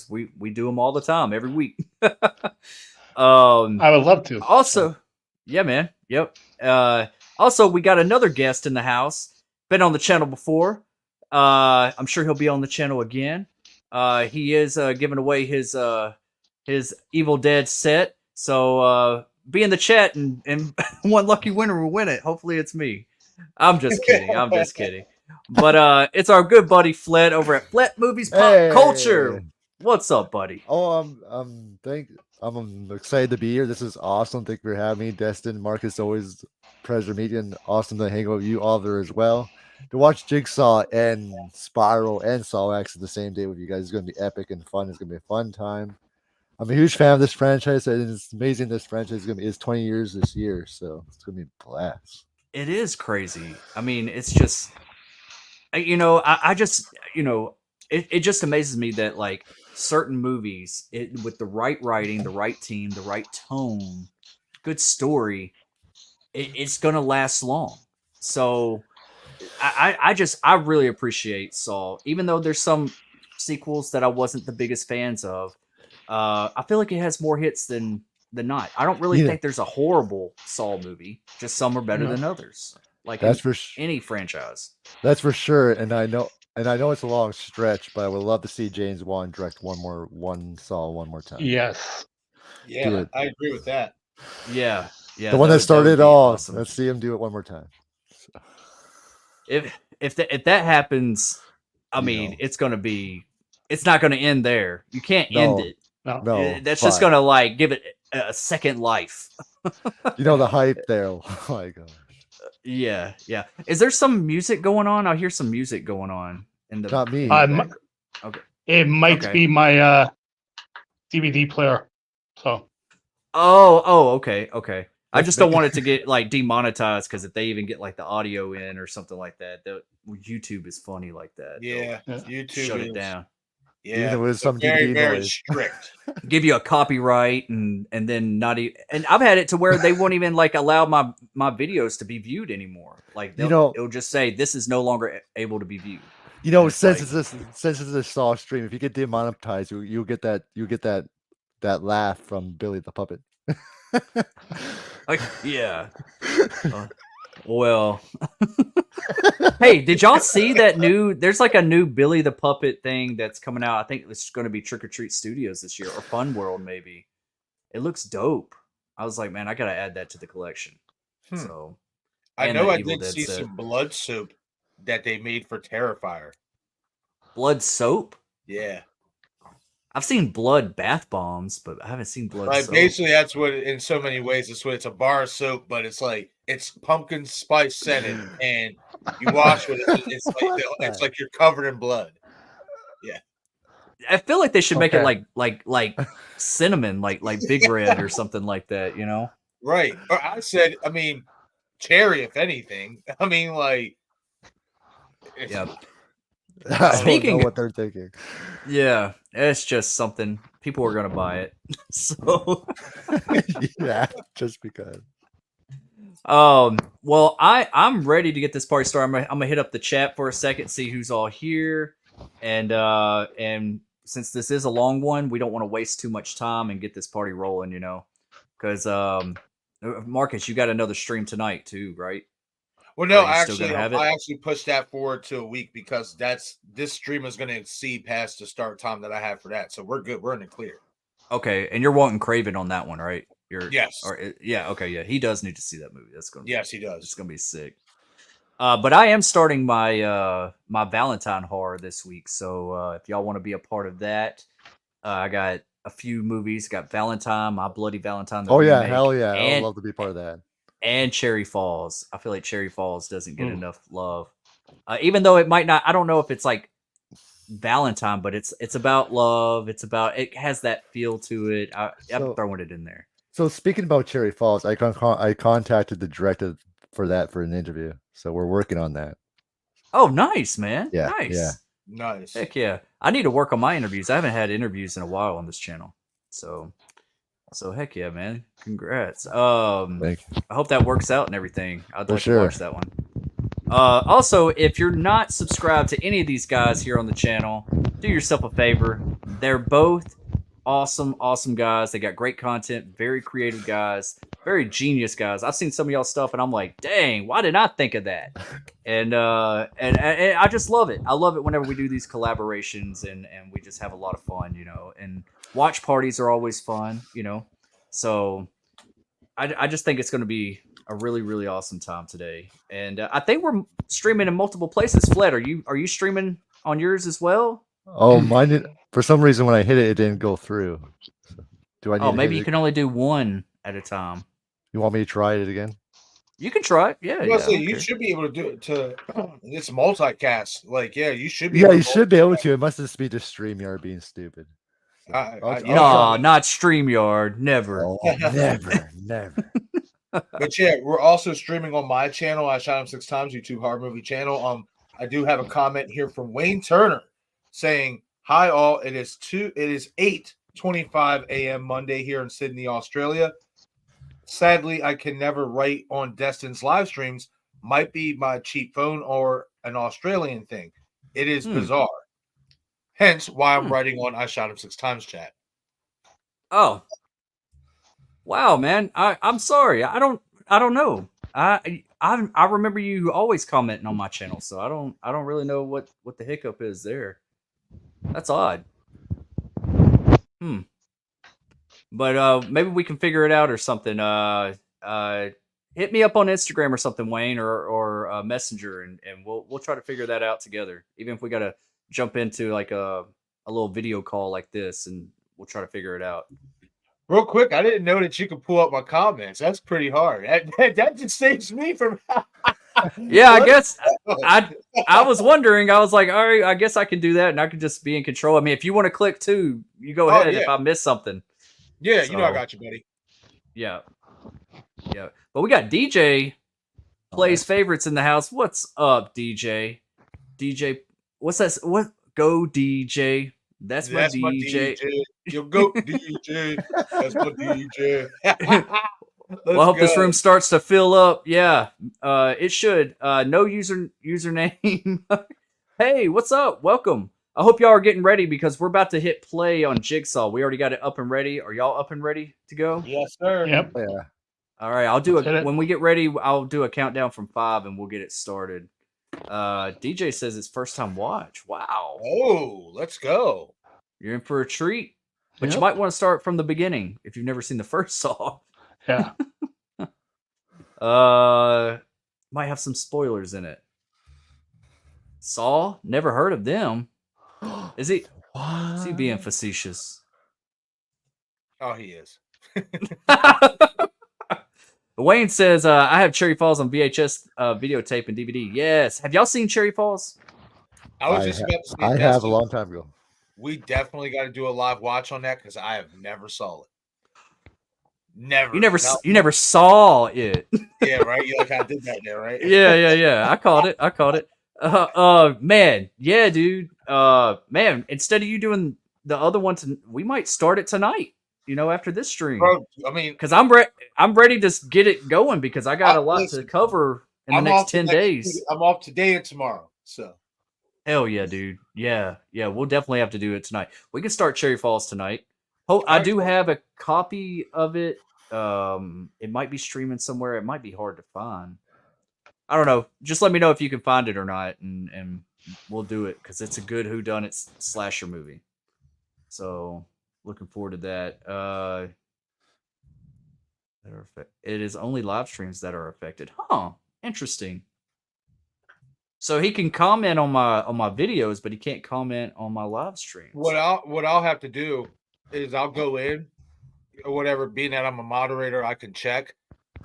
We do them all the time, every week. I would love to. Also, yeah, man. Yep. Also, we got another guest in the house. Been on the channel before. I'm sure he'll be on the channel again. He is giving away his Evil Dead set. So be in the chat and one lucky winner will win it. Hopefully, it's me. I'm just kidding. I'm just kidding. But it's our good buddy Fled over at Flet Movies Pop Culture. Hey. What's up, buddy? Oh, I'm excited to be here. This is awesome. Thank you for having me, Destin. Marcus, always pleasure meeting. And awesome to hang out with you, Oliver, as well. To watch Jigsaw and Spiral and Saw X the same day with you guys is going to be epic and fun. It's going to be a fun time. I'm a huge fan of this franchise, and it's amazing this franchise is 20 years this year, so it's going to be a blast. It is crazy. I mean, it's just, I just, it just amazes me that like certain movies, with the right writing, the right team, the right tone, good story, it's gonna last long. So I really appreciate Saw, even though there's some sequels that I wasn't the biggest fans of. I feel like it has more hits than not. I don't really think there's a horrible Saw movie. Just some are better than others. Like That's for any franchise. That's for sure. And I know it's a long stretch, but I would love to see James Wan direct one Saw one more time. Yes. Yeah, I agree with that. Yeah. The one that started it all. Awesome. Let's see him do it one more time. So. If that happens, I mean, it's not gonna end there. You can't end it. No, that's just gonna like give it a second life. The hype there. Oh my gosh. Yeah. Is there some music going on? I hear some music going on in the. Not me. Okay. It might be my DVD player. So. Oh, okay. I just don't want it to get like demonetized, because if they even get like the audio in or something like that, YouTube is funny like that. Yeah, YouTube shut it down. Yeah, with some very, very strict. Give you a copyright and then not even. And I've had it to where they won't even like allow my videos to be viewed anymore. Like it'll just say this is no longer able to be viewed. Since it's a Saw stream, if you get demonetized, you'll get that laugh from Billy the Puppet. Like, yeah. Well, hey, did y'all see that there's like a new Billy the Puppet thing that's coming out? I think it's going to be Trick or Treat Studios this year, or Fun World maybe. It looks dope. I was like, man, I got to add that to the collection. So I know I did see some blood soap that they made for Terrifier. Blood soap? Yeah. I've seen blood bath bombs, but I haven't seen blood soap. Basically, that's what, in so many ways, it's a bar of soap, but it's like, it's pumpkin spice scented, and you wash with it. It's like you're covered in blood. Yeah. I feel like they should make it like cinnamon, like Big Red or something like that, Right. Or I said, cherry, if anything. Yeah. Speaking, I don't know what they're thinking. Yeah, it's just something people are gonna buy it. So yeah, just because. Well, I'm ready to get this party started. I'm gonna hit up the chat for a second, see who's all here, and since this is a long one, we don't want to waste too much time and get this party rolling, because Marcus, you got another stream tonight too, right? Well, no, I actually pushed that forward to a week because this stream is going to exceed past the start time that I have for that. So we're good. We're in the clear. Okay, and you're wanting Craven on that one, right? Yes. Okay, yeah. He does need to see that movie. Yes, he does. It's gonna be sick. But I am starting my my Valentine horror this week, so if y'all want to be a part of that, I got a few movies. Got Valentine, My Bloody Valentine. Oh yeah, hell yeah! I'd love to be part of that. And Cherry Falls. I feel like Cherry Falls doesn't get enough love, even though it might not. I don't know if it's like Valentine, but it's about love. It has that feel to it. I'm throwing it in there. So speaking about Cherry Falls, I contacted the director for an interview. So we're working on that. Oh, nice, man. Yeah, nice. Yeah. Nice. Heck yeah. I need to work on my interviews. I haven't had interviews in a while on this channel. So heck yeah, man. Congrats. Thank you. I hope that works out and everything. I'd like to watch that one. Also, if you're not subscribed to any of these guys here on the channel, do yourself a favor. They're both awesome, awesome guys. They got great content, very creative guys, very genius guys. I've seen some of y'all stuff, and I'm like, dang, why did I think of that? And I just love it. I love it whenever we do these collaborations, and we just have a lot of fun, you know. And watch parties are always fun, you know. So I just think it's going to be a really, really awesome time today. And I think we're streaming in multiple places. Fled, are you streaming on yours as well? Oh, mine did. For some reason, when I hit it, it didn't go through. So, do I need Oh, to maybe hit you it? can only do one at a time. You want me to try it again? You can try it. Yeah, I yeah. was I gonna say, don't you care. should be able to do it to it's multicast. Like, yeah, you should be Yeah, able you to should be able to. It must just be just StreamYard being stupid. So, I- No, not StreamYard. Never. oh, never, never. But yeah, we're also streaming on my channel. I shot him 6 times, YouTube Horror Movie channel. I do have a comment here from Wayne Turner saying, "Hi all, it is 8:25 a.m. Monday here in Sydney, Australia. Sadly, I can never write on Destin's live streams. Might be my cheap phone or an Australian thing. It is bizarre. Hence why I'm writing on I shot him 6 times chat." Oh, wow, man. I'm sorry. I don't know. I remember you always commenting on my channel, so I don't really know what the hiccup is there. That's odd. But maybe we can figure it out or something. Hit me up on Instagram or something, Wayne, or Messenger, and we'll try to figure that out together. Even if we gotta jump into like a little video call like this, and we'll try to figure it out. Real quick, I didn't know that you could pull up my comments. That's pretty hard. That just saves me from. Yeah, I guess I was wondering. I was like, all right, I guess I can do that, and I can just be in control. I mean, if you want to click too, you go ahead. Yeah. If I miss something, Yeah, you know I got you, buddy. yeah. But we got DJ plays favorites in the house. What's up, DJ? DJ, what's that? What? Go DJ. That's my DJ. You go DJ. That's my DJ. Well, I hope this room starts to fill up. Yeah, it should. No username. Hey, what's up? Welcome. I hope y'all are getting ready because we're about to hit play on Jigsaw. We already got it up and ready. Are y'all up and ready to go? Yes, sir. Yep. Yeah. All right, I'll do Let's hit it. when we get ready. I'll do a countdown from 5 and we'll get it started. DJ says it's first time watch. Wow, Oh, let's go. you're in for a treat. But you Yep. might want to start from the beginning if you've never seen the first Saw. Yeah. Might have some spoilers in it. Saw? Never heard of them. Is he being facetious? Oh, he is. Wayne says, I have Cherry Falls on VHS videotape and DVD. Yes. Have y'all seen Cherry Falls? I was just about to say, I have a Destin, long time ago. we definitely got to do a live watch on that because I have never saw it. Never. You never No. you never saw it. Yeah, right. You like I did that there, right? Yeah. I caught it. Man. Yeah, dude. Man, instead of you doing the other one, we might start it tonight, you know, after this stream. Bro, I mean, Because I'm ready to get it going because I got a lot listen, to cover in the I'm next off 10 days. I'm off today and tomorrow. So Hell yeah, dude. Yeah. We'll definitely have to do it tonight. We can start Cherry Falls tonight. Oh, I do have a copy of it. It might be streaming somewhere. It might be hard to find. I don't know. Just let me know if you can find it or not, and we'll do it because it's a good whodunit slasher movie. So looking forward to that. It is only live streams that are affected. Huh? Interesting. So he can comment on my videos, but he can't comment on my live streams. what I'll have to do is I'll go in or whatever. Being that I'm a moderator, I can check.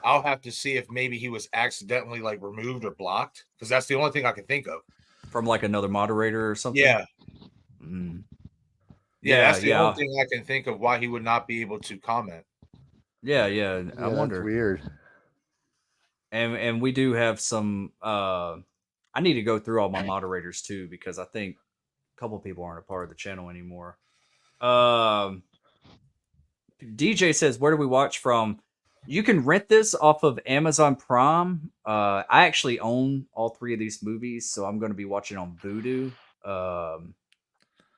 I'll have to see if maybe he was accidentally like removed or blocked because that's the only thing I can think of. From like another moderator or something. Yeah. Mm. Yeah, that's the only thing I can think of why he would not be able to comment. Yeah. I Yeah, wonder. that's weird. And we do have some. I need to go through all my moderators too because I think a couple people aren't a part of the channel anymore. DJ says, "Where do we watch from?" You can rent this off of Amazon Prime. I actually own all 3 of these movies, so I'm going to be watching on Vudu.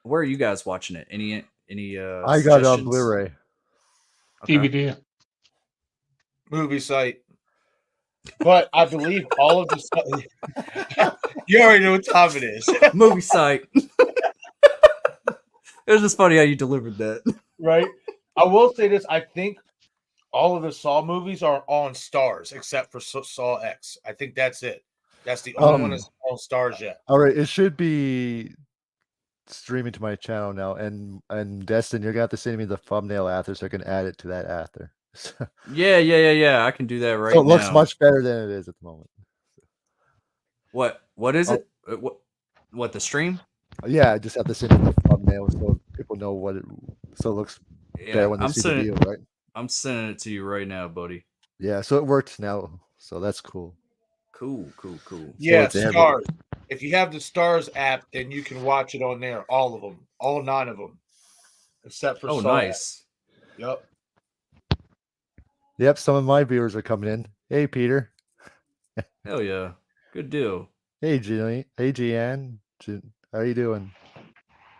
Where are you guys watching it? Any I got it on suggestions? Blu-ray. Okay. DVD. Movie site. But I believe all of the you already know what time it is. Movie site. It was just funny how you delivered that. Right? I will say this. I think all of the Saw movies are on Stars except for Saw X. I think that's it. That's the only one that's on Stars yet. All right, it should be streaming to my channel now, and Destin, you're gonna have to send me the thumbnail after so I can add it to that after. Yeah. I can do that right So it looks now. much better than it is at the moment. What is it? What the stream? Yeah, I just have to send you the thumbnail so people know what it. So it looks better when they see the video, right? I'm sending it to you right now, buddy. Yeah, so it works now. So that's cool. Cool. Yeah, it's everywhere. Stars. If you have the Stars app, then you can watch it on there. All of them. All 9 of them. Except for Oh, Saw X. nice. Yep. Yep, some of my viewers are coming in. Hey, Peter. Hell yeah. Good deal. Hey, Jeannie. Hey, Jeanne. How you doing?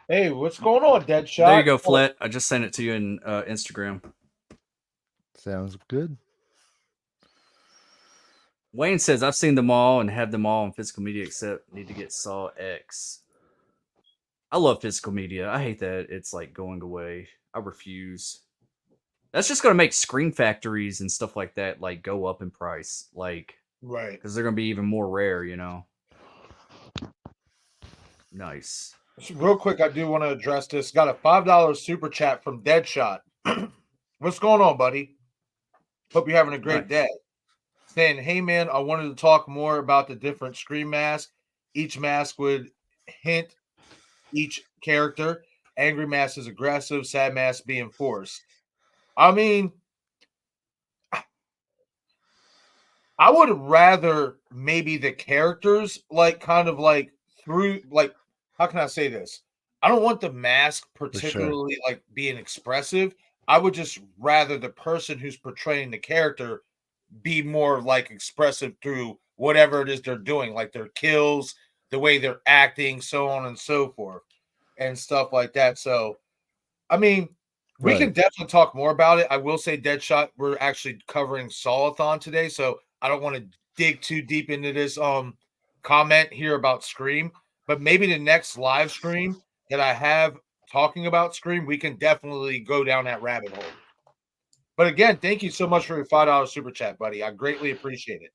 Hey, what's going on, Deadshot? There you go, Flet. I just sent it to you in Instagram. Sounds good. Wayne says, I've seen them all and have them all on physical media except need to get Saw X. I love physical media. I hate that it's like going away. I refuse. That's just going to make screen factories and stuff like that like go up in price. Like, Right. because they're going to be even more rare, you know? Nice. So real quick, I do want to address this. Got a $5 super chat from Deadshot. What's going on, buddy? Hope you're having a great day. Saying, hey man, I wanted to talk more about the different Scream masks. Each mask would hint each character. Angry mask is aggressive, sad mask being forced. I mean, I would rather maybe the characters like kind of like through like how can I say this? I don't want the mask particularly like being expressive. I would just rather the person who's portraying the character be more like expressive through whatever it is they're doing, like their kills, the way they're acting, so on and so forth, and stuff like that. So, I mean, we can definitely talk more about it. I will say, Deadshot, we're actually covering Saw A Thon today, so I don't want to dig too deep into this comment here about Scream, but maybe the next live stream that I have talking about Scream, we can definitely go down that rabbit hole. But again, thank you so much for your $5 super chat, buddy. I greatly appreciate it.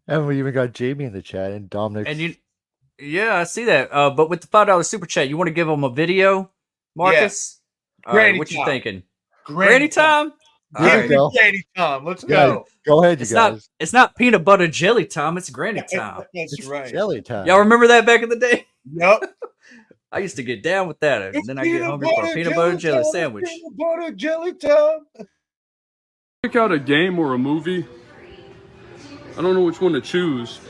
And we even got Jamie in the chat and Dominic. And yeah, I see that. But with the $5 super chat, you want to give them a video, Marcus? Yeah. All right, what you thinking? Granny time? All There right. you go. Granny time. Let's Yeah, go. go ahead, you It's guys. it's not peanut butter jelly time. It's granny time. That's It's right. jelly time. Y'all remember that back in the day? Yep. I used to get down with that, and then I get hungry for a peanut butter jelly sandwich. Peanut butter jelly time. Pick out a game or a movie. I don't know which one to choose.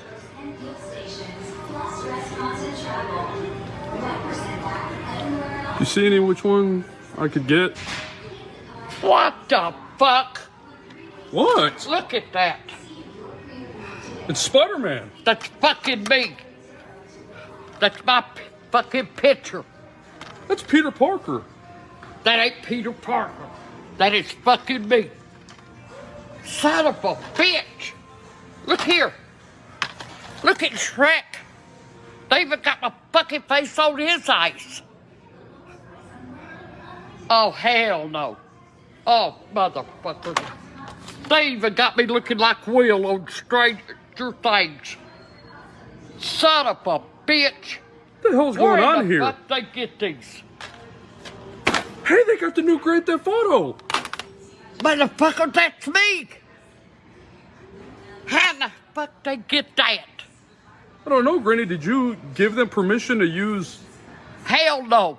You see any which one I could get? What the fuck? What? Look at that. It's Spider-Man. That's fucking me. That's my fucking picture. That's Peter Parker. That ain't Peter Parker. That is fucking me. Son of a bitch. Look here. Look at Shrek. They even got my fucking face on his eyes. Oh, hell no. Oh, motherfucker. They even got me looking like Will on Stranger Things. Son of a bitch. What the hell's going Where on in the here? fuck they get these? Hey, they got the new Grand Theft Auto. Motherfucker, that's me. How the fuck they get that? I don't know, Granny. Did you give them permission to use? Hell no.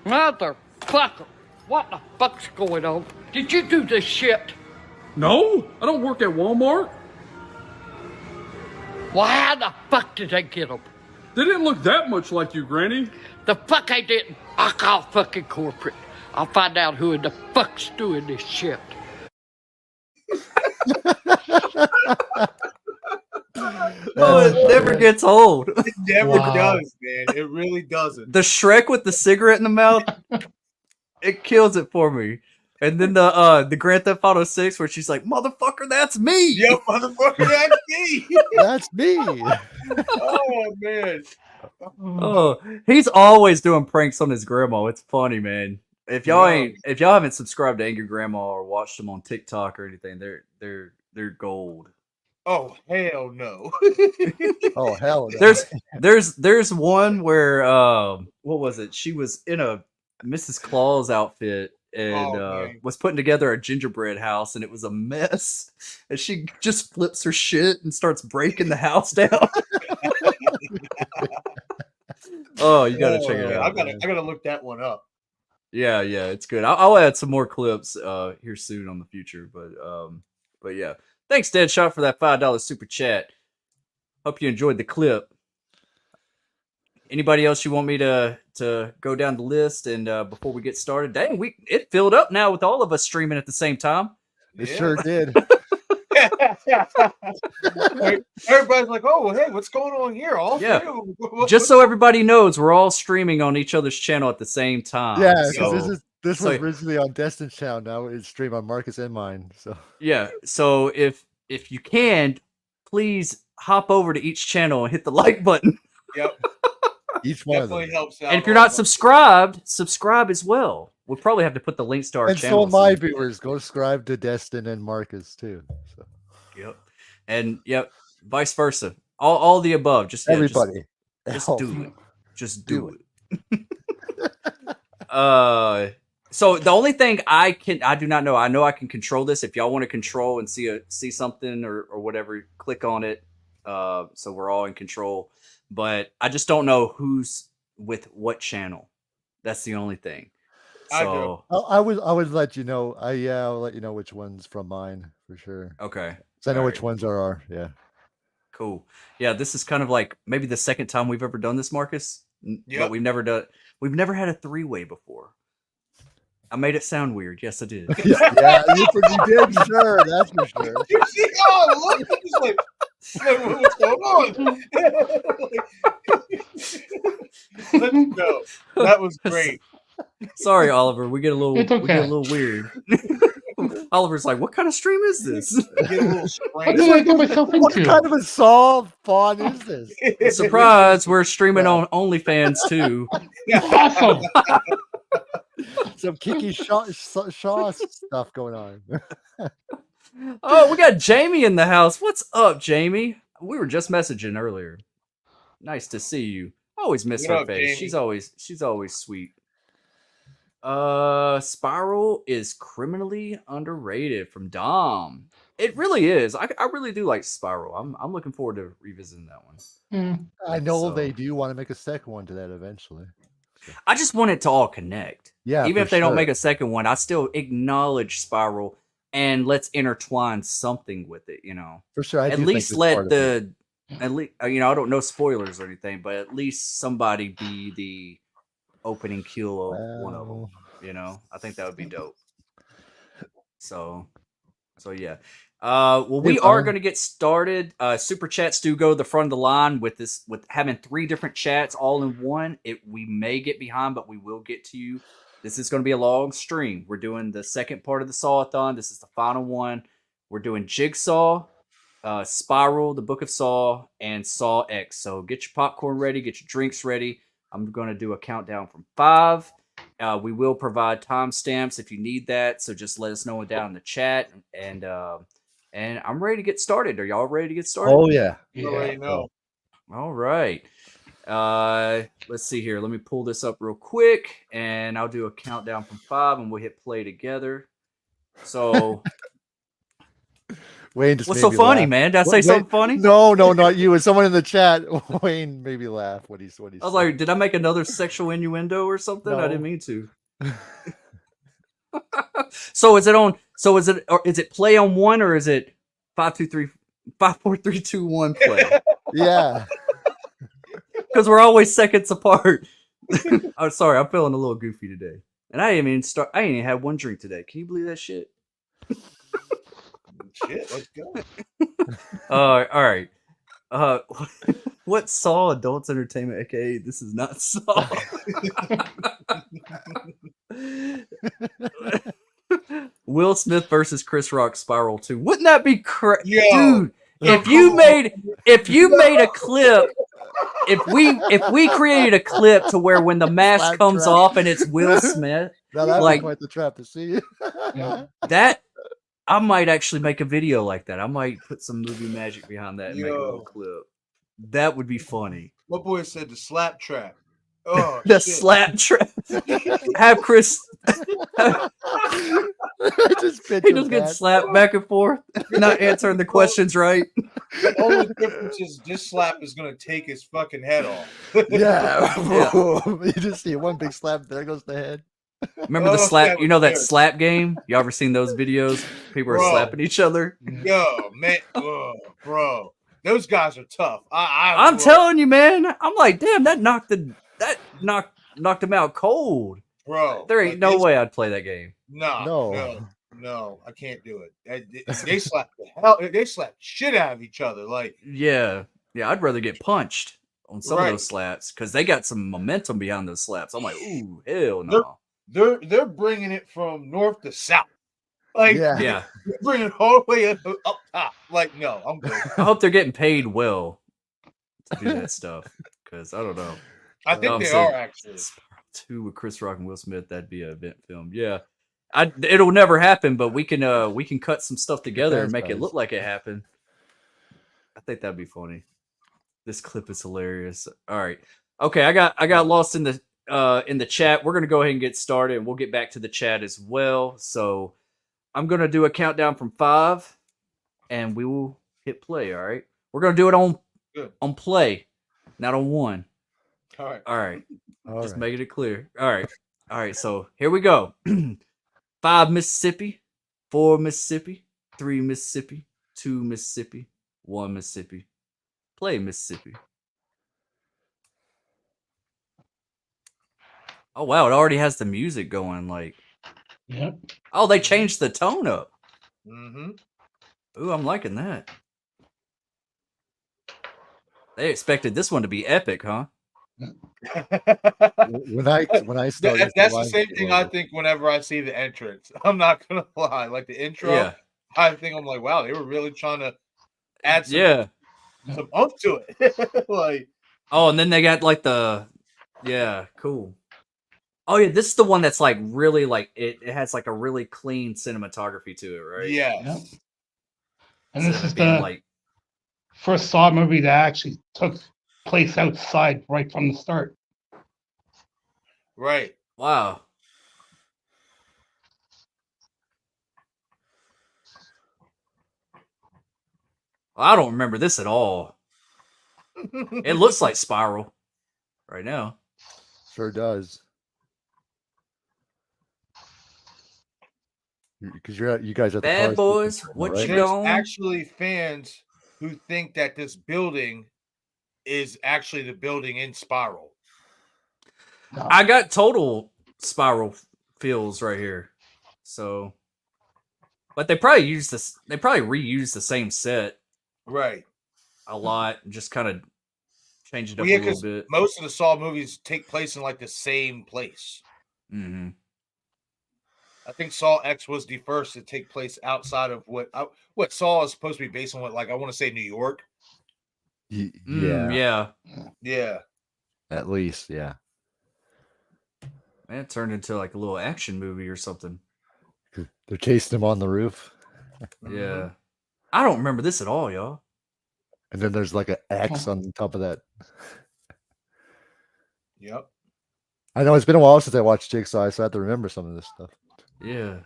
Motherfucker. What the fuck's going on? Did you do this shit? No, I don't work at Walmart. Well, how the fuck did they get them? They didn't look that much like you, Granny. The fuck I didn't. I call fucking corporate. I'll find out who in the fuck's doing this shit. Oh, it never gets old. It never Wow. does, man. It really doesn't. The Shrek with the cigarette in the mouth, it kills it for me. And then the Grand Theft Auto 6 where she's like, "Motherfucker, that's me." Yep, motherfucker, that's me. That's me. Oh man. Oh, he's always doing pranks on his grandma. It's funny, man. If y'all haven't subscribed to Angry Grandma or watched them on TikTok or anything, they're gold. Oh hell no. Oh hell no. There's one where what was it? She was in a Mrs. Claus outfit and man. was putting together a gingerbread house, and it was a mess. And she just flips her shit and starts breaking the house down. Oh, you gotta check it out. I gotta look that one up. Yeah, it's good. I'll add some more clips here soon on the future, but yeah. Thanks, Deadshot, for that $5 super chat. Hope you enjoyed the clip. Anybody else you want me to go down the list? And before we get started, dang, it filled up now with all of us streaming at the same time. It sure did. Everybody's like, "Oh, well, hey, what's going on here?" All Yeah. three. Just so everybody knows, we're all streaming on each other's channel at the same time. Yeah, so, because this so- was originally on Destin's channel. Now it's streamed on Marcus and mine. So yeah. So if you can, please hop over to each channel and hit the like button. Yep, each one of them. definitely helps out. And if you're not subscribed, subscribe as well. We'll probably have to put the links to our And channel. so my viewers, go subscribe to Destin and Marcus too. So Yep. And vice versa. All the above. Just everybody, just help. do it. Just do it. So the only thing I do not know. I know I can control this. If y'all want to control and see something or whatever, click on it. So we're all in control. But I just don't know who's with what channel. That's the only thing. I So I would let you know. I'll let you know which one's from mine for sure. okay. 'Cause I know All which right. ones are ours. Yeah. Cool. Yeah, this is kind of like maybe the second time we've ever done this, Marcus. Yep. But we've never had a three-way before. I made it sound weird. Yes, I did. Yeah, you did, sure. That's for sure. You see, oh, look, it's like, what's going on? Let's go. That was great. Sorry, Oliver. We get a little It's we get a okay. little weird. Oliver's like, "What kind of stream is this?" Get a little What strange. did I get myself What into? kind of a Saw font is this? Surprise! We're streaming on OnlyFans too. Awesome. Some Kiki Shaw stuff going on. Oh, we got Jamie in the house. What's up, Jamie? We were just messaging earlier. Nice to see you. Always miss What her up, face. Jamie? She's always sweet. Spiral is criminally underrated from Dom. It really is. I really do like Spiral. I'm looking forward to revisiting that one. Mm. I know So- they do want to make a second one to that eventually. I just want it to all connect. Yeah, Even for if they don't sure. make a second one, I still acknowledge Spiral and let's intertwine something with it, you know. For sure. I At do think least it's let part of it. at least I don't know spoilers or anything, but at least somebody be the opening kill of one of them. Well, You know, I think that would be dope. So yeah. Well, we It's are fine. going to get started. Super chats do go to the front of the line with having 3 different chats all in one. We may get behind, but we will get to you. This is going to be a long stream. We're doing the second part of the Saw-a-thon. This is the final one. We're doing Jigsaw, Spiral, the Book of Saw, and Saw X. So get your popcorn ready, get your drinks ready. I'm going to do a countdown from 5. We will provide timestamps if you need that. So just let us know down in the chat. And I'm ready to get started. Are y'all ready to get started? Oh yeah. You already know. All right. Let's see here. Let me pull this up real quick, and I'll do a countdown from 5, and we'll hit play together. So, Wayne just what's made so me funny, laugh. man? Did I say Wait, something funny? No, not you. It's someone in the chat. Wayne made me laugh when he I was said. like, did I make another sexual innuendo or something? I No. didn't mean to. So is it play on 1 or is it 5, 2, 3, 5, 4, 3, 2, 1 play? Yeah. Because we're always seconds apart. I'm sorry, I'm feeling a little goofy today. And I didn't even start. I ain't even had one drink today. Can you believe that shit? Shit, let's go. All right. Uh, what Saw Adults Entertainment, aka this is not Saw. Will Smith versus Chris Rock Spiral 2. Wouldn't that be Yo. dude? If you made a clip, if we created a clip to where when the mask Slap comes trap. off and it's Will Smith, Now that'd like be quite the trap to see. Yeah. that, I might actually make a video like that. I might put some movie magic behind that and make a little Yo. clip. That would be funny. My boy said the slap trap. Oh, The shit. slap trap. Have Chris. Just He picture just gets that. slapped back and forth, not answering the questions right. The only difference is this slap is gonna take his fucking head off. Yeah. Yeah. You just see one big slap, there goes the head. Remember the Oh, slap? that You know was that good. slap game? You ever seen those videos? People are Bro. slapping each other. Yo, man, bro, those guys are tough. I'm telling you, man. I'm like, damn, that knocked him out cold. bro, There ain't like, no they- way I'd play that game. No, I can't do it. They slap the hell. They slap shit out of each other. Like, Yeah, I'd rather get punched on some of Right. those slaps because they got some momentum behind those slaps. I'm like, ooh, hell no. they're bringing it from north to south. Like, Yeah. Yeah, they're bringing it all the way up top. Like, no, I'm good. I hope they're getting paid well to do that stuff because I don't know. I think Dom they said are actually. Spiral 2 with Chris Rock and Will Smith. That'd be an event film. Yeah, it'll never happen, but we can cut some stuff together and make it look like it happened. I think that'd be funny. This clip is hilarious. All right, okay. I got lost in the chat. We're gonna go ahead and get started, and we'll get back to the chat as well. So I'm gonna do a countdown from 5, and we will hit play. All right, we're gonna do it Good. on play, not on 1. All right. All right. All Just right. making it clear. All right. So here we go. 5 Mississippi, 4 Mississippi, 3 Mississippi, 2 Mississippi, 1 Mississippi. Play Mississippi. Oh wow, it already has the music going. Like, Yep. oh, they changed the tone up. Mm-hmm. Ooh, I'm liking that. They expected this one to be epic, huh? When I start, That's the same thing I think whenever I see the entrance. I'm not gonna lie. Like the intro, Yeah. I think I'm like, wow, they were really trying to add Yeah. some oomph to it. Like, Oh, and then they got like yeah, cool. Oh yeah, this is the one that's like really like it has like a really clean cinematography to it, right? yeah. Yep. And Instead this of is being the like, first Saw movie that actually took place outside right from the start. Right. wow. I don't remember this at all. It looks like Spiral right now. Sure does. Because you guys are at the Bad car boys, station, what right? you There's gone? actually fans who think that this building is actually the building in Spiral. No. I got total Spiral feels right here. So, but they probably use this. They probably reuse the same set Right. a lot, and just kind of change it up Well, yeah, a little because bit. most of the Saw movies take place in like the same place. Mm-hmm. I think Saw X was the first to take place outside of what Saw is supposed to be based on. What, like, I want to say New York. Yeah, Yeah. Yeah. at least, yeah. Man, it turned into like a little action movie or something. They're chasing him on the roof, Yeah. I don't remember this at all, y'all. and then there's like an X on top of that. Yep. I know it's been a while since I watched Jigsaw, so I have to remember some of this stuff. Yeah.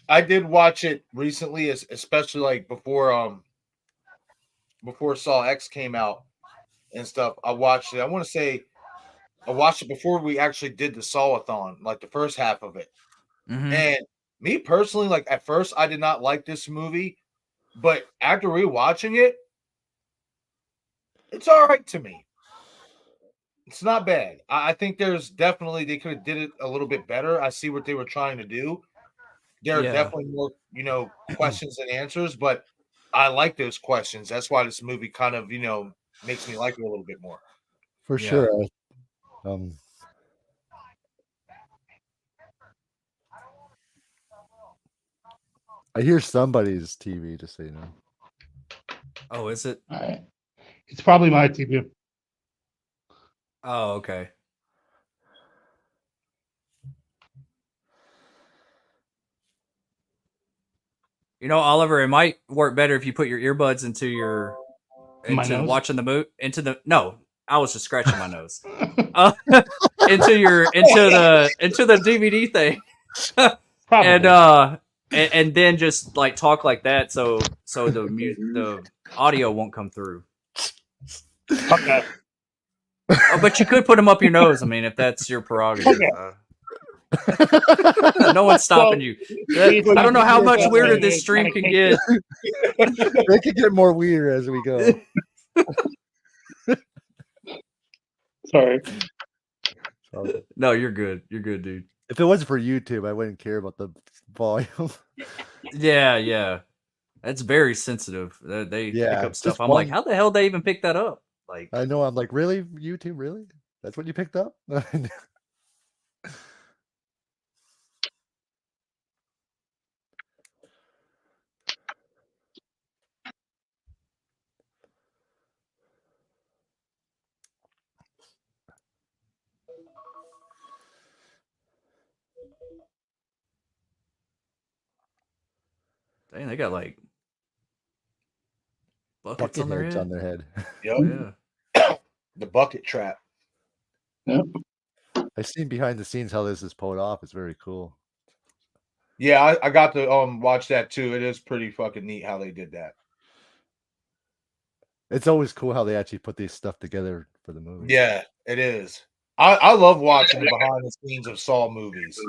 I did watch it recently, especially like before Saw X came out and stuff. I watched it. I want to say I watched it before we actually did the Saw-a-thon, like the first half of it. Mm-hmm. And me personally, like at first, I did not like this movie, but after rewatching it, it's all right to me. It's not bad. I think there's definitely they could have did it a little bit better. I see what they were trying to do. There are Yeah. definitely more, questions and answers, but I like those questions. That's why this movie kind of, makes me like it a little bit more. For Yeah. sure. Um, I hear somebody's TV, just so you know. Oh, is it? All right. It's probably my TV. Oh, okay. Oliver, it might work better if you put your earbuds My into nose? watching the movie no, I was just scratching my nose. Into the DVD thing. Probably. And then just like talk like that so the audio won't come through. Okay. Oh, but you could put them up your nose. I mean, if that's your prerogative. No one's stopping you. I don't know how much weirder this stream can get. They can get more weird as we go. Sorry. No, you're good. You're good, dude. If it wasn't for YouTube, I wouldn't care about the volume. Yeah. That's very sensitive. They Yeah, pick up stuff. just I'm like, one- how the hell they even pick that up? Like, I know. I'm like, really? YouTube? Really? That's what you picked up? dang, they got like buckets Bucket on their heads head. on their head. Yep. Yeah. The bucket trap. Yep. I've seen behind the scenes how this is pulled off. It's very cool. Yeah, I got to watch that too. It is pretty fucking neat how they did that. It's always cool how they actually put these stuff together for the movie. Yeah, it is. I love watching the behind the scenes of Saw movies.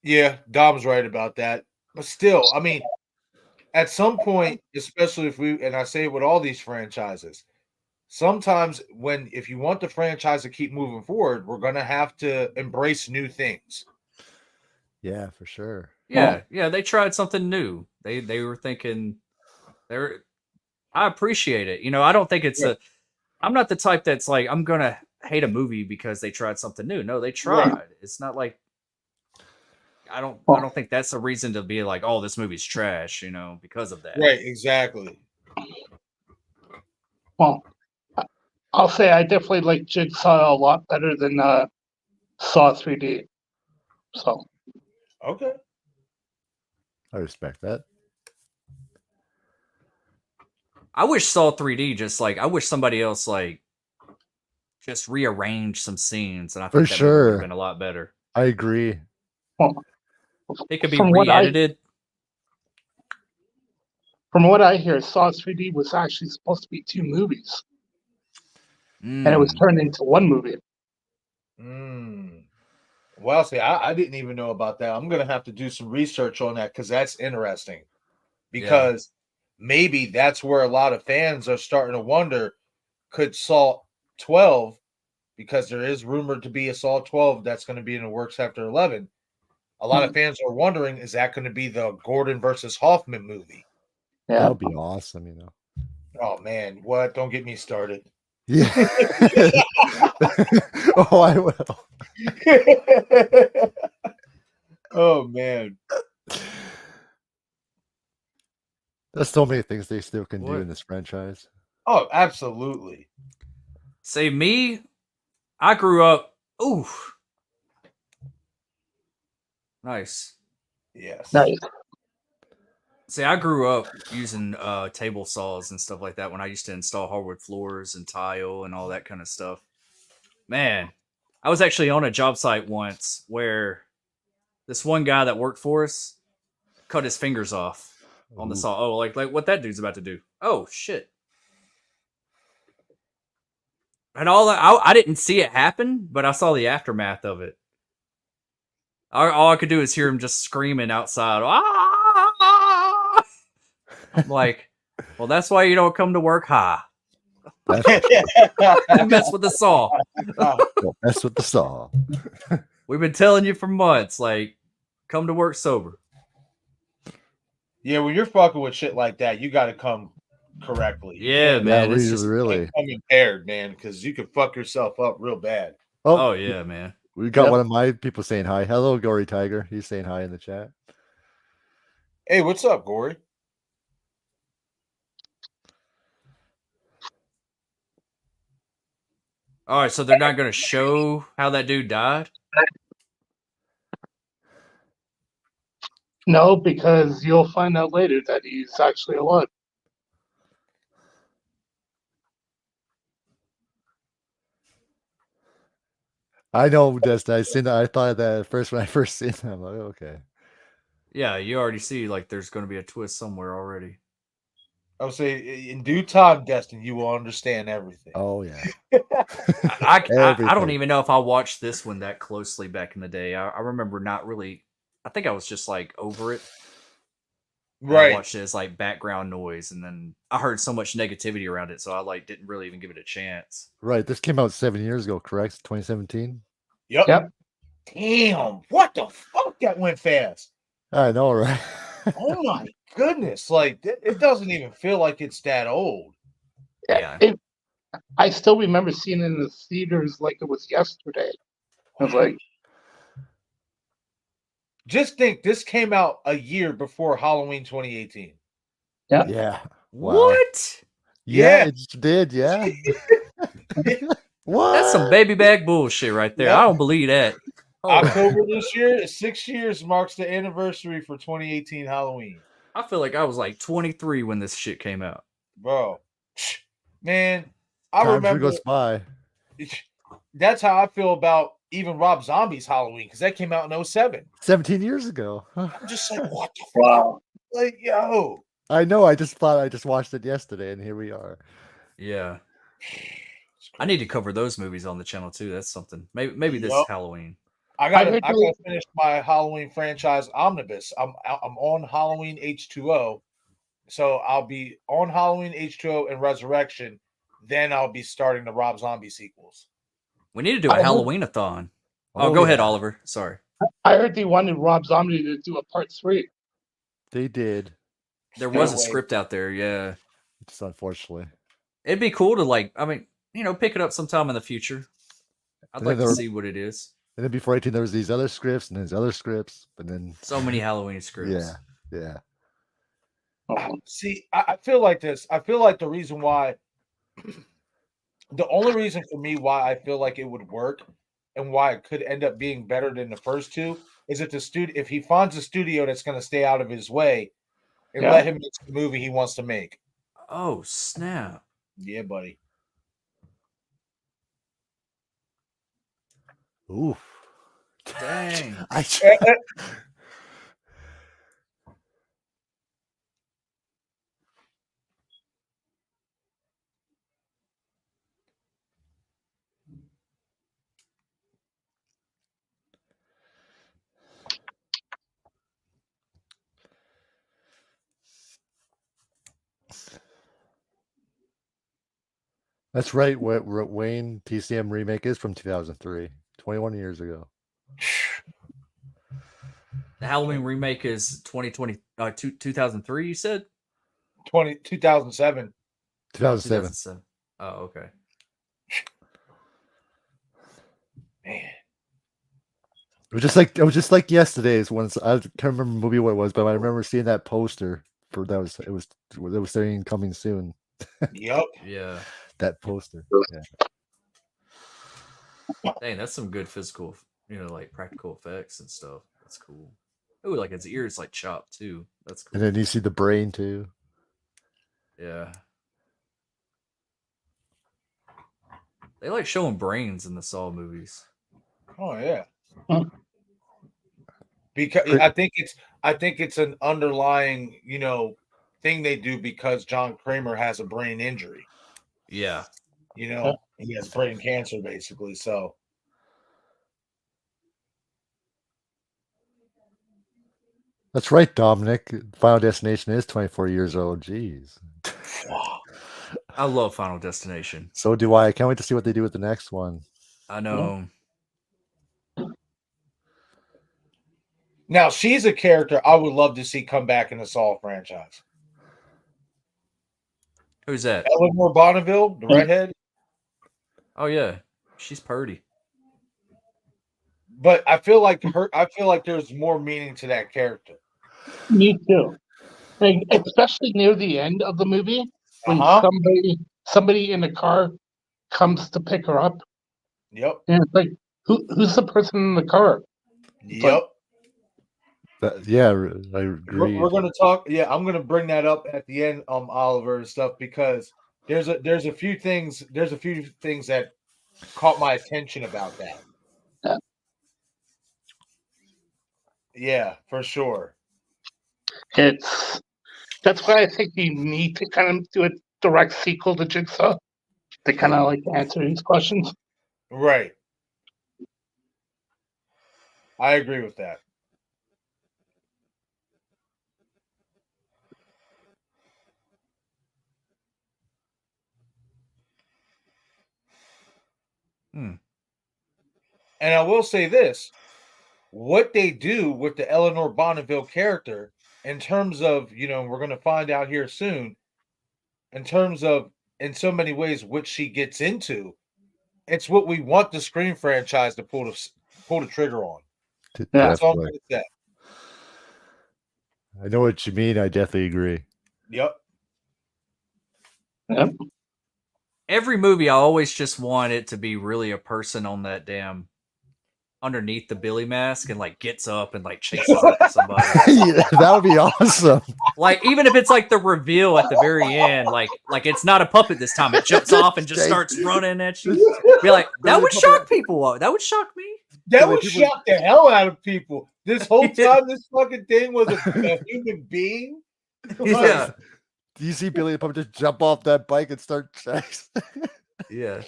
Yeah, Dom's right about that. But still, I mean, at some point, especially and I say it with all these franchises, sometimes if you want the franchise to keep moving forward, we're gonna have to embrace new things. Yeah, for sure. Yeah, they tried something new. They were thinking I appreciate it. I don't think it's I'm not the type that's like I'm gonna hate a movie because they tried something new. No, they tried. Right. It's not like I don't think that's a reason to be like, oh, this movie's trash, because of that. Right, exactly. Well, I'll say I definitely like Jigsaw a lot better than Saw 3D. So. Okay. I respect that. I wish Saw 3D I wish somebody else just rearranged some scenes, and I think that movie would have been a lot better. I agree. Well, It could be from re-edited. From what I hear, Saw 3D was actually supposed to be 2 movies, and it was turned into 1 movie. Well, see, I didn't even know about that. I'm gonna have to do some research on that because that's interesting. Because maybe that's where a lot of fans are starting to wonder: could Saw 12, because there is rumored to be a Saw 12 that's going to be in the works after 11. A lot of fans are wondering: is that going to be the Gordon versus Hoffman movie? Yeah. That would be awesome, Oh man, what? Don't get me started. Yeah. Oh, I will. Oh man. There's so many things they still can do What? in this franchise. Oh, absolutely. Say me, I grew up. Ooh, nice. Yes. Nice. See, I grew up using table saws and stuff like that when I used to install hardwood floors and tile and all that kind of stuff. Man, I was actually on a job site once where this one guy that worked for us cut his fingers off on the saw. Oh, like what that dude's about to do. Oh shit. And I didn't see it happen, but I saw the aftermath of it. All I could do is hear him just screaming outside. Ah! I'm like, well, that's why you don't come to work high. Mess with the saw. Don't mess with the saw. We've been telling you for months, like, come to work sober. Yeah, when you're fucking with shit like that, you got to come correctly. You Yeah, can't man. It's just really. come impaired, man, because you could fuck yourself up real bad. Oh yeah, man. We got Yep. one of my people saying hi. Hello, Gory Tiger. He's saying hi in the chat. Hey, what's up, Gory? All right, so they're not going to show how that dude died? No, because you'll find out later that he's actually alive. I know, Destin. I thought of that at first when I first seen him. I'm like, okay. Yeah, you already see like there's going to be a twist somewhere already. I would say in due time, Destin, you will understand everything. Oh yeah. I don't Everything. even know if I watched this one that closely back in the day. I remember not really. I think I was just like over it. And I Right. watched it as like background noise, and then I heard so much negativity around it, so I like didn't really even give it a chance. Right. This came out 7 years ago, correct? 2017. Yep. Yep. Damn. What the fuck? That went fast. I know, right? Oh my goodness. Like, it doesn't even feel like it's that old. Yeah. I still remember seeing it in the theaters like it was yesterday. I was like, Just think this came out a year before Halloween 2018. Yeah. Wow. What? Yeah, Yeah. it did. Yeah. What? That's some baby bag bullshit right there. Yep. I don't believe that. Oh, October this year, 6 years marks the anniversary for 2018 Halloween. I feel like I was like 23 when this shit came out. Bro, man, I Time sure remember goes by. that's how I feel about even Rob Zombie's Halloween, because that came out in 07. 17 years ago. Huh. I'm just like, what the fuck? wow. Like, yo. I know. I just thought I just watched it yesterday, and here we are. Yeah. I need to cover those movies on the channel too. That's something. Maybe this Yup. Halloween. I heard gotta finish my Halloween franchise omnibus. I'm on Halloween H2O, so I'll be on Halloween H2O and Resurrection. Then I'll be starting the Rob Zombie sequels. We need to do a I heard- Halloween-a-thon. Oh, go ahead, yeah. Oliver. Sorry. I heard they wanted Rob Zombie to do a part 3. They did. There was a Wait. script out there, yeah. Just unfortunately. It'd be cool to like, I mean, pick it up sometime in the future. I'd And like then to there- see what it is. And then before 18, there was these other scripts and these other scripts, but then So many Halloween scripts. yeah. Oh, See, I feel like this. I feel like the reason why, the only reason for me why I feel like it would work and why it could end up being better than the first two is if he finds a studio that's going to stay out of his way and Yeah. let him make the movie he wants to make. Oh, snap. Yeah, buddy. Oof. Dang. That's right. What Wayne TCM remake is from 2003, 21 years ago. The Halloween remake is 2003, you said? 2007. 2007. Oh, okay. Man. It was just like yesterday's when I can't remember the movie what it was, but I remember seeing that poster for it was saying coming soon. Yep. Yeah. That poster. Yeah. Dang, that's some good physical, like practical effects and stuff. That's cool. Oh, like its ears like chopped too. That's cool. And then you see the brain too. Yeah. They like showing brains in the Saw movies. Oh yeah. Huh. Because I think it's an underlying, thing they do because John Kramer has a brain injury. Yeah. He has brain cancer, basically. So That's right, Dominic. Final Destination is 24 years old. Jeez. I love Final Destination. So do I. I can't wait to see what they do with the next one. I know. now she's a character I would love to see come back in the Saw franchise. Who's that? Eleanor Bonneville, the redhead. Oh yeah, she's purty. But I feel like there's more meaning to that character. Me too. Like, especially near the end of the movie when Uh-huh. somebody in the car comes to pick her up, Yep. and it's like, who's the person in the car? Yep. Yeah, I agree. We're gonna talk. Yeah, I'm gonna bring that up at the end, Oliver and stuff, because there's a few things that caught my attention about that. Yeah. Yeah, for sure. That's why I think you need to kind of do a direct sequel to Jigsaw to kind of like answer these questions. Right. I agree with that. Hmm. And I will say this: what they do with the Eleanor Bonneville character, in terms of, we're going to find out here soon, in terms of, in so many ways, what she gets into, it's what we want the Scream franchise to pull the trigger on. That's all I'm going to say. I know what you mean. I definitely agree. Yep. Yep. Every movie, I always just want it to be really a person on that damn underneath the Billy mask and like gets up and like chases after somebody. Yeah, that would be awesome. Like even if it's like the reveal at the very end, like it's not a puppet this time. It jumps off and just starts running at you. Be like, that would shock people. That would shock me. That would shock the hell out of people. This whole time, this fucking thing was a human being. Yeah. Do you see Billy the Puppet just jump off that bike and start chasing? Yeah.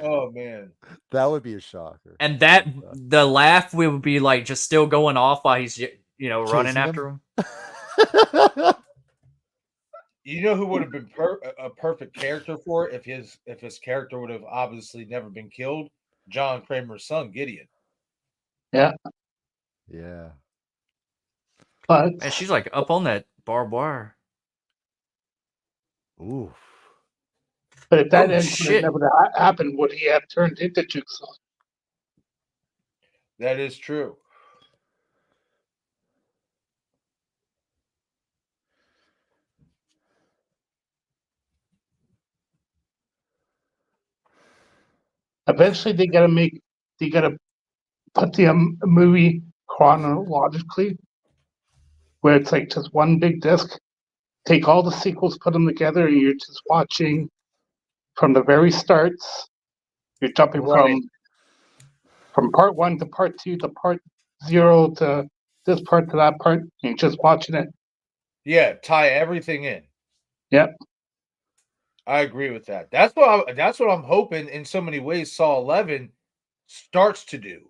Oh man, that would be a shocker. And the laugh would be like just still going off while he's running after him. You know who would have been a perfect character for it if his character would have obviously never been killed? John Kramer's son, Gideon. Yeah. Yeah. But And she's like up on that barbed wire. Ooh. But if that shit. never happened, would he have turned into Jigsaw? That is true. Eventually, they gotta put the movie chronologically, where it's like just one big disc. Take all the sequels, put them together, and you're just watching from the very starts. You're jumping from part 1 to part 2 to part 0 to this part to that part, and you're just watching it. Yeah, tie everything in. Yep. I agree with that. That's what I'm hoping in so many ways Saw 11 starts to do.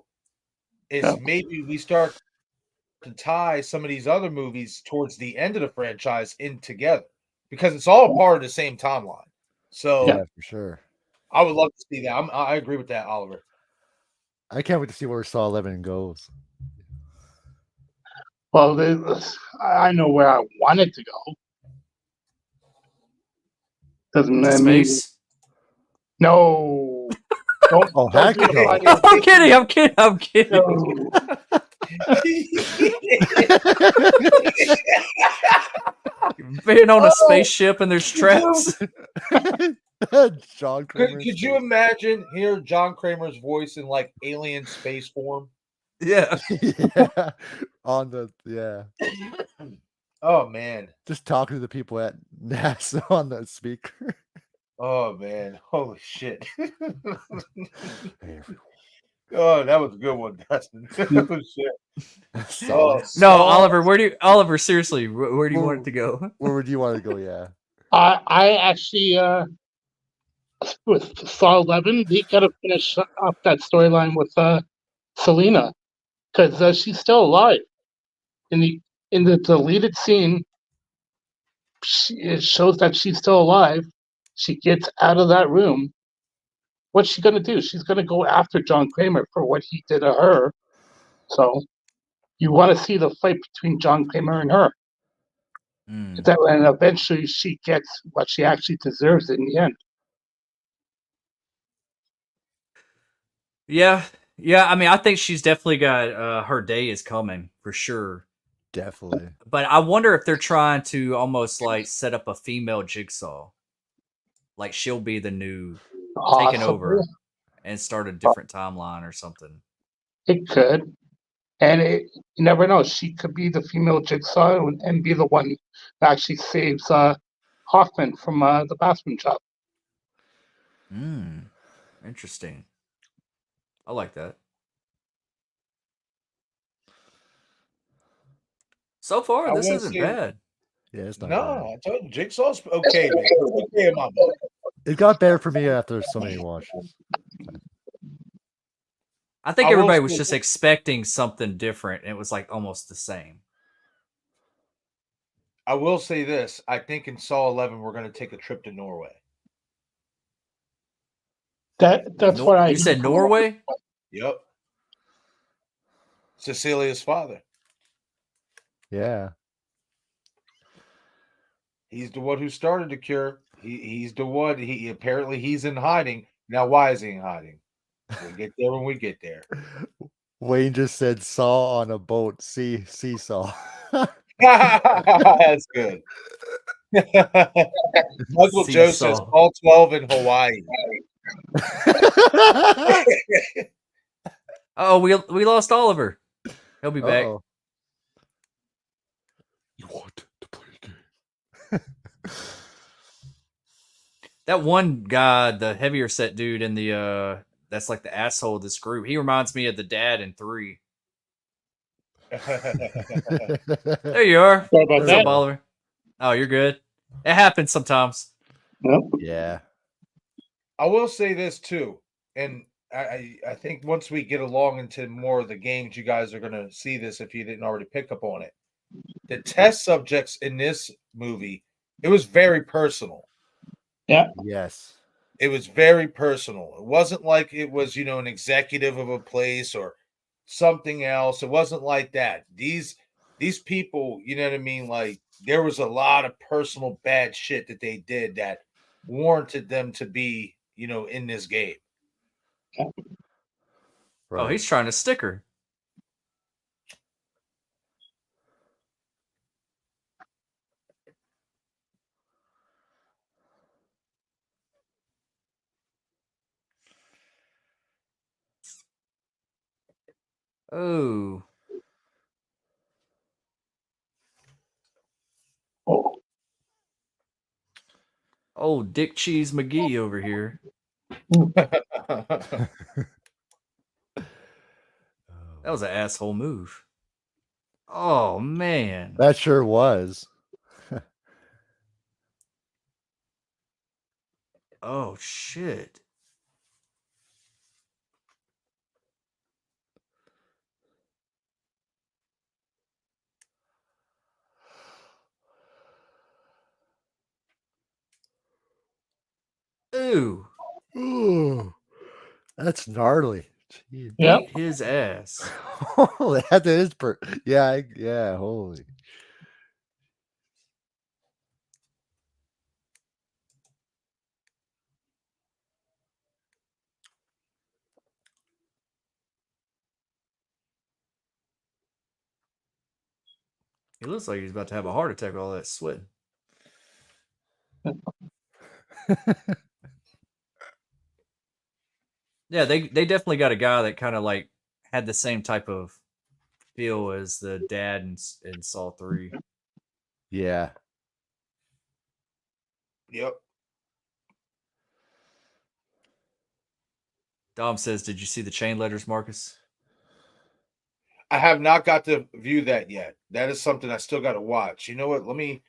Is maybe we start to tie some of these other movies towards the end of the franchise in together, because it's all part of the same timeline. So yeah, for sure. I would love to see that. I agree with that, Oliver. I can't wait to see where Saw 11 goes. Well, I know where I want it to go. Doesn't that mean Space? No. Don't, Oh, don't do Hackett. the I'm kidding. No. Being on a spaceship and there's traps. John Kramer. Could you imagine hear John Kramer's voice in like alien space form? Yeah. Yeah. On the Oh man. Just talking to the people at NASA on the speaker. Oh man. Holy shit. Hey, everyone. Oh, that was a good one, Dustin. Oh, shit. Solid. No, Oliver, seriously, where do you want it to go? Where would you want to go? Yeah. I actually with Saw 11, they gotta finish up that storyline with Selena because she's still alive. In the deleted scene, it shows that she's still alive. She gets out of that room. What's she gonna do? She's gonna go after John Kramer for what he did to her. So you want to see the fight between John Kramer and her. Mm. And eventually she gets what she actually deserves in the end. Yeah, yeah. I mean, I think she's definitely got her day is coming for sure. Definitely. But I wonder if they're trying to almost like set up a female Jigsaw, like she'll be the new taking over and start a different timeline or something. It could. And you never know. She could be the female Jigsaw and be the one that actually saves Hoffman from the bathroom job. Interesting. I like that. So far, I this won't isn't say bad. Yeah, it's not no. bad. I told you, Jigsaw's okay, man. It's okay in my book. It got better for me after so many watches. I think I will everybody was say just this. expecting something different, and it was like almost the same. I will say this. I think in Saw 11, we're going to take a trip to Norway. That's what I You said Norway? Yep. Cecilia's father. Yeah. He's the one who started the cure. He's the one. He apparently he's in hiding. Now, why is he in hiding? We'll get there when we get there. Wayne just said saw on a boat. Seesaw. That's good. Michael Joe says Seesaw. all 12 in Hawaii. Oh, we lost Oliver. He'll be back. Uh-oh. You want to play a game? That one guy, the heavier set dude in the that's like the asshole of this group. He reminds me of the dad in 3. There you are. Sorry about What's that. up, Oliver? Oh, you're good. It happens sometimes. Yep. Yeah. I will say this too, and I think once we get along into more of the games, you guys are going to see this if you didn't already pick up on it. The test subjects in this movie, it was very personal. Yes. It was very personal. It wasn't like it was, an executive of a place or something else. It wasn't like that. These people, you know what I mean? Like there was a lot of personal bad shit that they did that warranted them to be, in this game. Right. Oh, he's trying to stick her. Oh. Oh, Oh, Dick Cheese McGee over here. That was an asshole move. Oh, man. That sure was. Oh, shit. Ooh. Ooh, that's gnarly. Jeez. yep. Beat his ass. Holy, that is yeah, holy. He looks like he's about to have a heart attack with all that sweat. Yeah, they definitely got a guy that kind of like had the same type of feel as the dad in Saw 3. Yeah. Yep. Dom says, "Did you see the chain letters, Marcus?" I have not got to view that yet. That is something I still got to watch. You know what? Let me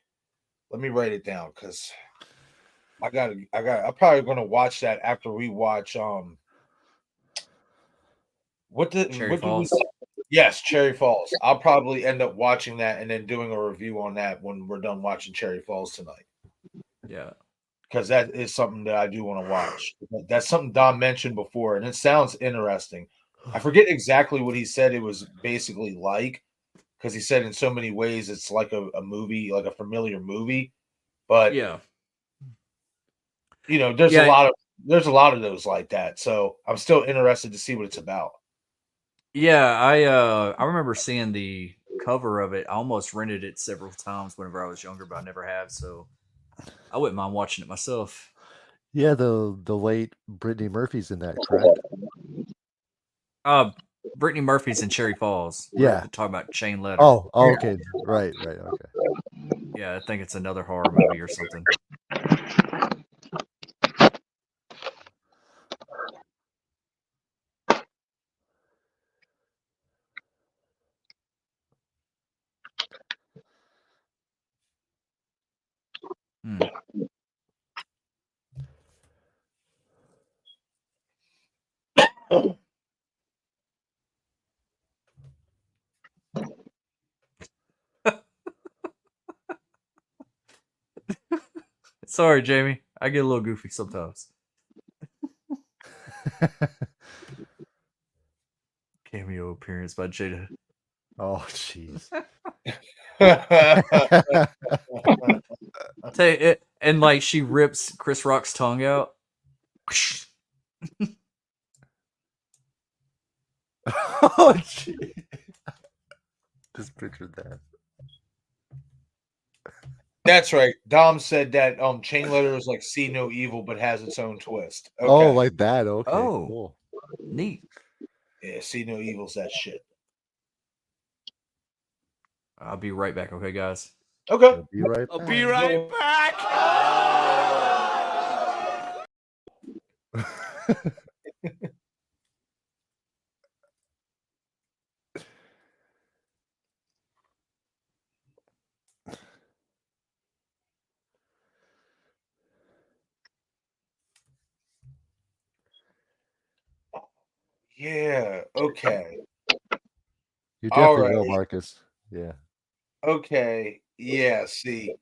write it down because I'm probably gonna watch that after we watch what did Cherry what did we Falls. Yes, Cherry Falls. I'll probably end up watching that and then doing a review on that when we're done watching Cherry Falls tonight. Yeah. Because that is something that I do want to watch. That's something Dom mentioned before, and it sounds interesting. I forget exactly what he said it was basically like, because he said in so many ways it's like a movie, like a familiar movie. But Yeah. there's Yeah. a lot of those like that. So I'm still interested to see what it's about. Yeah, I remember seeing the cover of it. I almost rented it several times whenever I was younger, but I never have, so I wouldn't mind watching it myself. Yeah, the late Brittany Murphy's in that, correct? Brittany Murphy's in Cherry Falls. Yeah. We're talking about Chain Letter. Oh, okay. Right, okay. Yeah, I think it's another horror movie or something. Hmm. Sorry, Jamie. I get a little goofy sometimes. Cameo appearance by Jada. Oh, jeez. I'll tell you it, and like she rips Chris Rock's tongue out. Oh, jeez. Just pictured that. That's right. Dom said that Chain Letter is like See No Evil, but has its own twist. Okay. Oh, like that. Okay, Oh. cool. Neat. Yeah, See No Evil's that shit. I'll be right back, okay, guys? Okay. I'll be right back. I'll be right back. Yeah. Okay. You definitely will, Alrighty. Marcus. Yeah. Okay. Yeah. See.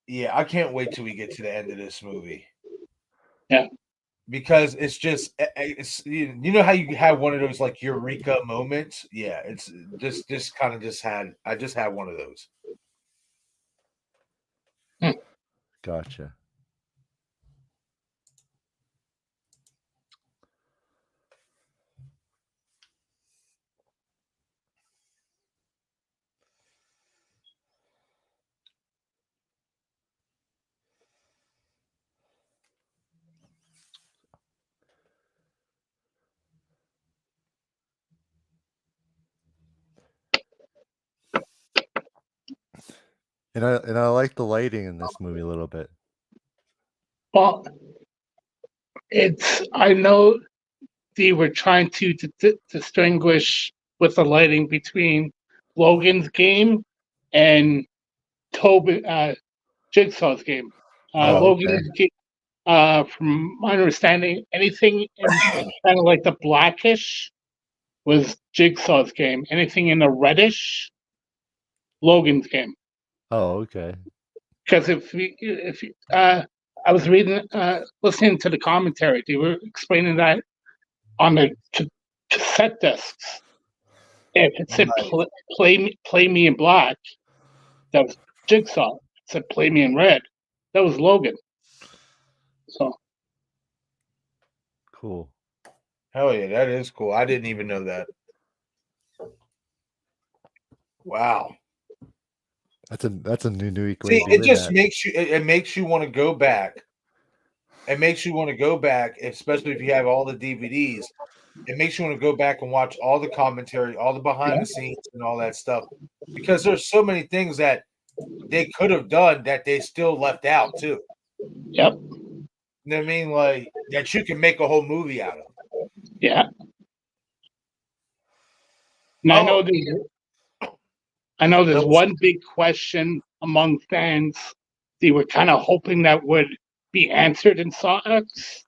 Yeah, I can't wait till we get to the end of this movie. Yeah. Because it's just it's you know how you have one of those like eureka moments. Yeah, it's this kind of just had I just had one of those. Gotcha. And I like the lighting in this movie a little bit. Well, I know they were trying to distinguish with the lighting between Logan's game and Jigsaw's game. Logan's game, from my understanding, anything in kind of like the blackish was Jigsaw's game. Anything in the reddish, Logan's game. Oh, okay. Because I was reading, listening to the commentary, they were explaining that on the cassette discs, if it said play me in black, that was Jigsaw. If it said play me in red, that was Logan. So Cool. Hell yeah, that is cool. I didn't even know that. Wow. That's a new See, way of it doing just that. makes you want to go back. It makes you want to go back, especially if you have all the DVDs. It makes you want to go back and watch all the commentary, all the behind the scenes, and all that stuff, because there's so many things that they could have done that they still left out too. Yep. You know what I mean? Like that you can make a whole movie out of. Yeah. And I know there's one big question among fans. They were kind of hoping that would be answered in Saw X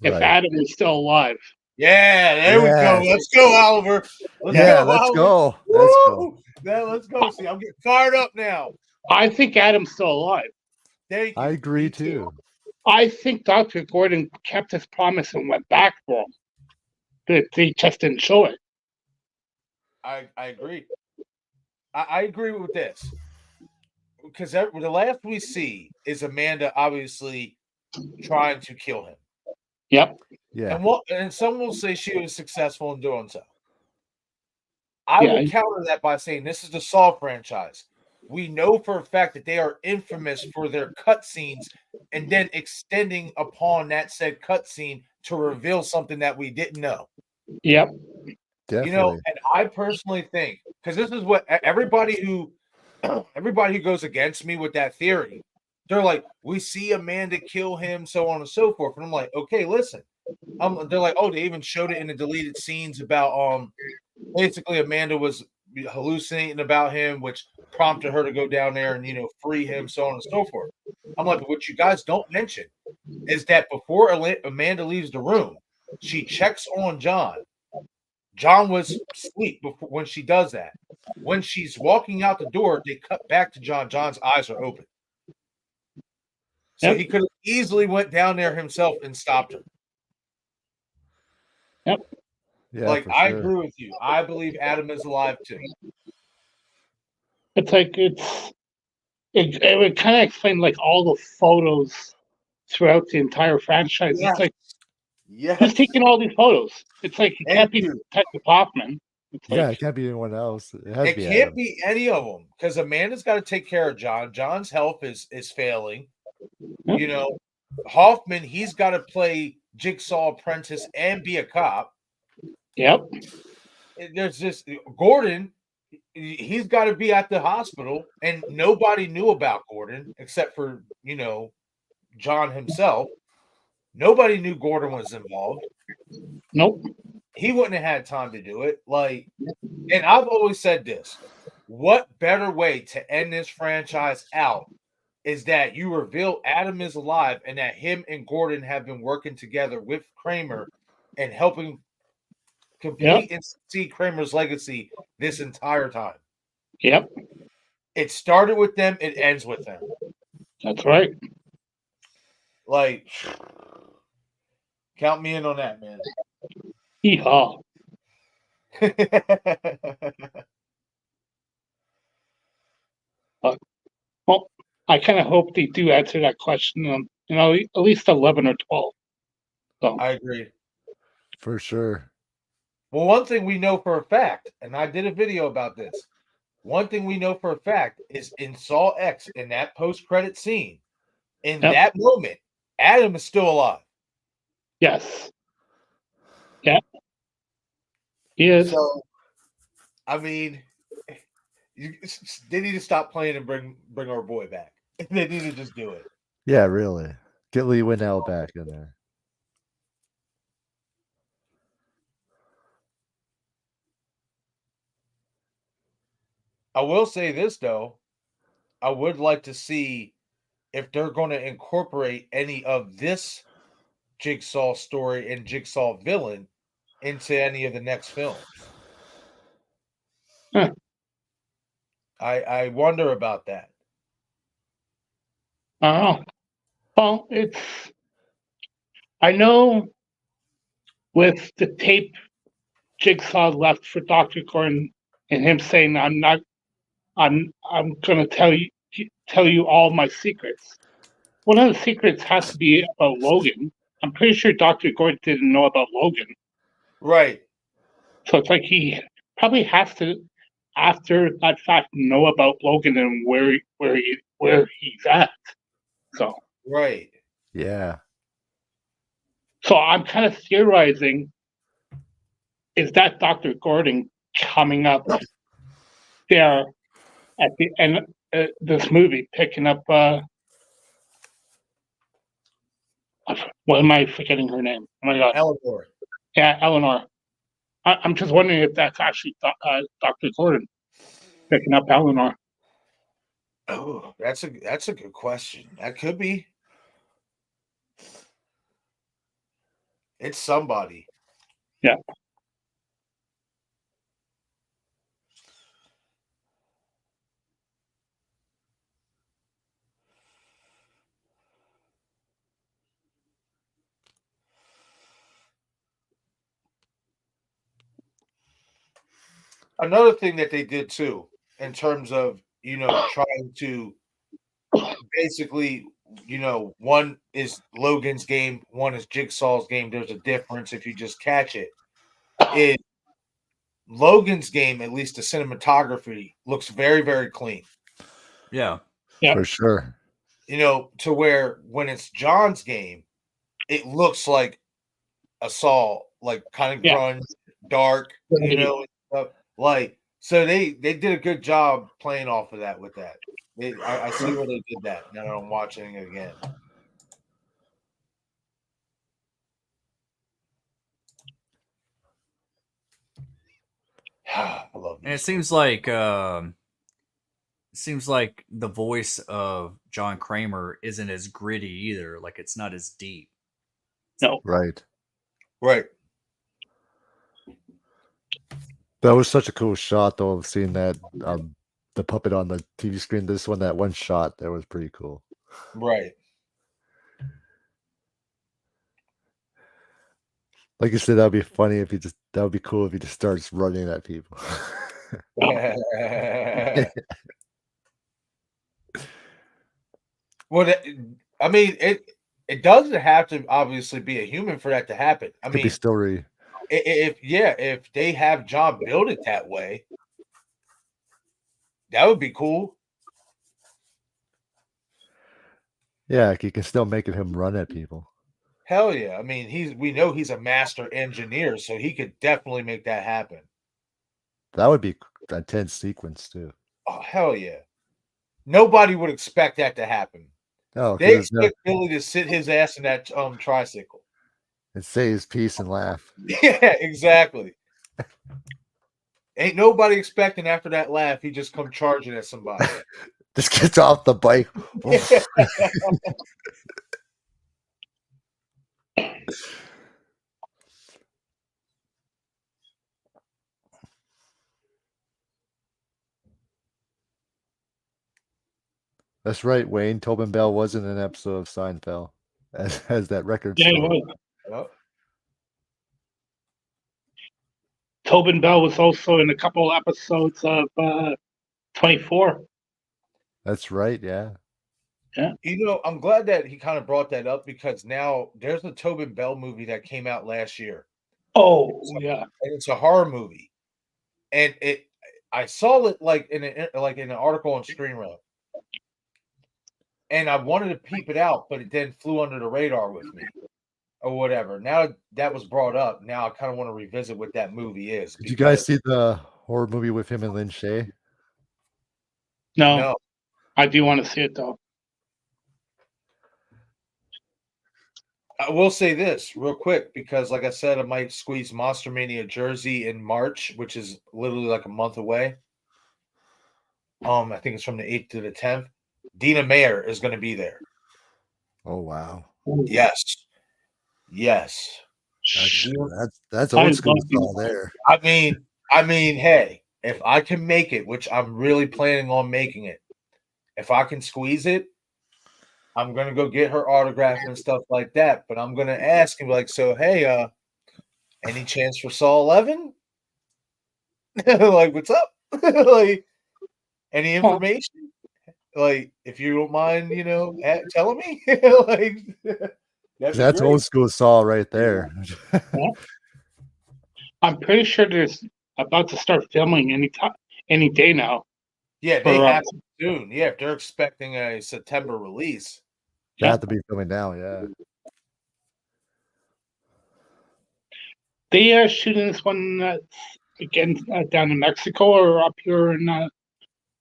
if Right. Adam is still alive. Yeah, there we go. Yes. Let's go, Oliver. Let's Yeah, go, let's Oliver. go. Let's go. Woo! Now let's go. See, I'm getting fired up now. I think Adam's still alive. Thank you. I agree Me too. I think Dr. Gordon kept his promise and went back for him. But they just didn't show it. I agree. I agree with this because the last we see is Amanda obviously trying to kill him. Yep. Yeah. And some will say she was successful in doing so. I Yeah. will counter that by saying this is the Saw franchise. We know for a fact that they are infamous for their cutscenes and then extending upon that said cutscene to reveal something that we didn't know. Yep. Definitely. You know, and I personally think because this is what everybody who goes against me with that theory, they're like, we see Amanda kill him, so on and so forth. And I'm like, okay, listen. They're like, oh, they even showed it in the deleted scenes about basically Amanda was hallucinating about him, which prompted her to go down there and free him, so on and so forth. I'm like, but what you guys don't mention is that before Amanda leaves the room, she checks on John. John was asleep before when she does that. When she's walking out the door, they cut back to John. John's eyes are open. So Yep. he could have easily went down there himself and stopped her. Yep. Yeah, Like, for I sure. agree with you. I believe Adam is alive too. It's like it would kind of explain like all the photos throughout the entire franchise. Yes. It's like Yes. who's taking all these photos? It's like it Thank can't be you. Detective Hoffman. It's Yeah, like, it can't be anyone else. It has to It be can't Adam. be any of them because Amanda's got to take care of John. John's health is failing. Yep. You know, Hoffman, he's got to play Jigsaw apprentice and be a cop. yep. There's just Gordon. He's got to be at the hospital, and nobody knew about Gordon except for John himself. Nobody knew Gordon was involved. Nope. He wouldn't have had time to do it. Like, and I've always said this: what better way to end this franchise out is that you reveal Adam is alive and that him and Gordon have been working together with Kramer and helping complete and see Kramer's legacy this entire time. Yep. It started with them, it ends with them. That's right. Like, count me in on that, man. Yeehaw. Well, I kind of hope they do answer that question. At least 11 or 12. So I agree. For sure. Well, one thing we know for a fact, and I did a video about this. One thing we know for a fact is in Saw X, in that post-credit scene, in that moment, Adam is still alive. yes. Yeah. He is. So, I mean, they need to stop playing and bring our boy back. They need to just do it. Yeah, really. Get Lee Winnell back in there. I will say this though, I would like to see if they're going to incorporate any of this Jigsaw story and Jigsaw villain into any of the next films. Huh. I wonder about that. Oh. Well, I know with the tape Jigsaw left for Dr. Gordon and him saying, I'm going to tell you all my secrets. One of the secrets has to be about Logan. I'm pretty sure Dr. Gordon didn't know about Logan. Right. So it's like he probably has to, after that fact, know about Logan and where he's at. So Right. Yeah. So I'm kind of theorizing: is that Dr. Gordon coming up there at the end of this movie, picking up? What am I forgetting her name? Oh my god! Eleanor. Yeah, Eleanor. I'm just wondering if that's actually Dr. Gordon picking up Eleanor. Oh, that's a good question. That could be. It's somebody. Yeah. Another thing that they did too, in terms of trying to basically, one is Logan's game, one is Jigsaw's game. There's a difference if you just catch it. Is Logan's game, at least the cinematography, looks very, very clean. Yeah. Yeah. For sure. To where when it's John's game, it looks like a Saw, like kind of Yeah. grunge, dark, stuff. Like so they did a good job playing off of that with that. I see where they did that now that I'm watching it again. I love And it these seems like the voice of John Kramer isn't as gritty either. Like it's not as deep. No. Right. right. That was such a cool shot, though, of seeing that the puppet on the TV screen. That one shot, that was pretty cool. Right. Like you said, that'd be funny if that would be cool if he just starts running at people. Well, I mean, it doesn't have to obviously be a human for that to happen. I Could be mean, story. if they have John build it that way, that would be cool. Yeah, you can still make him run at people. Hell yeah! I mean, we know he's a master engineer, so he could definitely make that happen. That would be a tense sequence too. Oh hell yeah! Nobody would expect that to happen. Oh, They because expect Billy to sit his ass in that tricycle. and say his piece and laugh. Yeah, exactly. Ain't nobody expecting after that laugh he just come charging at somebody. Just gets off the bike. That's right, Wayne. Tobin Bell was in an episode of Seinfeld as that record Yeah, he store. was. Yep. Tobin Bell was also in a couple episodes of 24. That's right, yeah. I'm glad that he kind of brought that up because now there's a Tobin Bell movie that came out last year. Oh, yeah. And it's a horror movie. And I saw it like in an article on Screen Rant. And I wanted to peep it out, but it then flew under the radar with me. Or whatever. Now that was brought up, now I kind of want to revisit what that movie is. Did you guys see the horror movie with him and Lynn Shay? No. I do want to see it, though. I will say this real quick because, like I said, I might squeeze Monster Mania Jersey in March, which is literally like a month away. I think it's from the 8th to the 10th. Dina Mayer is going to be there. Oh wow! Yes. That's old school style there. I mean, hey, if I can make it, which I'm really planning on making it, if I can squeeze it, I'm gonna go get her autograph and stuff like that. But I'm gonna ask him like, so hey, any chance for Saw 11? Like, what's up? Like, any information? Like, if you don't mind, telling me. Like, that's old school Saw right there. I'm pretty sure there's about to start filming any day now. Yeah, they have to soon. Yeah, if they're expecting a September release. They have to be filming now, yeah. They are shooting this one again down in Mexico or up here in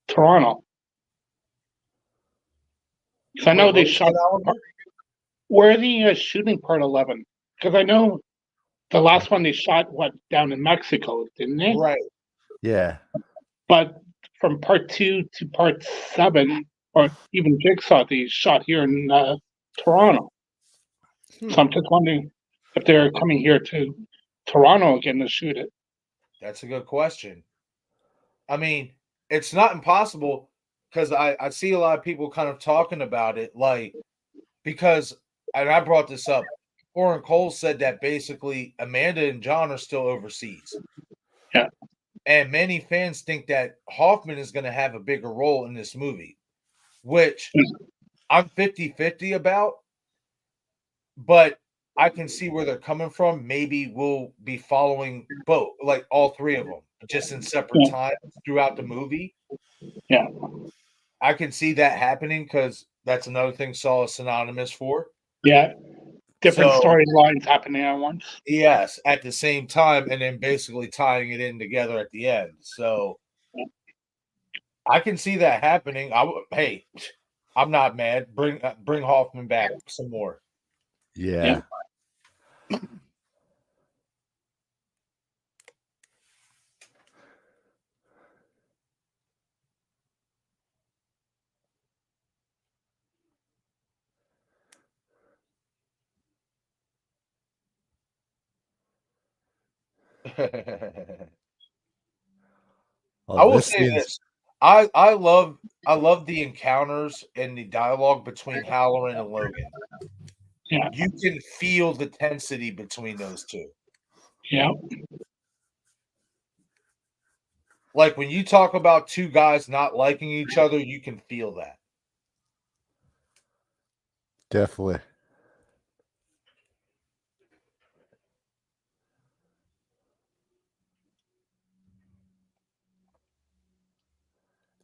Toronto. Because I know they shot. Where are they shooting part 11? Because I know the last one they shot down in Mexico, didn't they? Right. Yeah. But from part 2 to part 7, or even Jigsaw, they shot here in Toronto. So I'm just wondering if they're coming here to Toronto again to shoot it. That's a good question. I mean, it's not impossible because I see a lot of people kind of talking about it, like because and I brought this up. Warren Cole said that basically Amanda and John are still overseas. Yeah. And many fans think that Hoffman is going to have a bigger role in this movie, which I'm 50-50 about, but I can see where they're coming from. Maybe we'll be following both, like all three of them, just in separate Yeah. times throughout the movie. Yeah. I can see that happening because that's another thing Saw is synonymous for. Yeah. Different So- storylines happening at once. Yes, at the same time, and then basically tying it in together at the end. So I can see that happening. Hey, I'm not mad. Bring Hoffman back some more. Yeah. I Oh, will this say scene's this. I love the encounters and the dialogue between Halloran and Logan. Yeah. You can feel the tensity between those two. Yeah. Like when you talk about two guys not liking each other, you can feel that. definitely.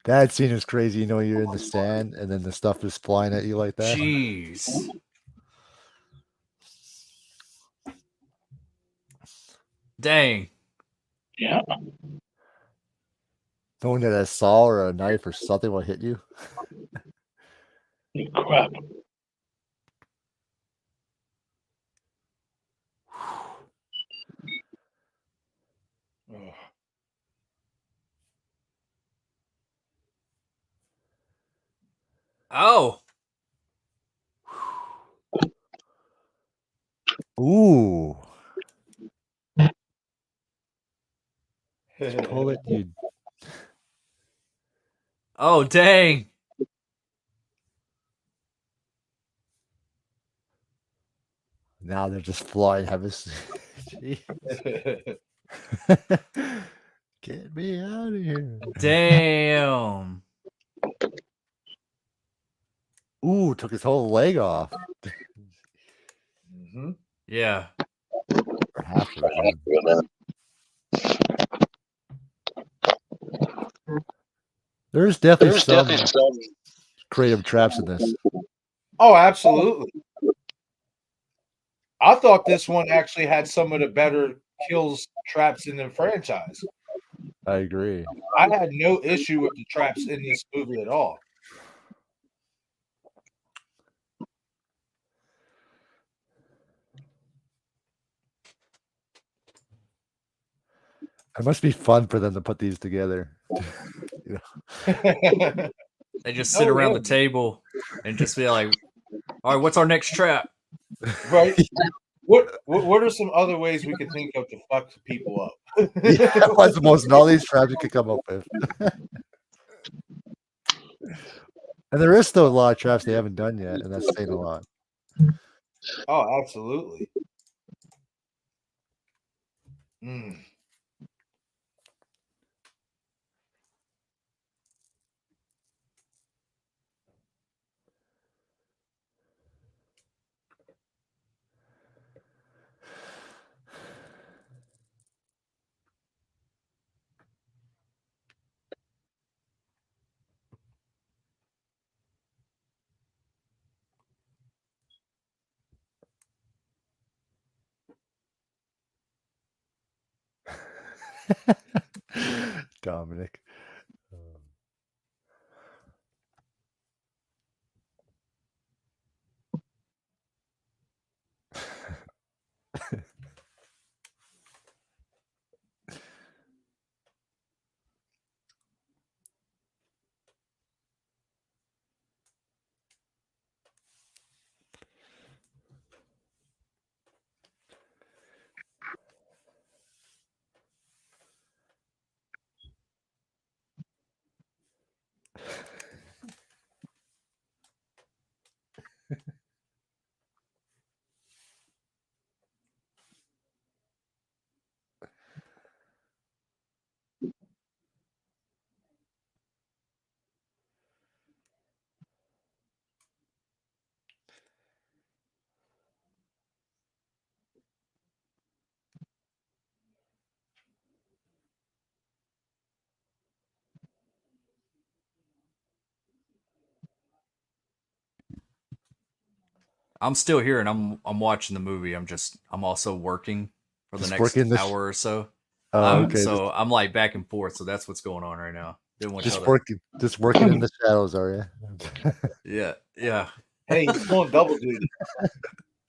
That scene is crazy. You know, you're in the stand and then the stuff is flying at you like that. Jeez. Dang. Yeah. Knowing that a saw or a knife or something will hit you. Crap. Ugh. Oh. Ooh. Just pull it, you. Oh, dang. Now they're just flying. Have this. Get me out of here. Damn. Ooh, took his whole leg off. Mhm. Yeah. Or half of it. There's definitely some creative traps in this. Oh, absolutely. I thought this one actually had some of the better kills traps in the franchise. I agree. I had no issue with the traps in this movie at all. It must be fun for them to put these together. They just sit Oh, around yeah. the table and just be like, all right, what's our next trap? Right? What are some other ways we could think of to fuck people up? Yeah, what's the most knowledge traps you could come up with? And there is still a lot of traps they haven't done yet, and that's saying a lot. Oh, absolutely. Mm. Dominic. I'm still here and I'm watching the movie. I'm also working for the Just next working hour or so. Oh, okay. So I'm like back and forth. So that's what's going on right now. Didn't want y'all to. Just working in the shadows, are you? Yeah, yeah. Hey, he's pulling double duty.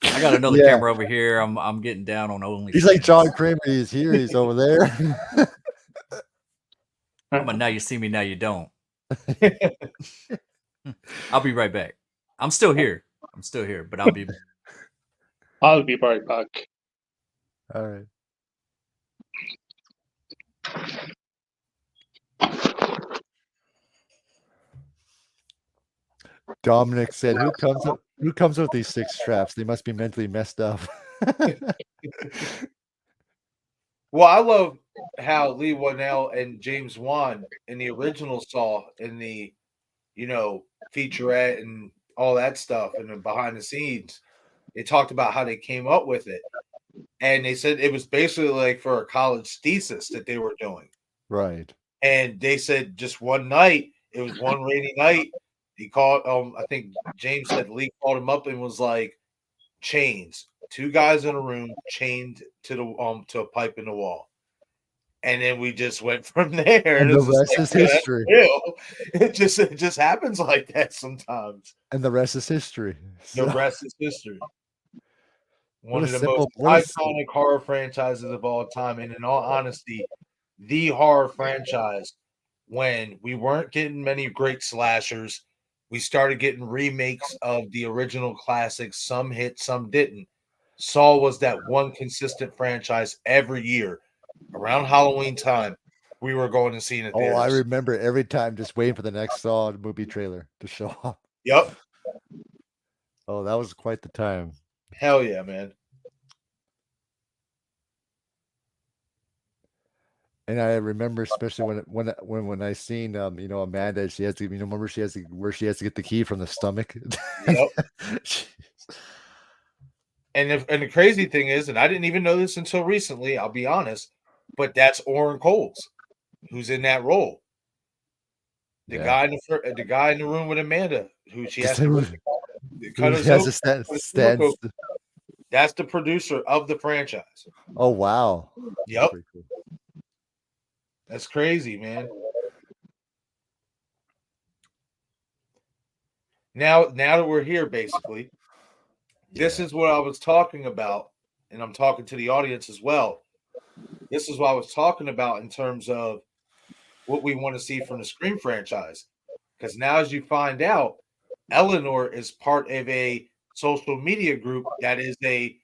I got another Yeah. camera over here. I'm getting down on OnlyFans. He's like John Kramer. He's here. He's over there. I'm a now you see me, now you don't. I'll be right back. I'm still here. But I'll be. I'll be right back. All right. Dominic said, "Who comes up? Who comes up with these 6 straps? They must be mentally messed up." Well, I love how Lee Wanell and James Wan in the original Saw in the, featurette and all that stuff and the behind the scenes. They talked about how they came up with it. And they said it was basically like for a college thesis that they were doing. Right. And they said just one night, it was one rainy night. He called, I think James said Lee called him up and was like, chains, 2 guys in a room chained to a pipe in the wall. And then we just went from there. And It the was just rest like, is yeah, that's history. real. It just happens like that sometimes. And the rest is history. The So, rest is history. One what of a the simple, most iconic horror franchises of all time. And in all honesty, the horror franchise when we weren't getting many great slashers. We started getting remakes of the original classics. Some hit, some didn't. Saw was that one consistent franchise every year. Around Halloween time, we were going to see in the theaters. Oh, I remember every time just waiting for the next Saw movie trailer to show up. Yep. Oh, that was quite the time. Hell yeah, man. And I remember, especially when I seen Amanda, she has to remember where she has to get the key from the stomach. Yep. And the crazy thing is, and I didn't even know this until recently, I'll be honest, but that's Orrin Coles, who's in that role. The guy in the room with Amanda, who she has to cut his has open, to stand. That's the producer of the franchise. Oh wow! Yep. Cool. That's crazy, man. Now that we're here, basically, this is what I was talking about, and I'm talking to the audience as well. This is what I was talking about in terms of what we want to see from the Scream franchise. Because now, as you find out, Eleanor is part of a social media group that is a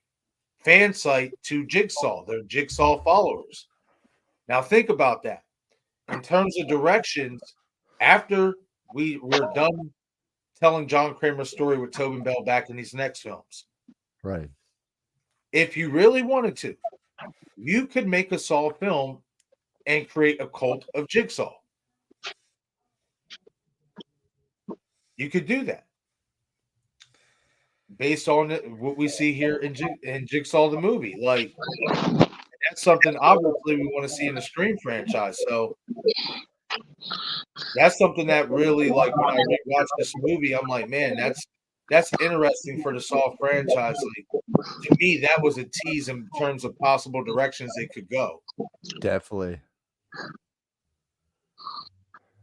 fan site to Jigsaw. They're Jigsaw followers. Now, think about that. In terms of directions, after we're done telling John Kramer's story with Tobin Bell back in these next films, right? If you really wanted to, you could make a Saw film and create a cult of Jigsaw. You could do that based on what we see here in Jigsaw the movie. Like, that's something obviously we want to see in the Scream franchise. So that's something that really, like, when I rewatch this movie, I'm like, man, that's interesting for the Saw franchise. Like, to me, that was a tease in terms of possible directions they could go. Definitely.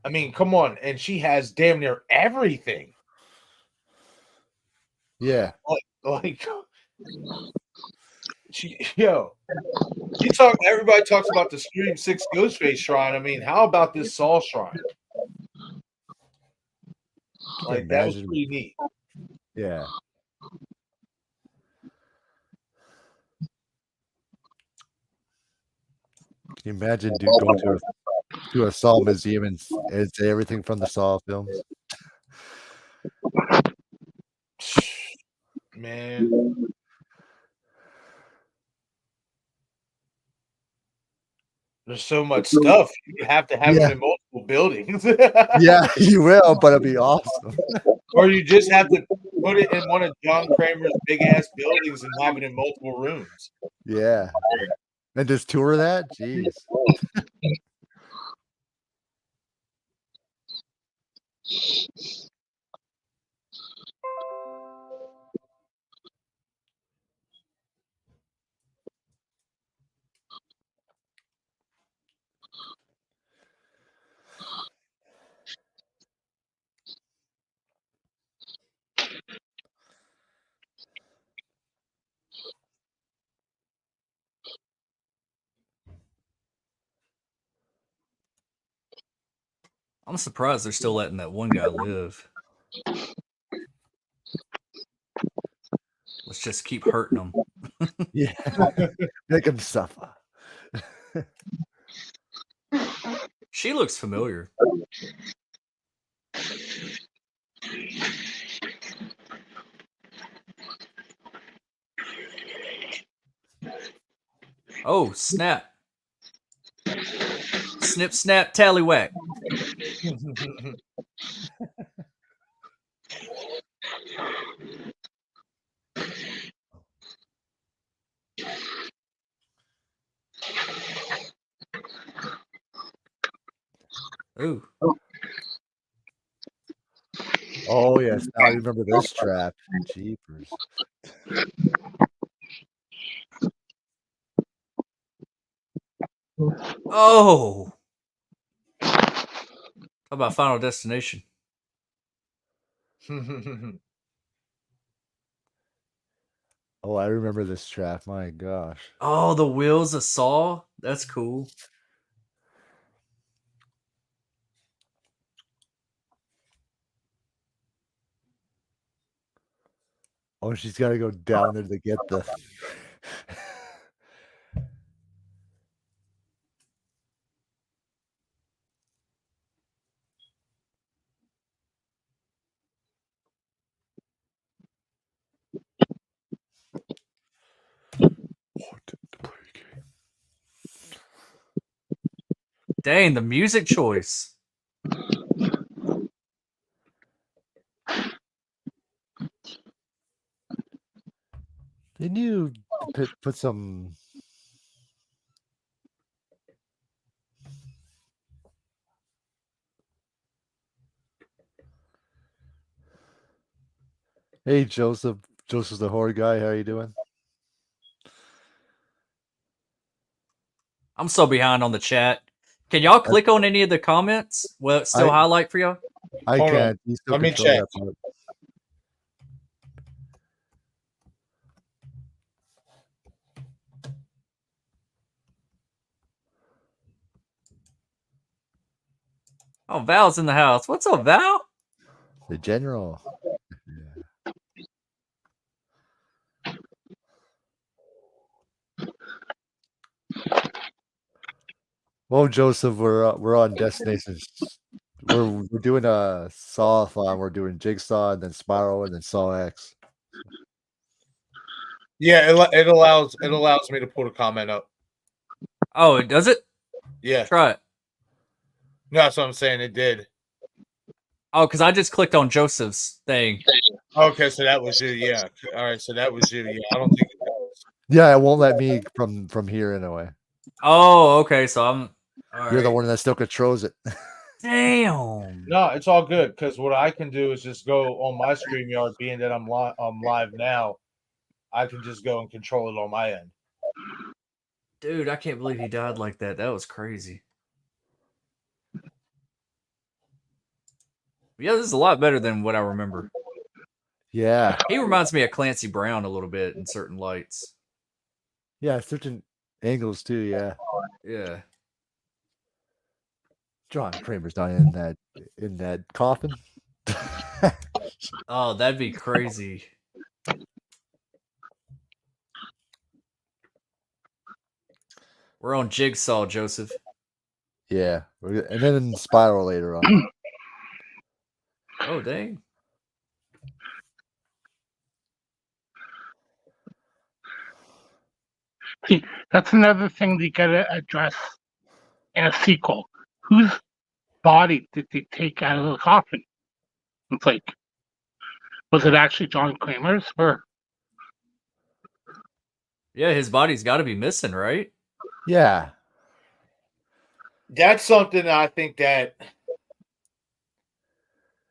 I mean, come on, and she has damn near everything. Yeah. Like everybody talks about the Scream 6 Ghostface shrine. I mean, how about this Saw shrine? Like, that was pretty neat. Yeah. Can you imagine going to a Saw museum and say everything from the Saw films? Man. There's so much stuff. You have to have it in multiple buildings. Yeah, you will, but it'd be awesome. Or you just have to put it in one of John Kramer's big ass buildings and have it in multiple rooms. Yeah. And just tour that? Jeez. I'm surprised they're still letting that one guy live. Let's just keep hurting him. Yeah. Make him suffer. She looks familiar. Oh, snap. Snip, snap, tallywhack. Ooh. Oh yes, now I remember this trap. Jeepers. Oh. How about Final Destination? Oh, I remember this trap. My gosh. Oh, the wheels of Saw? That's cool. Oh, she's got to go down there to get the. Dang, the music choice. Didn't you put some? Hey, Joseph. Joseph's the horror guy. How you doing? I'm so behind on the chat. Can y'all click on any of the comments? Will it still highlight for y'all? I Hold on. can't. You still Let me control check. that part. Oh, Val's in the house. What's up, Val? The general. Well, Joseph, we're on destinations. We're doing a Saw-a-thon. We're doing Jigsaw and then Spiral and then Saw X. Yeah, it allows me to put a comment up. Oh, it does it? Yeah, Try it. no, that's what I'm saying. It did. Oh, because I just clicked on Joseph's thing. Okay, so that was you. Yeah. All right, so that was you. Yeah, I don't think it does. Yeah, it won't let me from here anyway. Oh, okay. So I'm. All You're the right. one that still controls it. Damn. No, it's all good because what I can do is just go on my StreamYard, being that I'm live now. I can just go and control it on my end. Dude, I can't believe he died like that. That was crazy. Yeah, this is a lot better than what I remember. Yeah. He reminds me of Clancy Brown a little bit in certain lights. Yeah, certain angles too, yeah. Yeah. John Kramer's not in that coffin. Oh, that'd be crazy. We're on Jigsaw, Joseph. Yeah. And then Spiral later on. Oh, dang. See, that's another thing they gotta address in a sequel. Whose body did they take out of the coffin? It's like, was it actually John Kramer's or? Yeah, his body's got to be missing, right? Yeah. That's something I think that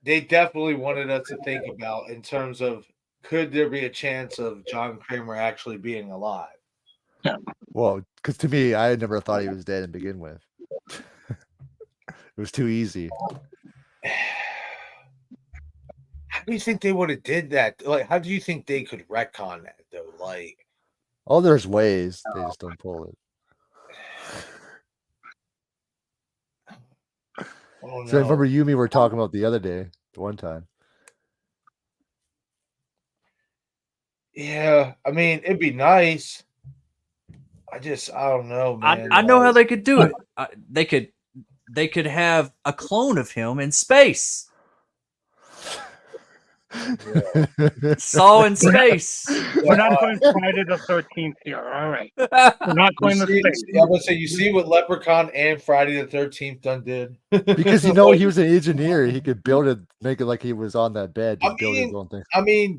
they definitely wanted us to think about in terms of could there be a chance of John Kramer actually being alive? Well, because to me, I never thought he was dead to begin with. It was too easy. How do you think they would have did that? Like, how do you think they could retcon that though? Like, Oh, there's ways. They just don't pull it. Oh So I no. remember you and me were talking about the other day, the one time. Yeah, I mean, it'd be nice. I don't know, man. I know how they could do it. They could have a clone of him in space. Saw in space. We're not going Friday the 13th here. All right. We're not You going to see, space. I would say, you see what Leprechaun and Friday the 13th done did? Because he was an engineer, he could build it, make it like he was on that bed, I just build his mean, own thing.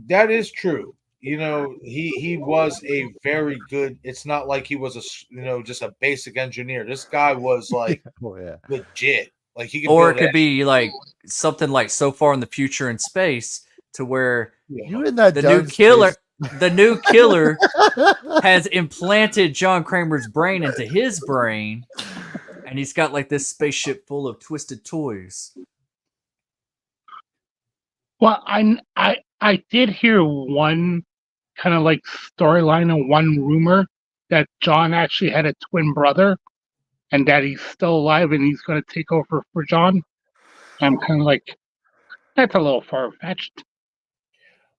that is true. You know, he was a very good. It's not like he was just a basic engineer. This guy was like Oh yeah. legit. Like he could Or build it could be like something like so far in the future in space to where You in that the new darn killer space. the new killer has implanted John Kramer's brain into his brain, and he's got like this spaceship full of twisted toys. Well, I did hear one kind of like storyline and one rumor that John actually had a twin brother and that he's still alive and he's going to take over for John. I'm kind of like, that's a little far fetched.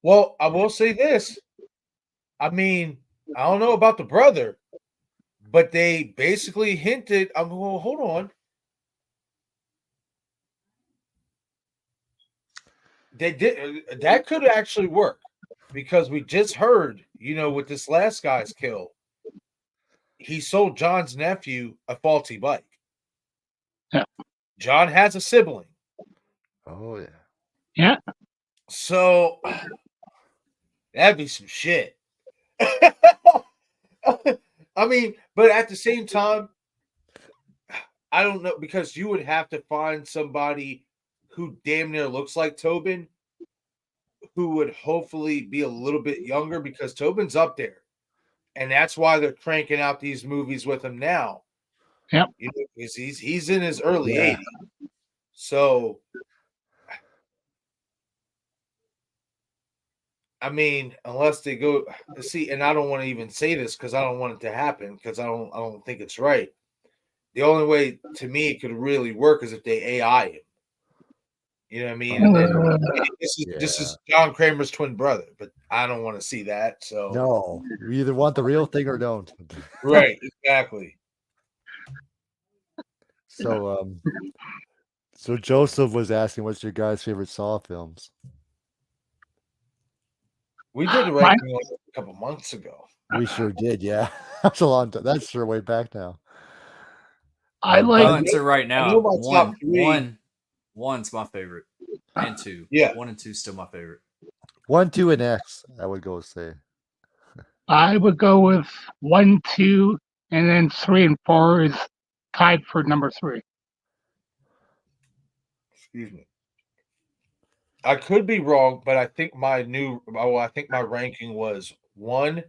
Well, I will say this. I mean, I don't know about the brother, but they basically hinted. Well, hold on. They did that could actually work because we just heard, with this last guy's kill, he sold John's nephew a faulty bike. Yeah. John has a sibling. Oh yeah. Yeah. So that'd be some shit. I mean, but at the same time, I don't know, because you would have to find somebody who damn near looks like Tobin, who would hopefully be a little bit younger, because Tobin's up there. And that's why they're cranking out these movies with him now. Yep. Because he's in his early Yeah. 80s. So I mean, unless they go see, and I don't want to even say this because I don't want it to happen, because I don't think it's right. The only way to me it could really work is if they AI him. You know what I mean? And then this is John Kramer's twin brother, but I don't want to see that. So No, you either want the real thing or don't. right, exactly. So so Joseph was asking, what's your guys' favorite Saw films? We did a ranking on it a couple months ago. We sure did, yeah. That's a long time. That's sure way back now. I I'll like answer right I know now. my top three. One's my favorite, and two. Yeah. 1 and 2 still my favorite. 1, 2, and X, I would go say. I would go with 1, 2, and then 3 and 4 is tied for number 3. Excuse me. I could be wrong, but I think my ranking was 1,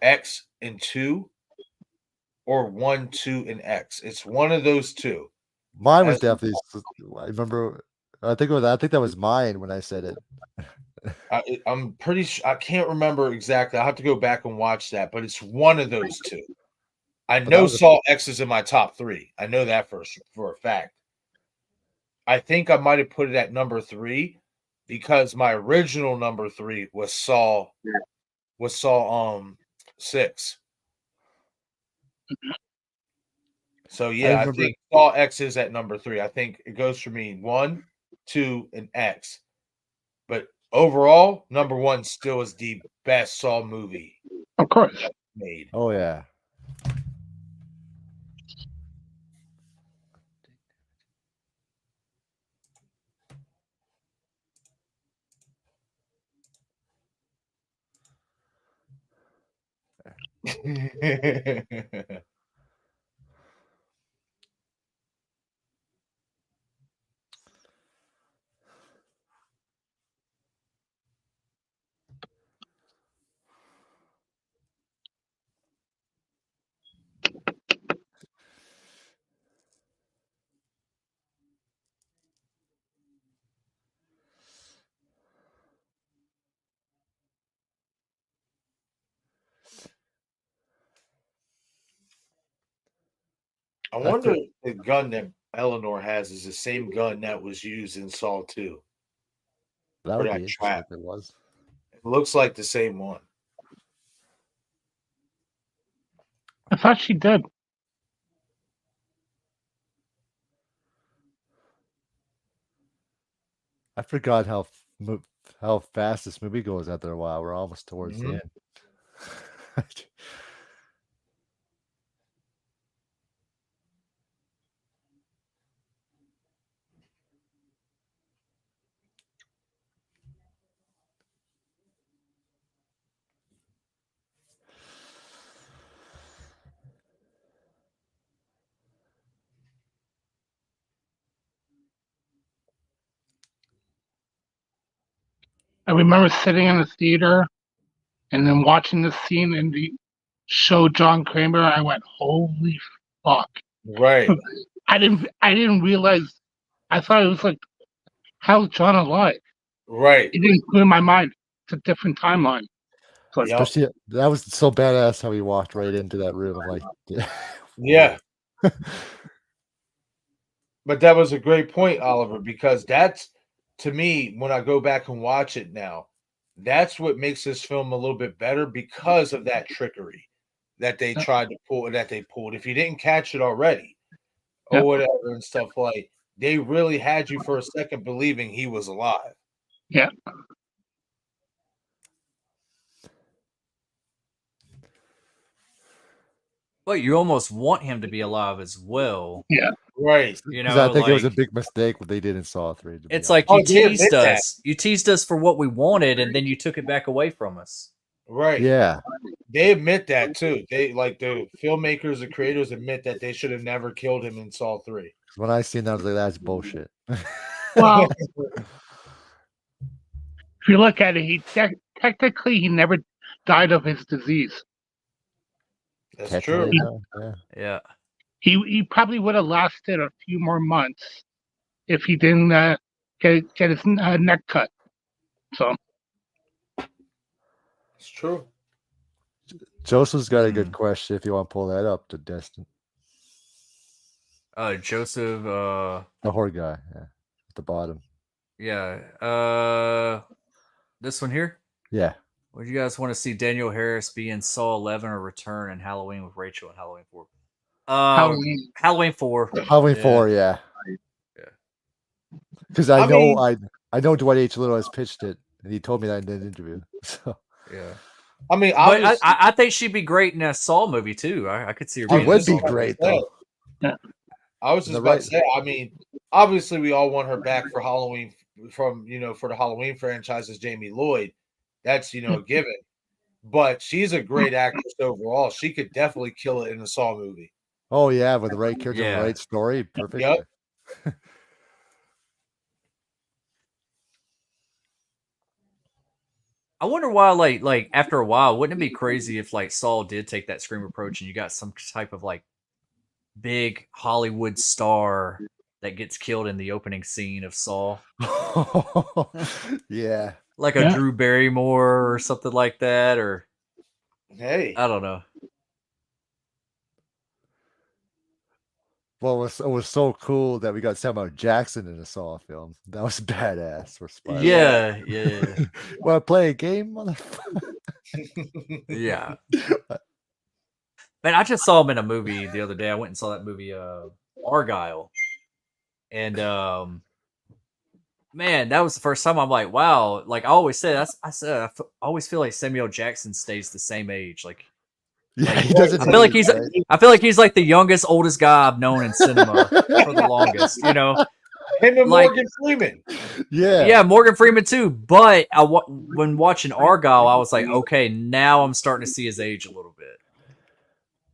X, and 2, or 1, 2, and X. It's one of those two. Mine was definitely. I remember. I think that was mine when I said it. I'm pretty sure. I can't remember exactly. I have to go back and watch that, but it's one of those two. I know Saw X is in my top 3. I know that for a fact. I think I might have put it at number 3 because my original number 3 was Saw 6. So yeah, I think Saw X is at number 3. I think it goes for me 1, 2, and X. But overall, number 1 still is the best Saw movie. Of course. Made. Oh yeah. I wonder if the gun that Eleanor has is the same gun that was used in Saw 2 That for would that be interesting trap. if it was. It looks like the same one. I thought she did. I forgot how fast this movie goes after a while. We're almost towards the Mhm. end. I remember sitting in the theater and then watching the scene in the show John Kramer. I went, "Holy fuck!" Right. I didn't realize. I thought it was like, how's John alive? Right. It didn't clear my mind. It's a different timeline. So Yep. Especially that was so badass how he walked right into that room. I'm like, Yeah. But that was a great point, Oliver, because that's, to me, when I go back and watch it now, that's what makes this film a little bit better because of that trickery that they tried to pull, that they pulled. If you didn't catch it already or Yep. whatever and stuff, like, they really had you for a second believing he was alive. Yeah. Well, you almost want him to be alive as well. Yeah. Right. You because I know, think it was a like big mistake what they did in Saw 3. To be it's like honest. you Oh, they teased admit that. us. You teased us for what we wanted, and then you took it back away from us. Right. Yeah, They admit that too. They, like, the filmmakers, the creators, admit that they should have never killed him in Saw 3. 'cause when I seen that, I was like, that's bullshit. Well, if you look at it, technically he never died of his disease. That's Technically, true. no, yeah. Yeah. He probably would have lasted a few more months if he didn't get his neck cut. So It's true. Joseph's got a good question if you want to pull that up to Destin. Joseph, The horror guy, yeah, at the bottom. yeah. This one here. Yeah. Would you guys want to see Daniel Harris be in Saw 11 or return in Halloween with Rachel and Halloween 4? Halloween. Halloween 4. Halloween Yeah. 4, yeah. Yeah. Because I know Dwight H. Little has pitched it, and he told me that in an interview. So Yeah. I mean, But I think she'd be great in a Saw movie too. I could see her She being in would a be Saw movie. great, though. Yeah. I was just The about right- to say, I mean, obviously we all want her back for Halloween for the Halloween franchise as Jamie Lloyd. That's, a given. But she's a great actress overall. She could definitely kill it in a Saw movie. Oh yeah, with the right character, and Yeah. the right story, perfect. Yep. I wonder why, like after a while, wouldn't it be crazy if like Saul did take that Scream approach and you got some type of like big Hollywood star that gets killed in the opening scene of Saw, Yeah. like a Yeah. Drew Barrymore or something like that, or Hey. I don't know. Well, it was so cool that we got Samuel Jackson in a Saw film. That was badass for Spider. Yeah. Want to play a game, motherfucker? Yeah. Man, I just saw him in a movie the other day. I went and saw that movie, Argyle, and man, that was the first time I'm like, wow. Like I always said, I always feel like Samuel Jackson stays the same age. Like Yeah, Like, he doesn't. I feel like age, he's right? I feel like he's like the youngest, oldest guy I've known in cinema for the longest. You know, Him and Like- Morgan Freeman. yeah, Morgan Freeman too. But when watching Argyle, I was like, okay, now I'm starting to see his age a little bit.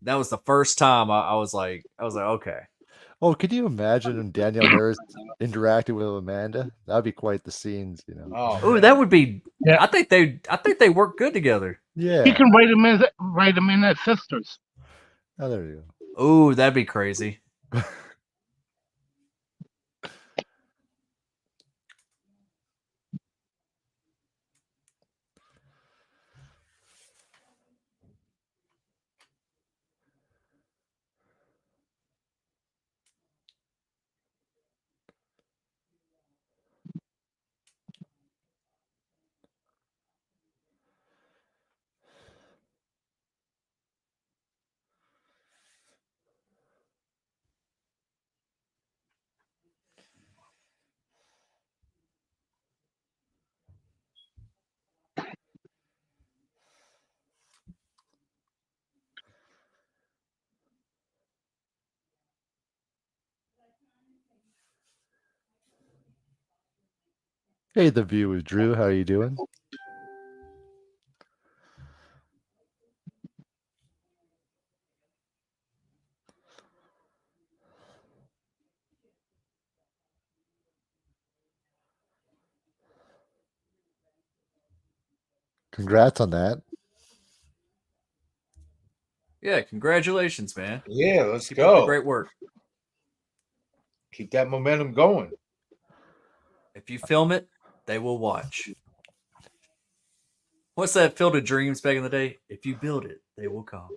That was the first time I was like, okay, Oh, could you imagine when Danielle Harris interacted with Amanda? That'd be quite the scenes, Oh, ooh, man. that would be. Yeah. I think they work good together. Yeah. he can write him in as sisters. Oh, there you go. Ooh, that'd be crazy. Hey, the viewers, Drew. How are you doing? Congrats on that. Yeah, congratulations, man. Yeah, let's Keep up the go. great work. Keep that momentum going. If you film it, they will watch. What's that Field of Dreams back in the day? If you build it, they will come.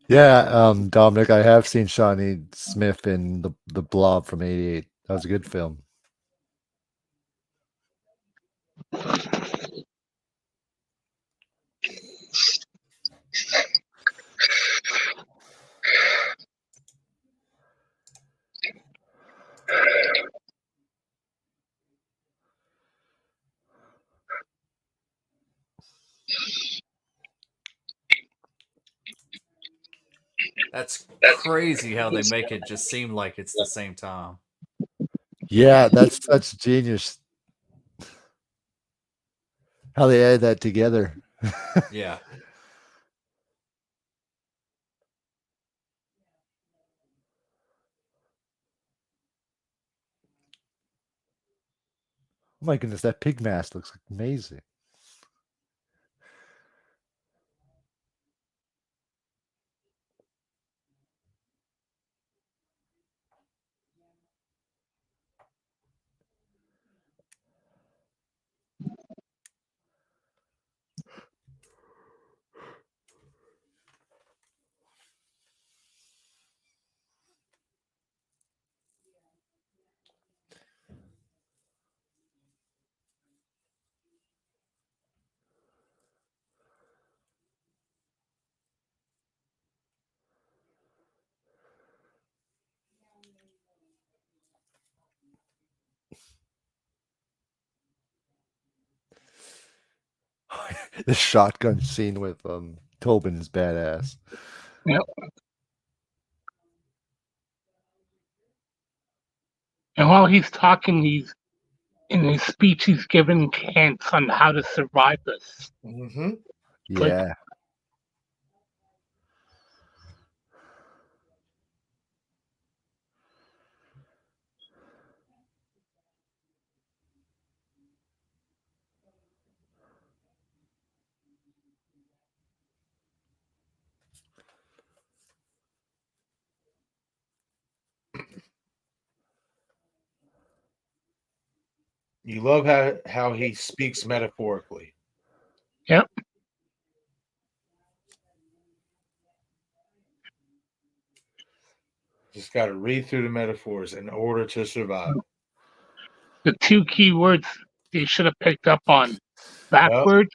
Yeah, Dominic, I have seen Shawnee Smith in the Blob from '88. That was a good film. That's crazy how they make it just seem like it's the same time. Yeah, that's such genius. How they added that together. Yeah. Oh my goodness, that pig mask looks amazing. The shotgun scene with Tobin is badass. Yep. And while he's talking, he's in his speech, he's giving hints on how to survive this. Mm-hmm. Yeah. You love how he speaks metaphorically. Yep. Just got to read through the metaphors in order to survive. The two key words they should have picked up on: backward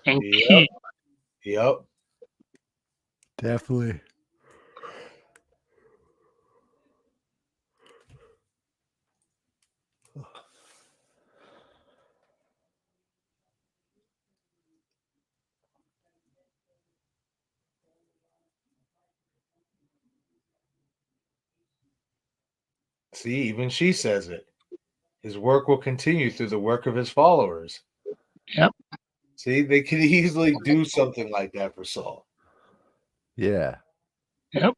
and Yep. keep. Yep. Definitely. See, even she says it. His work will continue through the work of his followers. Yep. See, they could easily do something like that for Saul. Yeah. Yep.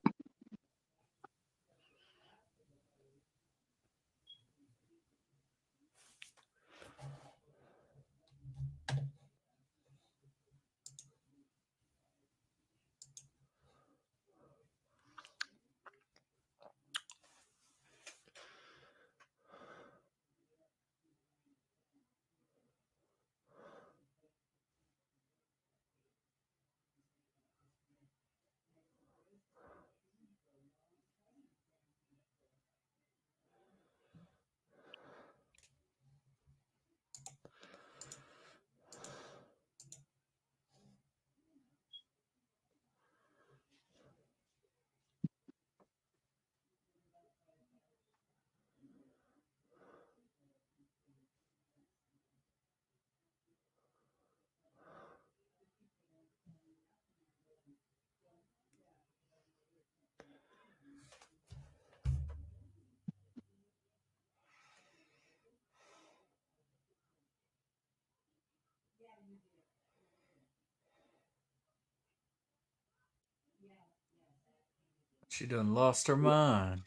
She done lost her mind.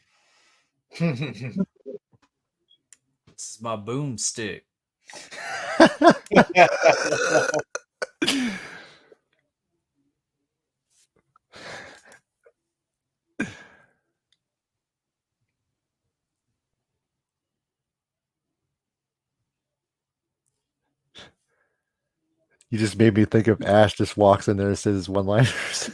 This is my boomstick. You just made me think of Ash just walks in there and says one-liners.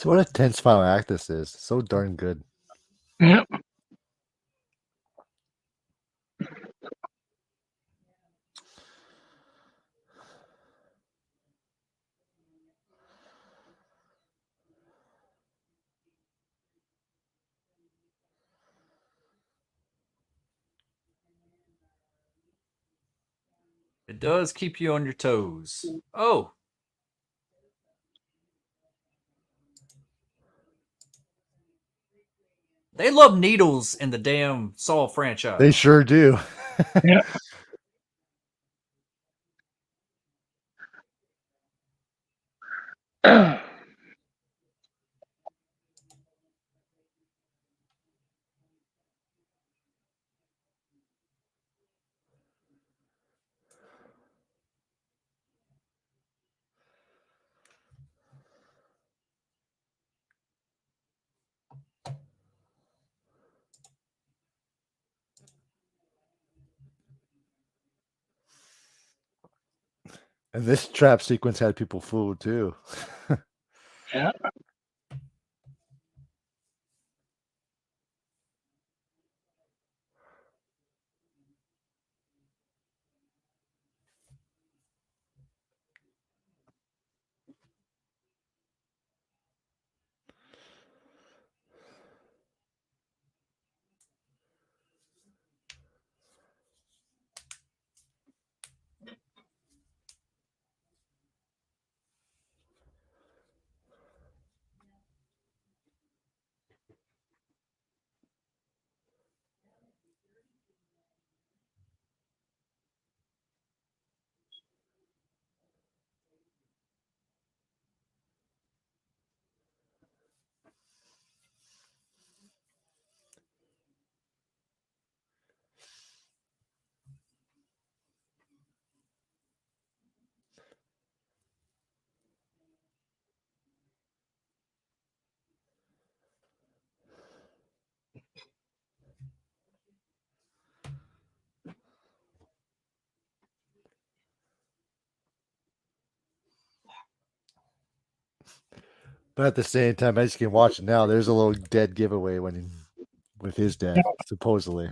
So what a tense final act this is. So darn good. Yep. It does keep you on your toes. Oh. They love needles in the damn Saw franchise. They sure do. Yep. And this trap sequence had people fooled too. Yeah. But at the same time, as you can watch it now, there's a little dead giveaway with his death, supposedly.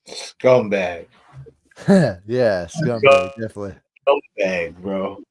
Scumbag. Yeah, scumbag, definitely. Scumbag, bro.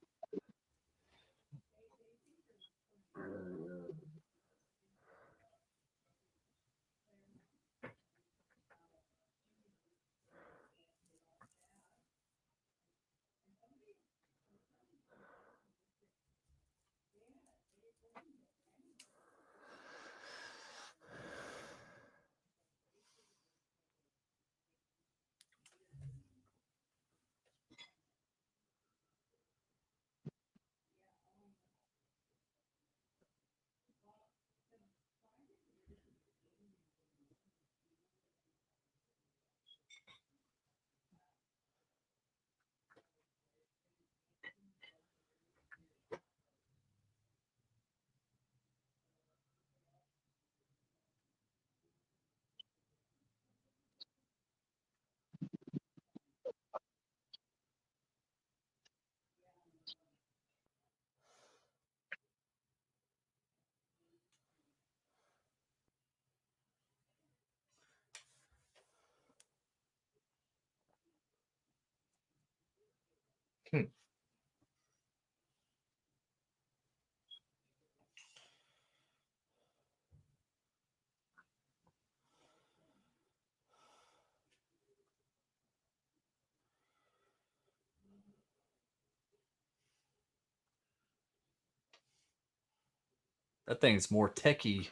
That thing is more techy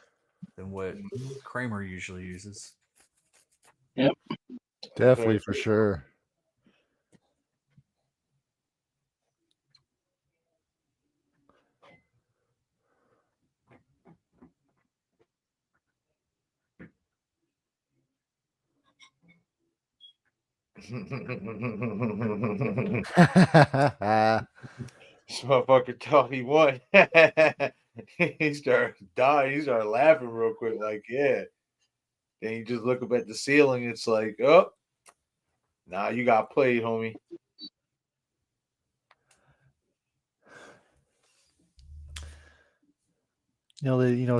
than what Kramer usually uses. Yep. Definitely, for sure. This motherfucker thought he won. He started dying. He started laughing real quick, like, yeah. Then you just look up at the ceiling. It's like, oh, nah, you got played, homie.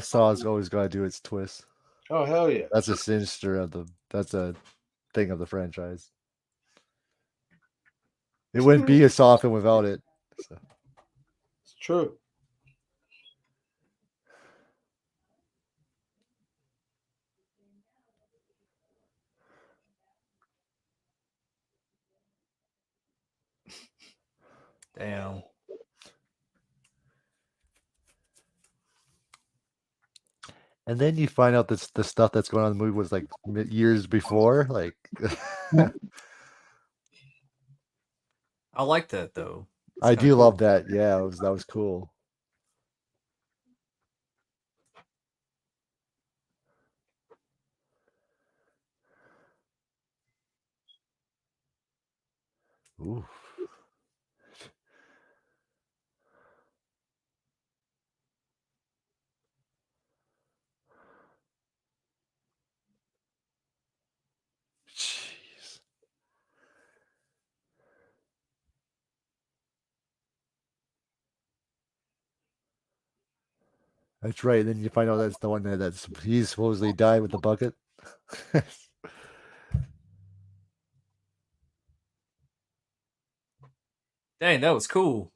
Saw's always got to do its twist. Oh, hell yeah. That's a sinister that's a thing of the franchise. It wouldn't be a Saw film without it. So. It's true. Damn. And then you find out that the stuff that's going on in the movie was like years before. Like, I like that though. It's I kinda do cool. love that. Yeah, that was cool. Ooh. Jeez. That's right. Then you find out that's the one that's he supposedly died with the bucket. Dang, that was cool.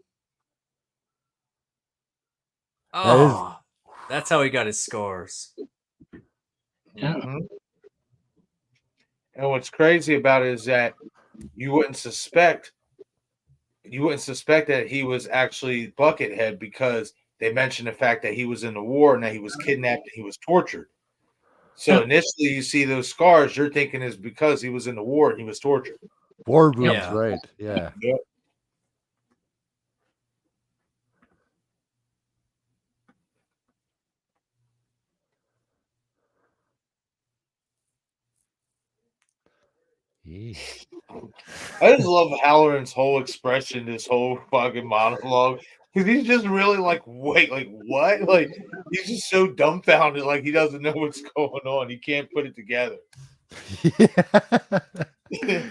That is Oh, that's how he got his scars. Yeah. Mhm. And what's crazy about it is that you wouldn't suspect that he was actually Buckethead because they mentioned the fact that he was in the war and that he was kidnapped and he was tortured. So Yeah. initially, you see those scars, you're thinking is because he was in the war and he was tortured. war wounds, Yeah. right? Yeah. Yep. Yeesh. I just love Halloran's whole expression, this whole fucking monologue, because he's just really like, wait, like what? Like he's just so dumbfounded, like he doesn't know what's going on. He can't put it together. Yeah.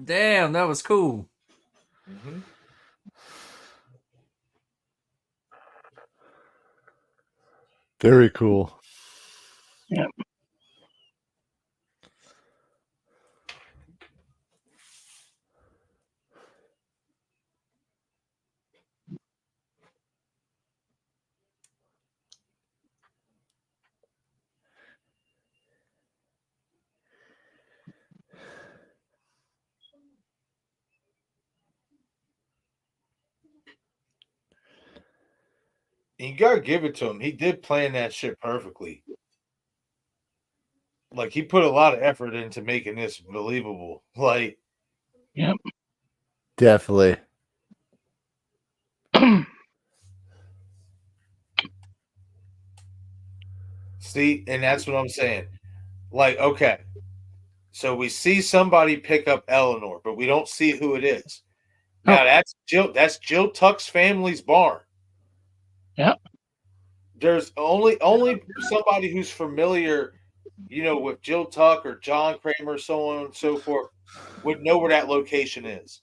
Damn, that was cool. Mhm. Very cool. Yeah. You gotta give it to him. He did plan that shit perfectly. Like he put a lot of effort into making this believable. Like Yep. Definitely. see, and that's what I'm saying. Like, okay, so we see somebody pick up Eleanor, but we don't see who it is. Now Oh. that's Jill Tuck's family's barn. Yep. There's only somebody who's familiar, with Jill Tuck or John Kramer, so on and so forth, would know where that location is.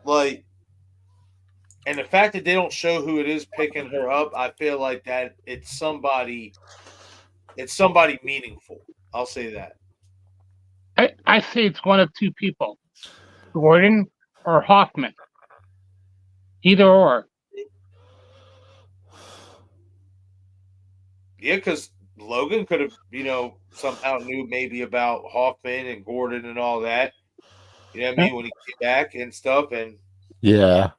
Like, and the fact that they don't show who it is picking her up, I feel like that it's somebody meaningful. I'll say that. I say it's one of two people, Gordon or Hoffman. Either or. Yeah, because Logan could have, somehow knew maybe about Hoffman and Gordon and all that. You know what I mean? When he came back and stuff, and Yeah.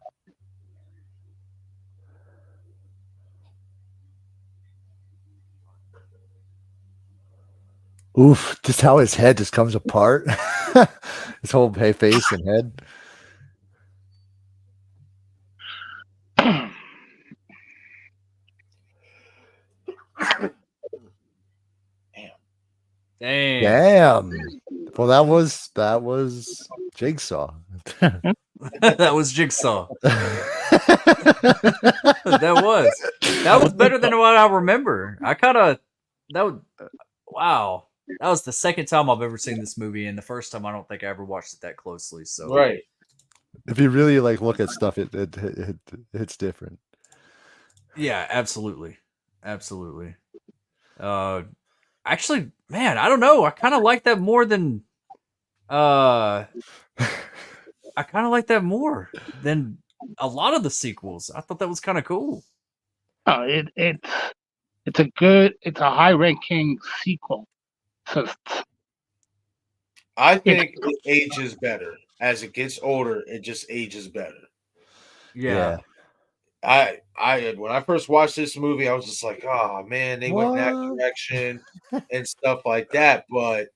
Oof, just how his head just comes apart. His whole face and head. Damn. Damn. Well, that was Jigsaw. That was Jigsaw. That was better than what I remember. Wow. That was the second time I've ever seen this movie, and the first time I don't think I ever watched it that closely. So right. If you really like look at stuff, it's different. yeah, absolutely. Actually, man, I don't know. I kind of like that more than I kind of like that more than a lot of the sequels. I thought that was kind of cool. Oh, it's a high ranking sequel. So I think it ages better as it gets older. It just ages better. Yeah. I when I first watched this movie, I was just like, oh man, they went in that What? direction and stuff like that. But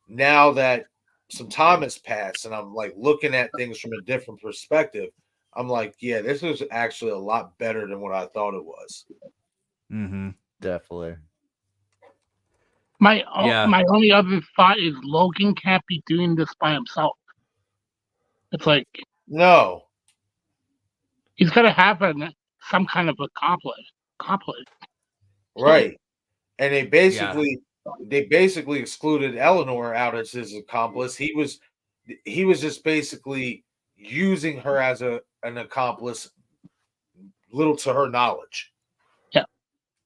now that some time has passed and I'm like looking at things from a different perspective, I'm like, yeah, this is actually a lot better than what I thought it was. Mm-hmm. Definitely. my Yeah. my only other thought is Logan can't be doing this by himself. It's like No, he's got to have some kind of accomplice. right. And Yeah. they basically excluded Eleanor out as his accomplice. He was just basically using her as an accomplice, little to her knowledge. Yeah.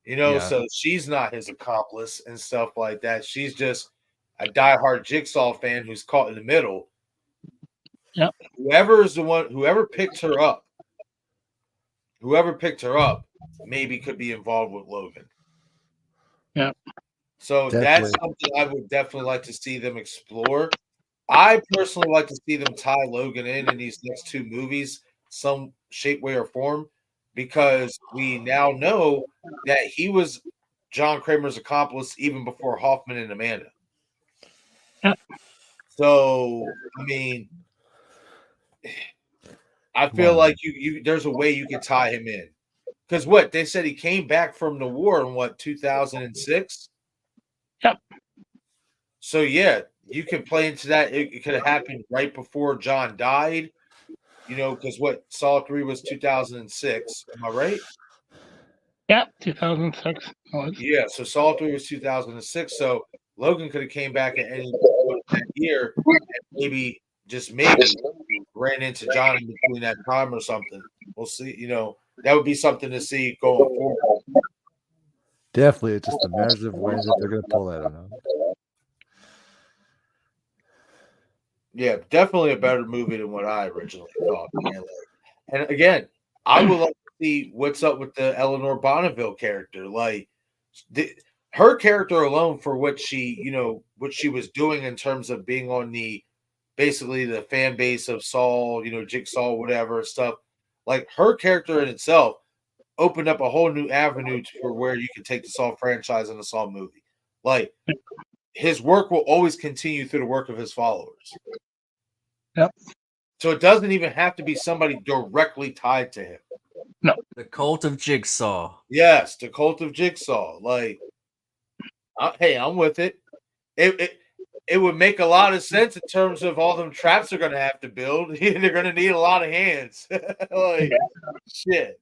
Yeah. So she's not his accomplice and stuff like that. She's just a diehard Jigsaw fan who's caught in the middle. Yep. Whoever picked her up, maybe could be involved with Logan. Yeah. So Definitely. that's something I would definitely like to see them explore. I personally like to see them tie Logan in these next two movies, some shape, way, or form, because we now know that he was John Kramer's accomplice even before Hoffman and Amanda. Yeah. So, I mean, I feel like you there's a way you could tie him in. Because what they said he came back from the war in 2006? Yep. So yeah, you can play into that. It could have happened right before John died, because what Saw 3 was 2006. Am I right? Yep. 2006. Yeah, so Saw 3 was 2006. So Logan could have came back at any point that year and maybe, just maybe, ran into John in between that time or something. We'll see. That would be something to see going forward. Definitely. It's just a matter of when if they're gonna pull that or not. Yeah, definitely a better movie than what I originally thought, man. And again, I would like to see what's up with the Eleanor Bonneville character. Like, her character alone for what she was doing in terms of being on basically the fan base of Saul, Jigsaw, whatever stuff. Like, her character in itself opened up a whole new avenue for where you can take the Saw franchise and the Saw movie. Like, his work will always continue through the work of his followers. Yep. So it doesn't even have to be somebody directly tied to him. No. The Cult of Jigsaw. Yes, the Cult of Jigsaw. Like, hey, I'm with it. It would make a lot of sense in terms of all them traps they're going to have to build. They're going to need a lot of hands. Like, shit.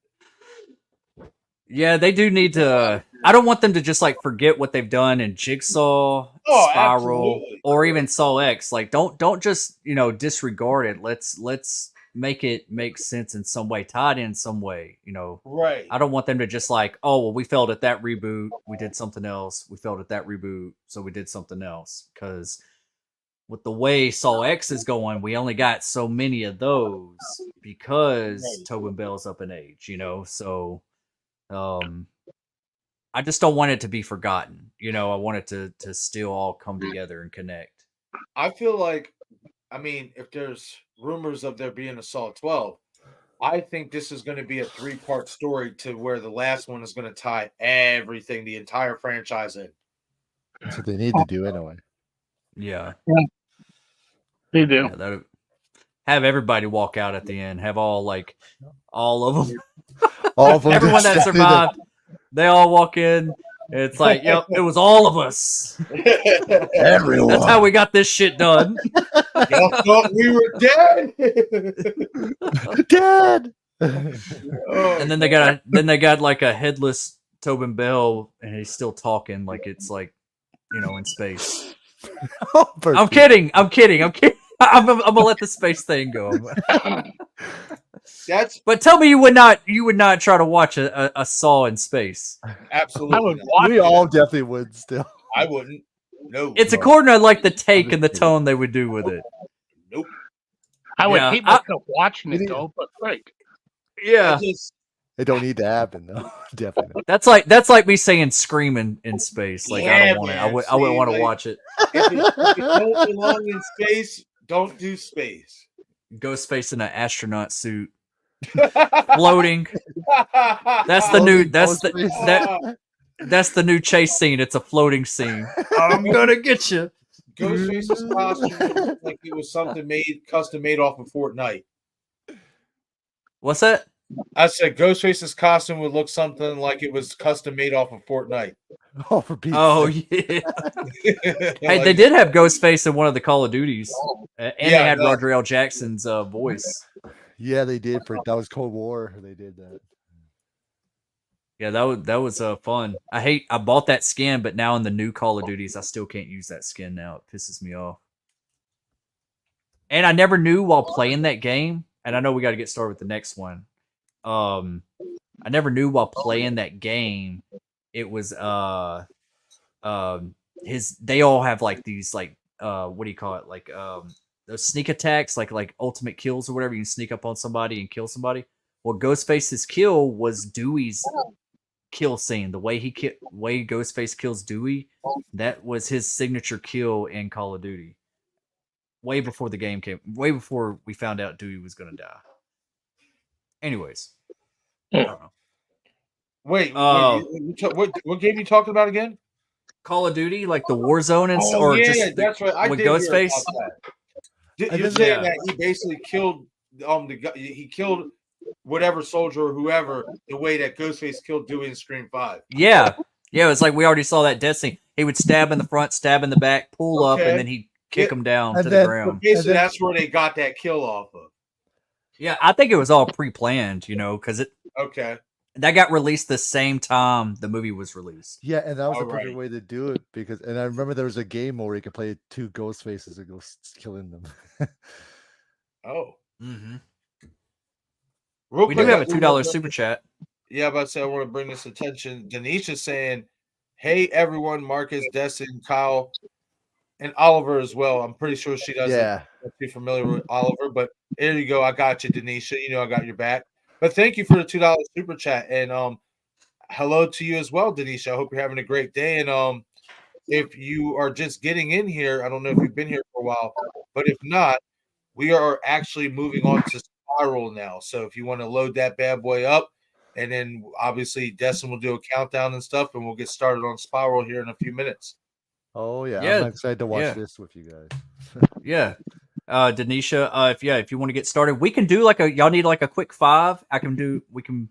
Yeah, they do need to. I don't want them to just like forget what they've done in Jigsaw, Oh, Spiral, absolutely. or even Saw X. Like, don't just disregard it. Let's make it make sense in some way, tied in some way. Right. I don't want them to just like, oh well, we failed at that reboot, we did something else. We failed at that reboot, so we did something else. Because with the way Saw X is going, we only got so many of those because Right. Tobin Bell's up in age. So. I just don't want it to be forgotten. I want it to still all come together and connect. I feel like I mean, if there's rumors of there being a Saw 12, I think this is going to be a 3-part story to where the last one is going to tie everything, the entire franchise in. That's what they need to do anyway. Yeah. They do. Yeah, that have everybody walk out at the end. Have all of them. All of them Everyone that just- survived, they all walk in. It's like, yep, it was all of us. Everyone. That's how we got this shit done. Y'all thought we were dead. Dead. Oh, And then they got like a headless Tobin Bell, and he's still talking like it's like, in space. I'm kidding. I'm gonna let the space thing go. But tell me you would not try to watch a Saw in space. absolutely. I would not. watch We it. all definitely would still. I wouldn't. No. It's according to like the take and the tone they would do with it. Nope. I would Yeah, hate myself watching it though, but like, Yeah. It don't need to happen though. Definitely. That's like me saying Scream in space. Like I Yeah, don't want it. man. I wouldn't See, want to like- watch it. If you don't belong in space, don't do space. Ghostface in an astronaut suit, floating. That's the new. That's the new chase scene. It's a floating scene. I'm gonna get you. Ghostface's costume looked like it was something custom made off of Fortnite. What's that? I said Ghostface's costume would look something like it was custom made off of Fortnite. Oh, for Pete's Oh sake. yeah. Hey, they did have Ghostface in one of the Call of Duties, and they Yeah, had no. Roger L. Jackson's voice. Yeah, they did. That was Cold War. They did that. Yeah, that was fun. I bought that skin, but now in the new Call of Duties, I still can't use that skin now. It pisses me off. And I never knew while playing that game, and I know we got to get started with the next one. I never knew while playing that game, it was they all have like these like what do you call it, like those sneak attacks, like ultimate kills or whatever. You can sneak up on somebody and kill somebody. Well, Ghostface's kill was Dewey's kill scene. The way way Ghostface kills Dewey, that was his signature kill in Call of Duty. Way before the game came, way before we found out Dewey was gonna die. Anyways, I don't know. Wait, what game you talking about again? Call of Duty, like the Warzone and Oh, or yeah, just that's right. I with did hear Ghostface. about that. I You're didn't- saying Yeah. that he basically killed the guy. He killed whatever soldier or whoever the way that Ghostface killed Dewey in Scream 5. Yeah, it's like we already saw that death scene. He would stab in the front, stab in the back, pull up, Okay. and then he'd kick Yeah. him down And to then- the ground. Basically, then- that's where they got that kill off of. Yeah, I think it was all pre-planned, because Okay. that got released the same time the movie was released. Yeah, and that was the perfect Alright. way to do it and I remember there was a game where you could play 2 ghost faces and go killing them. Oh. Mm-hmm. Real We do quick, have I a $2 super chat. Yeah, but I said I want to bring this attention. Denisha's saying, "Hey everyone, Marcus, Destin, Kyle, and Oliver as well." I'm pretty sure she doesn't Yeah. be familiar with Oliver, but here you go. I got you, Denisha. You know I got your back. But thank you for the $2 super chat, and hello to you as well, Denisha. I hope you're having a great day. And if you are just getting in here, I don't know if you've been here for a while, but if not, we are actually moving on to Spiral now. So if you want to load that bad boy up, and then obviously Destin will do a countdown and stuff, and we'll get started on Spiral here in a few minutes. Oh yeah, Yeah, I'm excited to watch yeah. this with you guys. Yeah. Denisha, if you want to get started, we can do y'all need like a quick 5. We can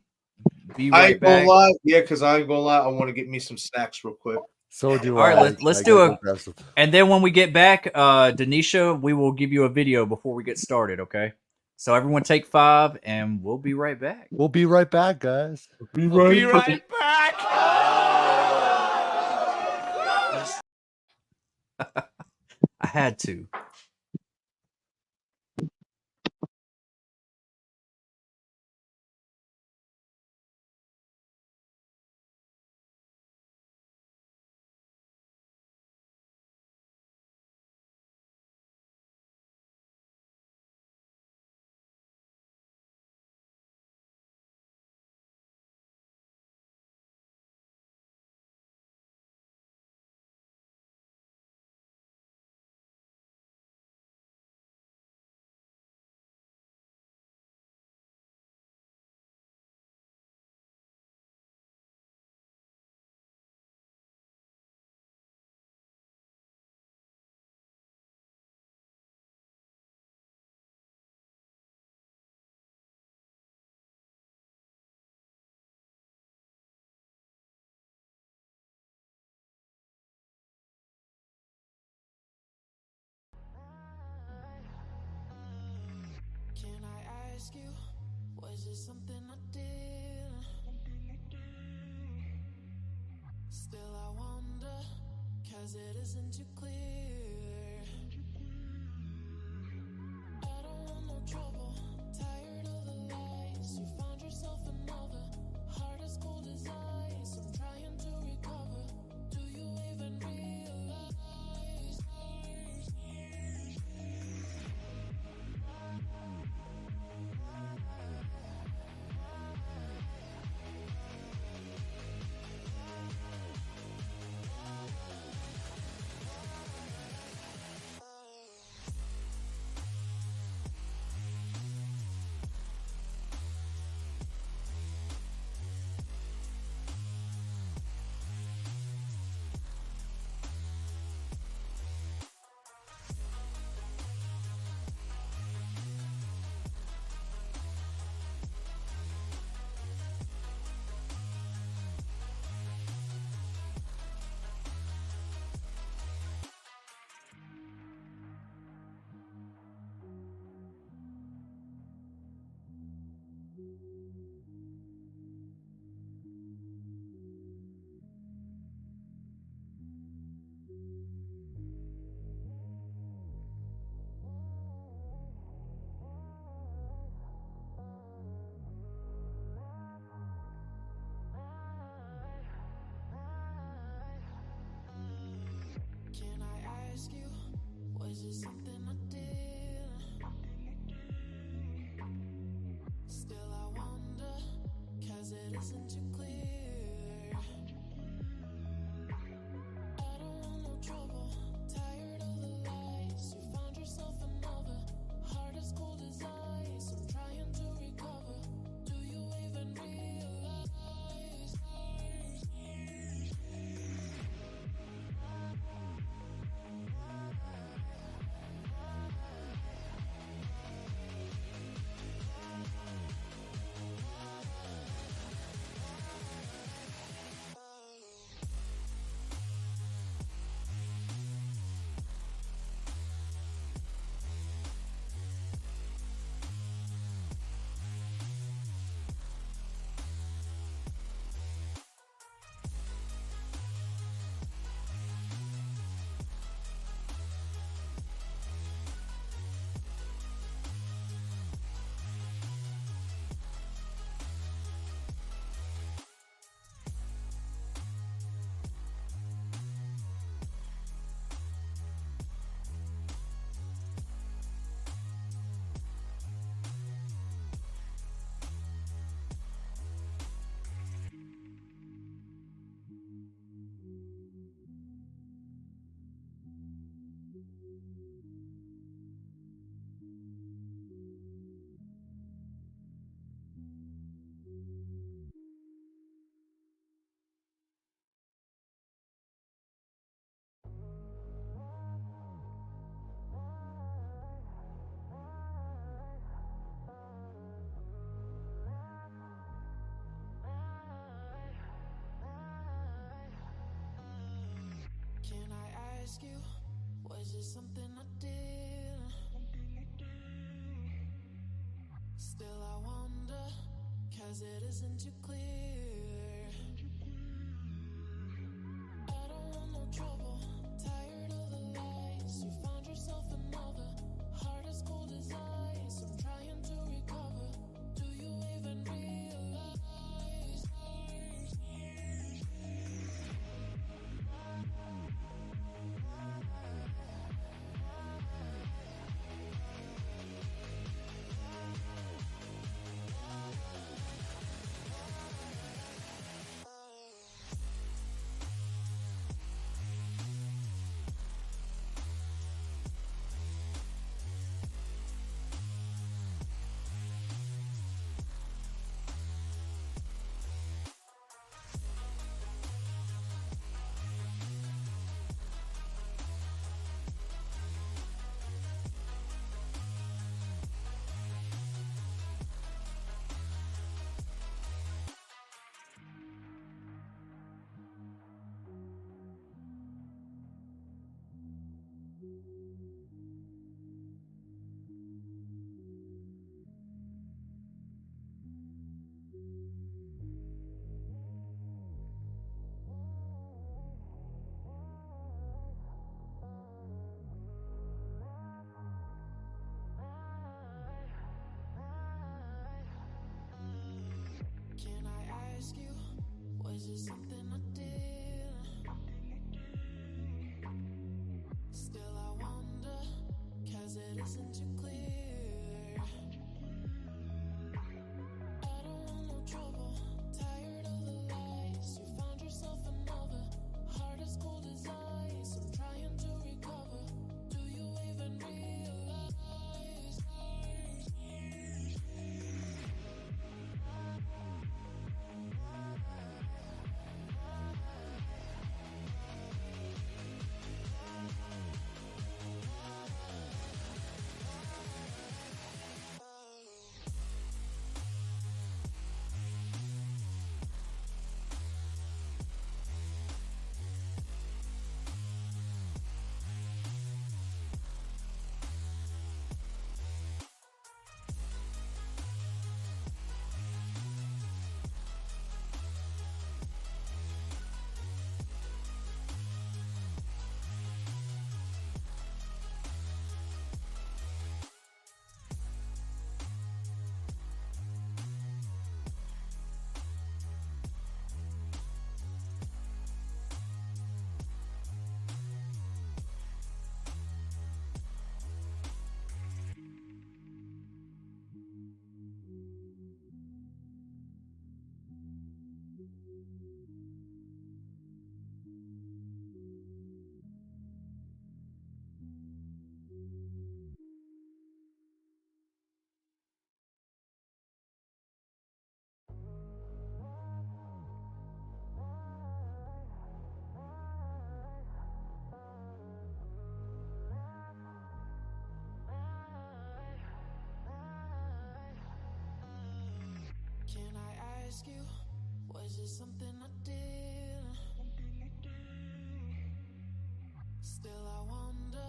be I right ain't gonna back. lie, yeah, because I ain't gonna lie, I want to get me some snacks real quick. So do All right, I. let's I do gotta a- go grab some. And then when we get back, Denisha, we will give you a video before we get started, okay? So everyone take 5 and we'll be right back. We'll be right back, guys. Be back. I had to. Was it something I did? Still I wonder, 'cause it isn't too clear. I don't want no trouble, tired of the lies. You found yourself another, heart as cold as ice. I'm trying to recover, do you even realize? Can I ask you, was it something I did? Still I wonder, 'cause it isn't too clear. I don't want no trouble, tired of the lies. You found yourself another, heart as cold as ice. I'm trying to recover, do you even realize? Can I ask you, was it something I did? Still I wonder, 'cause it isn't too clear. I don't want no trouble, tired of the lies. You found yourself another, heart as cold as ice. I'm trying to recover, do you even realize? it something I did? Still I wonder,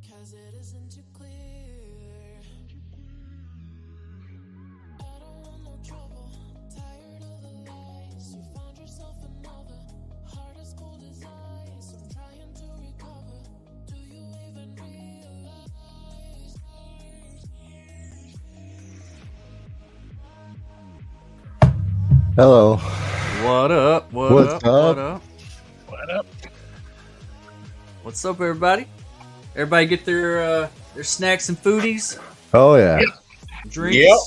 'cause it isn't too clear. I don't want no trouble, tired of the lies. You found yourself another, heart as cold as ice. I'm trying to recover, do you even realize? Hello. What up? What What's up? up? What up? What up? What's up, everybody? Everybody get their snacks and foodies, Oh yeah. drinks. Yep.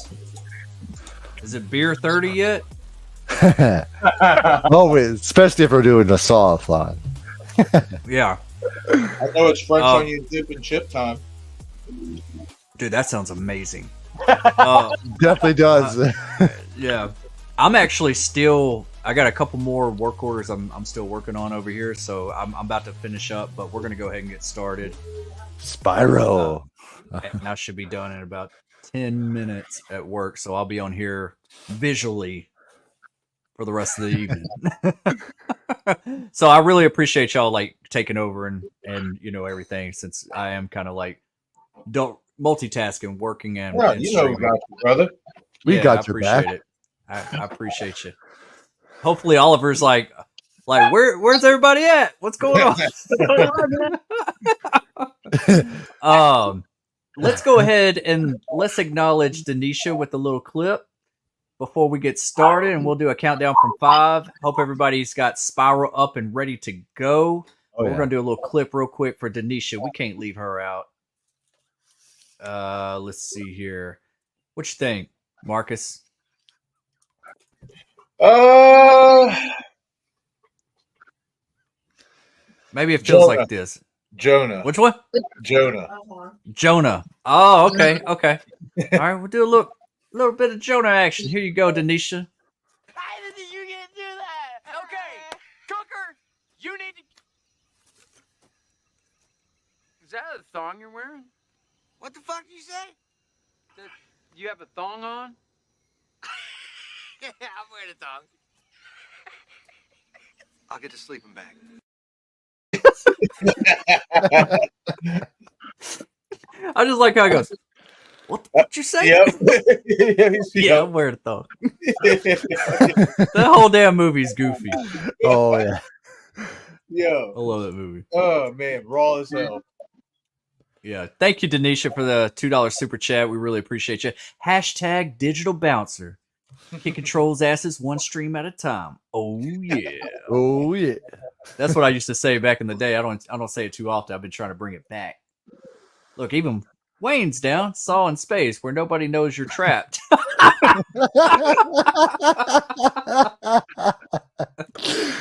Is it beer 30 yet? Always, especially if we're doing a saw-a-thon. Yeah, I know it's French Oh. onion dip and chip time. dude, that sounds amazing. Uh, Definitely does. yeah, I'm actually still. I got a couple more work orders I'm still working on over here, so I'm about to finish up. But we're gonna go ahead and get started. Spyro. And I should be done in about 10 minutes at work, so I'll be on here visually for the rest of the evening. So I really appreciate y'all like taking over and you know everything, since I am kind of like don't multitasking, working and, Yeah, and you know we streaming. got you, brother. We I got your appreciate back. it. I appreciate you. Hopefully Oliver's like where's everybody at? What's going on? Let's go ahead and let's acknowledge Denisha with a little clip before we get started, and we'll do a countdown from 5. Hope everybody's got Spiral up and ready to go. Oh, We're yeah. gonna do a little clip real quick for Denisha. We can't leave her out. Let's see here. What you think, Marcus? Maybe it feels Jonah. like this. Jonah. Which one? Jonah. Jonah. Oh, okay, okay. All right, we'll do a little bit of Jonah action. Here you go, Denisha. How did you get to do that? Okay, Cooker, you need to. Is that a thong you're wearing? What the fuck did you say? You have a thong on? Yeah, I'm wearing a thong. I'll get to sleeping bag. I just like how it goes. What'd you say? Yep. Yeah, I'm wearing a thong. That whole damn movie's goofy. Oh yeah. I Yo. love that movie. Oh man, raw as hell. Yeah. Thank you, Denisha, for the $2 super chat. We really appreciate you. Hashtag digital bouncer. Kicking trolls' asses one stream at a time. Oh yeah. Oh yeah. That's what I used to say back in the day. I don't say it too often. I've been trying to bring it back. Look, even Wayne's down, Saw in space, where nobody knows you're trapped.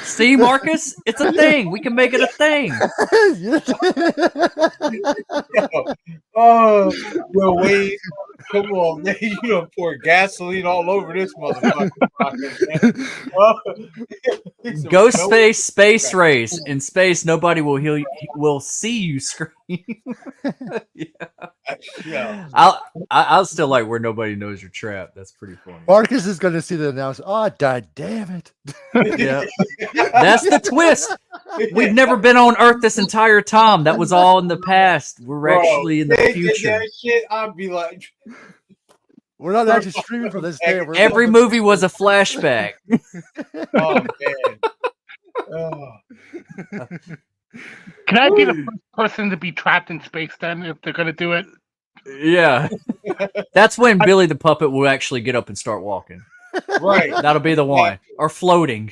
See, Marcus? It's a thing. We can make it a thing. Oh, yo, Wade, come on, man. You done pour gasoline all over this motherfucker. Oh, he's a- Ghostface Space Race. In space, nobody will see you scream. Yeah. I'll still like where nobody knows you're trapped. That's pretty funny. Marcus is going to see the announcement. Oh, god damn it. Yeah. That's the twist. We've never been on Earth this entire time. That was all in the past. We're Bro, actually in the they did future. that shit, I'd be like, We're not actually streaming for this day. We're Every movie was a flashback. oh man. Oh. Can I be the first person to be trapped in space then if they're gonna do it? Yeah. That's when Billy the Puppet will actually get up and start walking. Right. That'll be the one. Or floating.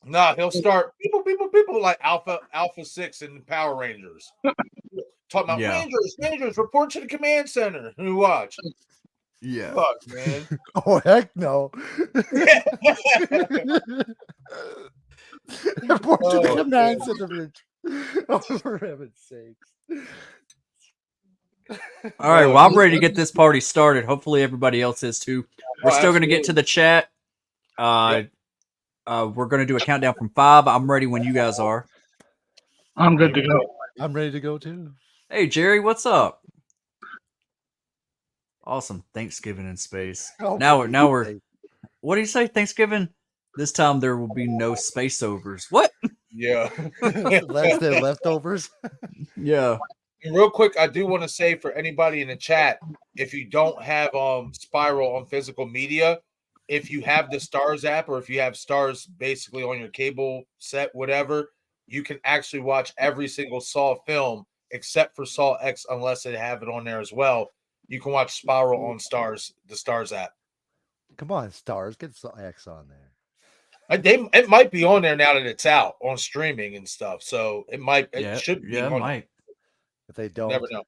Nah, he'll start people like Alpha 6 and Power Rangers. Talking about Yeah. Rangers, report to the command center. Who watch? Yeah. Fuck, man. Oh heck no. Unfortunately, Oh, man said the bridge. Oh, for heaven's sakes. All right. Well, I'm ready to get this party started. Hopefully, everybody else is too. We're still going to get to the chat. We're going to do a countdown from 5. I'm ready when you guys are. I'm good to go. I'm ready to go too. Hey, Jerry, what's up? Awesome. Thanksgiving in space. Oh, Now we're What do you say? Thanksgiving. This time there will be no space overs. What? Yeah. Less than leftovers. Yeah. And real quick, I do want to say for anybody in the chat, if you don't have Spiral on physical media, if you have the Stars app or if you have Stars basically on your cable set, whatever, you can actually watch every single Saw film except for Saw X, unless they have it on there as well. You can watch Spiral on the Stars app. Come on, stars, get some X on there. It might be on there now that it's out on streaming and stuff. So it should be Yeah, on there. Mike. If they You don't, never know.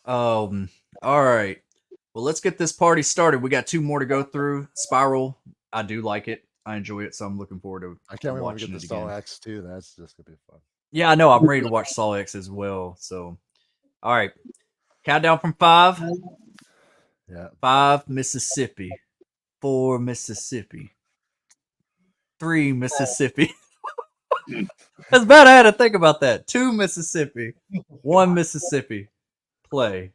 All right. Well, let's get this party started. We got 2 more to go through. Spiral, I do like it. I enjoy it, so I'm looking forward to I can't wait when we watching get it the again. Saw X too. That's just gonna be fun. Yeah, I know. I'm ready to watch Saw X as well. So, all right. Countdown from 5. Yeah. 5, Mississippi. 4, Mississippi. 3, Mississippi. That's bad. I had to think about that. 2, Mississippi. 1, Mississippi. Play,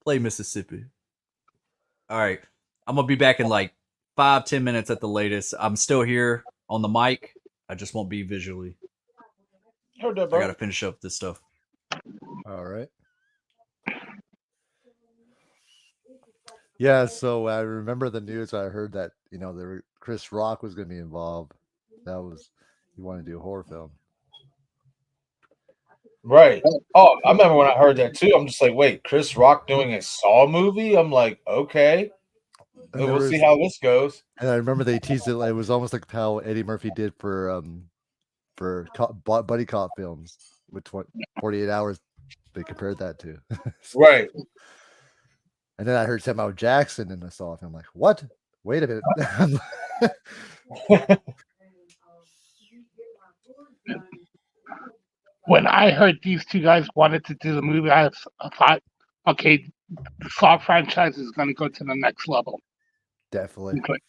Mississippi. All right. I'm going to be back in like 5-10 minutes at the latest. I'm still here on the mic. I just won't be visually. Heard that, I bro. got to finish up this stuff. All right. Yeah, so I remember the news. I heard that Chris Rock was going to be involved. That was he wanted to do a horror film. Right. Oh, I remember when I heard that too. I'm just like, wait, Chris Rock doing a Saw movie? I'm like, okay. And We'll see how this goes. And I remember they teased it. Like, it was almost like how Eddie Murphy did for buddy cop films with 48 hours. They compared that to. Right. And then I heard Samuel Jackson in the Saw film. I'm like, what? Wait a minute. When I heard these 2 guys wanted to do the movie, I thought, okay, the Saw franchise is going to go to the next level. Definitely. Okay.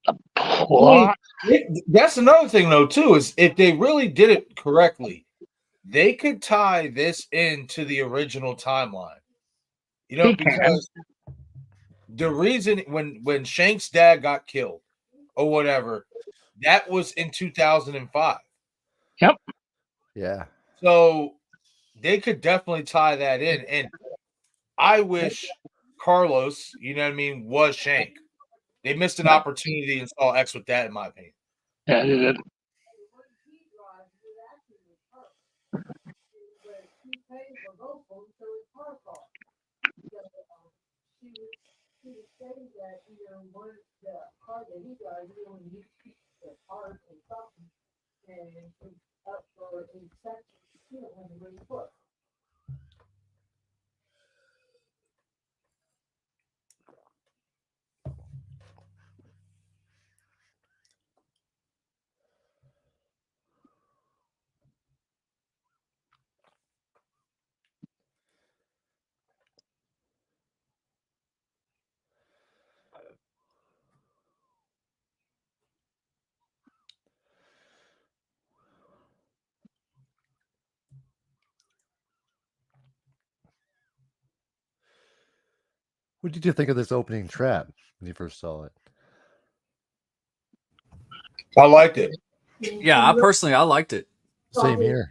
The plot. That's another thing, though, too, is if they really did it correctly, they could tie this into the original timeline. You know, They can. because the reason when Shank's dad got killed or whatever, that was in 2005. Yep. Yeah. So they could definitely tie that in. And I wish Carlos, you know what I mean, was Shank. They missed an opportunity and Saw X with that, in my opinion. Yeah, they did. What did you think of this opening trap when you first saw it? I liked it. Yeah, I liked it. Same here.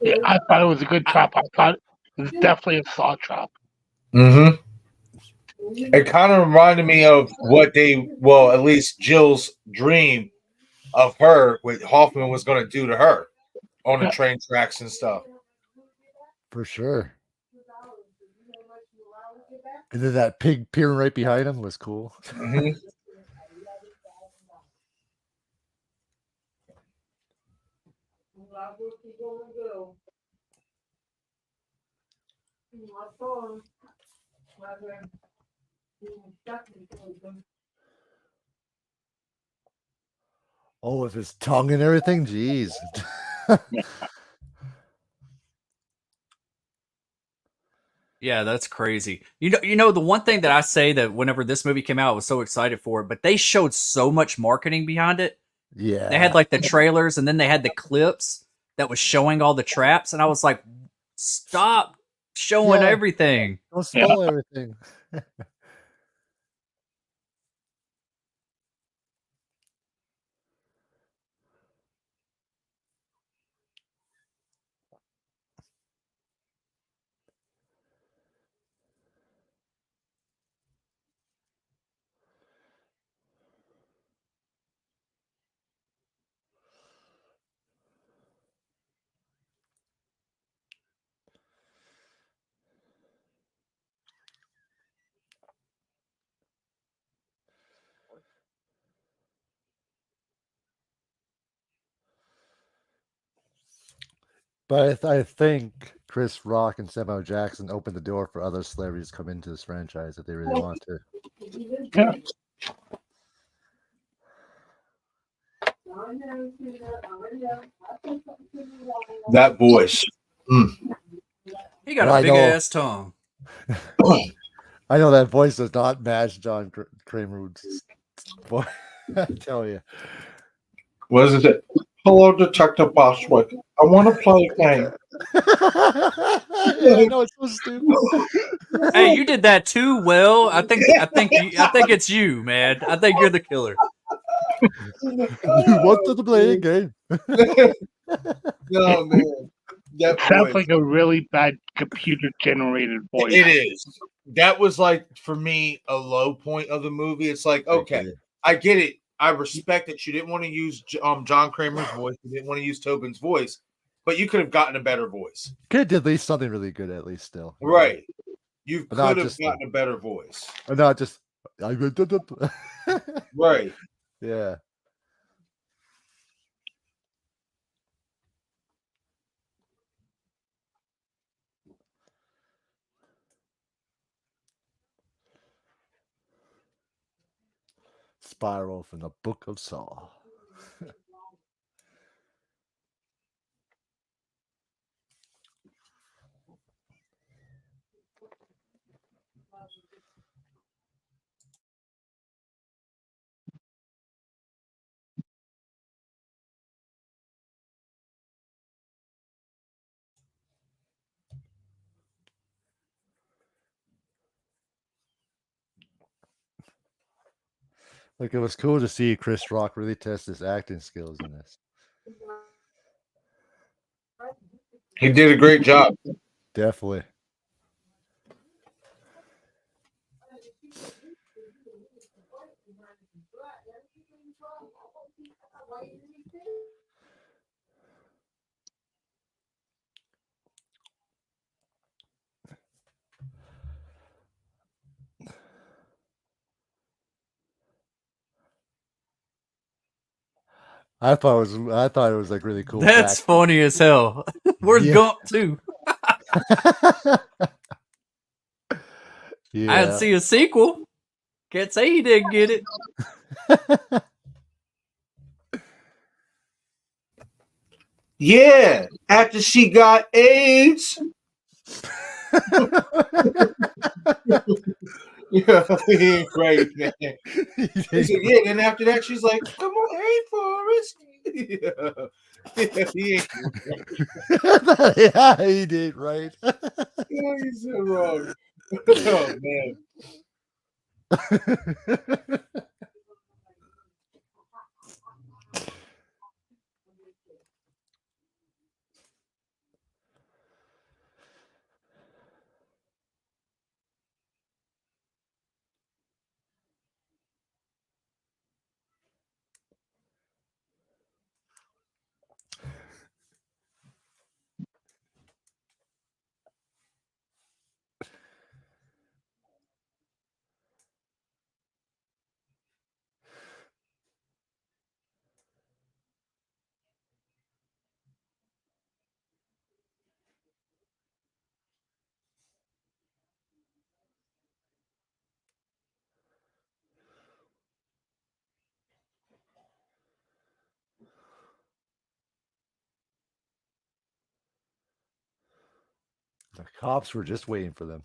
Yeah, I thought it was a good trap. I thought it was definitely a Saw trap. Mm-hmm. It kind of reminded me of what at least Jill's dream of her, what Hoffman was going to do to her on the train tracks and stuff. For sure. And then that pig peering right behind him was cool. Mm-hmm. Oh, with his tongue and everything? Jeez. Yeah, that's crazy. You know the one thing that I say that whenever this movie came out, I was so excited for it, but they showed so much marketing behind it. Yeah. They had like the trailers and then they had the clips that was showing all the traps, and I was like, stop showing Yeah. everything. Don't spoil everything. But I think Chris Rock and Samuel Jackson opened the door for other celebrities to come into this franchise if they really want to. Yeah. That voice. He got Well, a I big know- ass tongue. I know that voice does not match John Kramer's voice. I tell you. What is it? Hello, Detective Boswick. I want to play a game. Yeah, I know it's so stupid. Hey, you did that too well. I think it's you, man. I think you're the killer. You wanted to play a game. No, man. That It sounds voice. like a really bad computer generated voice. It is. That was like, for me, a low point of the movie. It's like, okay, I get it. I respect that you didn't want to use John Kramer's voice. You didn't want to use Tobin's voice, but you could have gotten a better voice. Could have did at least something really good, at least still. Right. You But not could have just gotten a better voice. Or not just. Right. Yeah. Spiral from the Book of Saw. Like, it was cool to see Chris Rock really test his acting skills in this. He did a great job. Definitely. I thought it was like really cool. That's back- funny as hell. Where's Yeah. Gump too? Yeah. I didn't see a sequel. Can't say he didn't get it. Yeah. After she got AIDS. Yeah, he ain't great, man. He said, yeah, then after that, she's like, come on, hey, Forrest. Yeah, he ain't great. Yeah, he did, right? Yeah, he's so wrong. Oh, man. The cops were just waiting for them.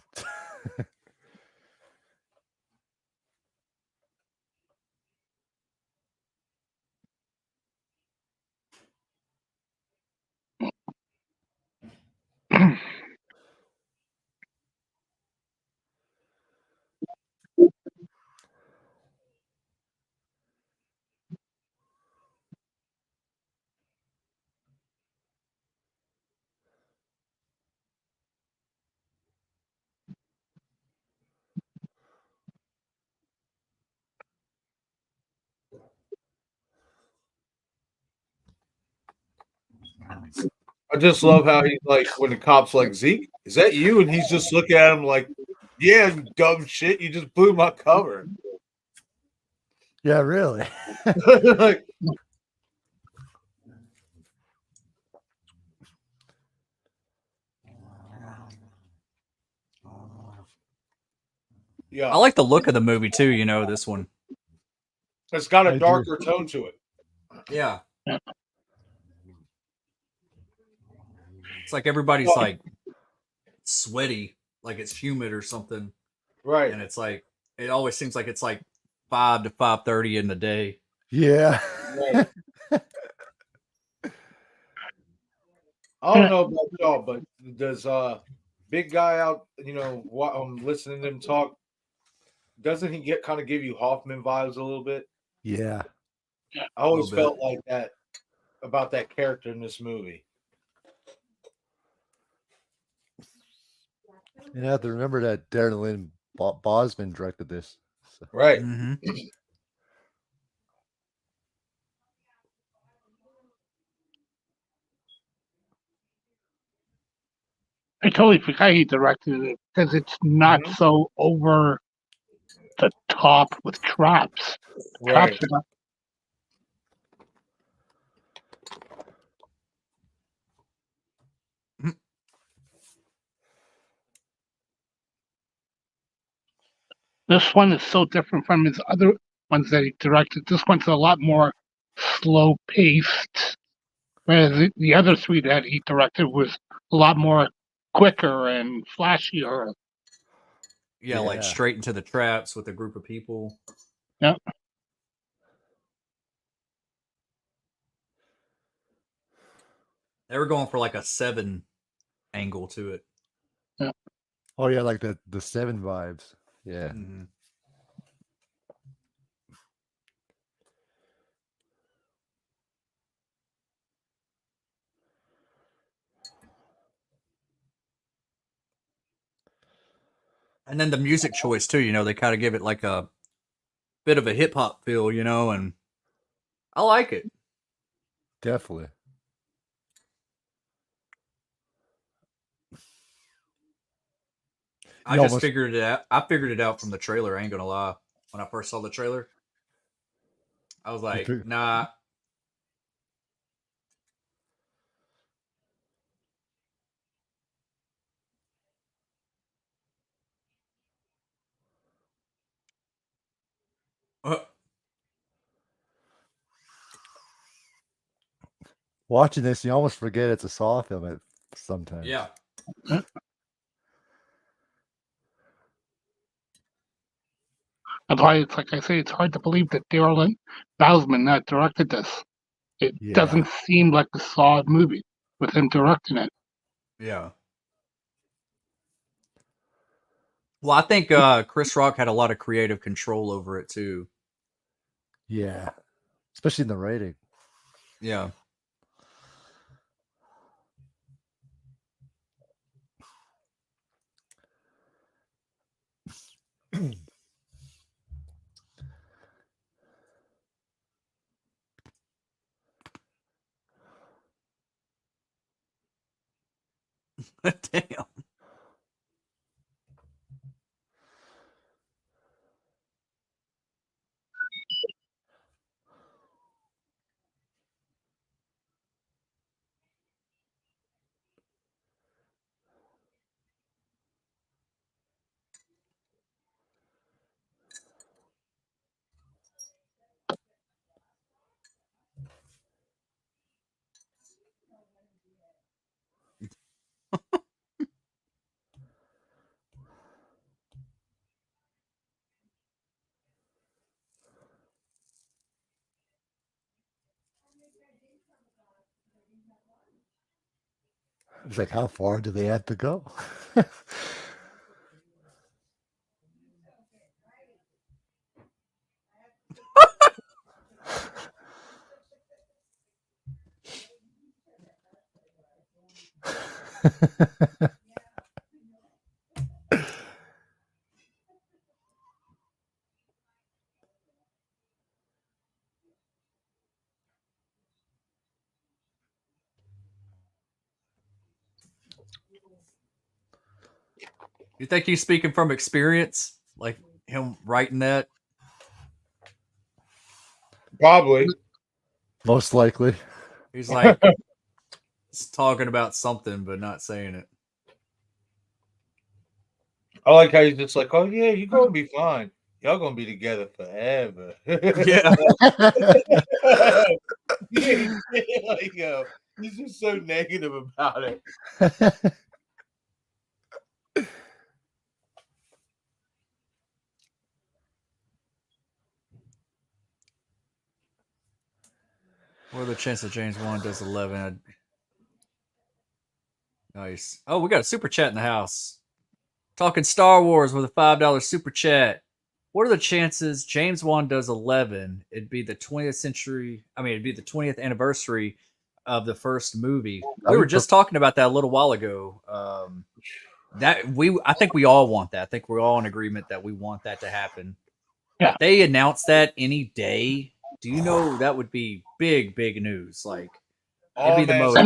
I just love how he's like when the cops like Zeke, is that you? And he's just looking at him like, yeah, you dumb shit, you just blew my cover. Yeah, really. Like, yeah, I like the look of the movie too. You know, this one. it's got I a do. darker tone to it. Yeah. It's like everybody's like sweaty, like it's humid or something, Right. and it's like it always seems like it's like 5 to 5:30 in the day. Yeah. Right. I don't know about y'all, but does big guy out, listening to him talk, doesn't he get kind of give you Hoffman vibes a little bit? Yeah. I always Little bit. felt like that about that character in this movie. You have to remember that Darren Lynn Bosman directed this. So. Right. Mm-hmm. I totally forgot he directed it because it's not Mhm. so over the top with traps. Right. Traps are not. This one is so different from his other ones that he directed. This one's a lot more slow paced, whereas the other three that he directed was a lot more quicker and flashier. Yeah, like Yeah. straight into the traps with a group of people. Yeah. They were going for like a 7 angle to it. Yeah. Oh yeah, like the Seven vibes. Yeah. Mm-hmm. And then the music choice too. You know, they kind of give it like a bit of a hip hop feel. You know, and I like it. Definitely. I You just almost figured it out. I figured it out from the trailer. I ain't gonna lie. When I first saw the trailer, I was like, fig- nah. watching this, you almost forget it's a Saw film at sometimes. Yeah. That's why it's like I say, it's hard to believe that Darren Bousman not directed this. It Yeah. doesn't seem like a Saw movie with him directing it. Yeah. Well, I think Chris Rock had a lot of creative control over it too. Yeah. Especially in the writing. Yeah. Damn. It's like, how far do they have to go? You think he's speaking from experience, like him writing that? Probably. Most likely. He's like he's talking about something but not saying it. I like how he's just like, oh yeah, you're gonna be fine. Y'all gonna be together forever. Yeah. Like, yo, he's just so negative about it. What are the chances James Wan does 11? Nice. Oh, we got a super chat in the house. Talking Star Wars with a $5 super chat. What are the chances James Wan does 11? It'd be the 20th century. I mean, it'd be the 20th anniversary of the first movie. We were just talking about that a little while ago. I think we all want that. I think we're all in agreement that we want that to happen. Yeah. If they announce that any day, do you know that would be big, big news? Like, it'd be the most.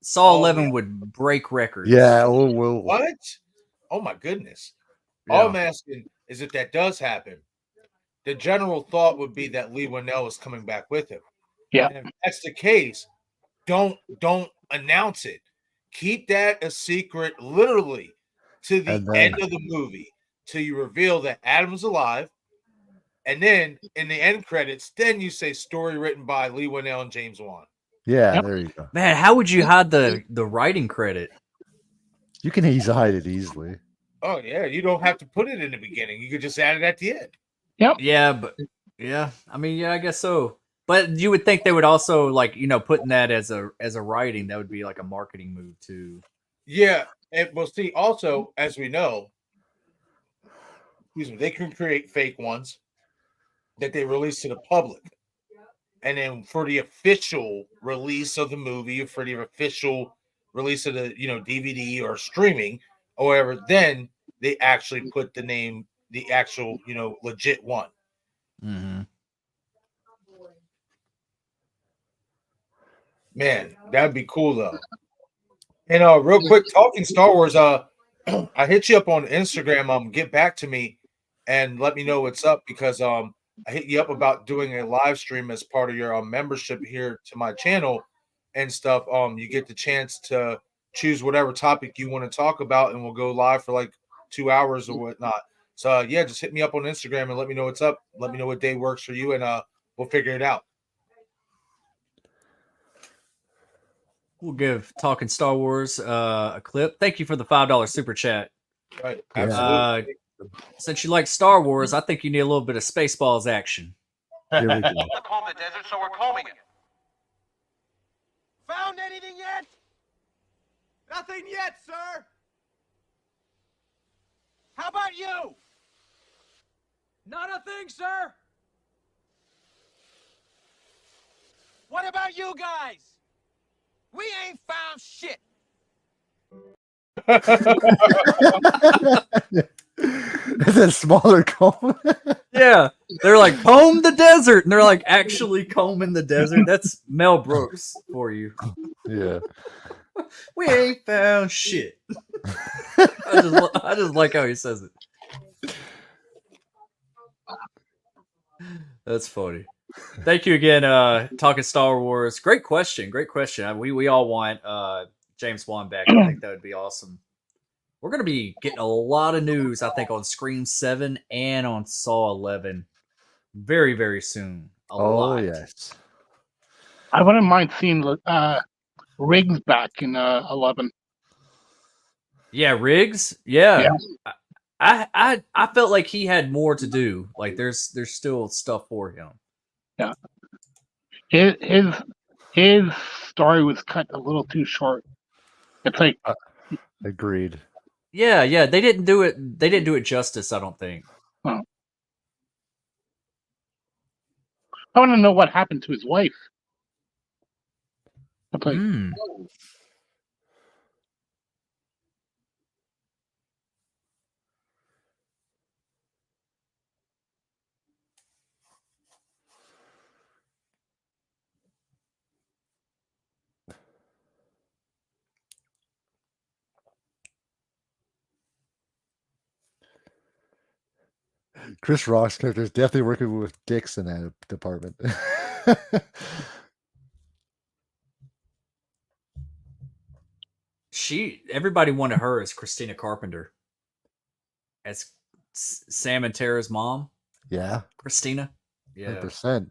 Saw 11 would break records. Yeah, we'll. What? Oh my goodness. Yeah. All I'm asking is if that does happen, the general thought would be that Lee Winnell is coming back with him. Yeah. And if that's the case, don't announce it. Keep that a secret literally to the end of the movie till you reveal that Adam's alive. And then in the end credits, then you say story written by Lee Winnell and James Wan. Yeah, there you go. Man, how would you hide the writing credit? You can hide it easily. Oh yeah, you don't have to put it in the beginning. You could just add it at the end. Yep. Yeah, but yeah, I mean, yeah, I guess so. But you would think they would also like, putting that as a writing, that would be like a marketing move too. Yeah, and we'll see. Also, as we know, they can create fake ones that they release to the public, and then for the official release of the movie, for the official release of the DVD or streaming or whatever, then they actually put the name, the actual legit one. Mm-hmm. Man, that'd be cool though. And real quick, talking Star Wars, I hit you up on Instagram. Get back to me and let me know what's up, because I hit you up about doing a live stream as part of your membership here to my channel and stuff. You get the chance to choose whatever topic you want to talk about, and we'll go live for like 2 hours or whatnot. So yeah, just hit me up on Instagram and let me know what's up. Let me know what day works for you, and we'll figure it out. We'll give Talking Star Wars a clip. Thank you for the $5 super chat. Right, absolutely. Since you like Star Wars, I think you need a little bit of Spaceballs action. Here we go. To comb the desert, so we're combing it. Found anything yet? Nothing yet, sir. How about you? Not a thing, sir. What about you guys? We ain't found shit. Is it a smaller comb? Yeah, they're like, comb the desert, and they're like actually combing the desert. That's Mel Brooks for you. Yeah. We ain't found shit. I just like how he says it. That's funny. Thank you again, Talking Star Wars. Great question. Great question. We all want James Wan back. I think that would be awesome. We're going to be getting a lot of news, I think, on Scream 7 and on Saw 11 very, very soon. A lot. Yes. I wouldn't mind seeing Riggs back in 11. Yeah, Riggs. Yeah. I felt like he had more to do. Like there's still stuff for him. Yeah. His story was cut a little too short. It's like Agreed. Yeah, they didn't do it justice, I don't think. I want to know what happened to his wife. It's like, Chris Rock's character is definitely working with dicks in that department. Everybody wanted her as Christina Carpenter, as Sam and Tara's mom, Yeah, Christina. Yeah. 100%.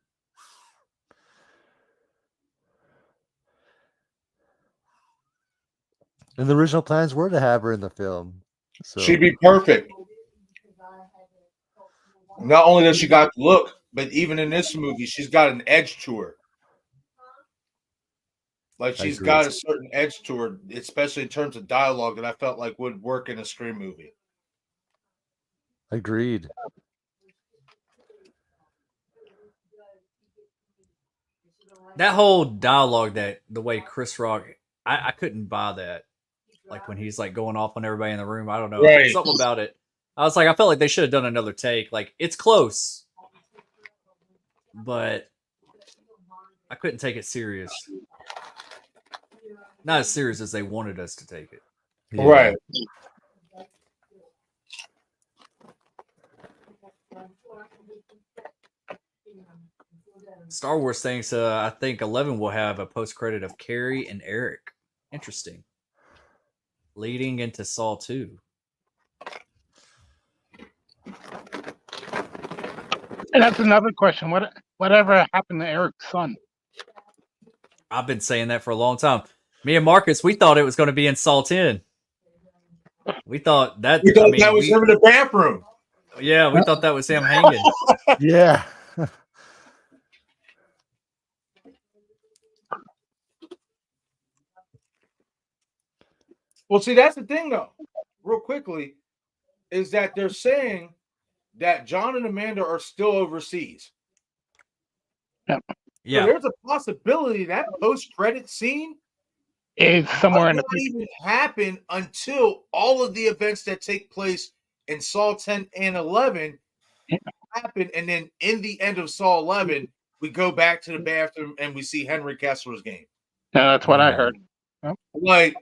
And the original plans were to have her in the film. So She'd be perfect. Not only does she got the look, but even in this movie, she's got an edge to her. Like I she's agree. got a certain edge to her, especially in terms of dialogue, that I felt like would work in a Scream movie. Agreed. That whole dialogue, that the way Chris Rock, I couldn't buy that. Like when he's like going off on everybody in the room. I don't know. Right. Something about it. I was like, I felt like they should have done another take. Like it's close, but I couldn't take it serious. Not as serious as they wanted us to take it. Yeah. Right. Star Wars thinks I think 11 will have a post credit of Carrie and Eric. Interesting. Leading into Saw 2. And that's another question. Whatever happened to Eric's son? I've been saying that for a long time. Me and Marcus, we thought it was going to be in Saw 10. We thought that. We thought that was him in the bathroom. Yeah, we thought that was him hanging. Yeah. Well, see, that's the thing, though, real quickly, is that they're saying that John and Amanda are still overseas. Yeah. So there's a possibility that post-credit scene Is somewhere in might the not even happen until all of the events that take place in Saw 10 and 11 happen, and then in the end of Saw 11, we go back to the bathroom and we see Henry Kessler's game. No, that's what I heard. Like,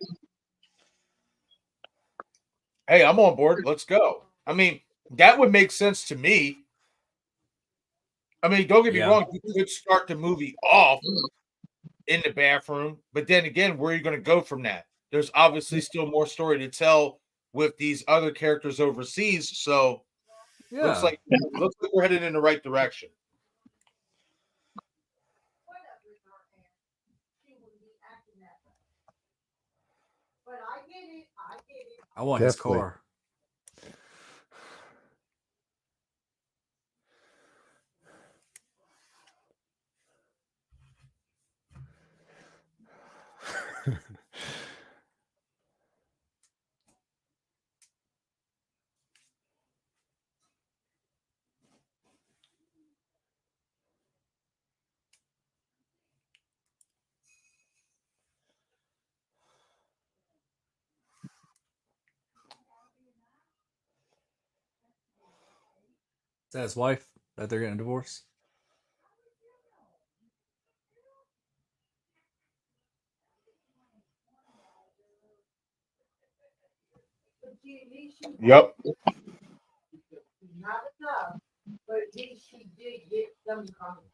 hey, I'm on board. Let's go. I mean, that would make sense to me. I mean, don't get me wrong. You could start the movie off in the bathroom, but then again, where are you going to go from that? There's obviously still more story to tell with these other characters overseas. So, looks like we're headed in the right direction. I want his car. Is that his wife that they're getting a divorce? Yep. Not enough, but at least she did get some comment.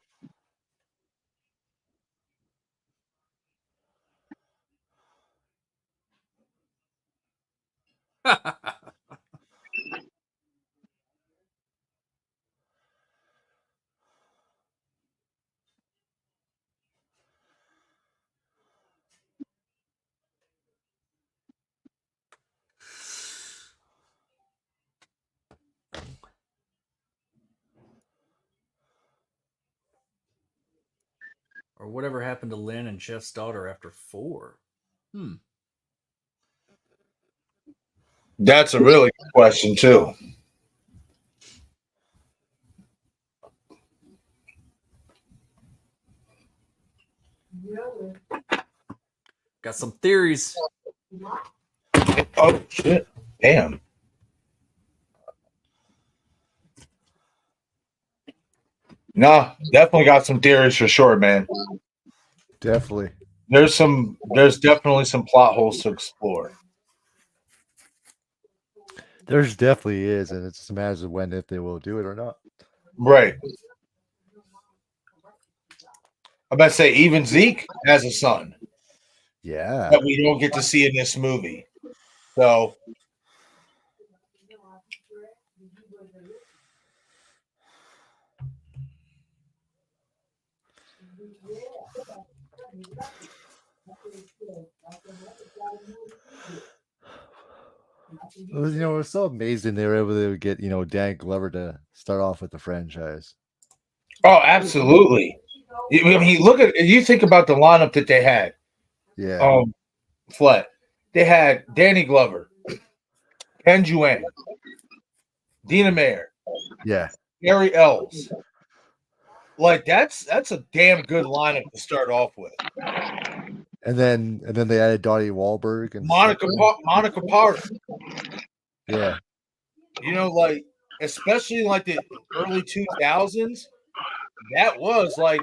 Or whatever happened to Lynn and Jeff's daughter after 4? That's a really good question, too. Got some theories. Oh, shit. Damn. Nah, definitely got some theories for sure, man. Definitely. There's definitely some plot holes to explore. There's definitely is, and it's just a matter of when if they will do it or not. Right. I'm about to say even Zeke has a son Yeah. that we don't get to see in this movie. So It's so amazing they were able to get, Dan Glover to start off with the franchise. oh, absolutely. I mean, you think about the lineup that they had. Yeah. Flet. They had Danny Glover, Ken Juan, Dina Mayer, Yeah. Gary Ells. Like that's a damn good lineup to start off with. And then they added Donnie Wahlberg and Monica Potter. Yeah. Like especially in like the early 2000s, that was like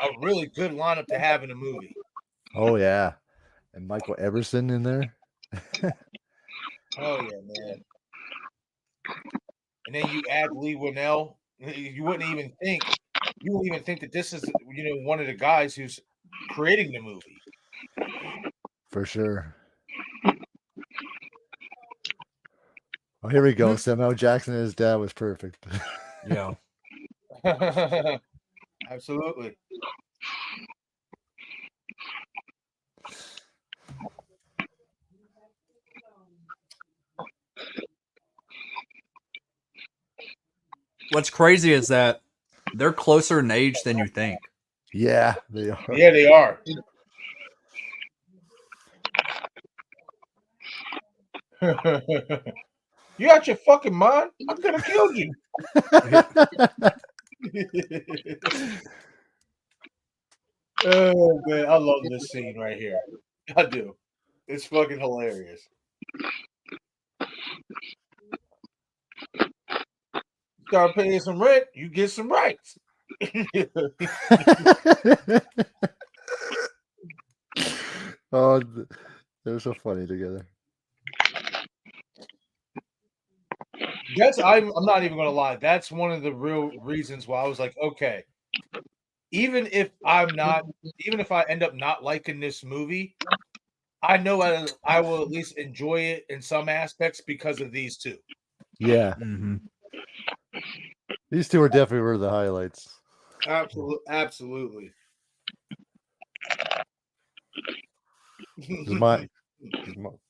a really good lineup to have in a movie. Oh yeah. And Michael Everson in there. Oh yeah, man. And then you add Lee Winnell. You wouldn't even think that this is one of the guys who's creating the movie. For sure. Oh, here we go. Samuel Jackson and his dad was perfect. Yeah. Absolutely. What's crazy is that they're closer in age than you think. Yeah, they are. Yeah, they are. You out your fucking mind? I'm gonna kill you. Oh man, I love this scene right here. I do. It's fucking hilarious. Start paying some rent, you get some rights. Oh, they're so funny together. I'm not even gonna lie. That's one of the real reasons why I was like, okay, even if I end up not liking this movie, I know I will at least enjoy it in some aspects because of these two. Yeah. Mm-hmm. These two are definitely were the highlights. Absolutely. My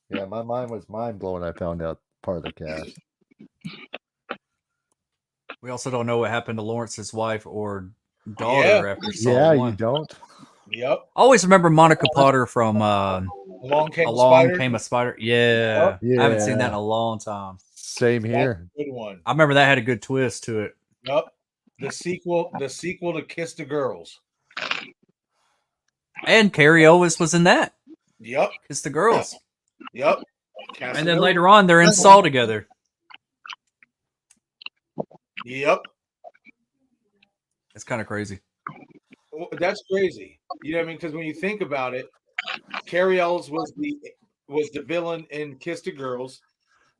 mind was mind blown. I found out part of the cast. We also don't know what happened to Lawrence's wife or daughter after Saw 1. You don't. Yep. I always remember Monica Potter from Along Came a Spider. Yeah. Yep. I haven't seen that in Yeah. a long time. Same here. Good one. I remember that had a good twist to it. Yep. The sequel to Kiss the Girls. And Carrie Ellis was in that. Yep. Kiss the Girls. Yep. And then later on, they're in Saw together. Yep. It's kind of crazy. That's crazy. You know what I mean? Because when you think about it, Carrie Ellis was the villain in Kiss the Girls,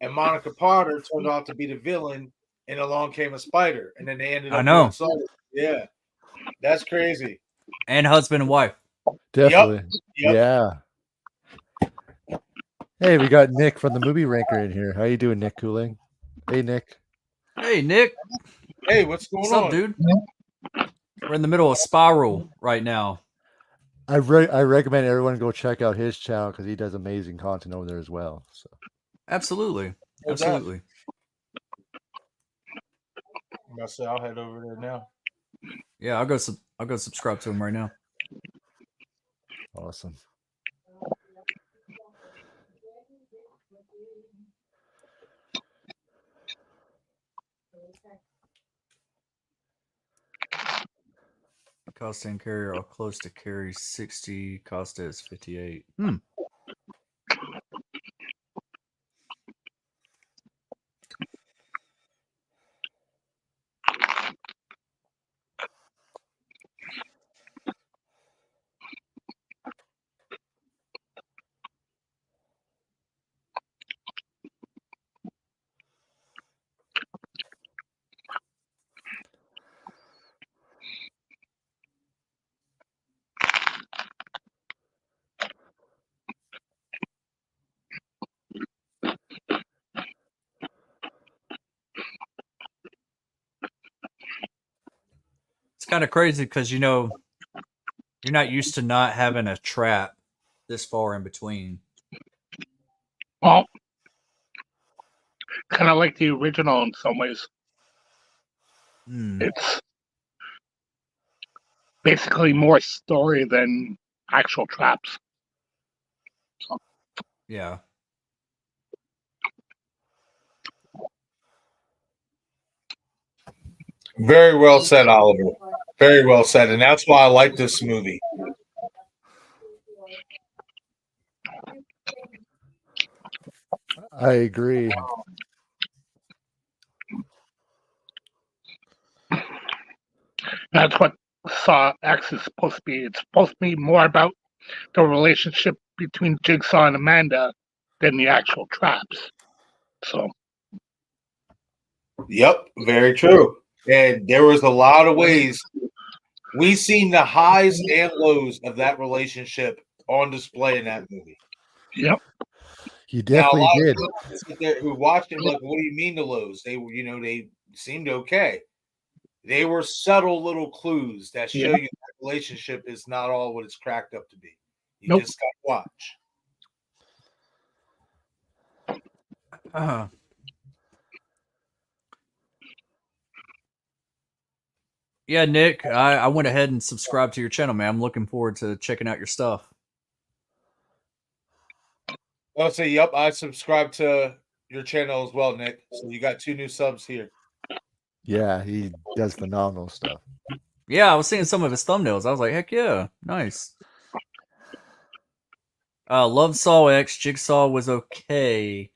and Monica Potter turned out to be the villain in Along Came a Spider, and then they ended up. I know. Doing Saw. Yeah, that's crazy. And husband and wife. Definitely. Yep. Yeah. Hey, we got Nick from the Movie Ranker in here. How you doing, Nick Cooling? Hey, Nick. Hey, Nick. Hey, what's going What's on, up, dude? We're in the middle of Spiral right now. I recommend everyone go check out his channel because he does amazing content over there as well. So Absolutely. No doubt. Absolutely. I'll head over there now. Yeah, I'll go subscribe to him right now. Awesome. Costa and Carrie are close to Carrie's 60. Costa is 58. kind of crazy because you're not used to not having a trap this far in between. Well, kind of like the original in some ways. Hmm. It's basically more story than actual traps. Yeah. Very well said, Oliver. Very well said, and that's why I like this movie. I agree. That's what Saw X is supposed to be. It's supposed to be more about the relationship between Jigsaw and Amanda than the actual traps. So, Yep, very true. And there was a lot of ways we seen the highs and lows of that relationship on display in that movie. yep. You Now, a definitely lot did. of people sit there who watched it like, what do you mean the lows? They were, they seemed okay. They were subtle little clues that show Yeah. you that relationship is not all what it's cracked up to be. You Nope. just got to watch. Yeah, Nick, I went ahead and subscribed to your channel, man. I'm looking forward to checking out your stuff. I'll say, yep, I subscribe to your channel as well, Nick. So you got 2 new subs here. Yeah, he does phenomenal stuff. Yeah, I was seeing some of his thumbnails. I was like, heck yeah, nice. Love Saw X, Jigsaw was okay,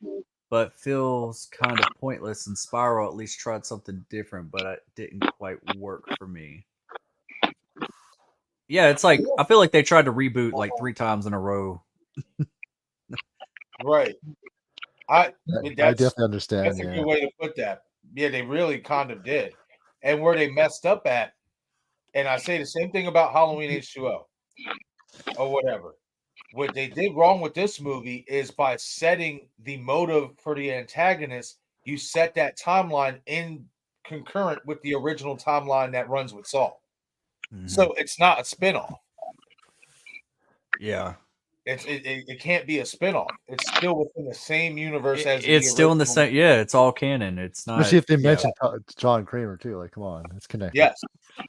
but feels kind of pointless. And Spiral at least tried something different, but it didn't quite work for me. Yeah, it's like I feel like they tried to reboot like 3 times in a row. Right. I definitely understand. That's a Yeah. good way to put that. Yeah, they really kind of did. And where they messed up at, and I say the same thing about Halloween H2O or whatever. What they did wrong with this movie is by setting the motive for the antagonist, you set that timeline in concurrent with the original timeline that runs with Saul. Mhm. So it's not a spinoff. Yeah, It can't be a spinoff. It's still within the same universe as the it's still in the original. same. Yeah, it's all canon. It's not. Especially if they yeah. mention John Kramer too. Like, come on, it's connected. Yes.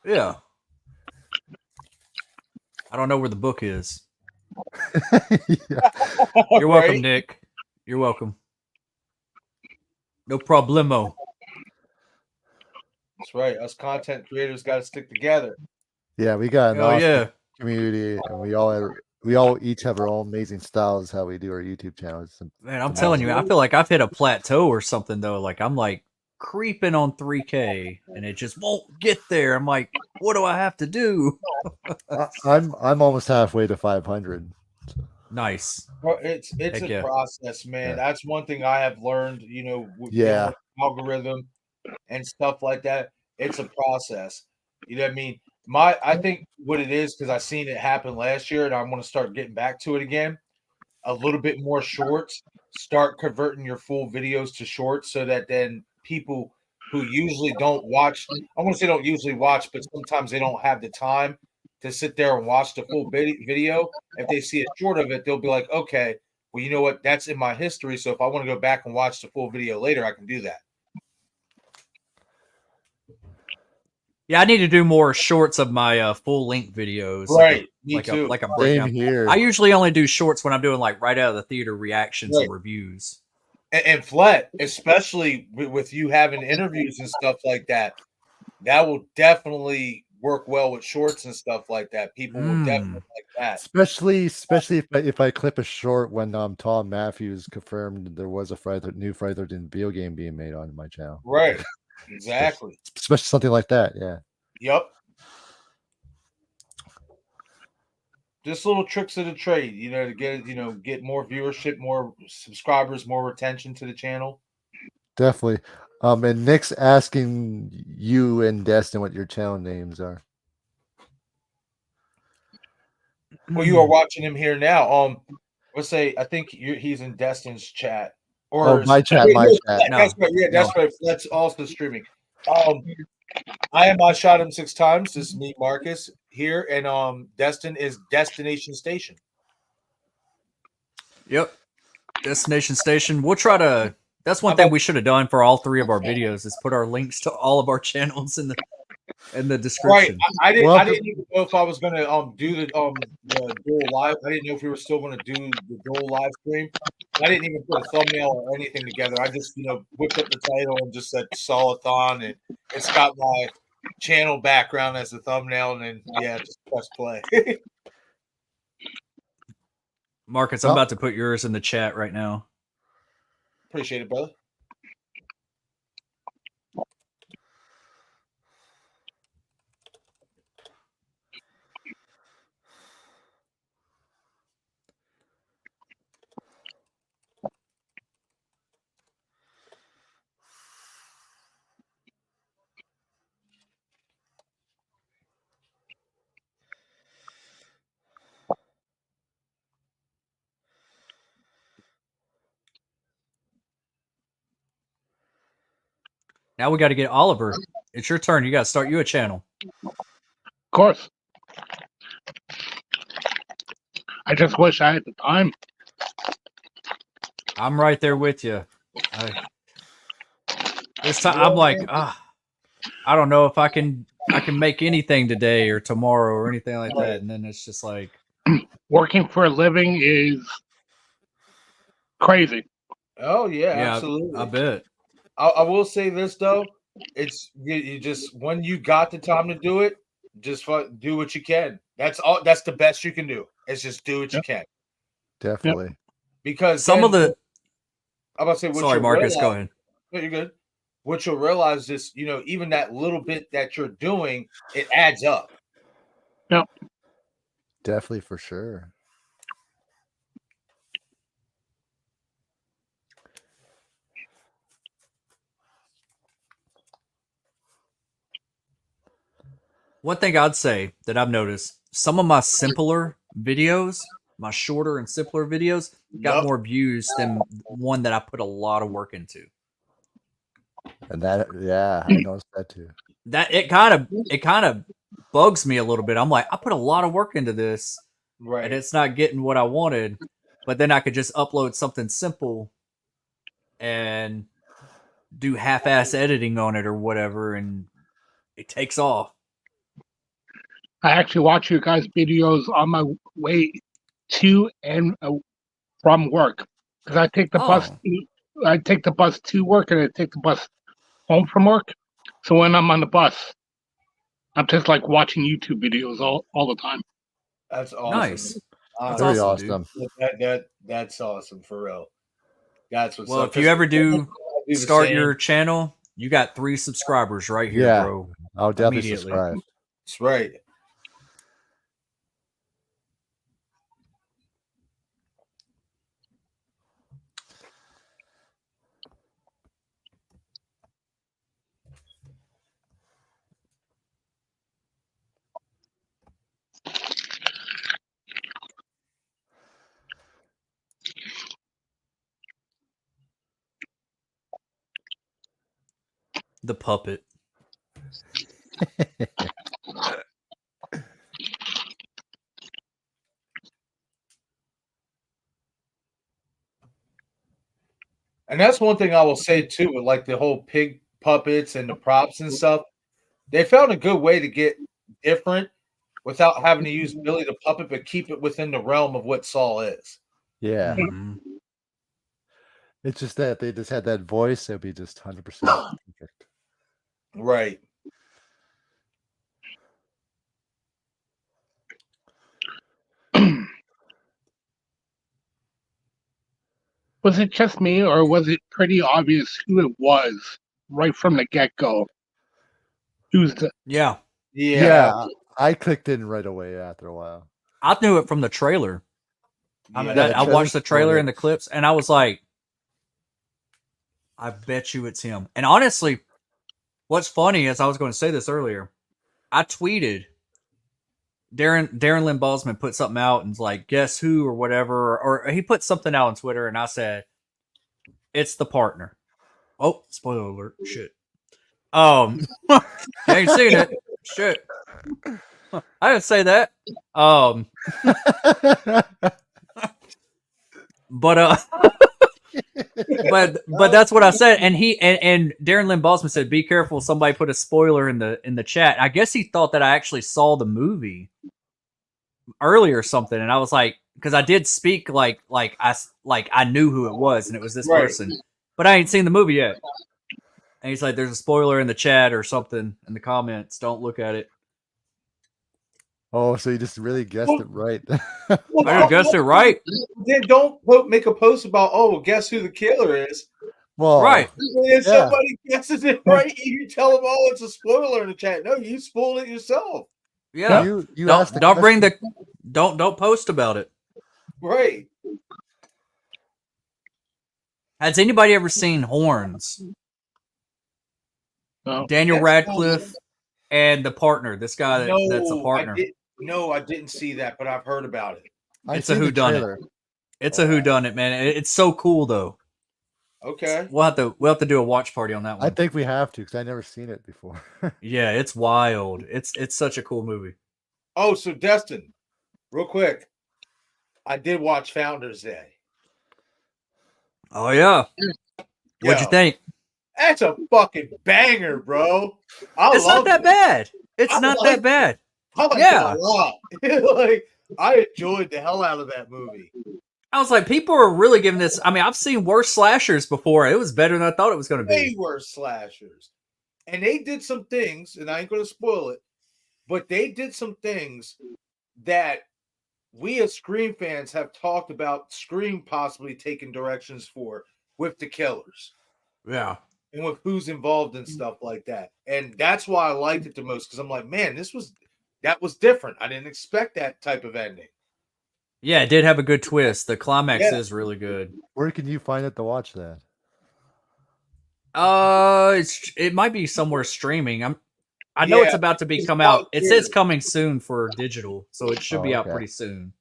Yeah. I don't know where the book is. Yeah. You're welcome, Right? Nick. You're welcome. No problemo. That's right. Us content creators got to stick together. Yeah, we got an Hell awesome yeah. community, and we all each have our own amazing styles. How we do our YouTube channels. Man, I'm telling you, I feel like I've hit a plateau or something though. Like I'm like creeping on 3K, and it just won't get there. I'm like, what do I have to do? I'm almost halfway to 500. Nice. Well, it's Heck a yeah. process, man. Yeah. That's one thing I have learned. With Yeah. with algorithm and stuff like that. It's a process. You know what I mean? I think what it is, because I seen it happen last year, and I want to start getting back to it again. A little bit more shorts. Start converting your full videos to shorts, so that then people who usually don't watch, I want to say don't usually watch, but sometimes they don't have the time to sit there and watch the full video. If they see a short of it, they'll be like, okay, well, you know what? That's in my history. So if I want to go back and watch the full video later, I can do that. Yeah, I need to do more shorts of my full length videos. Right. Me Like too. a Same breakdown. here. I usually only do shorts when I'm doing like right out of the theater reactions Right. and reviews. And Flet, especially with you having interviews and stuff like that, that will definitely work well with shorts and stuff like that. People will definitely like that. Especially if I clip a short when Tom Matthews confirmed there was a new Friday 13 video game being made on my channel. Right. Exactly. Especially something like that. Yeah. Yep. Just little tricks of the trade, to get more viewership, more subscribers, more retention to the channel. Definitely. And Nick's asking you and Destin what your channel names are. Well, you are watching him here now. Let's say I think he's in Destin's chat. My chat. That's right. Yeah, that's right. That's also streaming. I am I shot him 6 times. This is me, Marcus, here, and Destin is Destination Station. Yep. Destination Station. We'll try to. That's one How thing about- we should have done for all 3 of our videos is put our links to all of our channels in the Right. description. I didn't. I Welcome. didn't even know if I was gonna do the dual live. I didn't know if we were still gonna do the dual live stream. I didn't even put a thumbnail or anything together. I just whipped up the title and just said "Saw A Thon," and it's got my channel background as the thumbnail, and then just press play. Marcus, I'm about to put yours in the chat right now. Appreciate it, brother. Now we got to get Oliver. It's your turn. You got to start you a channel. Of course. I just wish I had the time. I'm right there with you. This time I'm like, I don't know if I can make anything today or tomorrow or anything like that. And then it's just like Working for a living is crazy. Oh yeah, yeah, absolutely. I bet. I will say this though, it's you just when you got the time to do it, just do what you can. That's all. That's the best you can do. It's just do what you can. Definitely. Because Some of the I'm about to say, what sorry, you'll Marcus, go realize- ahead. No, you're good. What you'll realize is, even that little bit that you're doing, it adds up. Yep. Definitely for sure. One thing I'd say that I've noticed, some of my simpler videos, my shorter and simpler videos, got Yup. more views than one that I put a lot of work into. And that, yeah, I noticed that too. That it kind of bugs me a little bit. I'm like, I put a lot of work into this, Right. and it's not getting what I wanted. But then I could just upload something simple and do half-ass editing on it or whatever, and it takes off. I actually watch your guys' videos on my way to and from work because I take the bus. I take the bus to work and I take the bus home from work. So when I'm on the bus, I'm just like watching YouTube videos all the time. That's awesome. Nice. That's Very awesome, awesome. That's awesome for real. That's what's Well, up. if you ever do the start same. your channel, you got 3 subscribers right here, Yeah. bro. I'll definitely Immediately. subscribe. That's right. The puppet. And that's one thing I will say too, with like the whole pig puppets and the props and stuff. They found a good way to get different without having to use Billy the puppet, but keep it within the realm of what Saul is. Yeah. Mhm. It's just that they just had that voice, it'd be just 100% perfect. Right. Was it just me, or was it pretty obvious who it was right from the get-go? Who's the? Yeah. Yeah. I clicked in right away after a while. I knew it from the trailer. I mean, Yeah, the I watched the trailer's trailer and the clips, and I was like, I bet you it's him. And honestly, what's funny is I was going to say this earlier. I tweeted, Darren Lynn Bosman put something out and was like, guess who or whatever, or he put something out on Twitter, and I said, it's the partner. Oh, spoiler alert! Shit. You ain't seen it. Shit. I didn't say that. But but that's what I said. And and Darren Lynn Bossman said, "Be careful, somebody put a spoiler in the chat." I guess he thought that I actually saw the movie earlier or something, and I was like, because I did speak like I knew who it was, and it was this Right. person, but I ain't seen the movie yet. And he's like, "There's a spoiler in the chat or something in the comments. Don't look at it." Oh, so you just really guessed it right. I guessed it right. Then don't make a post about, oh, guess who the killer is. Well, Right. If somebody guesses it right, you tell them, oh, it's a spoiler in the chat. No, you spoiled it yourself. Yeah. You asked the don't bring question. don't post about it. Right. Has anybody ever seen Horns? No. Daniel Yes. Radcliffe and the partner. This guy No, that's a partner. I didn't see that, but I've heard about it. I've It's a seen the whodunit. trailer. It's a whodunit, man. It's so cool though. Okay. We'll have to do a watch party on that I one. think we have to because I never seen it before. Yeah, it's wild. It's such a cool movie. Oh, so Destin, real quick. I did watch Founders Day. Oh yeah. What'd you Yo, think? That's a fucking banger, bro. It's not that bad. It's I not like that bad. I like Yeah. it a lot. Like, I enjoyed the hell out of that movie. I was like, people are really giving this. I mean, I've seen worse slashers before. It was better than I thought it was going to Way be. worse slashers. And they did some things, and I ain't going to spoil it, but they did some things that we as Scream fans have talked about Scream possibly taking directions for with the killers Yeah. and with who's involved and stuff like that. And that's why I liked it the most, because I'm like, man, that was different. I didn't expect that type of ending. Yeah, it did have a good twist. The climax Yeah. is really good. Where can you find it to watch that? It might be somewhere streaming. I know it's Yeah, about to be it's come out out. It here. says coming soon for digital, so it should Oh, be out okay. pretty soon.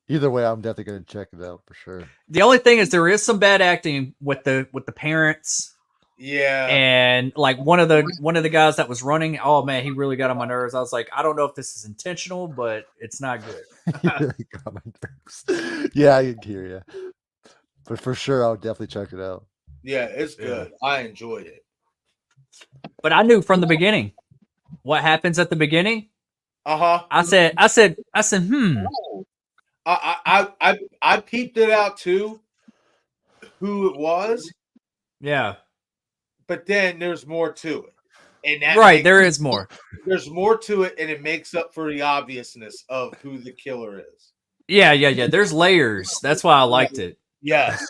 Either way, I'm definitely going to check it out for sure. The only thing is there is some bad acting with the parents. Yeah. And like one of the guys that was running, oh man, he really got on my nerves. I was like, I don't know if this is intentional, but it's not good. You really got my nerves. Yeah, I can hear you. But for sure, I'll definitely check it out. Yeah, it's good. I enjoyed it. But I knew from the beginning what happens at the beginning. Uh-huh. I said, I peeped it out too, who it was, yeah. but then there's more to it. And that Right, there is more. There's more to it, and it makes up for the obviousness of who the killer is. Yeah. There's layers. That's why I liked it. Yes.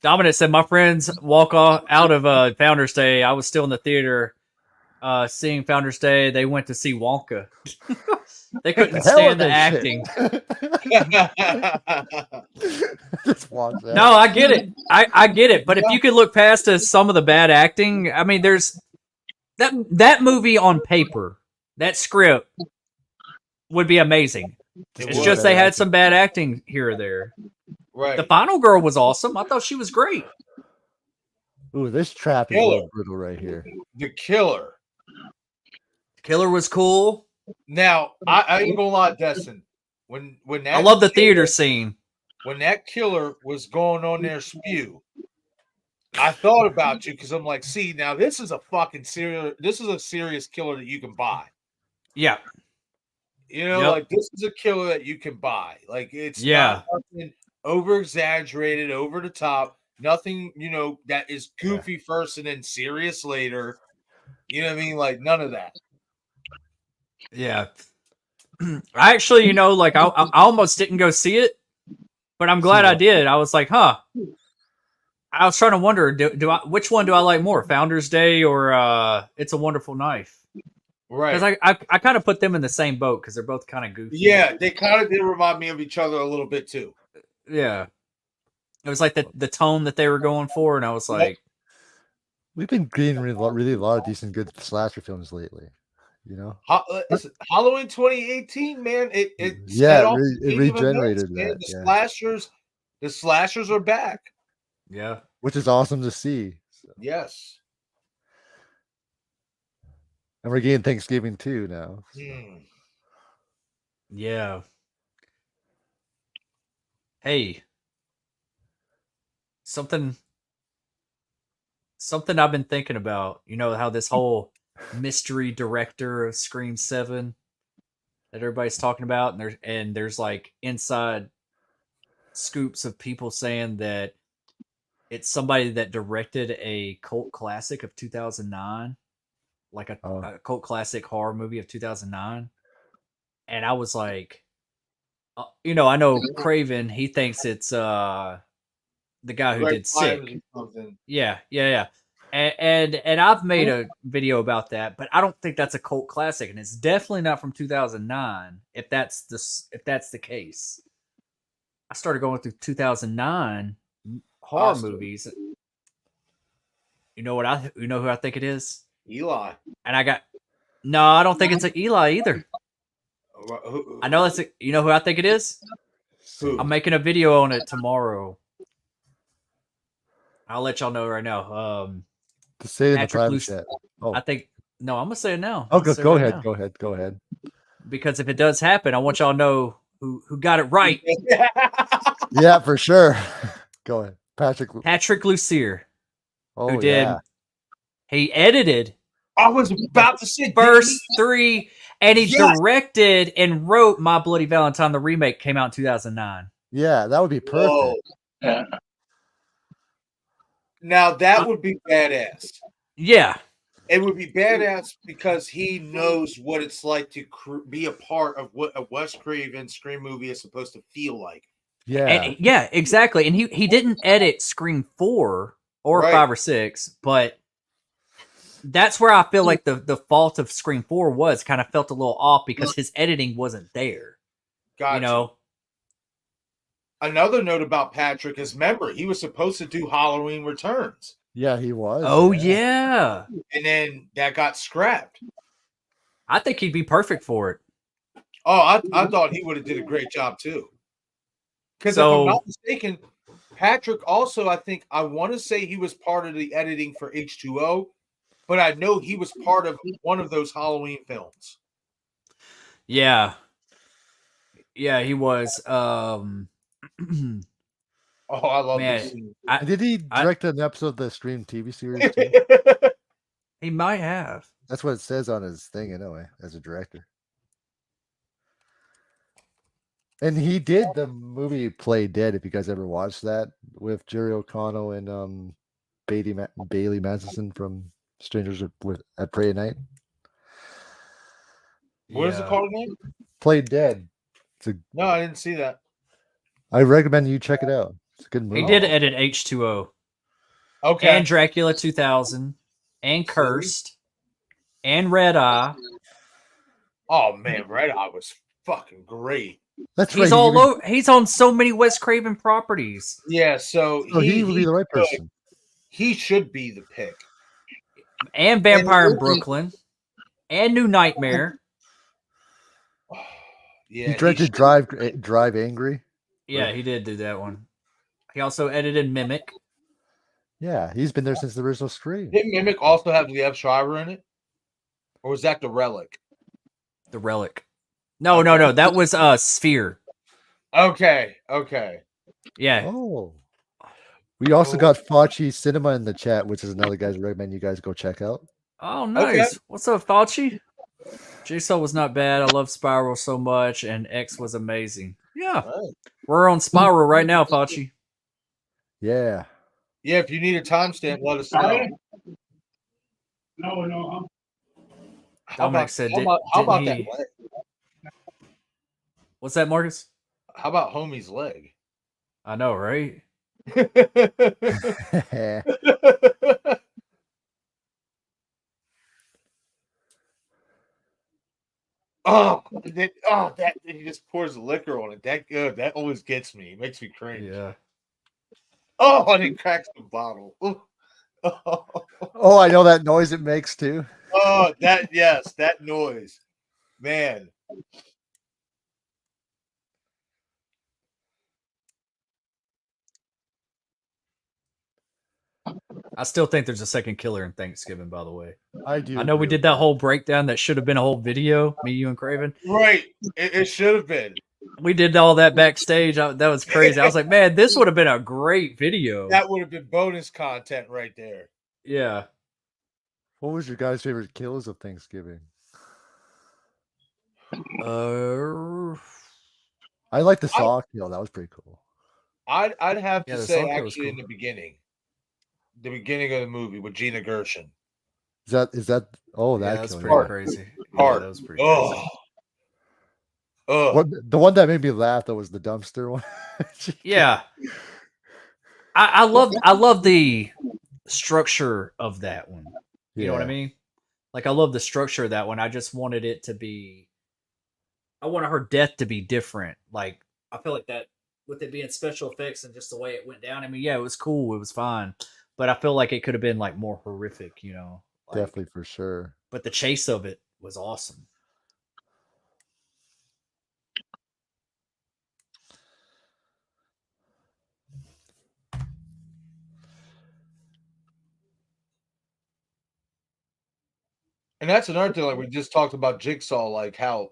Dominic said, my friends walk out of Founders Day. I was still in the theater seeing Founders Day. They went to see Wonka. They couldn't stand the acting. Just watch that. No, I get it. I get it. But if you could look past some of the bad acting, I mean, there's that movie on paper, that script would be amazing. It's just they had some bad acting here or there. Right. The final girl was awesome. I thought she was great. Ooh, this trap is a little brutal right here. The killer. Killer was cool. Now, I ain't gonna lie, Destin. When that I love the theater scene. When that killer was going on their spew, I thought about you because I'm like, see, now this is a fucking serious killer that you can buy. Yeah. You know, like this is a killer that you can buy. Like it's not nothing over exaggerated, over the top, nothing, you know, that is goofy first and then serious later. You know what I mean? Like none of that. Yeah. I actually, you know, like I almost didn't go see it, but I'm glad I did. I was like, huh. I was trying to wonder, which one do I like more, Founders Day or It's a Wonderful Knife? Right. Because I kind of put them in the same boat because they're both kind of goofy. Yeah, they kind of did remind me of each other a little bit too. Yeah. It was like the tone that they were going for, and I was like, we've been getting really a lot of decent good slasher films lately. You know. Listen, Halloween 2018, man. It Yeah, set off it the chain of events, regenerated man. that. The Yeah, slashers are back. Yeah. which is awesome to see. Yes. And we're getting Thanksgiving too now. So. Hmm. Yeah. Hey, something I've been thinking about. You know how this whole mystery director of Scream 7 that everybody's talking about, and there's like inside scoops of people saying that it's somebody that directed a cult classic of 2009, like Oh. a cult classic horror movie of 2009. And I was like, I know Craven, he thinks it's the guy who Greg did Lyons Sick. or something. Yeah. And I've made a video about that, but I don't think that's a cult classic, and it's definitely not from 2009. If that's the case, I started going through 2009 horror Hostel. movies. You know who I think it is? Eli. And I don't think it's an Eli either. I know you know who I think it is? Who? I'm making a video on it tomorrow. I'll let y'all know right now. To say it in the Patrick private Luce- chat. Oh, I think no, I'm gonna say it now. oh I'm gonna say it go right ahead, now. go ahead. Because if it does happen, I want y'all to know who got it right. Yeah, for sure. Go ahead, Patrick. Patrick Lucier, Oh who did yeah, he edited I was about to say first 3, and he Yes! directed and wrote My Bloody Valentine. The remake came out in 2009. yeah, that would be perfect. Whoa. Yeah. Now that would be badass. Yeah, It would be badass because he knows what it's like to be a part of what a Wes Craven Scream movie is supposed to feel like. Yeah, and, yeah, exactly. And he didn't edit Scream 4 or Right. 5 or 6, but that's where I feel like the fault of Scream 4 was kind of felt a little off because his editing wasn't there. Gotcha. You know? Another note about Patrick is, remember, he was supposed to do Halloween Returns. yeah, he was. Oh yeah. And then that got scrapped. I think he'd be perfect for it. Oh, I thought he would have did a great job too. Because if I'm not mistaken, Patrick also, I want to say he was part of the editing for H2O, but I know he was part of one of those Halloween films. Yeah. Yeah, he was. Oh, I love Man, this scene. Did he direct an episode of the Scream TV series too? He might have. That's what it says on his thing anyway, as a director. And he did the movie Play Dead, if you guys ever watched that, with Jerry O'Connell and Bailey Madison from Strangers at Prey at Night. What is it called again? Play Dead. No, I didn't see that. I recommend you check it out. It's a good movie. He did edit H2O. Okay. And Dracula 2000. And Cursed. And Red Eye. Oh man, Red Eye was fucking great. That's He's right. all over. He's on so many Wes Craven properties. Yeah, so he would be the right person. He should be the pick. And Vampire in Brooklyn. And New Nightmare. Yeah, he directed Drive Angry. Yeah, he did do that one. He also edited Mimic. Yeah, he's been there since the original Scream. Did Mimic also have Liev Schreiber in it? Or was that the Relic? The Relic. No. That was Sphere. Okay. Yeah. Oh. We also got Fauci Cinema in the chat, which is another guy's recommend you guys go check out. Oh, nice. Okay. What's up, Fauci? JIGSAW was not bad. I love Spiral so much, and X was amazing. Yeah. Right. We're on Spiral right now, Fauci. Yeah. Yeah, if you need a timestamp, let us know. No. How about that leg? What's that, Marcus? How about homie's leg? I know, right? That he just pours liquor on it. That always gets me. It makes me cringe. Yeah. Oh, and it cracks the bottle. Oh, I know that noise it makes too. Oh, that noise, man. I still think there's a second killer in Thanksgiving, by the way. I do. I know we agree did with that whole breakdown that should have been a whole video, me, you, and Craven. Right, it should have been. We did all that backstage. That was crazy. I was like, man, this would have been a great video. That would have been bonus content right there. Yeah. What was your guys' favorite kills of Thanksgiving? I like the saw kill. That was pretty cool. I'd have Yeah, to the say saw kill was actually in cool. the beginning of the movie with Gina Gershon. Is that? Oh, Yeah, that that's kill. pretty Yeah. crazy. Hard. Yeah, that was pretty crazy. The one that made me laugh though was the dumpster one. Yeah. I love the structure of that one. You know what I Yeah. mean? Like I love the structure of that one. I just wanted it to be I wanted her death to be different. Like I feel like that with it being special effects and just the way it went down. I mean, yeah, it was cool, it was fine. But I feel like it could have been like more horrific, you know. Like, Definitely for sure. but the chase of it was awesome. And that's another thing, like we just talked about Jigsaw, like how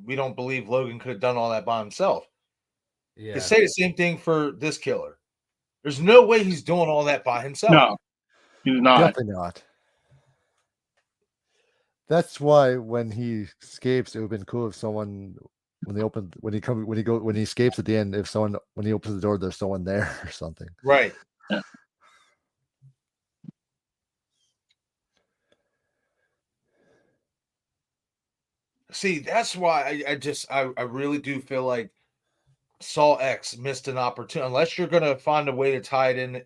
we don't believe Logan could have done all that by himself. Yeah. You say the same thing for this killer. There's no way he's doing all that by himself. No, he's not. Definitely not. That's why when he escapes, it would have been cool if someone when he escapes at the end, if someone when he opens the door, there's someone there or something. Right. See, that's why I really do feel like Saw X missed an opportunity. Unless you're gonna find a way to tie it in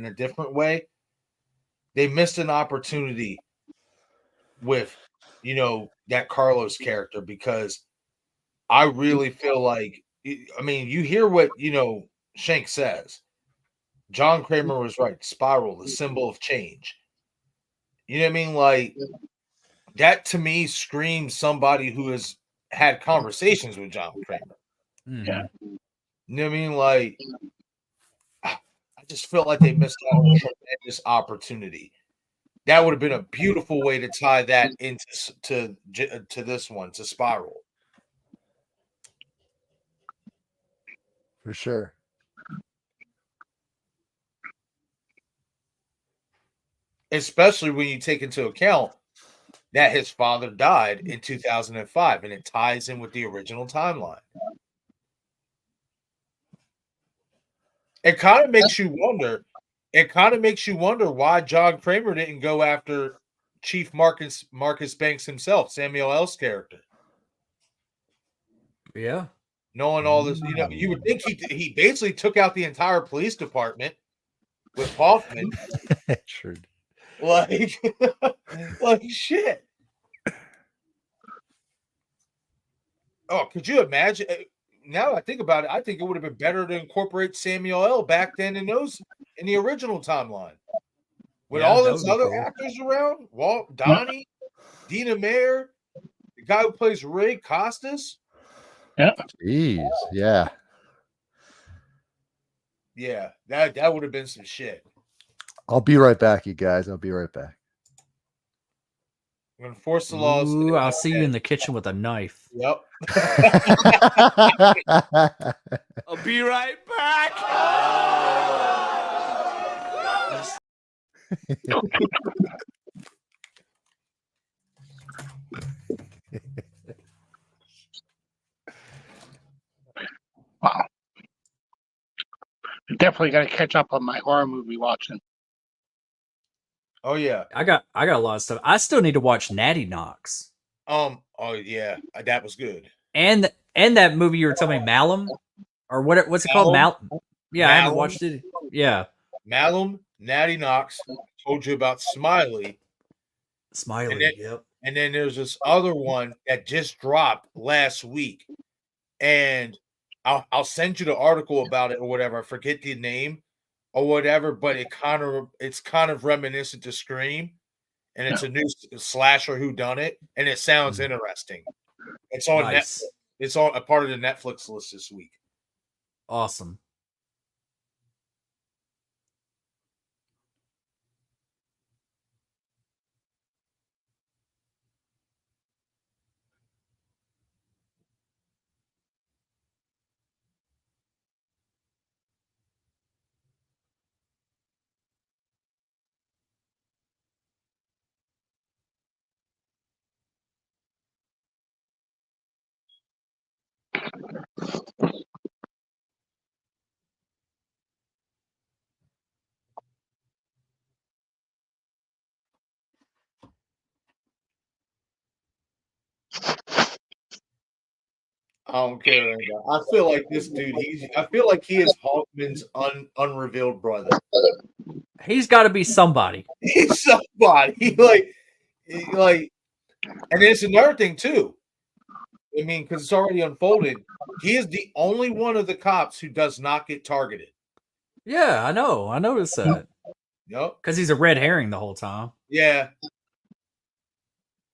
a different way, they missed an opportunity with that Carlos character, because I really feel like I mean you hear what Shank says. John Kramer was right. Spiral, the symbol of change. You know what I mean? Like that to me screams somebody who has had conversations with John Kramer. Yeah. You know what I mean? Like, I just felt like they missed out on a tremendous opportunity. That would have been a beautiful way to tie that into to this one, to Spiral. For sure. Especially when you take into account that his father died in 2005, and it ties in with the original timeline. It kind of makes you wonder. It kind of makes you wonder why John Kramer didn't go after Chief Marcus Banks himself, Samuel L's character. Yeah. Knowing all this, you would think he basically took out the entire police department with Hoffman. Sure. Like, like shit. Oh, could you imagine? Now I think about it, I think it would have been better to incorporate Samuel L. back then in the original timeline. With all those other actors around, Walt, Donnie, Dina Mayer, the guy who plays Ray Costas. Yeah. Jeez. Yeah. Yeah, that would have been some shit. I'll be right back, you guys. I'll be right back. I'm gonna force the laws. Ooh, I'll see you in the kitchen with a knife. Yep. I'll be right back. Wow. Definitely got to catch up on my horror movie watching. Oh yeah. I got a lot of stuff. I still need to watch Natty Knox. Oh yeah. That was good. And that movie you were telling me, Malum? Or what's it called? Malum? Yeah, I haven't Malum? watched it. Yeah. Malum, Natty Knox. Told you about Smiley. Smiley, yep. And then there's this other one that just dropped last week. And I'll send you the article about it or whatever. I forget the name or whatever, but it's kind of reminiscent to Scream. and it's a new slasher whodunit, and it sounds interesting. It's on Netflix. Nice. It's on a part of the Netflix list this week. Awesome. I don't care. I feel like this dude. I feel like he is Hawkman's unrevealed brother. He's got to be somebody. He's somebody. Like, and it's another thing too. I mean, because it's already unfolded. He is the only one of the cops who does not get targeted. Yeah, I know. I noticed that. Yep. Because he's a red herring the whole time. Yeah.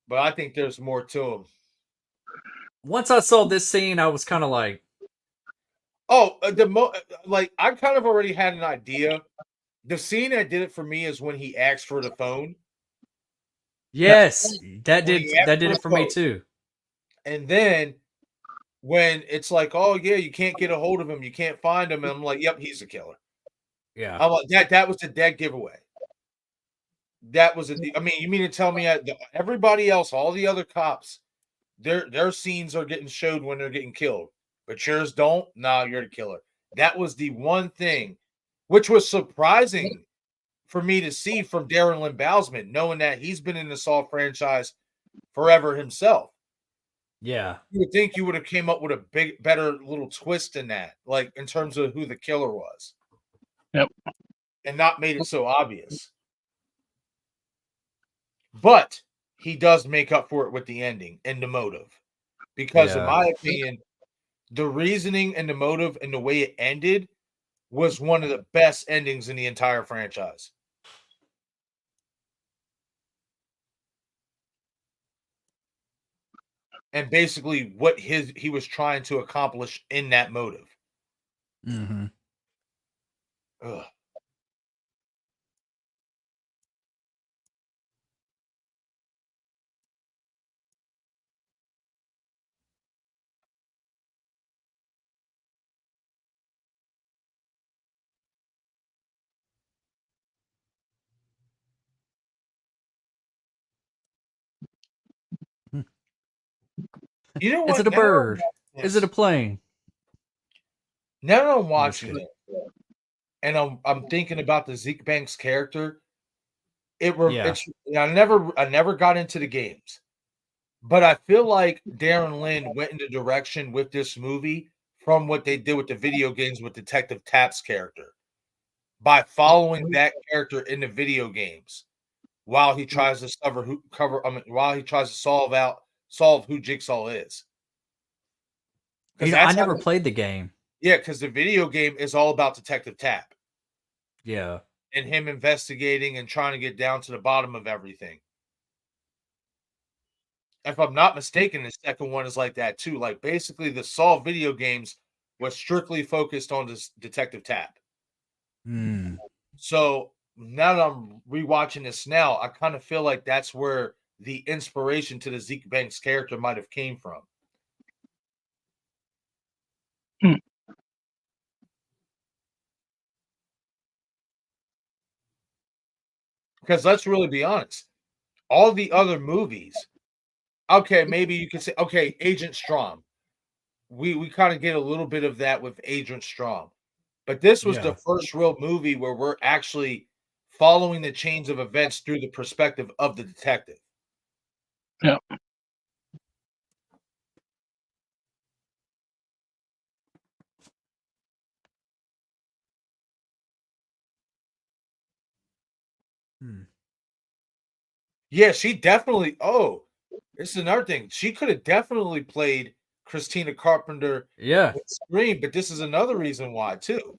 But I think there's more to him. Once I saw this scene, I was kind of like, oh, I kind of already had an idea. The scene that did it for me is when he asked for the phone. yes, that did it for me too. And then when it's like, oh yeah, you can't get a hold of him, you can't find him, and I'm like, yep, he's a killer. Yeah, I'm like, that was a dead giveaway. That was I mean, you mean to tell me everybody else, all the other cops, their scenes are getting showed when they're getting killed, but yours don't? Nah, you're the killer. That was the one thing, which was surprising for me to see from Darren Lynn Bousman, knowing that he's been in the Saw franchise forever himself. yeah. You would think you would have came up with a better little twist than that, like in terms of who the killer was. Yep. And not made it so obvious. But he does make up for it with the ending and the motive. Because in my opinion, the reasoning and the motive and the way it ended was one of the best endings in the entire franchise. And basically what he was trying to accomplish in that motive. Mm-hmm. Ugh. You know what? Is it a bird? Is it a plane? Now that I'm watching it, and I'm thinking about the Zeke Banks character. It's I never got into the games, but I feel like Darren Lynn went in the direction with this movie from what they did with the video games with Detective Tapp's character by following that character in the video games while he tries to while he tries to solve who Jigsaw is. I never played the game. Yeah, because the video game is all about Detective Tapp. Yeah. And him investigating and trying to get down to the bottom of everything. If I'm not mistaken, the second one is like that too. Like basically the Saw video games was strictly focused on this Detective Tapp. Mm. So now that I'm rewatching this now, I kind of feel like that's where the inspiration to the Zeke Banks character might have came from. Because let's really be honest, all the other movies, okay, maybe you could say, okay, Agent Strom. We kind of get a little bit of that with Agent Strom. But this was the first real movie where we're actually following the chains of events through the perspective of the detective. Yeah. Yeah, she definitely. Oh, this is another thing. She could have definitely played Christina Carpenter. Yeah. With Scream, but this is another reason why too.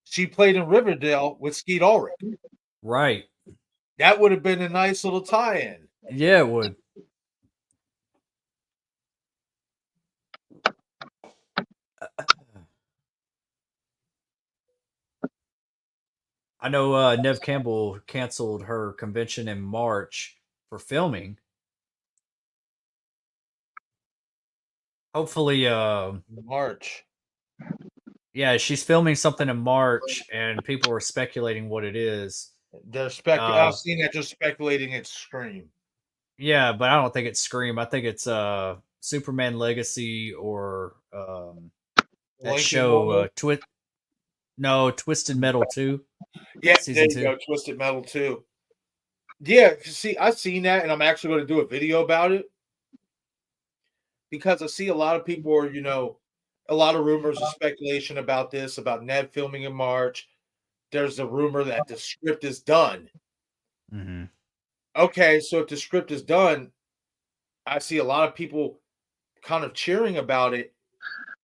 She played in Riverdale with Skeet Ulrich. Right. That would have been a nice little tie-in. Yeah, it would. I know Nev Campbell canceled her convention in March for filming. Hopefully, March. yeah, she's filming something in March, and people are speculating what it is. They're Uh, I've seen that they're speculating it's Scream. Yeah, but I don't think it's Scream. I think it's Superman Legacy or that Lincoln show Lawyer? Twisted Metal 2. Yeah, there Season you 2. go. Twisted Metal 2. Yeah, see, I've seen that, and I'm actually going to do a video about it because I see a lot of people are, a lot of rumors and speculation about this, about Ned filming in March. There's a rumor that the script is done. Mm-hmm. Okay, so if the script is done, I see a lot of people kind of cheering about it.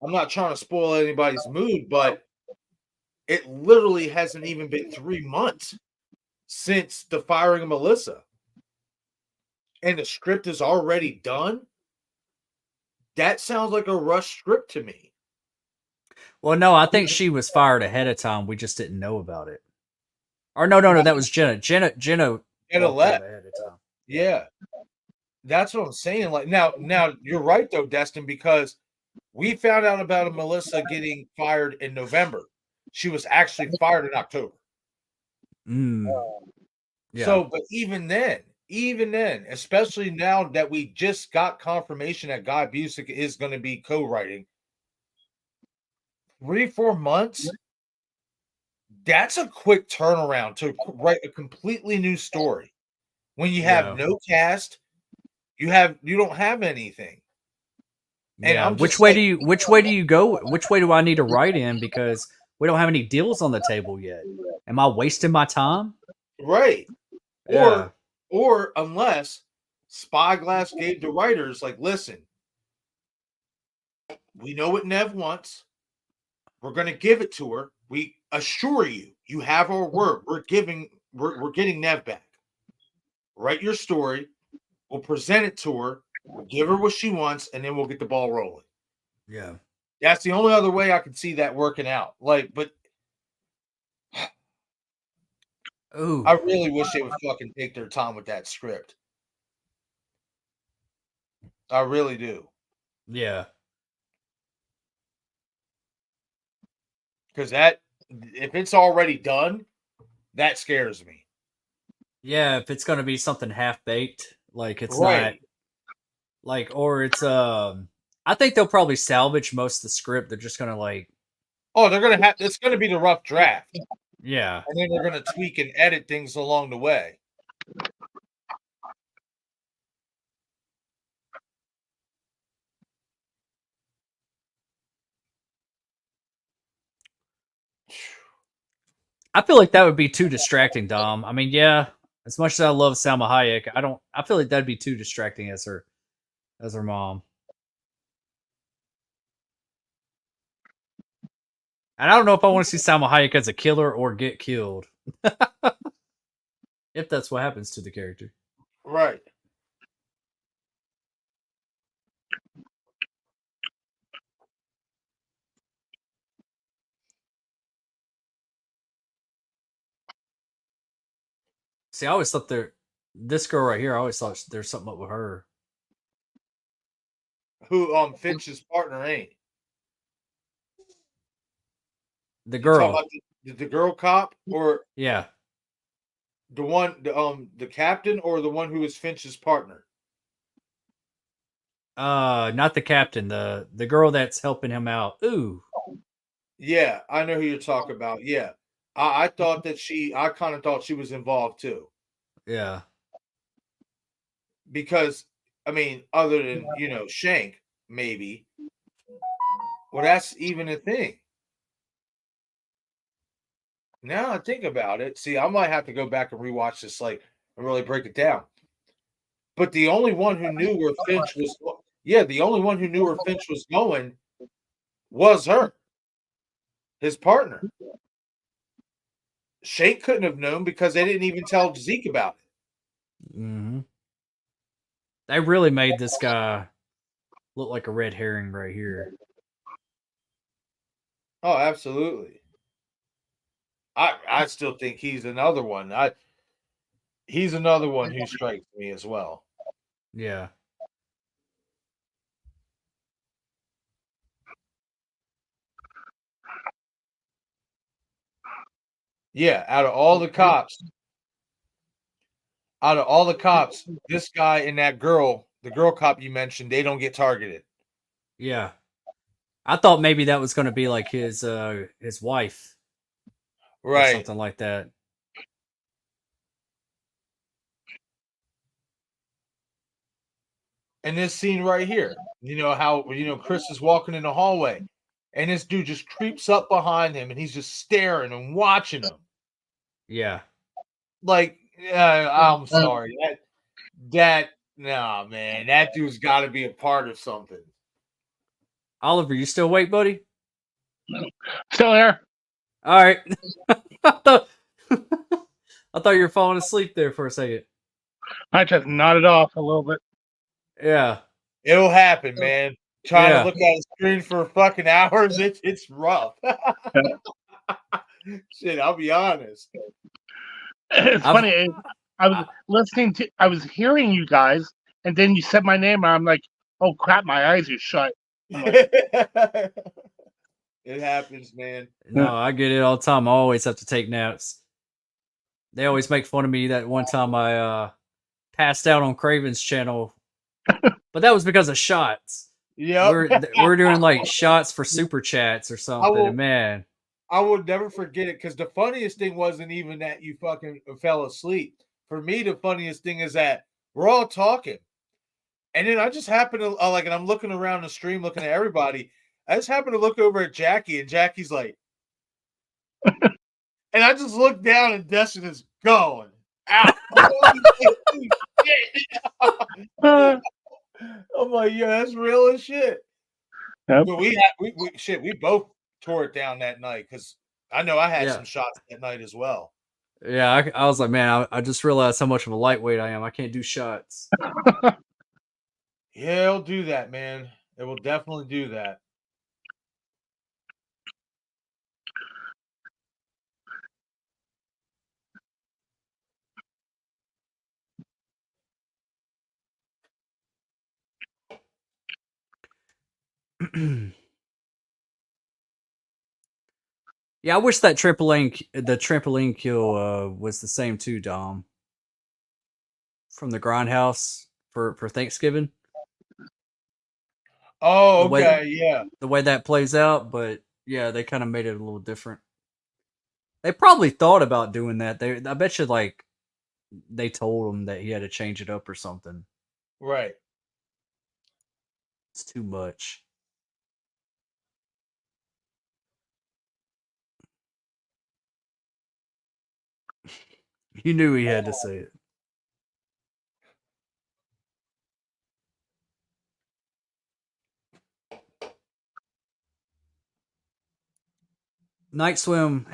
I'm not trying to spoil anybody's mood, but it literally hasn't even been 3 months since the firing of Melissa. And the script is already done. That sounds like a rush script to me. Well, no, I think she was fired ahead of time. We just didn't know about it. Or no, that was Jenna. Jenna And left ahead of time. Yeah. That's what I'm saying. Like now you're right though, Destin, because we found out about Melissa getting fired in November. She was actually fired in October. Yeah. So, but even then, especially now that we just got confirmation that Guy Busick is going to be co-writing, 3-4 months, that's a quick turnaround to write a completely new story. When you have no cast, you don't have anything. And Yeah. I'm Which just way like, do you go? Which way do I need to write in? Because we don't have any deals on the table yet. Am I wasting my time? right. Yeah. Or unless Spyglass gave the writers, like, listen, we know what Nev wants. We're going to give it to her. We assure you, you have our word. We're getting Nev back. Write your story. We'll present it to her. We'll give her what she wants, and then we'll get the ball rolling. Yeah. That's the only other way I can see that working out. Like, but Ooh. I really wish they would fucking take their time with that script. I really do. Yeah. Because if it's already done, that scares me. Yeah, if it's gonna be something half baked, like it's Right. not like, or it's I think they'll probably salvage most of the script. They're just gonna like, Oh, it's gonna be the rough draft. yeah. And then they're gonna tweak and edit things along the way. I feel like that would be too distracting, Dom. I mean, yeah, as much as I love Salma Hayek, I feel like that'd be too distracting as her mom. And I don't know if I want to see Salma Hayek as a killer or get killed. If that's what happens to the character. Right. See, I always thought this girl right here, I always thought there's something up with her. Who Finch's partner ain't. The You talking girl. about the girl cop or Yeah. the one the captain or the one who is Finch's partner? Not the captain, the girl that's helping him out. Ooh. Yeah, I know who you're talking about. Yeah. I thought that I kind of thought she was involved too. Yeah. Because I mean, other than Shank, maybe. Well, that's even a thing. Now I think about it, see, I might have to go back and rewatch this, like, and really break it down. But the only one who knew where Finch was, the only one who knew where Finch was going was her, his partner. Shank couldn't have known because they didn't even tell Zeke about it. Mm-hmm. They really made this guy look like a red herring right here. Oh, absolutely. I still think he's another one. He's another one who strikes me as well. Yeah. Yeah, out of all the cops, this guy and that girl, the girl cop you mentioned, they don't get targeted. Yeah. I thought maybe that was going to be like his wife or Right. something like that. And this scene right here, you know how Chris is walking in the hallway, and this dude just creeps up behind him, and he's just staring and watching him. Yeah. Like, I'm sorry, nah, man, that dude's got to be a part of something. Oliver, you still awake, buddy? Still there? All right. I thought I thought you were falling asleep there for a second. I just nodded off a little bit. Yeah. It'll happen, man. Trying Yeah. to look at a screen for fucking hours, it's rough. Shit, I'll be honest. It's I've- funny. I was listening to, I was hearing you guys, and then you said my name, and I'm like, oh crap, my eyes are shut. I'm like, It happens, man. No, I get it all the time. I always have to take naps. They always make fun of me that one time I passed out on Craven's channel, but that was because of shots. Yep. We're doing like shots for super chats or something, and man, I will never forget it because the funniest thing wasn't even that you fucking fell asleep. For me, the funniest thing is that we're all talking, and then I just happen to and I'm looking around the stream, looking at everybody. I just happen to look over at Jackie, and Jackie's like, and I just look down, and Destin is going out. I'm like, yeah, that's real as shit. Yep. But we both tore it down that night because I know I had some shots that night as well. Yeah, I was like, man, I just realized how much of a lightweight I am. I can't do shots. Yeah, it'll do that, man. It will definitely do that. Yeah, I wish that the trampoline kill was the same too, Dom. From the Grindhouse for Thanksgiving. Oh, The way- okay, yeah. The way that plays out, but yeah, they kind of made it a little different. They probably thought about doing that. I bet you like they told him that he had to change it up or something. Right. It's too much. You knew he had to say it. Night Swim,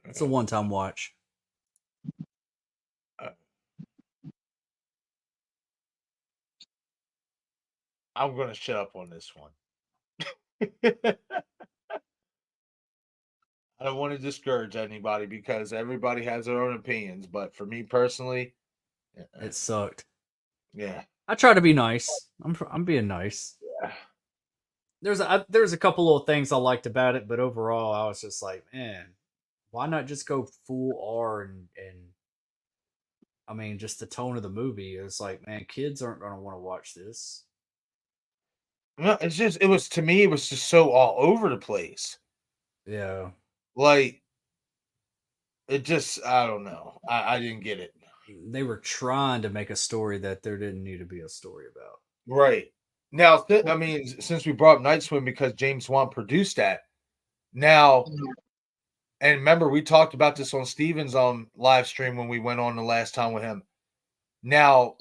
it's a one-time watch. I'm gonna shut up on this one. I don't want to discourage anybody because everybody has their own opinions, but for me personally, It sucked. yeah. I try to be nice. I'm being nice. Yeah. There's a couple little things I liked about it, but overall, I was just like, man, why not just go full R and I mean, just the tone of the movie. It's like, man, kids aren't going to want to watch this. No, it was to me, it was just so all over the place. Yeah. Like, it just, I don't know. I didn't get it. They were trying to make a story that there didn't need to be a story about. Right. Now, I mean, since we brought up Night Swim because James Wan produced that, now, and remember, we talked about this on Steven's live stream when we went on the last time with him. Now,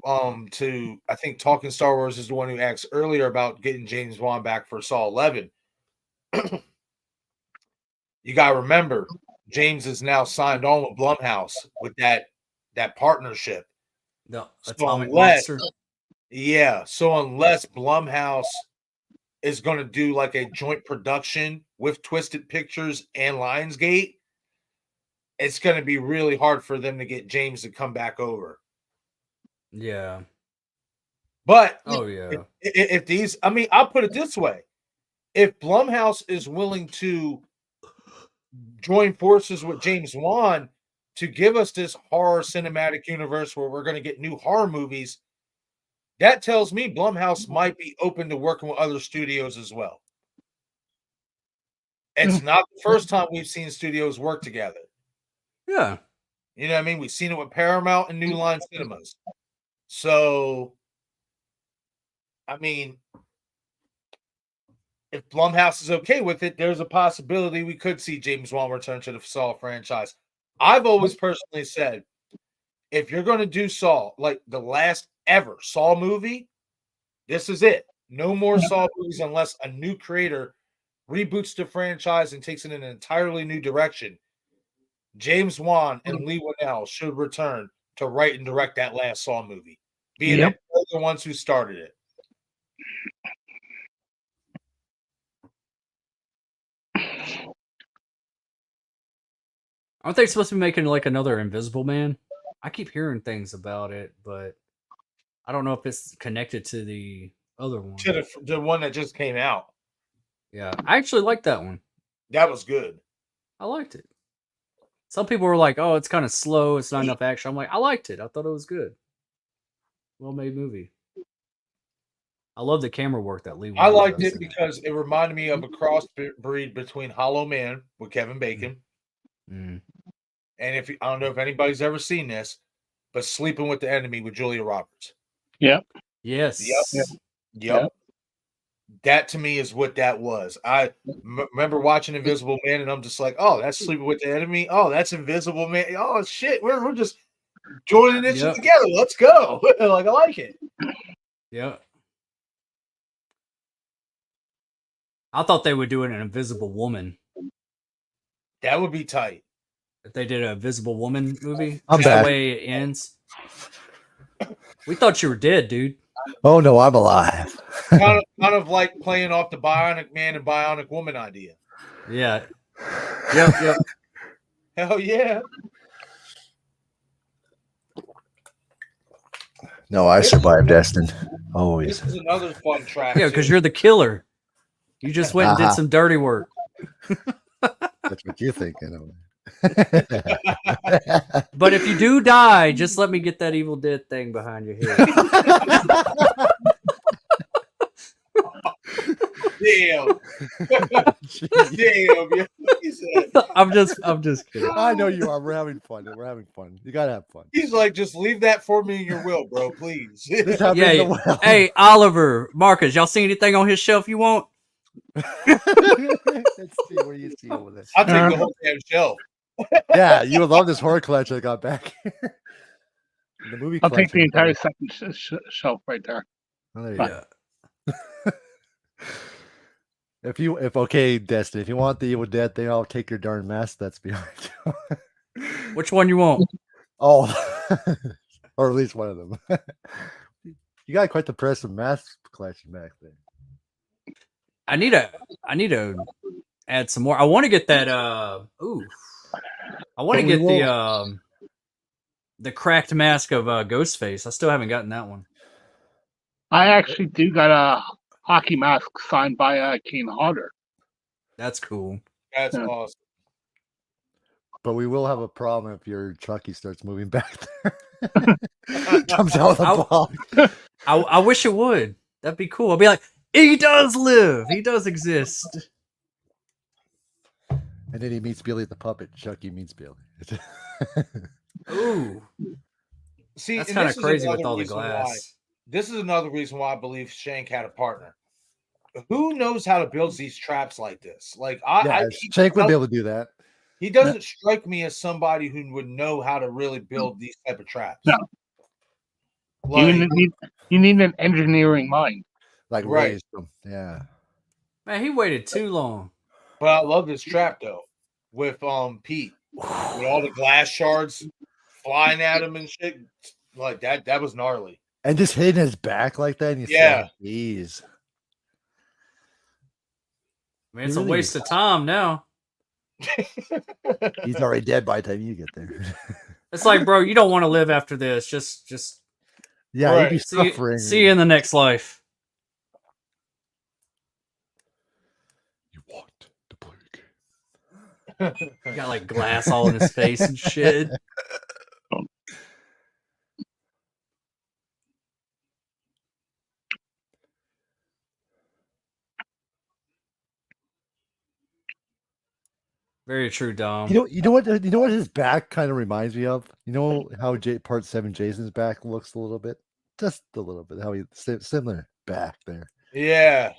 I think Talking Star Wars is the one who asked earlier about getting James Wan back for Saw 11. You got to remember, James is now signed on with Blumhouse with that partnership. The So Atomic unless, Monster. so unless Blumhouse is going to do like a joint production with Twisted Pictures and Lionsgate, it's going to be really hard for them to get James to come back over. Yeah. But Oh yeah. if these, I mean, I'll put it this way: if Blumhouse is willing to join forces with James Wan to give us this horror cinematic universe where we're going to get new horror movies, that tells me Blumhouse might be open to working with other studios as well. It's not the first time we've seen studios work together. Yeah. You know what I mean? We've seen it with Paramount and New Line Cinemas. So, I mean, if Blumhouse is okay with it, there's a possibility we could see James Wan return to the Saw franchise. I've always personally said, if you're going to do Saw, like the last ever Saw movie, this is it. No more Saw movies unless a new creator reboots the franchise and takes it in an entirely new direction. James Wan and Lee Winnell should return to write and direct that last Saw movie, being that they're the ones who started it. Aren't they supposed to be making like another Invisible Man? I keep hearing things about it, but I don't know if it's connected to the other one. To the one that just came out. Yeah, I actually like that one. That was good. I liked it. Some people were like, "Oh, it's kind of slow. It's not enough action." I'm like, I liked it. I thought it was good. Well-made movie. I love the camera work that Lee. I Winnell liked does it in because it reminded me of a crossbreed between Hollow Man with Kevin Bacon. Mm. And if I don't know if anybody's ever seen this, but Sleeping with the Enemy with Julia Roberts. Yep. Yes. Yep. That to me is what that was. I remember watching Invisible Man, and I'm just like, "Oh, that's Sleeping with the Enemy. Oh, that's Invisible Man. Oh shit, we're just joining this shit together. Let's go." Like I like it. Yeah. I thought they would do an Invisible Woman. That would be tight. If they did a Invisible Woman movie, I'm just back. the way it ends. We thought you were dead, dude. Oh no, I'm alive. kind of like playing off the Bionic Man and Bionic Woman idea. Yeah. Yep. Hell yeah. No, I survived, Destin. Always. This is another fun track. Yeah, because you're the killer. You just went and did some dirty work. That's what you think, you know. But if you do die, just let me get that Evil Dead thing behind your head. Damn. Damn. I'm just kidding. I know you are. We're having fun. We're having fun. You gotta have fun. He's like, just leave that for me in your will, bro, please. Yeah. Hey, Oliver, Marcus, y'all see anything on his shelf you want? Let's see what you see over there. I'll take the whole damn shelf. Yeah, you would love this horror collection I got back here. The movie. I'll take the collection. entire second shelf right there. Oh, there you go. If okay, Destin, if you want the Evil Dead thing, I'll take your darn mask that's behind you. Which one you want? Oh, or at least one of them. You got quite the impressive mask collection back there. I need to add some more. I want to get that. I want to get the cracked mask of Ghostface. I still haven't gotten that one. I actually do got a hockey mask signed by Kane Hodder. That's cool. That's awesome. But we will have a problem if your Chucky starts moving back there. Comes out of the box. I wish it would. That'd be cool. I'll be like, he does live. He does exist. And then he meets Billy the puppet. Chucky meets Billy. Ooh. See, that's kind of crazy with all the glass. Why, this is another reason why I believe Shank had a partner. Who knows how to build these traps like this? Like Shank would be able to do that. He doesn't strike me as somebody who would know how to really build these type of traps. No. Like, you need an engineering mind. Like right. raised them. Yeah. Man, he waited too long. But I love this trap though. with Pete, with all the glass shards flying at him and shit. Like that was gnarly. And just hitting his back like that, and you Yeah. say, "Geez, I mean, it's Really? a waste of time now. he's already dead by the time you get there." It's like, bro, you don't want to live after this. Just Yeah, Right. you'd be see suffering. see you in the next life. You want to play a game. He got like glass all in his face and shit. Very true, Dom. You know what his back kind of reminds me of. You know how Part 7 Jason's back looks a little bit, just a little bit. How he similar back there. Yeah.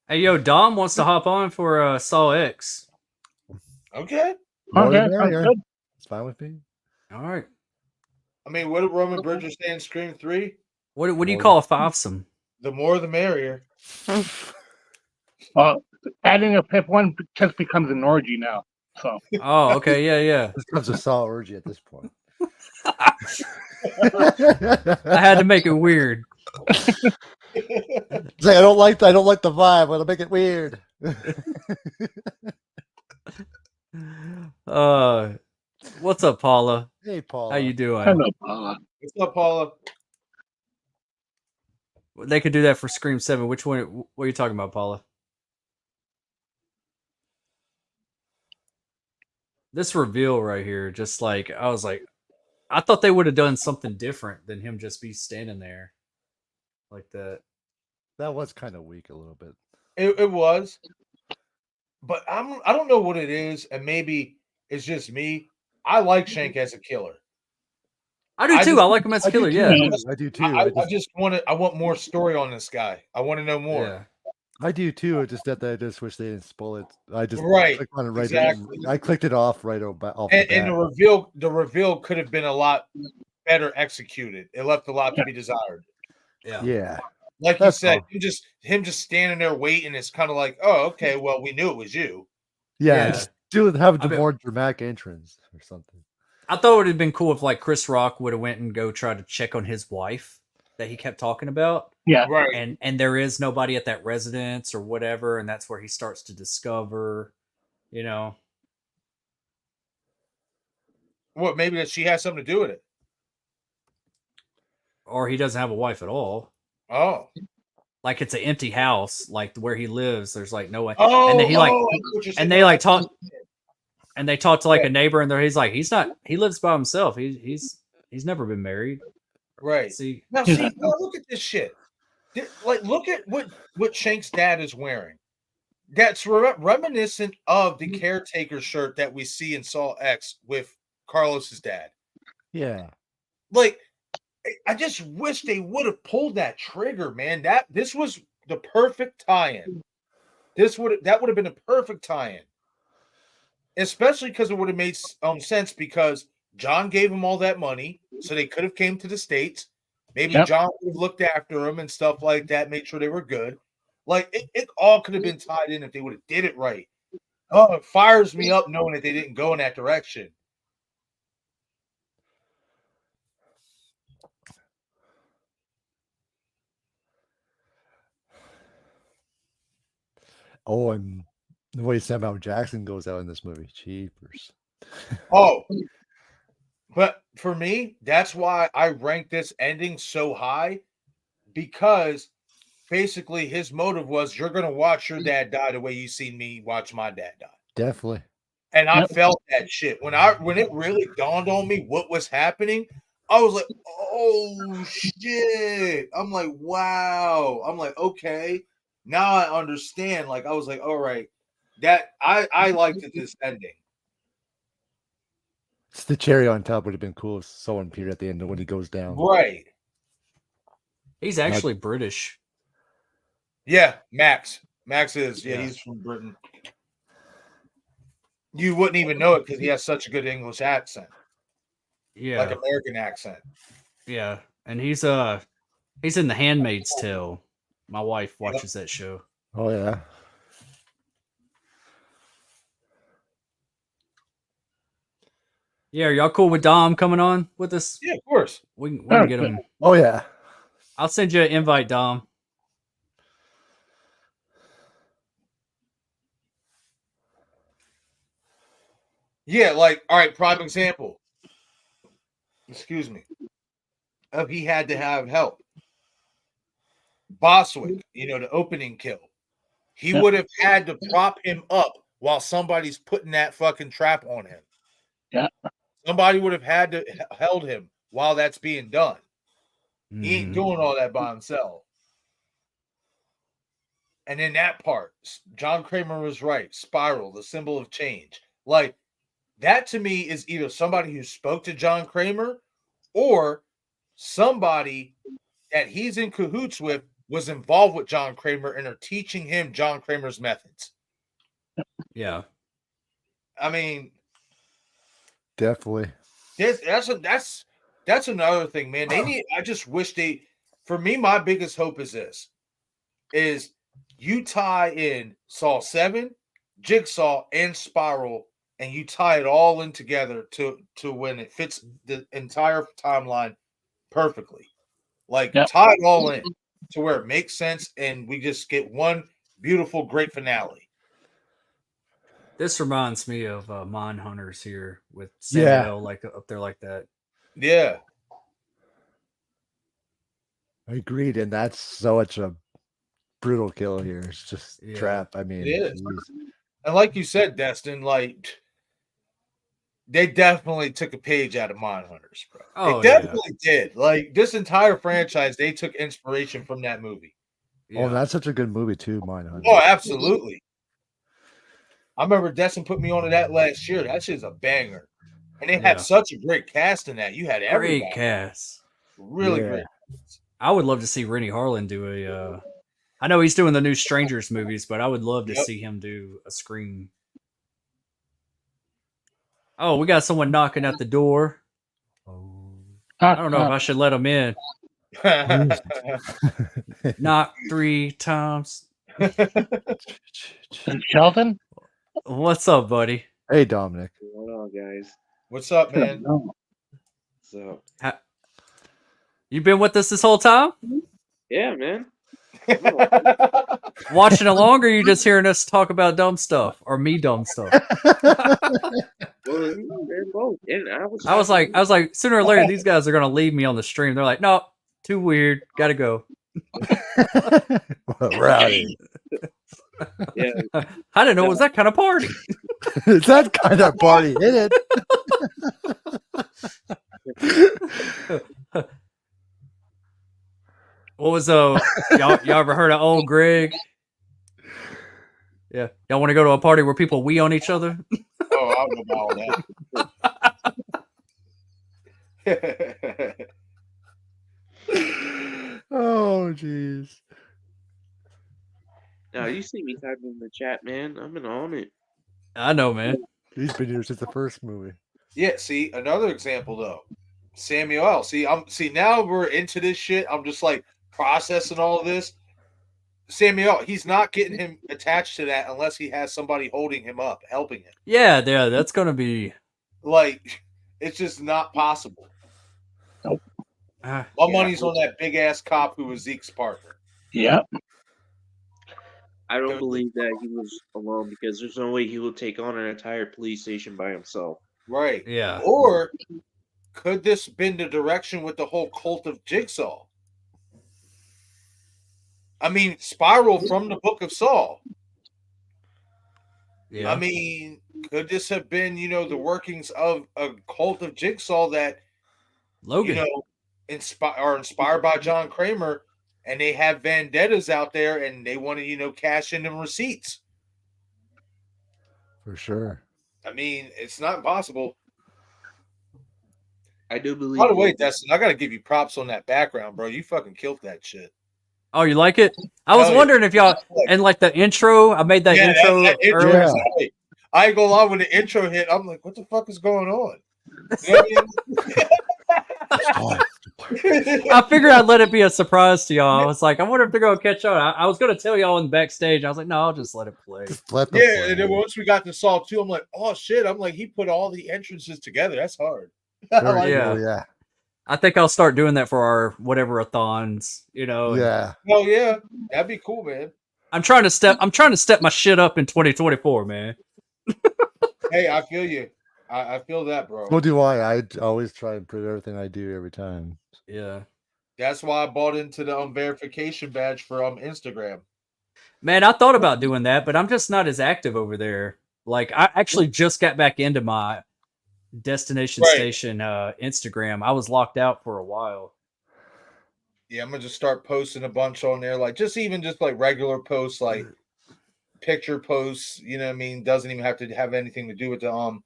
Hey, yo, Dom wants to hop on for Saw X. Okay. More the Okay, sounds merrier. good. It's fine with me. All right. I mean, what did Roman Bridges say in Scream 3? What do you More call a fivesome? The more the merrier. Adding a fifth one just becomes an orgy now. So Oh, okay, yeah. This becomes a Saw orgy at this point. I had to make it weird. It's like I don't like the vibe. I'm gonna make it weird. What's up, Paula? Hey, Paul. How you doing? hello, Paula. What's up, Paula? They could do that for Scream 7. Which one? What are you talking about, Paula? This reveal right here, just like I was like, I thought they would have done something different than him just be standing there like that. That was kind of weak a little bit. It was. But I don't know what it is, and maybe it's just me. I like Shank as a killer. I do too. I like him as a killer. Yeah. I do too. I want more story on this guy. I want to know more. Yeah. I do too. It's just that I just wish they didn't spoil it. I just Right, clicked on it right. exactly. I clicked it off right off the And bat. the reveal could have been a lot better executed. It left a lot to be desired. Yeah. Like That's you said, all. him just standing there waiting. It's kind of like, oh, okay, well, we knew it was you. Yeah. Just have I a bet- more dramatic entrance or something. I thought it would have been cool if like Chris Rock would have went and go try to check on his wife that he kept talking about. Yeah. Right. And there is nobody at that residence or whatever, and that's where he starts to discover, you know. What? Maybe that she has something to do with it. Or he doesn't have a wife at all. Oh. Like it's an empty house, like where he lives. There's like no one. Oh. And then he like, I see what you're saying. and they like talk, and they talk to like a neighbor, and he's like, he's not. He lives by himself. He's never been married. Right. See, Now, look at this shit. Like, look at what Shank's dad is wearing. That's reminiscent of the caretaker shirt that we see in Saw X with Carlos's dad. Yeah. Like, I just wish they would have pulled that trigger, man. This was the perfect tie-in. That would have been a perfect tie-in, especially because it would have made sense because John gave him all that money, so they could have came to the States. Maybe John would have looked after them and stuff like that, made sure they were good. Like, it all could have been tied in if they would have did it right. Oh, it fires me up knowing that they didn't go in that direction. Oh, and the way Samuel Jackson goes out in this movie, cheapers. Oh, but for me, that's why I rank this ending so high, because basically his motive was, you're going to watch your dad die the way you seen me watch my dad die. Definitely. And I felt that shit when it really dawned on me what was happening. I was like, oh shit. I'm like, wow. I'm like, okay, now I understand. Like, I was like, all right, that I liked this ending. It's the cherry on top. Would have been cool if someone appeared at the end when he goes down. Right. he's actually British. Yeah, Max. Max is. Yeah, he's from Britain. You wouldn't even know it because he has such a good English accent. Yeah, Like American accent. yeah, and he's in The Handmaid's Tale. My wife watches that show. Oh yeah. Yeah, are y'all cool with Dom coming on with us? Yeah, of course. We can get him. Oh yeah. I'll send you an invite, Dom. Yeah, like, all right, prime example. Excuse me. If he had to have help. Boswick, the opening kill. He would have had to prop him up while somebody's putting that fucking trap on him. Yeah. Somebody would have had to held him while that's being done. He ain't doing all that by himself. And in that part, John Kramer was right. Spiral, the symbol of change. Like, that to me is either somebody who spoke to John Kramer or somebody that he's in cahoots with was involved with John Kramer and are teaching him John Kramer's methods. Yeah. I mean, Definitely. that's another thing, man. I just wish for me, my biggest hope is this is you tie in Saw 7, Jigsaw, and Spiral, and you tie it all in together to when it fits the entire timeline perfectly. Like, tie it all in to where it makes sense, and we just get one beautiful, great finale. This reminds me of Mindhunters here with Samuel, like up there like that. Yeah. Agreed, and that's such a brutal kill here. It's just trap. I mean, it is. And like you said, Destin, like, they definitely took a page out of Mindhunters, bro. Oh, they definitely did. Like, this entire franchise, they took inspiration from that movie. Yeah. Oh, that's such a good movie too, Mindhunters. Oh, absolutely. I remember Destin put me onto that last year. That shit's a banger. And they had such a great cast in that. You had everybody. Great cast. Really great. I would love to see Rennie Harlan do a I know he's doing the new Strangers movies, but I would love to see him do a Scream. Oh, we got someone knocking at the door. I don't know if I should let him in. Knock 3 times. Sheldon? What's up, buddy? Hey, Dominic. What's going on, guys? What's up, man? So, you been with us this whole time? yeah, man. Watching along, or you just hearing us talk about dumb stuff or me dumb stuff? Well, they're both. And I was like, sooner or later these guys are gonna leave me on the stream. They're like, no, too weird, gotta go. We're out of here. Yeah. I didn't know it was that kind of party. It's that kind of party, isn't it? What was y'all ever heard of old Greg? Yeah, y'all want to go to a party where people wee on each other? Oh, I don't know about that. Oh, jeez. Now you see me typing in the chat, man. I've been on it. I know, man. He's been here since the first movie. Yeah, see, another example though. Samuel L. See, now we're into this shit. I'm just like processing all of this. Samuel, he's not getting him attached to that unless he has somebody holding him up, helping him. Yeah, that's gonna be like, it's just not possible. Nope. My money's on that big ass cop who was Zeke's partner. Yep. I don't believe that he was alone because there's no way he will take on an entire police station by himself. Right. Yeah. Or could this been the direction with the whole cult of Jigsaw? I mean, Spiral from the Book of Saw. Yeah. I mean, could this have been, the workings of a cult of Jigsaw that, Logan, are inspired by John Kramer, and they have vendettas out there, and they want to, cash in them receipts. For sure. I mean, it's not impossible. I do believe. By the way, Destin, I got to give you props on that background, bro. You fucking killed that shit. Oh, you like it? I was wondering if y'all and like the intro. I made that intro earlier. Yeah. I ain't gonna lie, when the intro hit, I'm like, what the fuck is going on? You know what I mean? I figured I'd let it be a surprise to y'all. I was like, I wonder if they're gonna catch on. I was gonna tell y'all in the backstage. I was like, no, I'll just let it play. Just let them Yeah, play. and then once we got to Saw 2, I'm like, oh shit! I'm like, he put all the entrances together. That's hard. Very Yeah. cool, yeah. I think I'll start doing that for our whatever a-thons, and Yeah. Oh yeah, that'd be cool, man. I'm trying to step my shit up in 2024, man. Hey, I feel you. I feel that, bro. So do I. I always try and prove everything I do every time. Yeah. That's why I bought into the verification badge for Instagram. Man, I thought about doing that, but I'm just not as active over there. Like, I actually just got back into my Destination Right. Station Instagram. I was locked out for a while. Yeah, I'm gonna just start posting a bunch on there, like just like regular posts, like picture posts. You know what I mean? Doesn't even have to have anything to do with the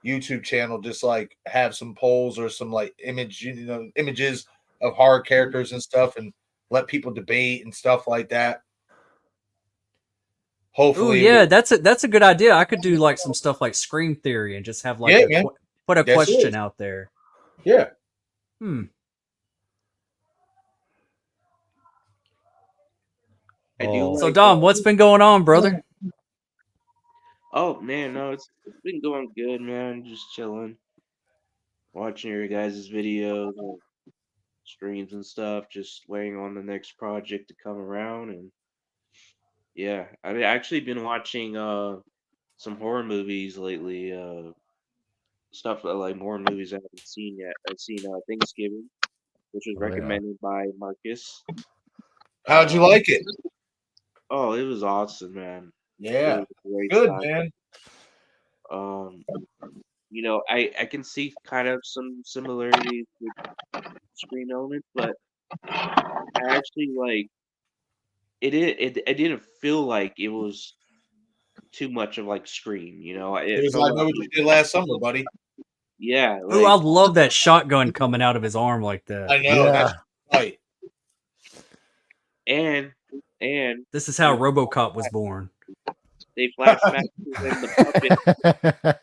YouTube channel. Just like have some polls or some like images of horror characters and stuff, and let people debate and stuff like that. Oh Hopefully, yeah, that's a good idea. I could do like some stuff like Scream Theory and just have like Yeah, man. put a That's question it. out there. Yeah. I do So like. Dom, what's been going on, brother? Oh man, no, it's been going good, man. Just chilling, watching your guys' videos, and streams and stuff. Just waiting on the next project to come around, and yeah, I've actually been watching some horror movies lately. Stuff like horror movies I haven't seen yet. I've seen Thanksgiving, which was Oh, yeah. recommended by Marcus. How'd you like it? Oh, it was awesome, man. It Yeah. was a great Good, time. man. I can see kind of some similarities with Scream elements, but I actually like it. It didn't feel like it was too much of like Scream. It It was felt like like what you did last summer, buddy. yeah, Ooh, I like love that shotgun coming out of his arm like that. I know. Yeah. That's right. and This is how RoboCop was born. they flashback to when the puppet.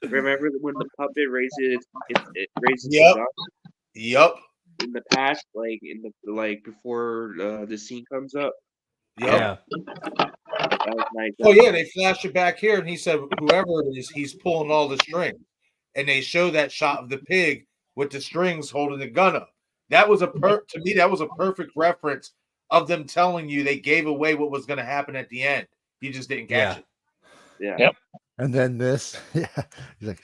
Remember when the puppet raises it raises Yep. the gun Yep. in the past, like before the scene comes up. Yep. Yeah. That was nice. Oh yeah, they flashed it back here, and he said, "Whoever it is, he's pulling all the strings." And they show that shot of the pig with the strings holding the gun up. That was to me, that was a perfect reference of them telling you they gave away what was going to happen at the end. You just didn't catch it. Yeah. Yep. And then this, yeah. He's like,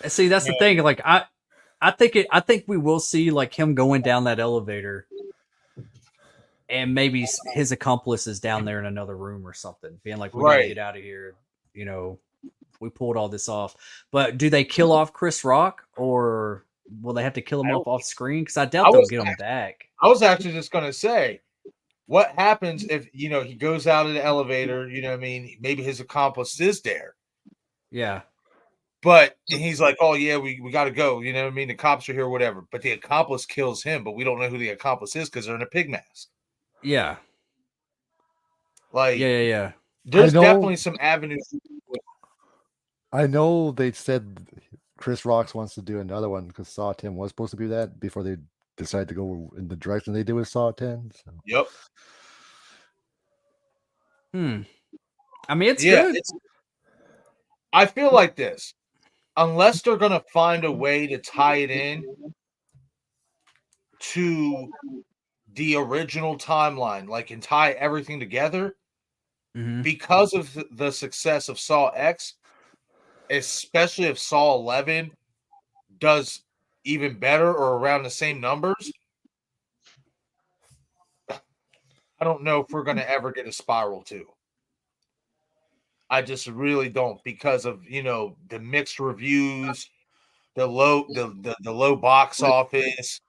See, that's the thing. Like, I think we will see like him going down that elevator, and maybe his accomplice is down there in another room or something, being like, "We gotta Right. get out of here." We pulled all this off. But do they kill off Chris Rock, or will they have to kill him off screen? Because I doubt they'll get him back. I was actually just going to say, what happens if he goes out of the elevator? You know what I mean? Maybe his accomplice is there. Yeah. But he's like, oh, yeah, we got to go. You know what I mean? The cops are here, whatever. But the accomplice kills him, but we don't know who the accomplice is because they're in a pig mask. Yeah. Like, yeah. There's definitely some avenues. I know they said Chris Rocks wants to do another one because Saw 10 was supposed to be that before they decided to go in the direction they did with Saw 10. So. Yep. I mean, it's good. I feel like this. Unless they're going to find a way to tie it in to the original timeline, like and tie everything together, because of the success of Saw X, especially if Saw 11 does even better or around the same numbers, I don't know if we're going to ever get a Spiral 2. I just really don't, because of the mixed reviews, the low box office.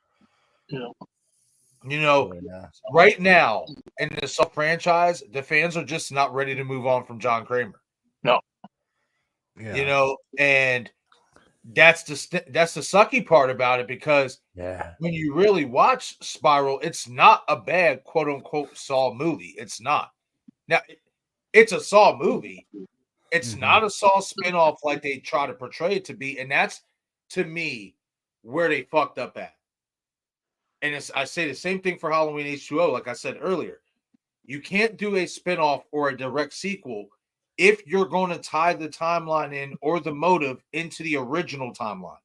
Right now in the Saw franchise, the fans are just not ready to move on from John Kramer. No. Yeah. And that's the sucky part about it, because when you really watch Spiral, it's not a bad quote unquote Saw movie. It's not. Now, it's a Saw movie. It's not a Saw spinoff like they try to portray it to be, and that's, to me, where they fucked up at. and I say the same thing for Halloween H2O, like I said earlier. You can't do a spinoff or a direct sequel if you're going to tie the timeline in or the motive into the original timeline.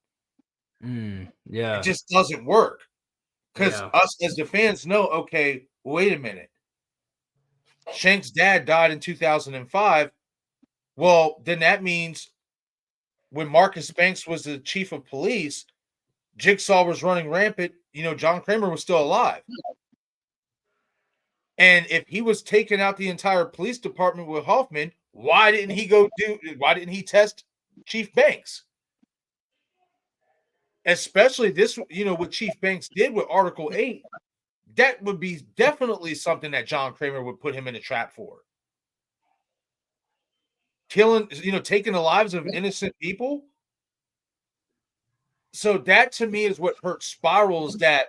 Yeah. It just doesn't work. Because Yeah. us as the fans know, okay, wait a minute. Shank's dad died in 2005. Well, then that means when Marcus Banks was the chief of police, Jigsaw was running rampant. John Kramer was still alive. And if he was taking out the entire police department with Hoffman, why didn't he test Chief Banks? Especially this, what Chief Banks did with Article 8, that would be definitely something that John Kramer would put him in a trap for. Killing, taking the lives of innocent people. So that to me is what hurt Spiral, is that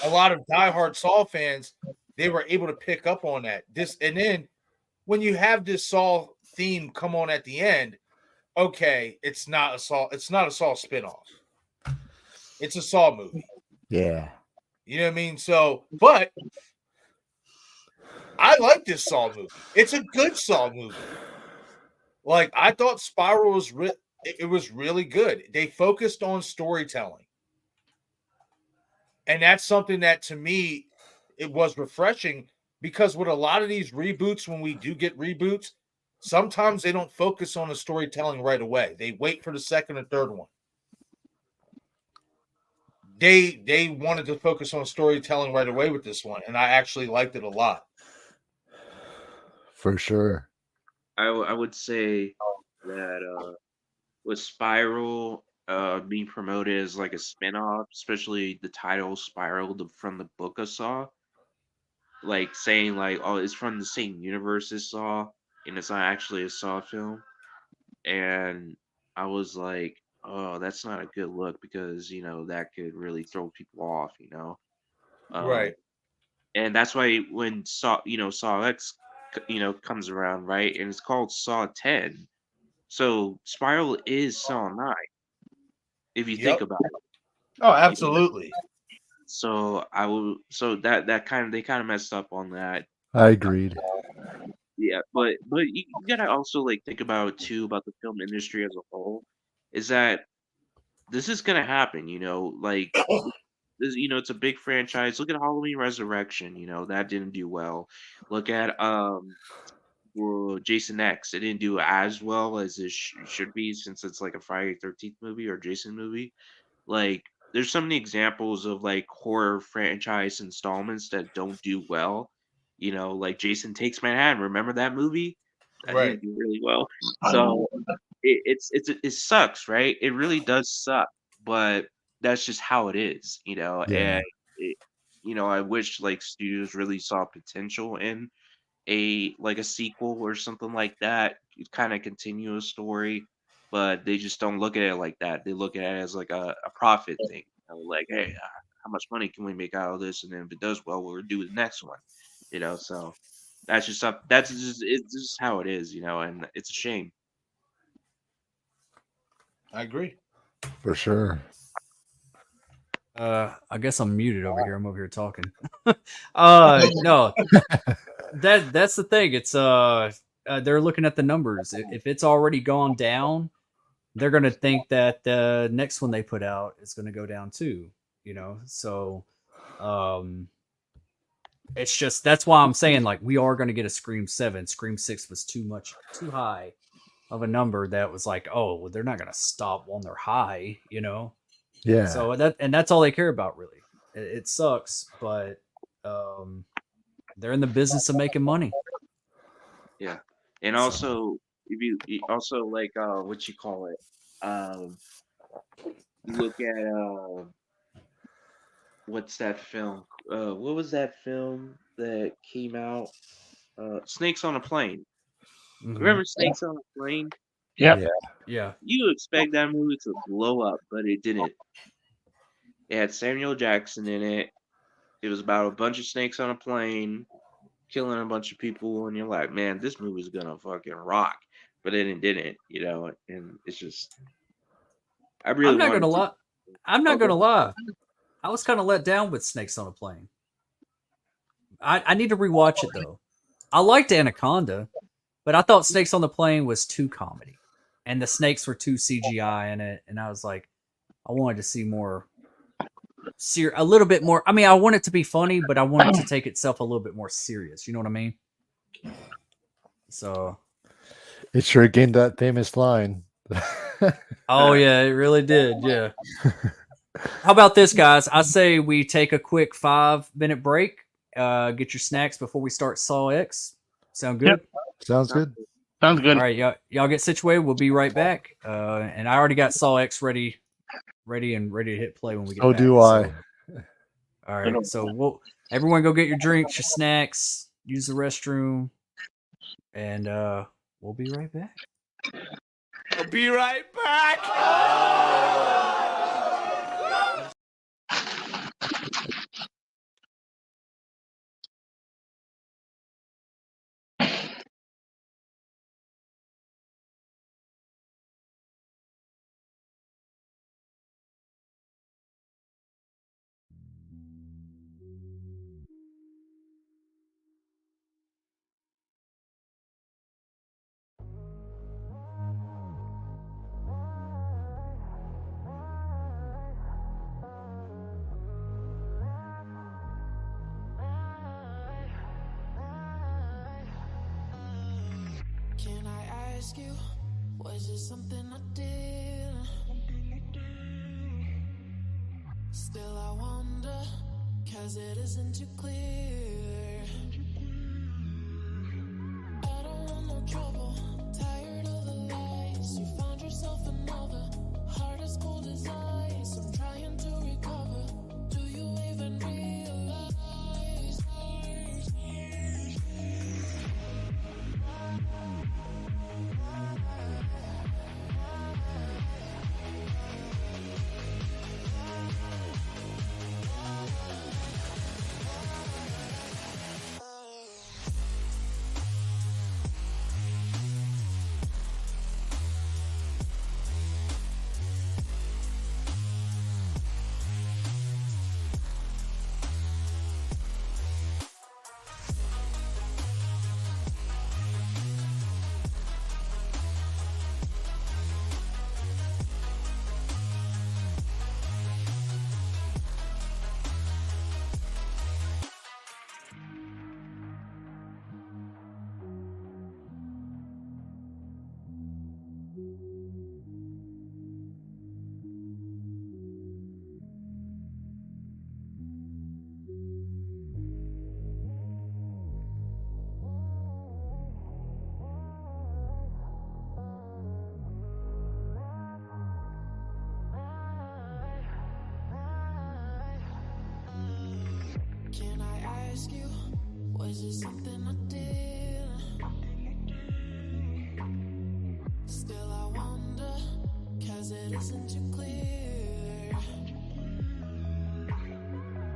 a lot of diehard Saw fans, they were able to pick up on that. And then when you have this Saw theme come on at the end, okay, it's not a Saw spinoff. It's a Saw movie. Yeah. You know what I mean? So, but I like this Saw movie. It's a good Saw movie. Like, I thought Spiral was it was really good. They focused on storytelling. And that's something that, to me, it was refreshing, because with a lot of these reboots, when we do get reboots, sometimes they don't focus on the storytelling right away. They wait for the second or third one. They wanted to focus on storytelling right away with this one, and I actually liked it a lot. For sure. I would say that with Spiral being promoted as like a spin-off, especially the title Spiral from the book of Saw, like saying like, oh, it's from the same universe as Saw, and it's not actually a Saw film. And I was like, oh, that's not a good look, because that could really throw people off, Right. and that's why when Saw X comes around, right, and it's called Saw 10, so Spiral is Saw 9, if you think Yep. about it. Oh, absolutely. So that kind of, they kind of messed up on that. I agreed. Yeah, but you gotta also like think about it too, about the film industry as a whole, is that this is gonna happen, like this, it's a big franchise. Look at Halloween Resurrection, that didn't do well. Look at Jason X, it didn't do as well as it should be, since it's like a Friday 13th movie or Jason movie. Like, there's so many examples of like horror franchise installments that don't do well. Like Jason Takes Manhattan. Remember that movie? That Right. didn't do really well. So it sucks, right? It really does suck, but that's just how it is, Yeah. And it, I wish like studios really saw potential in a sequel or something like that, kind of continue a story, but they just don't look at it like that. They look at it as like a profit thing. Like, hey, how much money can we make out of this? And then if it does well, we'll do the next one. So that's just stuff. It's just how it is, and it's a shame. I agree. For sure. I guess I'm muted over here. I'm over here talking. No, that's the thing. It's they're looking at the numbers. If it's already gone down, they're gonna think that the next one they put out is gonna go down too. So it's just, that's why I'm saying, like, we are gonna get a Scream 7. Scream 6 was too high of a number, that was like, oh, well, they're not gonna stop when they're high. Yeah. So that's all they care about, really. It sucks, but they're in the business of making money. Yeah, and also if you also like what you call it, you look at what's that film? What was that film that came out? Snakes on a Plane. Mhm. Remember Snakes on a Plane? Yep. Yeah. You expect that movie to blow up, but it didn't. It had Samuel Jackson in it. It was about a bunch of snakes on a plane killing a bunch of people, and you're like, man, this movie's gonna fucking rock. But then it didn't, and it's just, I really I'm not wanted gonna to. lie. I'm not Okay. gonna lie. I was kind of let down with Snakes on a Plane. I need to rewatch it though. I liked Anaconda, but I thought Snakes on the Plane was too comedy, and the snakes were too CGI in it. And I was like, I wanted to see more, a little bit more. I mean, I want it to be funny, but I want it to take itself a little bit more serious. You know what I mean? So It sure gained that famous line. oh yeah, it really did. Yeah. How about this, guys? I say we take a quick 5-minute break. Get your snacks before we start Saw X. Sound good? Yep. Sounds good. Sounds good. All right, y'all get situated. We'll be right back. And I already got Saw X ready to hit play when we get So back. do I. So, all right, so everyone go get your drinks, your snacks, use the restroom, and we'll be right back. I'll be right back. Can I ask you, was it something I did? Still I wonder, cause it isn't too clear. I don't want no trouble, tired of the lies. You found yourself another, heart as cold as ice. I'm trying to recover, do you even realize? Can I ask you, was it something I did? Still I wonder, cause it isn't too clear.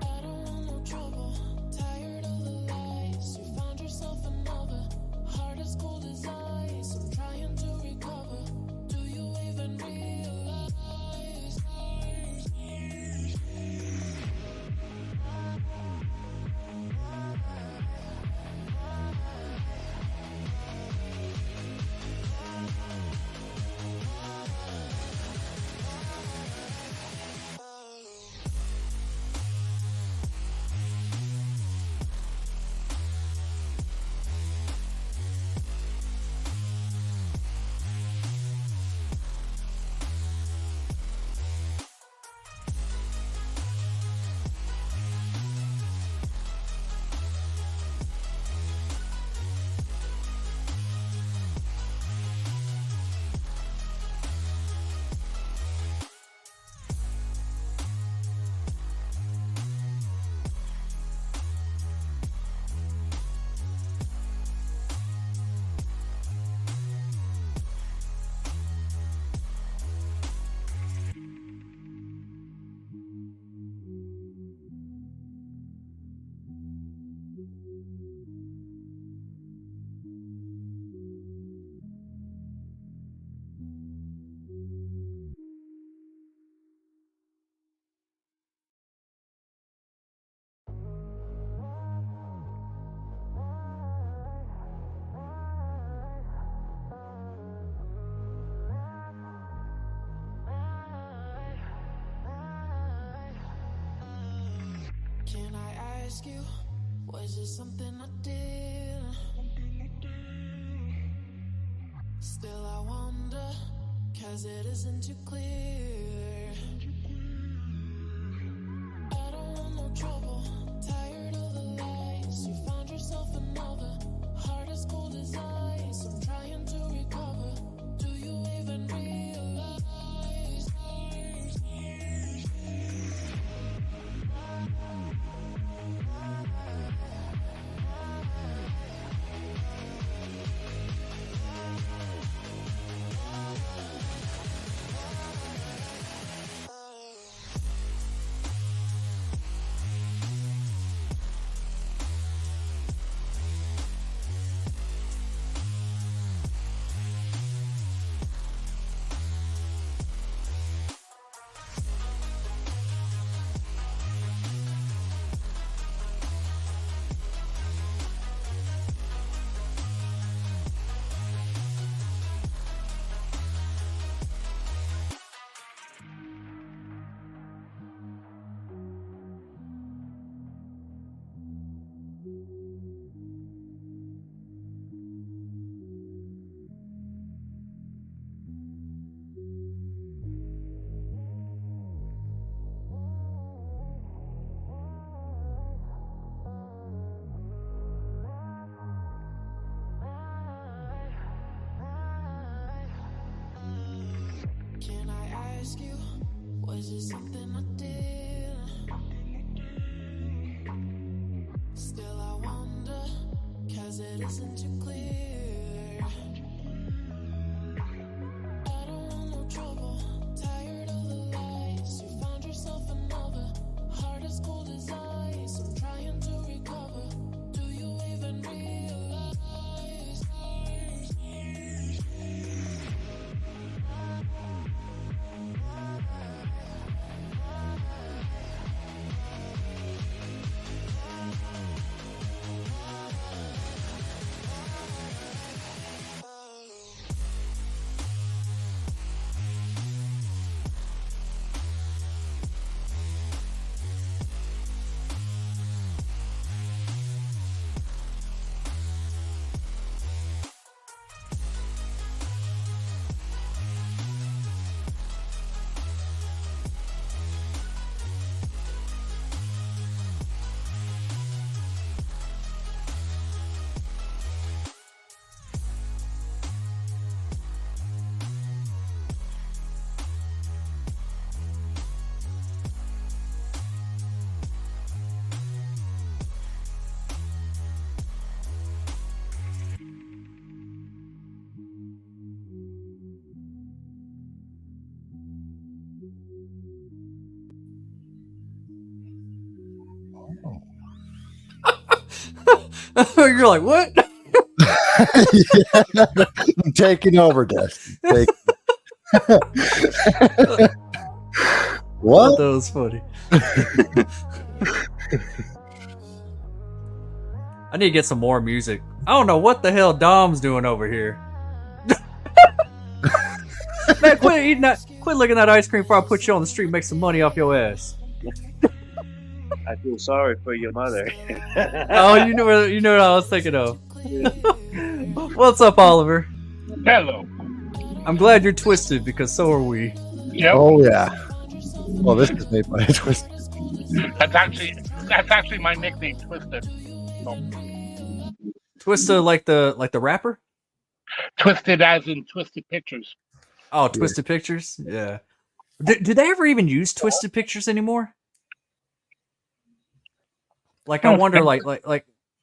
I don't want no trouble, tired of the lies. You found yourself another, heart as cold as ice. I'm trying to recover, do you even realize? ask you, was it something I did? Still I wonder, cause it isn't too clear. I don't want no trouble, tired of the lies. You found yourself another, heart as cold as ice. I'm trying to recover, do you even realize? Can I ask you, was it something I did? Still I wonder, cause it isn't too clear. I don't want no trouble, tired of the lies. You found yourself another, heart as cold as ice. I'm trying to recover, do you even realize? You're like, what? Yeah, I'm taking over, Dustin. What? That was funny. I need to get some more music. I don't know what the hell Dom's doing over here. Man, quit eating that. Quit licking that ice cream before I put you on the street and make some money off your ass. I feel sorry for your mother. Oh, you know what I was thinking of. What's up, Oliver? Hello. I'm glad you're twisted because so are we. Yep. Oh yeah. Well, this is made by a twist. That's actually my nickname, Twisted. So, Twista like the rapper? Twisted as in Twisted Pictures. Oh, Twisted Pictures? Yeah. Do they ever even use Twisted Pictures anymore? Like, I wonder, like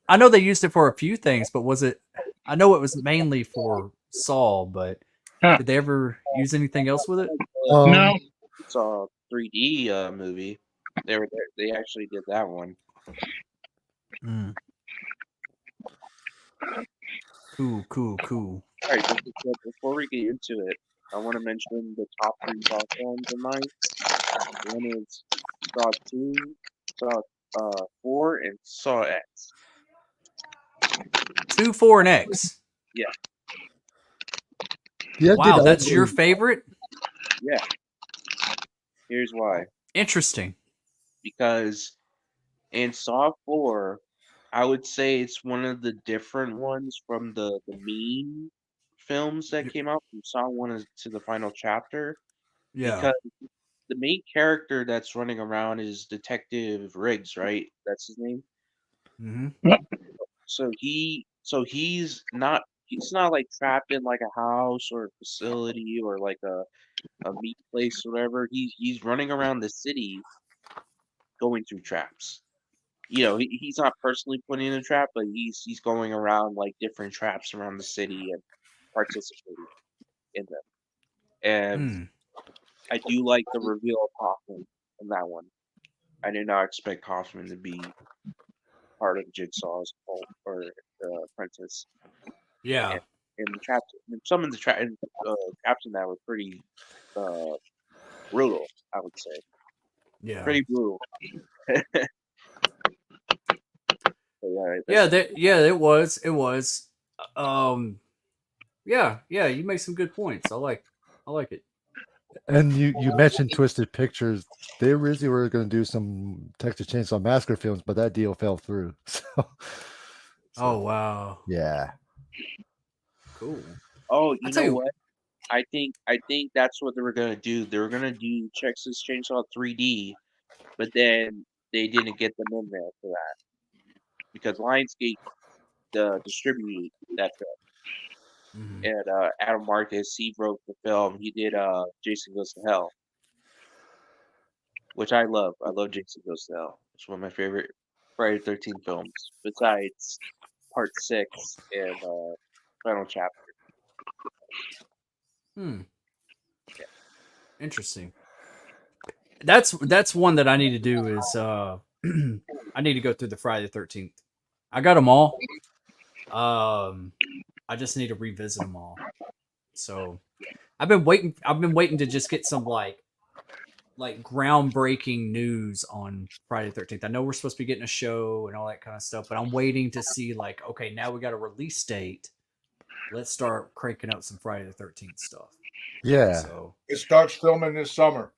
I know they used it for a few things, but was it? I know it was mainly for Saw, but did they ever use anything else with it? No. It's a 3D movie. They were there. They actually did that one. Mm. Cool. All right, before we get into it, I want to mention the top 3 Saw films of mine. One is Saw 2, Saw 4, and Saw X. 2, 4, and X. Yeah. Wow, that's your favorite? Yeah. Here's why. Interesting. Because And Saw 4, I would say it's one of the different ones from the main films that came out from Saw 1 to the final chapter, Yeah. because the main character that's running around is Detective Riggs, right? That's his name. Mm-hmm. So he's not like trapped in like a house or a facility or like a meat place or whatever. He's running around the city going through traps. He's not personally putting in a trap, but he's going around like different traps around the city and participating in them. And Hmm. I do like the reveal of Hoffman in that one. I did not expect Hoffman to be part of Jigsaw's cult or apprentice. Yeah. And the traps, some of the traps in that were pretty uh, brutal. I would say Yeah. pretty brutal. But yeah, Yeah. that's It was. It was. Um. Yeah. Yeah. You make some good points. I like it. And you mentioned Twisted Pictures. They originally were going to do some Texas Chainsaw Massacre films, but that deal fell through. Oh wow. Yeah. Cool. Oh, I you tell know you. what? I think that's what they were gonna do. They were gonna do Texas Chainsaw 3D, but then they didn't get them in there for that because Lionsgate distributed that Mhm. film, and Adam Marcus he wrote the film. He did Jason Goes to Hell, which I love. I love Jason Goes to Hell. It's one of my favorite Friday the 13th films, besides Part 6 and Final Chapter. Hmm. Interesting. That's one that I need to do is I need to go through the Friday the 13th. I got them all. I just need to revisit them all. So I've been waiting to just get some like groundbreaking news on Friday the 13th. I know we're supposed to be getting a show and all that kind of stuff, but I'm waiting to see like, okay, now we got a release date. Let's start cranking up some Friday the 13th stuff. Yeah. So It starts filming this summer.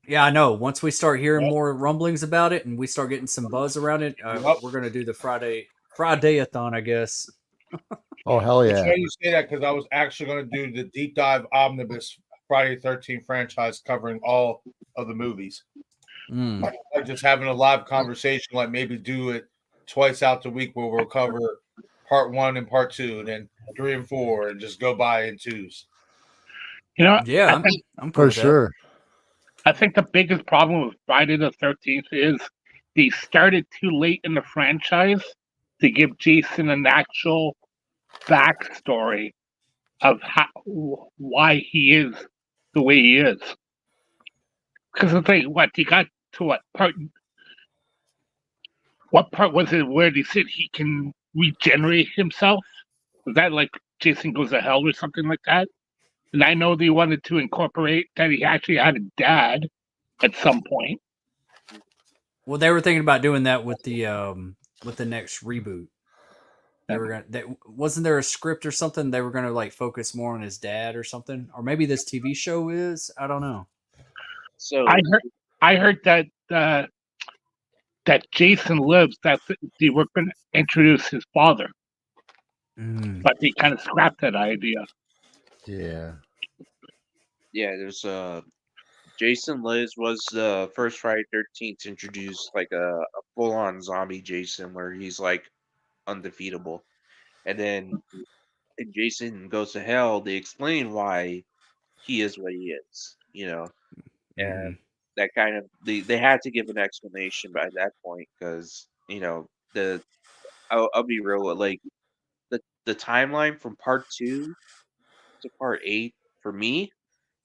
yeah, I know. Once we start hearing more rumblings about it and we start getting some buzz around it, we're gonna do the Friday-a-thon, I guess. Oh hell It's yeah. funny you say that because I was actually going to do the deep dive omnibus Friday 13 franchise covering all of the movies. Mm. Like just having a live conversation, like maybe do it twice out the week where we'll cover part 1 and part 2, and then 3 and 4, and just go by in twos. You know, Yeah, I'm cool For with that. sure. I think the biggest problem with Friday the 13th is they started too late in the franchise to give Jason an actual backstory of why he is the way he is. Because it's like, what, he got to what part was it where they said he can regenerate himself? Was that like Jason Goes to Hell or something like that? And I know they wanted to incorporate that he actually had a dad at some point. Well, they were thinking about doing that with the next reboot. They were wasn't there a script or something they were gonna like focus more on his dad or something, or maybe this TV show is. I don't know. So I heard that that Jason lives. That they were going to introduce his father, but they kind of scrapped that idea. Yeah. yeah, there's Jason Liz was the first Friday 13th to introduce like a full on zombie Jason where he's like undefeatable. And then in Jason Goes to Hell, they explain why he is what he is. And that kind of they had to give an explanation by that point because I'll be real, like the timeline from part 2 to part 8 for me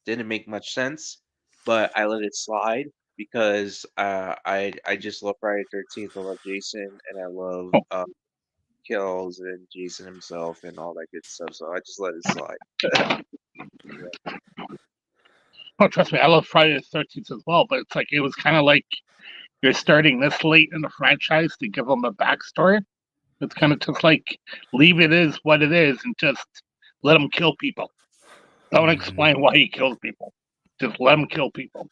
didn't make much sense, but I let it slide because I just love Friday 13th. I love Jason and I love kills and Jason himself and all that good stuff. So I just let it slide. Oh, trust me, I love Friday the 13th as well, but it's like it was kind of like you're starting this late in the franchise to give them a backstory. It's kind of just like leave it is what it is and just let him kill people. Don't explain why he kills people. Just let him kill people.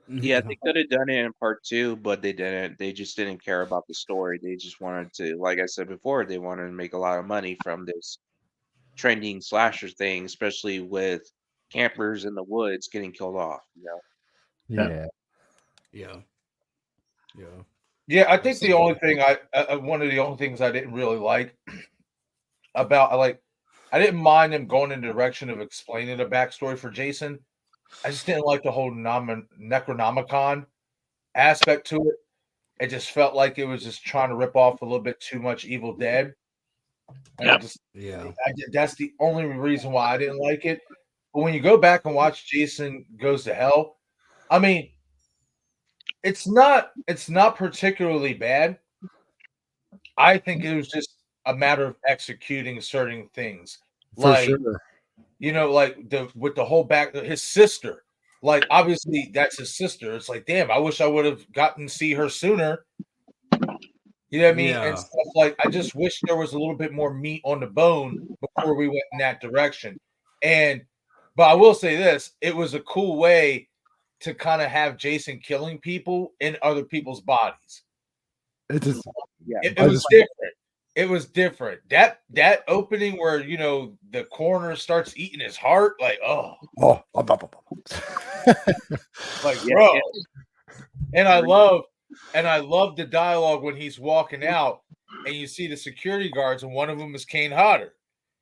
Yeah, they could have done it in part two, but they didn't. They just didn't care about the story. They just wanted to, like I said before, they wanted to make a lot of money from this trending slasher thing, especially with campers in the woods getting killed off. You know. Yeah. Yeah. Yeah. Yeah, I think the Absolutely. only thing one of the only things I didn't really like about I didn't mind them going in the direction of explaining the backstory for Jason. I just didn't like the whole Necronomicon aspect to it. It just felt like it was just trying to rip off a little bit too much Evil Dead. And Yeah. that's the only reason why I didn't like it. But when you go back and watch Jason Goes to Hell, I mean, it's not particularly bad. I think it was just a matter of executing certain things. For Like, sure. like with the whole back his sister. Like, obviously that's his sister. It's like, damn, I wish I would have gotten to see her sooner. You know what I mean? And Yeah. stuff like I just wish there was a little bit more meat on the bone before we went in that direction. And but I will say this, it was a cool way to kind of have Jason killing people in other people's bodies. It just Yeah. It I was just different. It was different. That opening where the coroner starts eating his heart, like, oh, oh, like Yeah, bro. yeah. And I love the dialogue when he's walking out and you see the security guards, and one of them is Kane Hodder.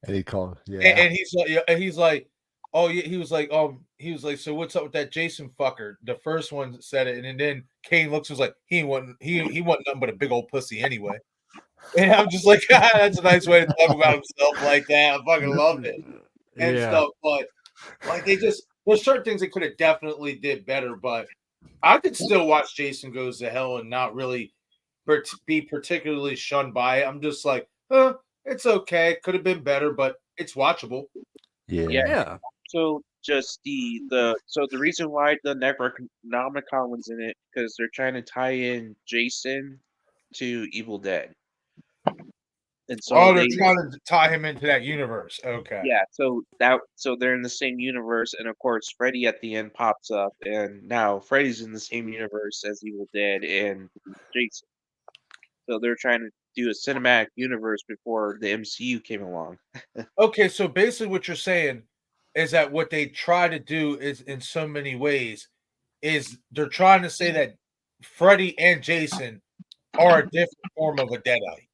and he called, yeah. And he's like, oh yeah, he was like, so what's up with that Jason fucker? The first one said it, and then Kane looks was like, he wasn't nothing but a big old pussy anyway. And I'm just like, that's a nice way to talk about himself like that. I fucking loved it and Yeah. stuff. But like there's certain things they could have definitely did better. But I could still watch Jason Goes to Hell and not really be particularly shunned by it. I'm just like, it's okay. Could have been better, but it's watchable. Yeah. Yeah. So just the reason why the Necronomicon was in it because they're trying to tie in Jason to Evil Dead, and so Oh, they're they trying to tie him into that universe. Okay. yeah so they're in the same universe, and of course Freddy at the end pops up, and now Freddy's in the same universe as Evil Dead and Jason. So they're trying to do a cinematic universe before the MCU came along. Okay, so basically what you're saying is that what they try to do is in so many ways is they're trying to say that Freddy and Jason are a different form of a Deadite.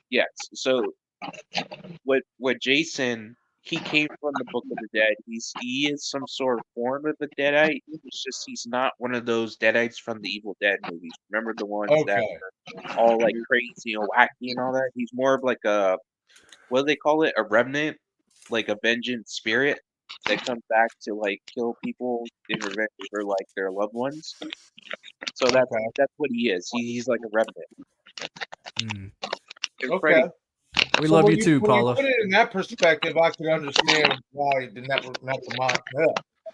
Yes. So what Jason he came from the Book of the Dead. He is some sort of form of a Deadite. It's just he's not one of those Deadites from the Evil Dead movies. Remember the ones that Okay. were all like crazy and wacky and all that? He's more of like a what do they call it? A remnant, like a vengeance spirit that comes back to like kill people in revenge for like their loved ones. So that's what he is. He's like a remnant. Mm. And Okay. Freddy, We So love when you too, when you Paula. put it in that perspective, I could understand why the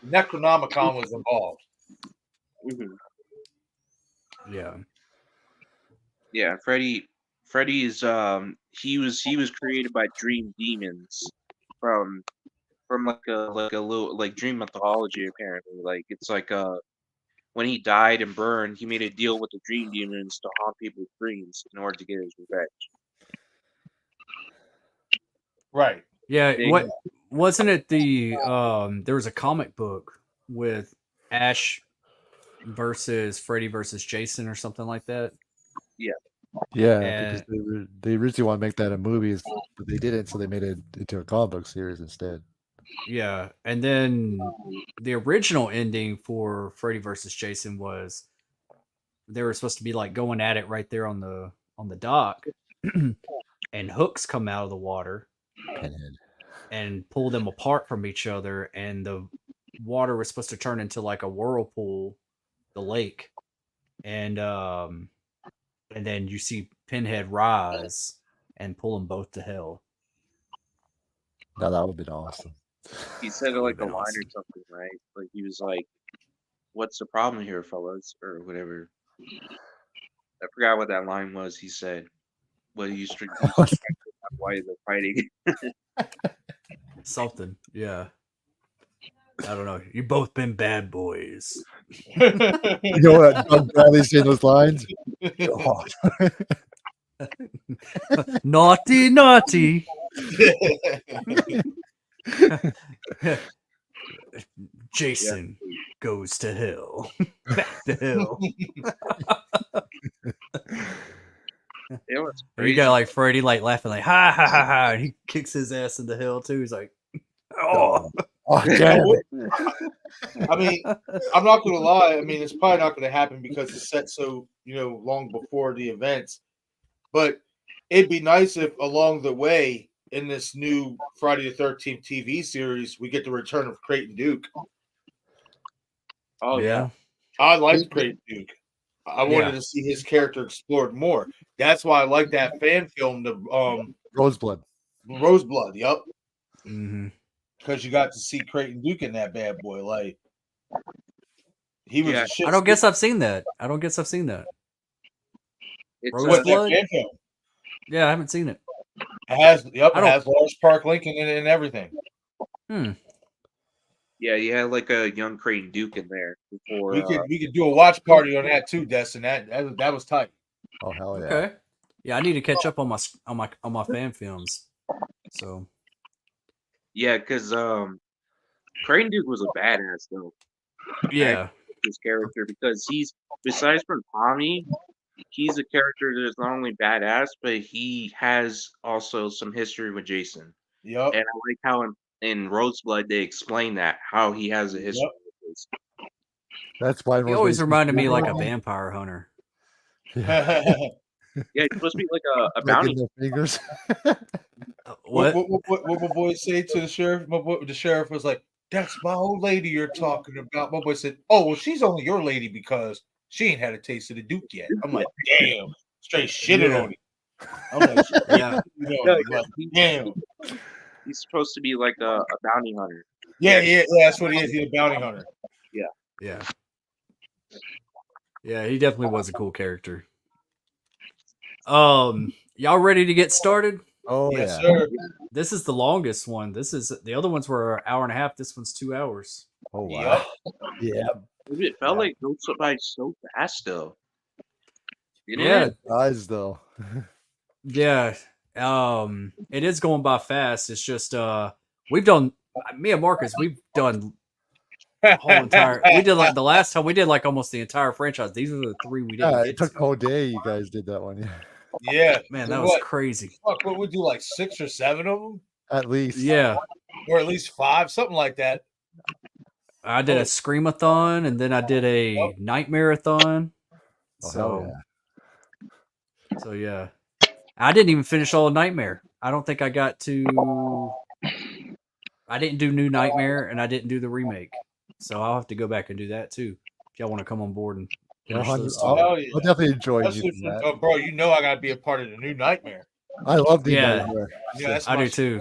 Necronomicon was involved. mhm. Yeah. Yeah, Freddy's he was created by dream demons from like a little like dream mythology apparently. Like it's like when he died and burned, he made a deal with the dream demons to haunt people's dreams in order to get his revenge. Right. Yeah. Big What wasn't it there was a comic book with Ash versus Freddy versus Jason or something like that? yeah. Yeah, And because they originally want to make that a movie, but they didn't, so they made it into a comic book series instead. yeah, and then the original ending for Freddy versus Jason was they were supposed to be like going at it right there on the dock, and hooks come out of the water Pinhead. and pull them apart from each other, and the water was supposed to turn into like a whirlpool, the lake, and then you see Pinhead rise and pull them both to hell. Now that would have been awesome. He said That like would've a been line awesome. or something, right? Like he was like, "What's the problem here, fellas?" or whatever. I forgot what that line was. He said, "What are you why they're fighting?" Something, yeah. I don't know. You both been bad boys. You know what? Doug Bradley saying those lines. God. Naughty, naughty. Jason goes to hell. Back to hell. It was And you crazy. got like Freddy like laughing like ha ha ha ha, and he kicks his ass into hell too. He's like, oh, Oh, damn it. I mean, I'm not going to lie. I mean, it's probably not going to happen because it's set so long before the events. But it'd be nice if along the way in this new Friday the 13th TV series, we get the return of Creighton Duke. Oh yeah. I liked Creighton Duke. I wanted Yeah. to see his character explored more. That's why I like that fan film, the Roseblood. Roseblood. Yep, Mm-hmm. because you got to see Creighton Duke in that bad boy. Like he was Yeah. a shit. I don't guess I've seen that. It's What, that Roseblood? fan film? Yeah, I haven't seen it. It has. Yep, I it don't- has Lars Park Lincoln in it and everything. yeah, you had like a young Creighton Duke in there before. We could do a watch party on that too, Destin. That was tight. Oh, hell yeah. Okay. Yeah, I need to catch up on my fan films. So Yeah, because Creighton Duke was a badass though. yeah, His character, because he's, besides from Tommy, he's a character that is not only badass, but he has also some history with Jason. Yep. And I like how in Roseblood they explain that, how he has a history with Jason. That's why he always reminded me like a vampire hunter. Yeah. Yeah, he's supposed to be like a Like bounty. in their fingers. What? What my boy say to the sheriff? The sheriff was like, "That's my old lady you're talking about." My boy said, "Oh, well, she's only your lady because she ain't had a taste of the Duke yet." I'm like, "Damn, straight shitting on him." I'm like, Yeah. Damn. He's supposed to be like a bounty hunter. Yeah, that's what he is. He's a bounty hunter. Yeah. Yeah, he definitely was a cool character. Y'all ready to get started? Oh, Yes, yeah. sir. This is the longest one. The other ones were an hour and a half. This one's 2 hours. Oh, wow. Yeah. It felt like it goes by so fast though. Didn't Yeah. it? Guys, though. Yeah. It is going by fast. It's just we've done me and Marcus, we've done whole entire we did like the last time we did like almost the entire franchise. These are the 3 we didn't Yeah, get it took to. the whole day you guys did that one. Yeah. Yeah, Man, so that was what? crazy. Fuck, what would we do, like 6 or 7 of them, At least. Yeah. or at least 5, something like that. I did a Screamathon and then I did a Nightmare-a-thon. Oh, hell yeah. So yeah. I didn't even finish all of Nightmare. I don't think I got to I didn't do New Nightmare and I didn't do the remake. So I'll have to go back and do that too. If y'all want to come on board and Yeah, finish those two. Oh, yeah. I'll definitely enjoy Especially you. for, bro, you know I gotta be a part of the New Nightmare. I love the Yeah. Nightmare. Yeah, that's I my do too.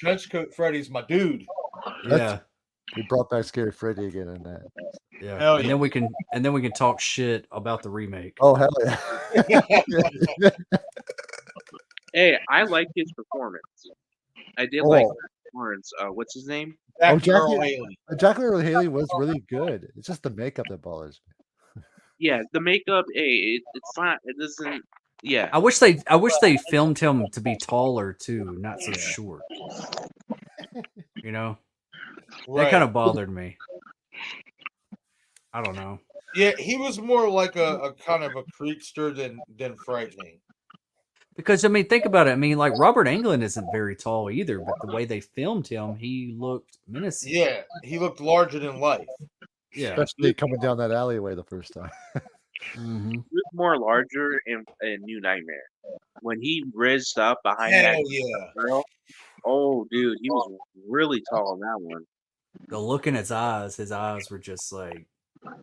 Trenchcoat Freddy's my dude. Yeah. We brought back Scary Freddy again in that. Yeah. Hell and yeah. then we can talk shit about the remake. Oh, hell yeah. Hey, I like his performance. I did Oh. like Lawrence. What's his name? Oh, Jackie Earl Jackie- Haley. Jackie Earl Haley was really good. It's just the makeup that bothers me. Yeah, the makeup. Hey, it's not. It doesn't. Yeah. I wish they filmed him to be taller too, not so short. You know? Right. That kind of bothered me. I don't know. Yeah, he was more like a kind of a creepster than frightening. Because I mean, think about it. I mean, like Robert Englund isn't very tall either, but the way they filmed him, he looked menacing. Yeah, he looked larger than life. Yeah. Especially coming down that alleyway the first time. Mm-hmm. He was more larger in New Nightmare when he rizzed up behind Hell that yeah. girl. Oh, dude, he was really tall in that one. The look in his eyes were just like,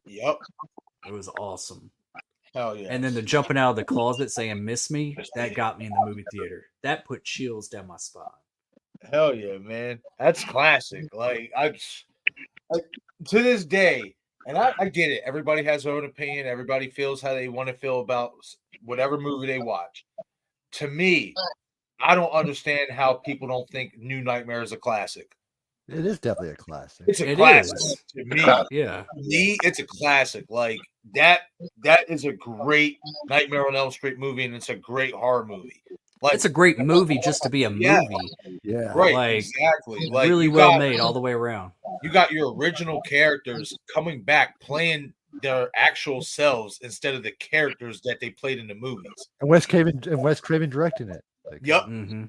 Yep. it was awesome. Hell yeah. And then the jumping out of the closet saying "miss me," that got me in the movie theater. That put chills down my spine. Hell yeah, man. That's classic. Like to this day, and I get it. Everybody has their own opinion. Everybody feels how they want to feel about whatever movie they watch. To me, I don't understand how people don't think New Nightmare is a classic. It is definitely a classic. It's a It classic is. to me. Yeah. To me, it's a classic. Like that is a great Nightmare on Elm Street movie, and it's a great horror movie. Like It's a great movie just to be a Yeah. movie. Yeah. right, Like, exactly. Like really you well got made all the way around. you got your original characters coming back playing their actual selves instead of the characters that they played in the movies. And Wes Craven directing it. Like, Yep. Mm-hmm.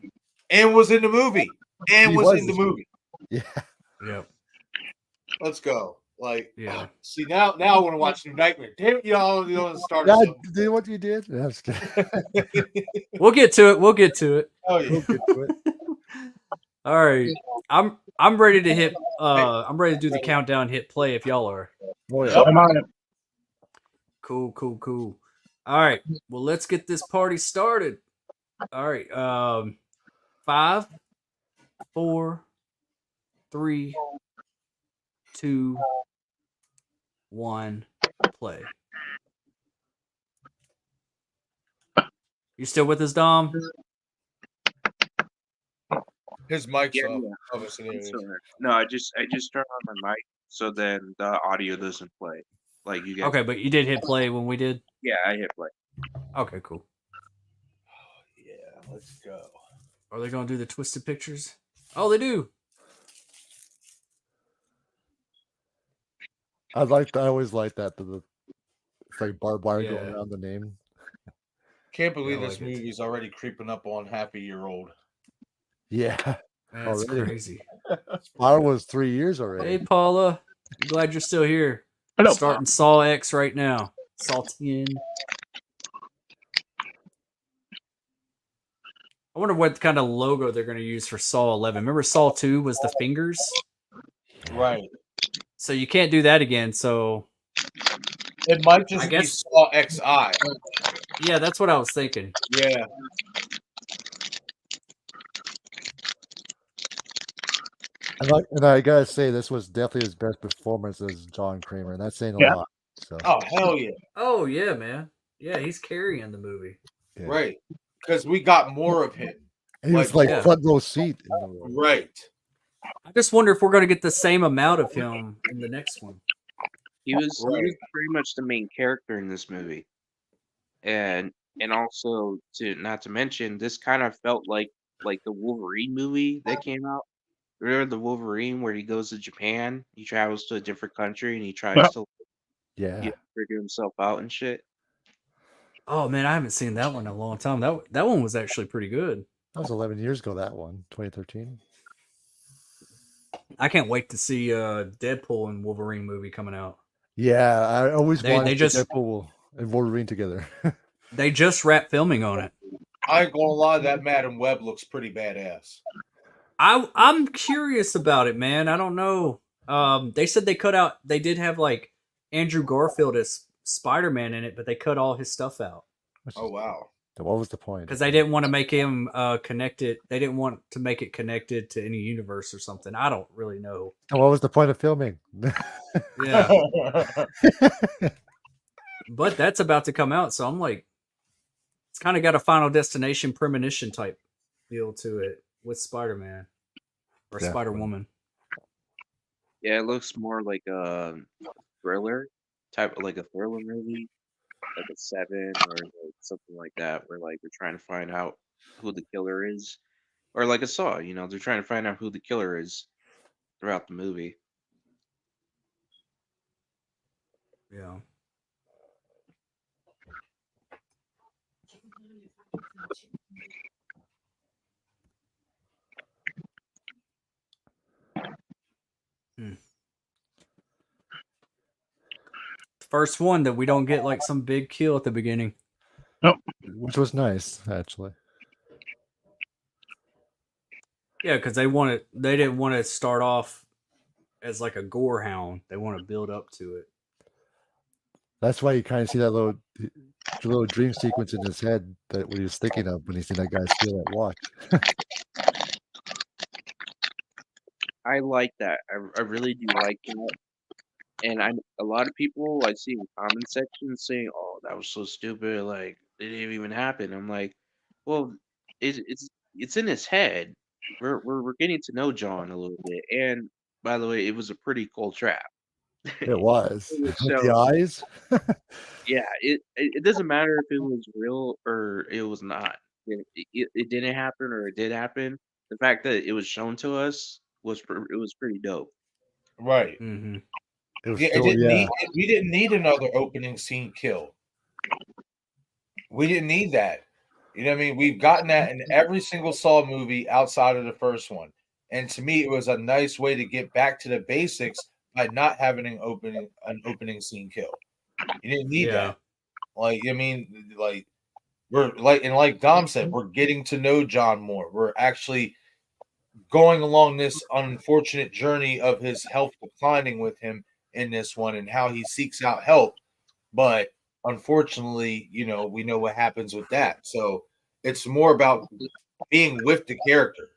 And was in the movie. And He was was in the this movie. yeah. Yep. Let's go. Like, Yeah. see now I want to watch New Nightmare. Damn it, y'all started Yeah, something. do what you did. No, I'm just kidding. We'll get to it. We'll get to it. Oh yeah. We'll get to it. All right. I'm ready to hit I'm ready to do the countdown, hit play if y'all are. Oh, yeah. I'm on it. Cool. All right. Well, let's get this party started. All right. 5, 4, 3, 2, 1, play. You still with us, Dom? His mic's Yeah, off. yeah. Obviously, there it It's is. alright. No, I just turned on my mic so then the audio doesn't play. Like you guys. Okay, but you did hit play when we did? Yeah, I hit play. Okay, cool. Yeah, let's go. Are they going to do the twisted pictures? Oh, they do. I always like that. It's like barbed wire going Yeah. around the name. Can't believe I this like it. movie's already creeping up on half a year old. Yeah. That's Already. crazy. Spiral was 3 years already. Hey, Paula. I'm glad you're still here. Hello. Starting Saw X right now. Saw 10. I wonder what kind of logo they're going to use for Saw 11. Remember Saw 2 was the fingers? Right. So you can't do that again. So It might just I be guess- Saw XI. yeah, that's what I was thinking. Yeah. And I gotta say, this was definitely his best performance as John Kramer, and that's saying a Yeah. lot. So Oh hell yeah. Oh, yeah, man. Yeah, he's carrying the movie. yeah. Right. Because we got more of him. And he was Like, like yeah. front row seat. In the role. Right. I just wonder if we're going to get the same amount of him in the next one. He was Right. pretty much the main character in this movie, and also not to mention, this kind of felt like the Wolverine movie that came out. Remember the Wolverine where he goes to Japan, he travels to a different country, and he tries Yeah. to Yeah. figure himself out and shit. Oh, man, I haven't seen that one in a long time. That one was actually pretty good. That was 11 years ago, that one, 2013. I can't wait to see Deadpool and Wolverine movie coming out. Yeah, I always They wanted just- Deadpool and Wolverine together. They just wrapped filming on it. I ain't gonna lie, that Madam Web looks pretty badass. I'm curious about it, man. I don't know. They said they did have like Andrew Garfield as Spider-Man in it, but they cut all his stuff out Oh wow. What was the point? because they didn't want to make him connected. They didn't want to make it connected to any universe or something. I don't really know. And what was the point of filming? Yeah, but that's about to come out, so I'm like, it's kind of got a Final Destination premonition type feel to it with Spider-Man or Definitely. Spider-Woman. Yeah, it looks more like a thriller like a thriller movie, like a Seven or like something like that, where like they're trying to find out who the killer is, or like a Saw. They're trying to find out who the killer is throughout the movie. Yeah. First one that we don't get like some big kill at the beginning. Which was nice, actually. Yeah, because they didn't want to start off as like a gore hound. They want to build up to it. That's why you kind of see that little dream sequence in his head that what he was thinking of when he seen that guy steal that watch. I like that. I really do like that. And a lot of people I see in the comment section saying, "Oh, that was so stupid! Like it didn't even happen." I'm like, "Well, it's in his head. we're getting to know John a little bit. And by the way, it was a pretty cool trap. It was with the So eyes. yeah, it doesn't matter if it was real or it was not. It didn't happen or it did happen. The fact that it was shown to us it was pretty dope. Right. Mm-hmm. It was Yeah, still we didn't need another opening scene kill. We didn't need that. You know what I mean? We've gotten that in every single Saw movie outside of the first one. And to me, it was a nice way to get back to the basics by not having an opening scene kill. You didn't need Yeah. that. Like, I mean, like we're like Dom said, we're getting to know John more. We're actually going along this unfortunate journey of his health declining with him in this one and how he seeks out help. But unfortunately, you know, we know what happens with that. So it's more about being with the character.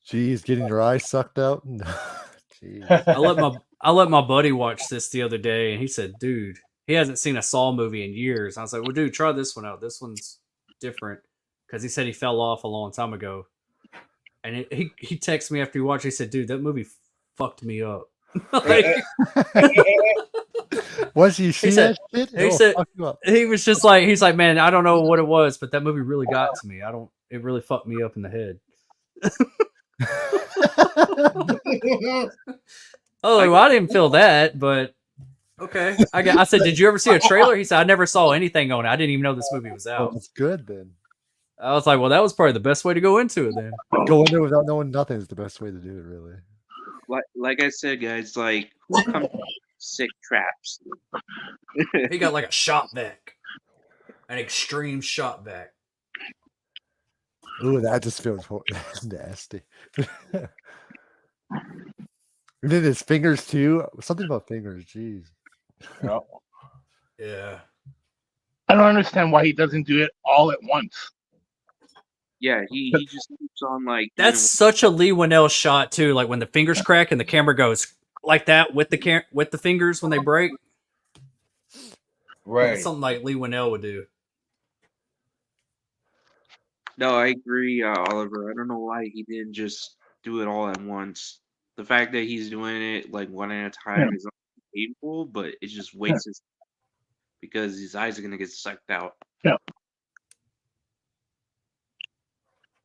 Jeez, getting your eyes sucked out. Jeez. I let my buddy watch this the other day, and he said, "Dude, he hasn't seen a Saw movie in years." I was like, "Well, dude, try this one out. This one's different," because he said he fell off a long time ago. And he texted me after he watched. He said, "Dude, that movie fucked me up." Like, Once you see said- that shit, he it'll said- fuck you up. he was just like, he's like, "Man, I don't know what it was, but that movie really got to me. It really fucked me up in the head." Oh, well, I didn't feel that, but okay. I said, "Did you ever see a trailer?" He said, "I never saw anything on it. I didn't even know this movie was Oh, out." that's good then. I was like, "Well, that was probably the best way to go into it then." Go in there without knowing nothing is the best way to do it, really. Like I said, guys, like who comes up with sick traps? He got like a shot vac, an extreme shot vac. Ooh, that just feels nasty. And then his fingers too. Something about fingers. Jeez. Yeah. I don't understand why he doesn't do it all at once. Yeah, he just keeps on like doing That's such a Lee Winnell shot too. Like when the fingers crack and the camera goes like that with the fingers when they break. Right. That's something like Lee Winnell would do. No, I agree, Oliver. I don't know why he didn't just do it all at once. The fact that he's doing it like one at a time is not painful, but it just wastes his because his eyes are gonna get sucked out. Yeah.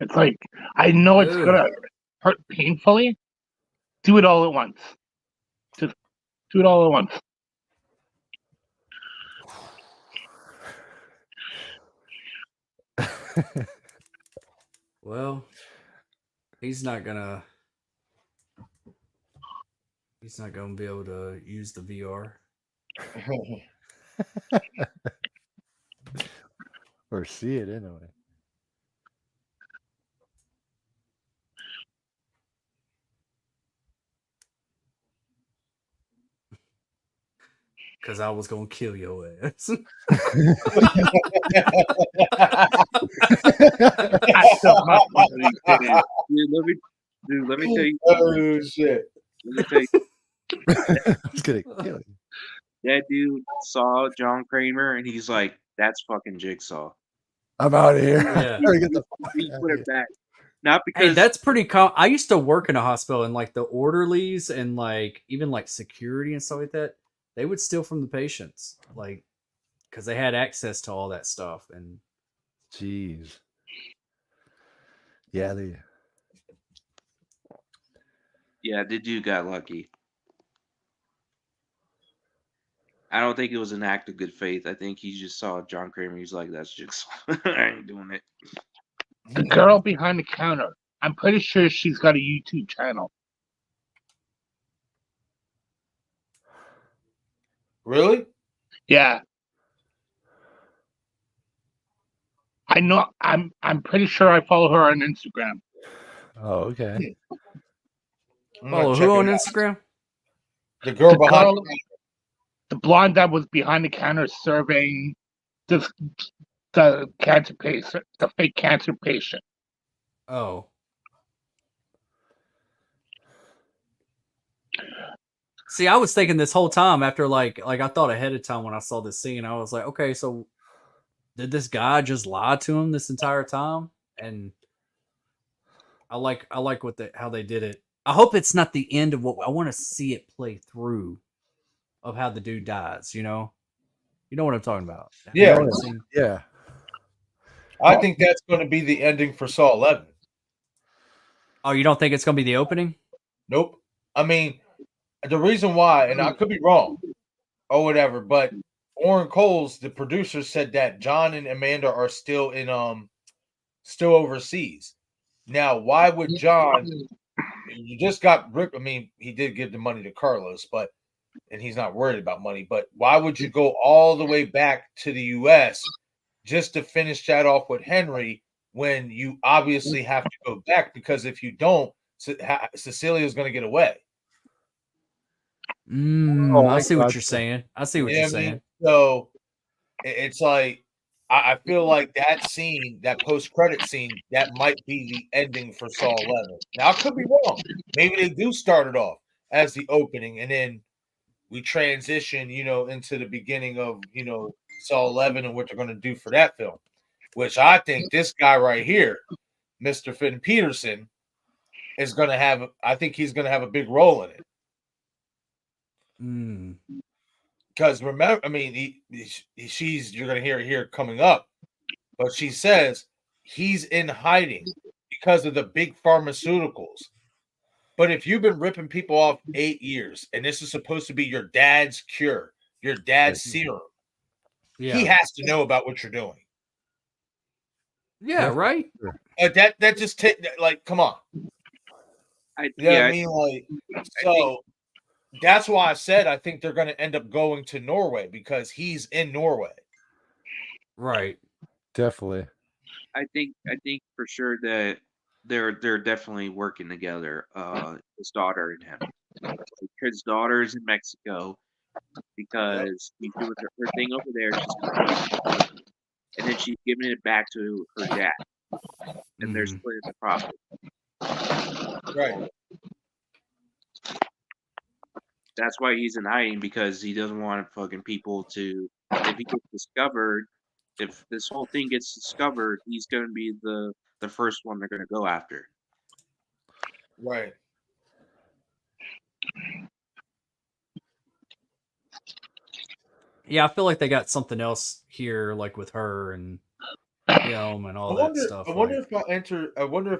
It's like, I know it's Ugh. gonna hurt painfully. Do it all at once. Just do it all at once. Well, he's not gonna be able to use the VR. Or see it anyway. Because I was gonna kill your ass. Dude, let me tell you. Oh shit! Let me tell you. He's gonna kill you. That dude saw John Kramer and he's like, "That's fucking Jigsaw." I'm out of here. Yeah. Gotta get the He fuck put outta it back. Not Hey, because that's pretty common. I used to work in a hospital, and like the orderlies and like even like security and stuff like that, they would steal from the patients, like because they had access to all that stuff. And Jeez. Yeah, yeah, the dude got lucky. I don't think it was an act of good faith. I think he just saw John Kramer. He's like, "That's Jigsaw. I ain't doing it." The girl behind the counter. I'm pretty sure she's got a YouTube channel. Really? Yeah. I know. I'm pretty sure I follow her on Instagram. Oh, okay. I'm gonna follow check who it on out. Instagram? The girl The behind. girl- The blonde that was behind the counter surveying the cancer patient, the fake cancer patient. Oh, see, I was thinking this whole time after like I thought ahead of time when I saw this scene, I was like, okay, so did this guy just lie to him this entire time? And I like how they did it. I hope it's not the end of what I want to see it play through of how the dude dies. You know what I'm talking about. Have you Yeah, ever seen? Yeah. I think that's going to be the ending for Saw 11. Oh, you don't think it's gonna be the opening? Nope. I mean, the reason why, and I could be wrong or whatever, but Orrin Coles, the producer, said that John and Amanda are still still overseas. Now, why would John? You just got ripped. I mean, he did give the money to Carlos, and he's not worried about money. But why would you go all the way back to the U.S. just to finish that off with Henry when you obviously have to go back? Because if you don't, Cecilia's going to get away. Oh, I I see what you're gotcha. saying. I see what You know you're what I mean? saying. So it's like I feel like that scene, that post-credit scene, that might be the ending for Saw 11. Now I could be wrong. Maybe they do start it off as the opening, and then we transition, into the beginning of Saw 11 and what they're going to do for that film. Which I think this guy right here, Mr. Finn Peterson, is going to have. I think he's going to have a big role in it. Because remember, I mean, she's you're going to hear it here coming up, but she says he's in hiding because of the big pharmaceuticals. But if you've been ripping people off 8 years, and this is supposed to be your dad's cure, your dad's serum, he Yeah. has to know about what you're doing. Yeah. Right. That just like, come on. You know what I mean? Like, so that's why I said I think they're going to end up going to Norway because he's in Norway. Right. Definitely. I think for sure that they're definitely working together. His daughter and him. His daughter's in Mexico because she's doing her thing over there. And then she's giving it back to her dad, and they're splitting the profit. Right. That's why he's in hiding, because he doesn't want fucking people to. If he gets discovered, if this whole thing gets discovered, he's going to be the first one they're going to go after. Right. Yeah, I feel like they got something else here, like with her and him and all that stuff. I wonder if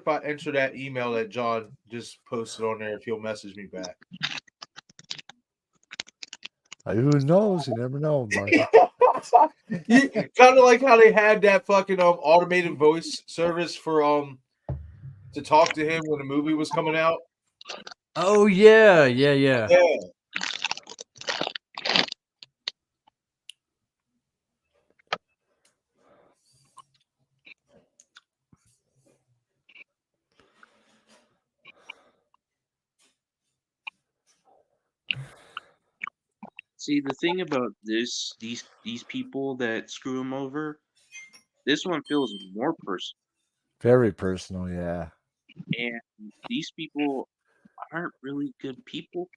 I enter that email that John just posted on there. If he'll message me back. Who knows? You never know, Marcus. Kind of like how they had that fucking automated voice service for to talk to him when the movie was coming out. Oh yeah. Yeah. See, the thing about these people that screw him over, this one feels more personal. Very personal, yeah. And these people aren't really good people.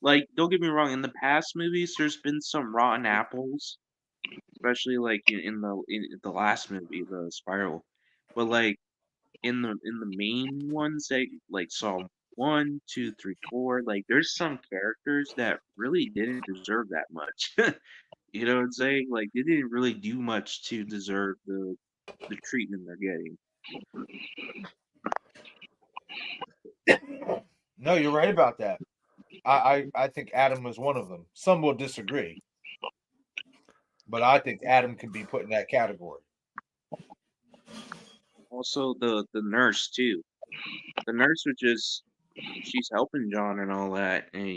Like, don't get me wrong, in the past movies, there's been some rotten apples, especially like in the last movie, the Spiral. But like in the main ones that like Saw 1, 2, 3, 4, like there's some characters that really didn't deserve that much. You know what I'm saying? Like they didn't really do much to deserve the treatment they're getting. No, you're right about that. I think Adam was one of them. Some will disagree, but I think Adam could be put in that category. Also, the nurse too. The nurse was just she's helping John and all that, and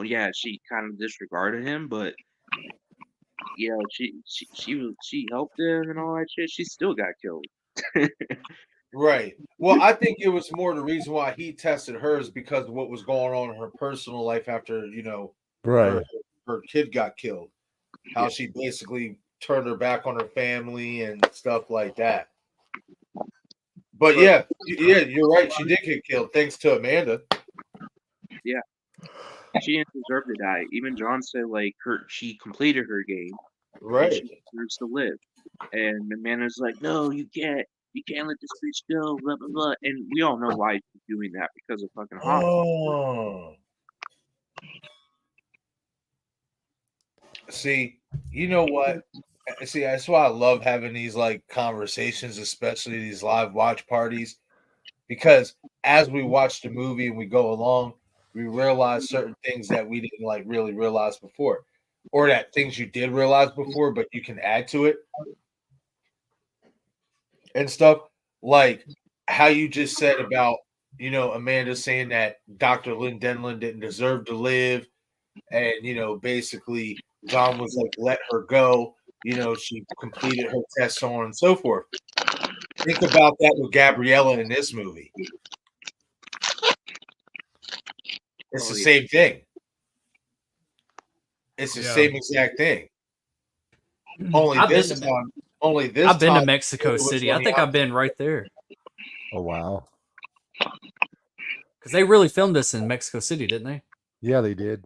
yeah, she kind of disregarded him, but she helped him and all that shit. She still got killed. Right. Well, I think it was more the reason why he tested hers because of what was going on in her personal life after Right. her kid got killed. How she basically turned her back on her family and stuff like that. But yeah, you're right. She did get killed thanks to Amanda. Yeah, she didn't deserve to die. Even John said like she completed her game, right? She deserves to live. And Amanda's like, no, you you can't let this bitch go, blah blah blah. And we all know why she's doing that because of fucking Hawk. Oh. See, you know what? See, that's why I love having these like conversations, especially these live watch parties, because as we watch the movie and we go along, we realize certain things that we didn't like really realize before, or that things you did realize before, but you can add to it and stuff. Like how you just said about, Amanda saying that Dr. Lynn Denlin didn't deserve to live, and basically John was like, let her go. She completed her test, so on and so forth. Think about that with Gabriella in this movie. It's the same thing. It's the same exact thing. Only I've this been to, time, only this I've been to time, Mexico it was City. I on the think I've opposite. been right there Oh wow. because they really filmed this in Mexico City, didn't they? Yeah, they did.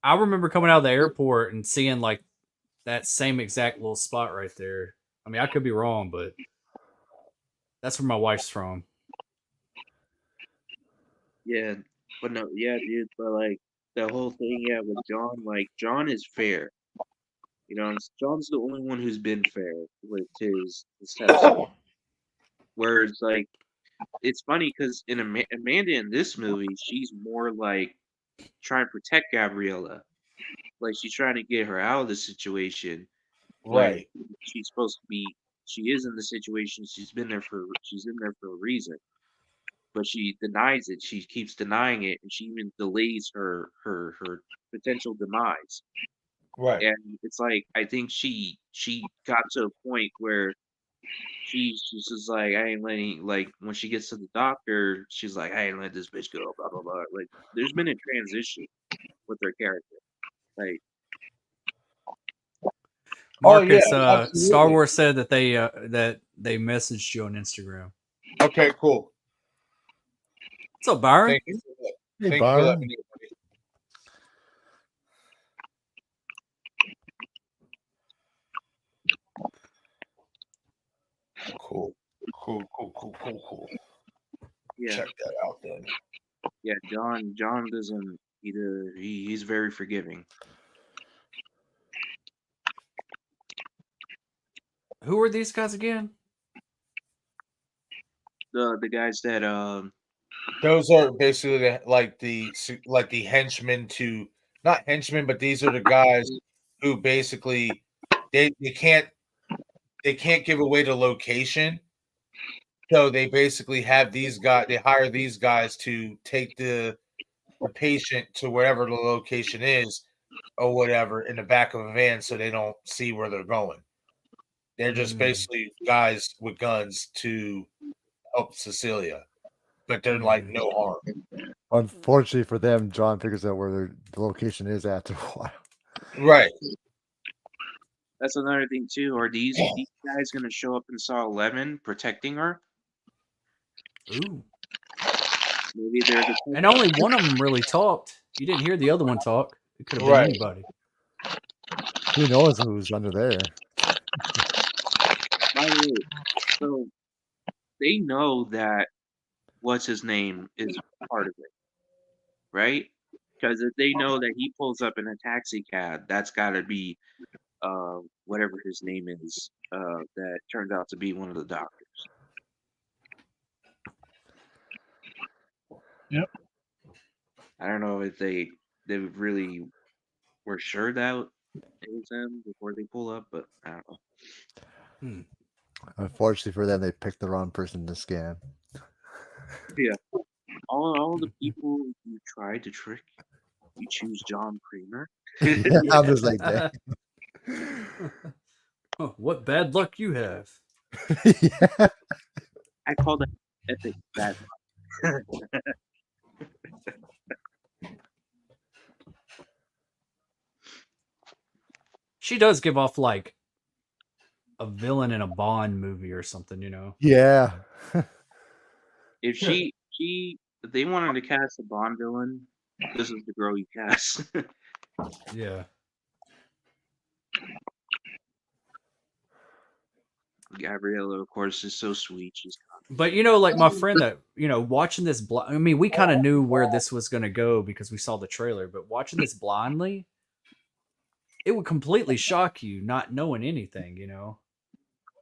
I remember coming out of the airport and seeing like that same exact little spot right there. I mean, I could be wrong, but that's where my wife's from. Yeah, but no, yeah, dude. But like the whole thing, yeah, with John, like John is fair. John's the only one who's been fair with his stepson. Whereas, like, it's funny because in Amanda in this movie, she's more like trying to protect Gabriella. Like she's trying to get her out of the situation when Right. she's supposed to be. She is in the situation. She's in there for a reason, but she denies it. She keeps denying it, and she even delays her potential demise. Right. And it's like I think she got to a point where she's just like I ain't letting like when she gets to the doctor, she's like I ain't let this bitch go, blah blah blah. Like there's been a transition with her character. Like Oh yeah, Marcus, Star absolutely. Wars said that they messaged you on Instagram. Okay, cool. What's up, Byron? Thank you. Hey, Thank you for letting Byron. me know, buddy. Cool. Cool. yeah, Check that out then. yeah. John doesn't he's very forgiving. Who are these guys again? The guys that Those are basically the henchmen to not henchmen, but these are the guys who basically they can't give away the location. So they basically have these guys. They hire these guys to take the patient to wherever the location is or whatever in the back of a van, so they don't see where they're going. They're just basically guys with guns to help Cecilia, but they're like no harm. Unfortunately for them, John figures out where the location is after a while. Right. that's another thing too. Are these guys gonna show up in Saw 11 protecting her? Ooh. Maybe they're the And only one of them really talked. You didn't hear the other one talk. It could have been Right. anybody. Who knows who's under there? By the way, so they know that what's his name is part of it, right? Because if they know that he pulls up in a taxi cab, that's got to be whatever his name is that turned out to be one of the doctors. Yep. I don't know if they really were sure that it was him before they pull up, but I don't know. Unfortunately for them, they picked the wrong person to scam. Yeah, all the people you tried to trick, you choose John Kramer. I'm just like that. Oh, what bad luck you have. Yeah. I call that epic bad luck. She does give off like a villain in a Bond movie or something, you know. Yeah. If if they wanted to cast a Bond villain, this is the girl you cast. Yeah. Gabriella, of course, is so sweet. She's But like my friend that watching this. I mean, we kind of knew where this was going to go because we saw the trailer. But watching this blindly, it would completely shock you not knowing anything. Being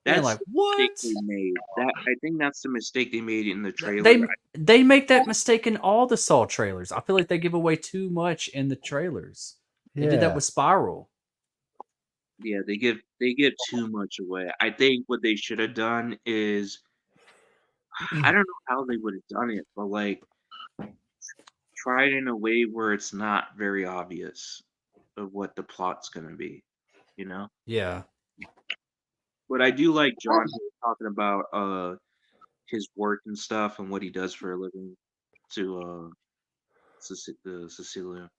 that's like, the mistake what? they made. That I think that's the mistake they made in the trailer. They make that mistake in all the Saw trailers. I feel like they give away too much in the trailers. They did that Yeah. with Spiral. Yeah, they give too much away. I think what they should have done is I don't know how they would have done it, but like try it in a way where it's not very obvious of what the plot's gonna be, you know? Yeah. But I do like John talking about his work and stuff and what he does for a living to Cecilia.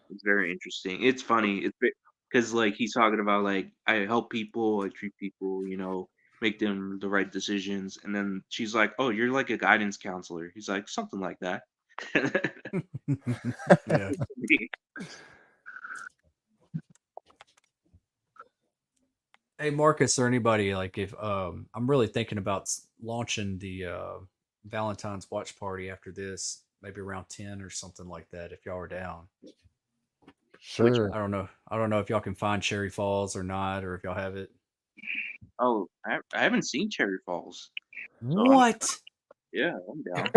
It's very interesting. It's funny. It's because like he's talking about like I help people, I treat people, make them the right decisions, and then she's like, "Oh, you're like a guidance counselor." He's like, "Something like that." Yeah. Hey Marcus or anybody, like if I'm really thinking about launching the Valentine's watch party after this, maybe around 10 or something like that if y'all are down. Sure. I don't know. I don't know if y'all can find Cherry Falls or not, or if y'all have it. Oh, I haven't seen Cherry Falls. What? Yeah, I'm down.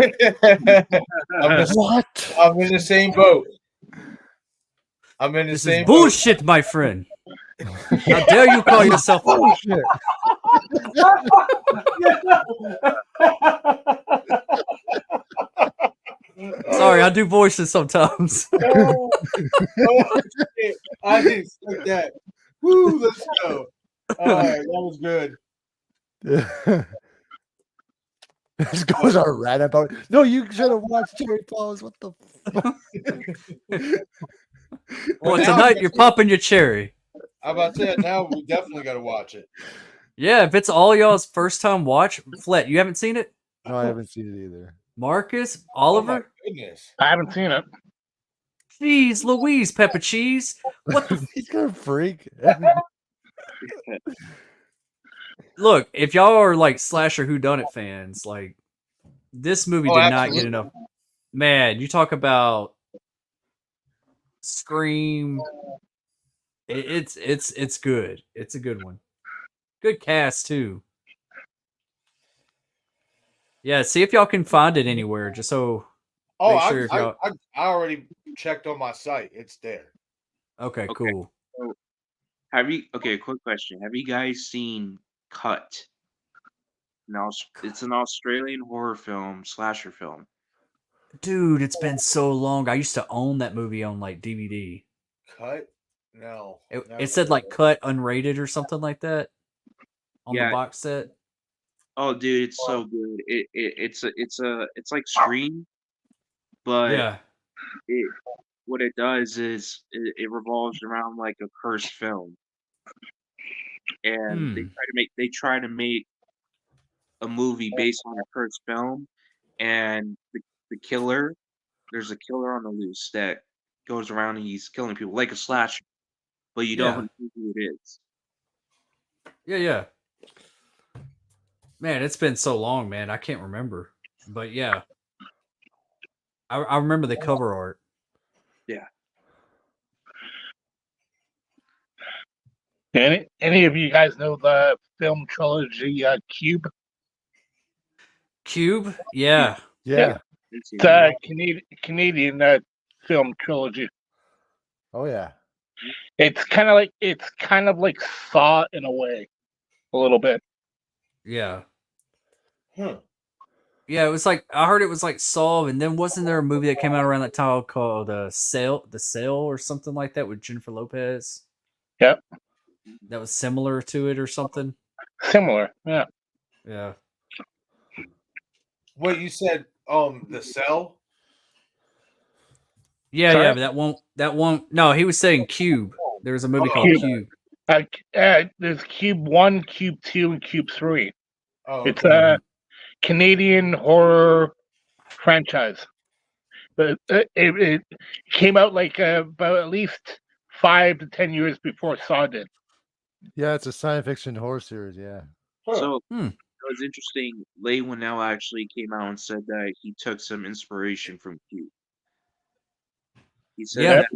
What? I'm in the same boat. I'm in the This is same bullshit, my friend. How dare you call yourself Bullshit. Sorry, I do voices sometimes. Oh, shit. I didn't expect that. Woo, let's go. All right, that was good. This goes on rant about. No, you should have watched Cherry Falls. What the fuck? Well, tonight you're popping your cherry. How about that? Now we definitely got to watch it. Yeah, if it's all y'all's first time watch, Flet, you haven't seen it? No, I haven't seen it either. Marcus, Oh my Oliver, goodness. I haven't seen it. jeez, Louise, Pepper Cheese. What the? He's gonna freak. Look, if y'all are like slasher whodunit fans, like this movie Oh, did not get absolutely. enough. Man, you talk about Scream. It's good. It's a good one. Good cast too. Yeah, see if y'all can find it anywhere. Just so Oh, make sure if y'all. I already checked on my site. It's there. Okay, Okay. cool. So, quick question. Have you guys seen Cut? Now it's an Australian horror film, slasher film. Dude, it's been so long. I used to own that movie on like DVD. Cut? No. It said like cut unrated or something like that on the Yeah. box set. Oh, dude, it's so good. It's like Scream, but Yeah. what it does is it revolves around like a cursed film, and they try to make a movie based on a cursed film, and the killer, there's a killer on the loose that goes around and he's killing people like a slasher, but you Yeah. don't know who it is. Yeah. Man, it's been so long, man. I can't remember. But yeah. I remember the cover art. Yeah. Any of you guys know the film trilogy Cube? Cube? Yeah. Yeah. It's a Canadian film trilogy. Oh yeah. It's kind of like Saw in a way, a little bit. Yeah. Huh. Yeah, it was like I heard it was like Saw, and then wasn't there a movie that came out around that time called The Sale or something like that with Jennifer Lopez? Yep. That was similar to it or something. Similar, yeah. Yeah. What you said? The Cell. Yeah, Sorry? but that won't. No, he was saying Cube. There was a movie called Cube. There's Cube 1, Cube 2, and Cube 3. Oh, It's a Canadian horror franchise. But it came out like about at least 5 to 10 years before Saw did. Yeah, it's a science fiction horror series. Yeah. So Hmm. it was interesting. Leigh Whannell actually came out and said that he took some inspiration from Cube. He said Yeah. that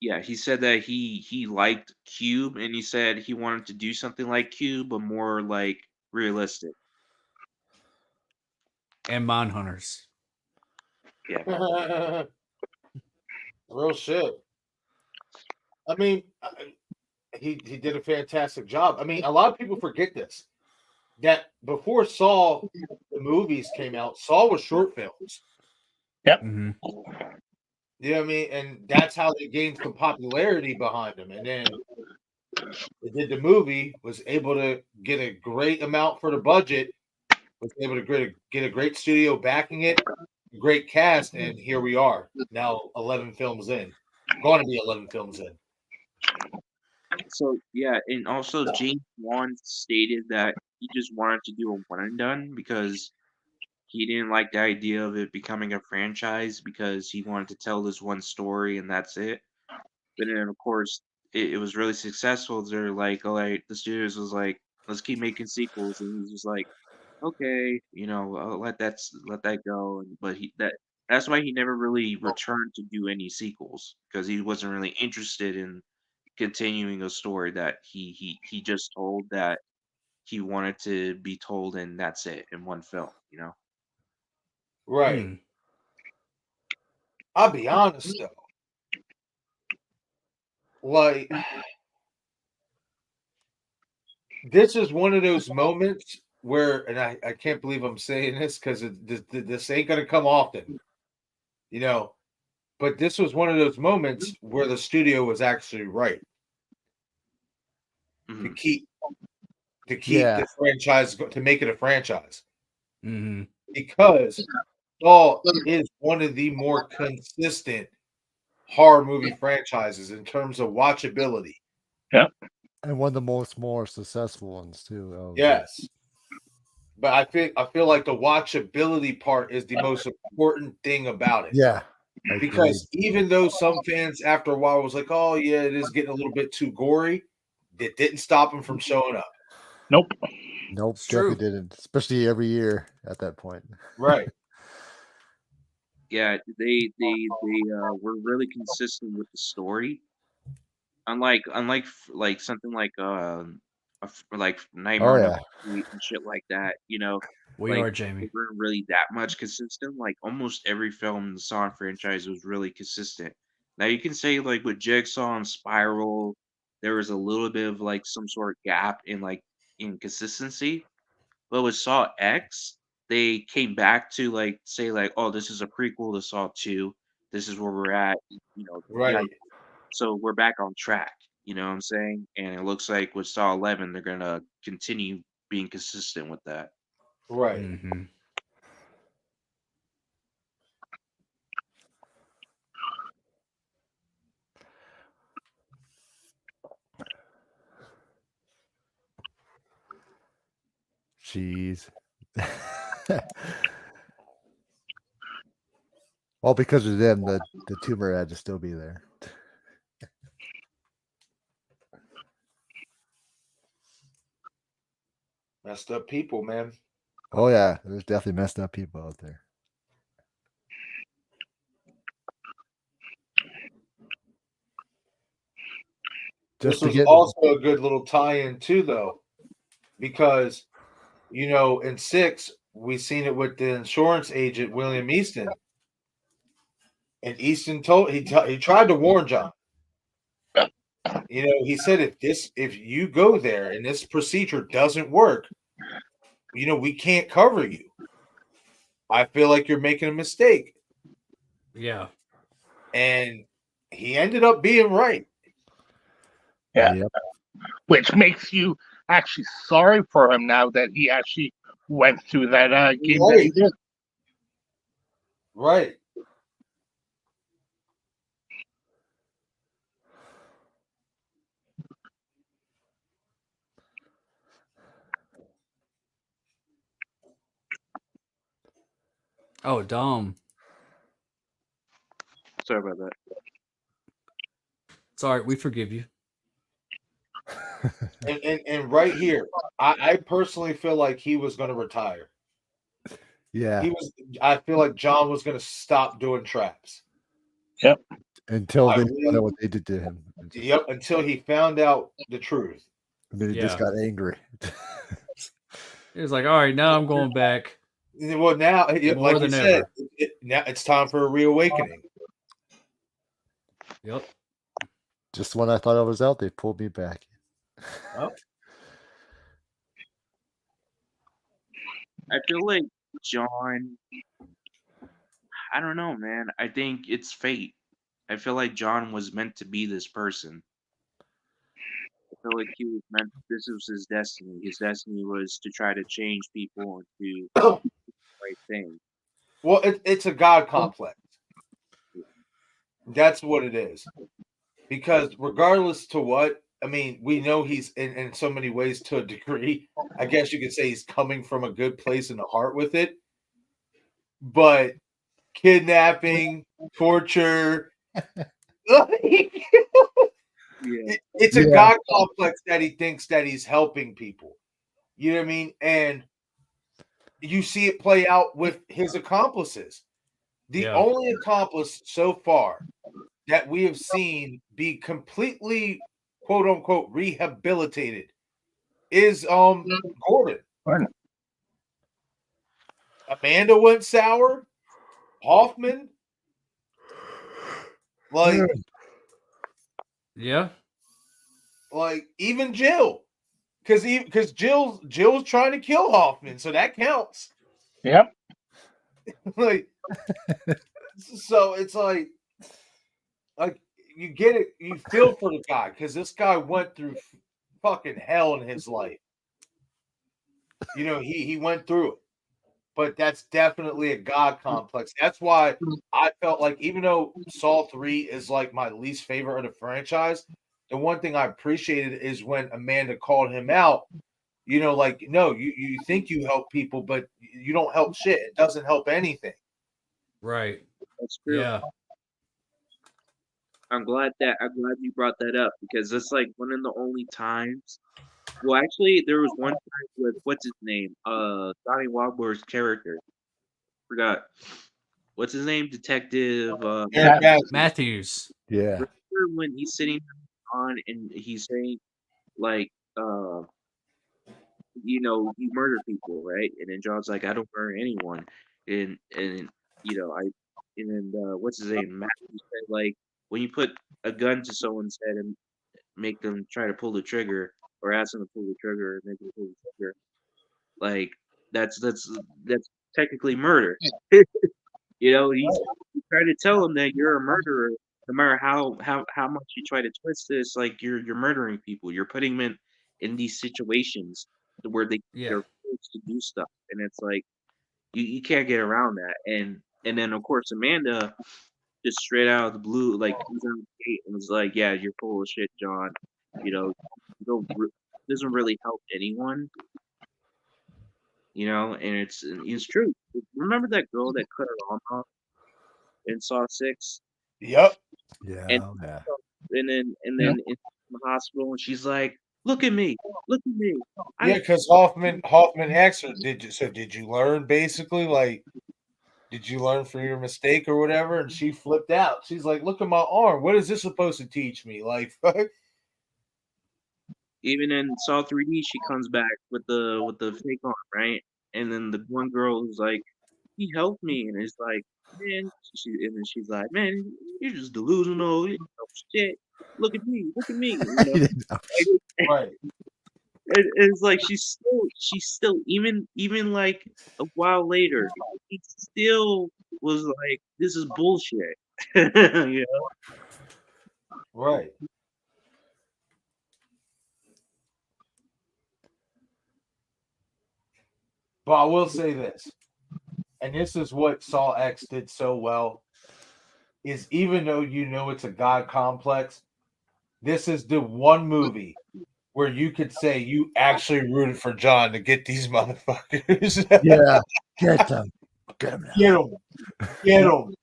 yeah, he said that he liked Cube and he said he wanted to do something like Cube but more like realistic. And Mindhunters. Yeah. Real shit. I mean, he did a fantastic job. I mean, a lot of people forget this that before Saw the movies came out, Saw was short films. Mm-hmm. You know what I mean? And that's how they gained some popularity behind them. And then they did the movie, was able to get a great amount for the budget, was able to get a great studio backing it, great cast, and here we are now 11 films in. Going to be 11 films in. So yeah, and also James Wan stated that he just wanted to do a one and done because he didn't like the idea of it becoming a franchise because he wanted to tell this one story and that's it. But then of course it was really successful. They're like, all right, the studios was like, let's keep making sequels, and he's just like, okay, I'll let that go. But that's why he never really returned to do any sequels because he wasn't really interested in continuing a story that he just told that he wanted to be told, and that's it in one film. Right. Hmm. I'll be honest though. Like this is one of those moments where, and I can't believe I'm saying this because this ain't gonna come often, you know. But this was one of those moments where the studio was actually right to Mhm. keep Yeah. the franchise to make it a franchise Mm-hmm. because Saw is one of the more consistent horror movie franchises in terms of watchability. And one of the more successful ones too. Yes. But I feel like the watchability part is the most important thing about it. Yeah. Agreed. Because even though some fans after a while was like, "Oh yeah, it is getting a little bit too gory," it didn't stop them from showing up. Nope. Nope, It's definitely true. didn't. Especially every year at that point. Right. Yeah, they were really consistent with the story. Like something like like Nightmare Oh on Elm yeah. Street and shit like that. We Like are, they Jamie. weren't really that much consistent. Like almost every film in the Saw franchise was really consistent. Now you can say like with Jigsaw and Spiral, there was a little bit of like some sort of gap in like inconsistency. But with Saw X, they came back to like say like, oh, this is a prequel to Saw 2. This is where we're at. Right. So we're back on track. You know what I'm saying? And it looks like with Saw 11, they're gonna continue being consistent with that. Right. Mm-hmm. Jeez. Well, because of them, the tumor had to still be there. Messed up people, man. Oh yeah, there's definitely messed up people out there. This Just to was get also a good little tie-in too, though, because in 6 we seen it with the insurance agent William Easton, and Easton he tried to warn John. He said if you go there and this procedure doesn't work, we can't cover you. I feel like you're making a mistake. Yeah. And he ended up being right. Yeah. Yep. Which makes you actually sorry for him now that he actually went through that game that he did. Right. Oh, Dom. Sorry about that. Sorry, we forgive you. And right here, I personally feel like he was going to retire. Yeah. I feel like John was going to stop doing traps. Yep. Until I they really- found out what they did to him. Yep, until he found out the truth. And then he just got angry. He was like, all right, now I'm going back. Well, now, More like than you said, ever. now it's time for a reawakening. Yep. Just when I thought I was out, they pulled me back. Oh. I feel like John. I don't know, man. I think it's fate. I feel like John was meant to be this person. I feel like he was meant. This was his destiny. His destiny was to try to change people and to do the right thing. Well, it's a God complex. That's what it is. Because regardless to what, I mean, we know he's in so many ways to a degree. I guess you could say he's coming from a good place in the heart with it. But kidnapping, torture, it's a God complex that he thinks that he's helping people. You know what I mean? And you see it play out with his accomplices. The only accomplice so far that we have seen be completely quote unquote rehabilitated is Gordon. Amanda went sour. Hoffman. Yeah. Like even Jill. Because Jill's trying to kill Hoffman, so that counts. Yep. Like so it's like you get it, you feel for the guy because this guy went through fucking hell in his life. You know, he went through it. But that's definitely a God complex. That's why I felt like even though Saw 3 is like my least favorite of the franchise, the one thing I appreciated is when Amanda called him out, you know, like, no, you think you help people, but you don't help shit. It doesn't help anything. Right. That's true. Yeah. I'm glad you brought that up because it's like one of the only times. Well, actually, there was one time with what's his name, Donnie Wahlberg's character. Forgot what's his name, Detective Matthews. Yeah. Remember when he's sitting on and he's saying like, you know, you murder people, right? And then John's like, I don't murder anyone, and you know, and then what's his name, Matthews said like, when you put a gun to someone's head and make them try to pull the trigger or ask them to pull the trigger or make them pull the trigger, like that's technically murder. You know, he's trying to tell him that you're a murderer, no matter how much you try to twist this. Like you're murdering people. You're putting them in these situations where they're forced to do stuff, and it's like you can't get around that. And then of course Amanda just straight out of the blue, like comes out of the gate and was like, "Yeah, you're full of shit, John. You know, you don't doesn't really help anyone." You know, and it's true. Remember that girl that cut her arm off in Saw 6? Yep. Yeah. And, and then in the hospital, and she's like, "Look at me, look at me." Yeah, because Hoffman asked her, did you learn basically? Like, did you learn from your mistake or whatever? And she flipped out. She's like, look at my arm. What is this supposed to teach me? Like, even in Saw 3D, she comes back with the fake arm, right? And then the one girl who's like, "He helped me," and it's like, "Man," and then she's like, "Man, you're just delusional. You know, shit. Look at me, look at me." You know? Right. It's like she's still even like a while later, he still was like, "This is bullshit." You know? Right. But I will say this, and this is what Saw X did so well, is even though you know it's a God complex, this is the one movie where you could say you actually rooted for John to get these motherfuckers. Yeah. Get them. Get them now. Get them. Get them.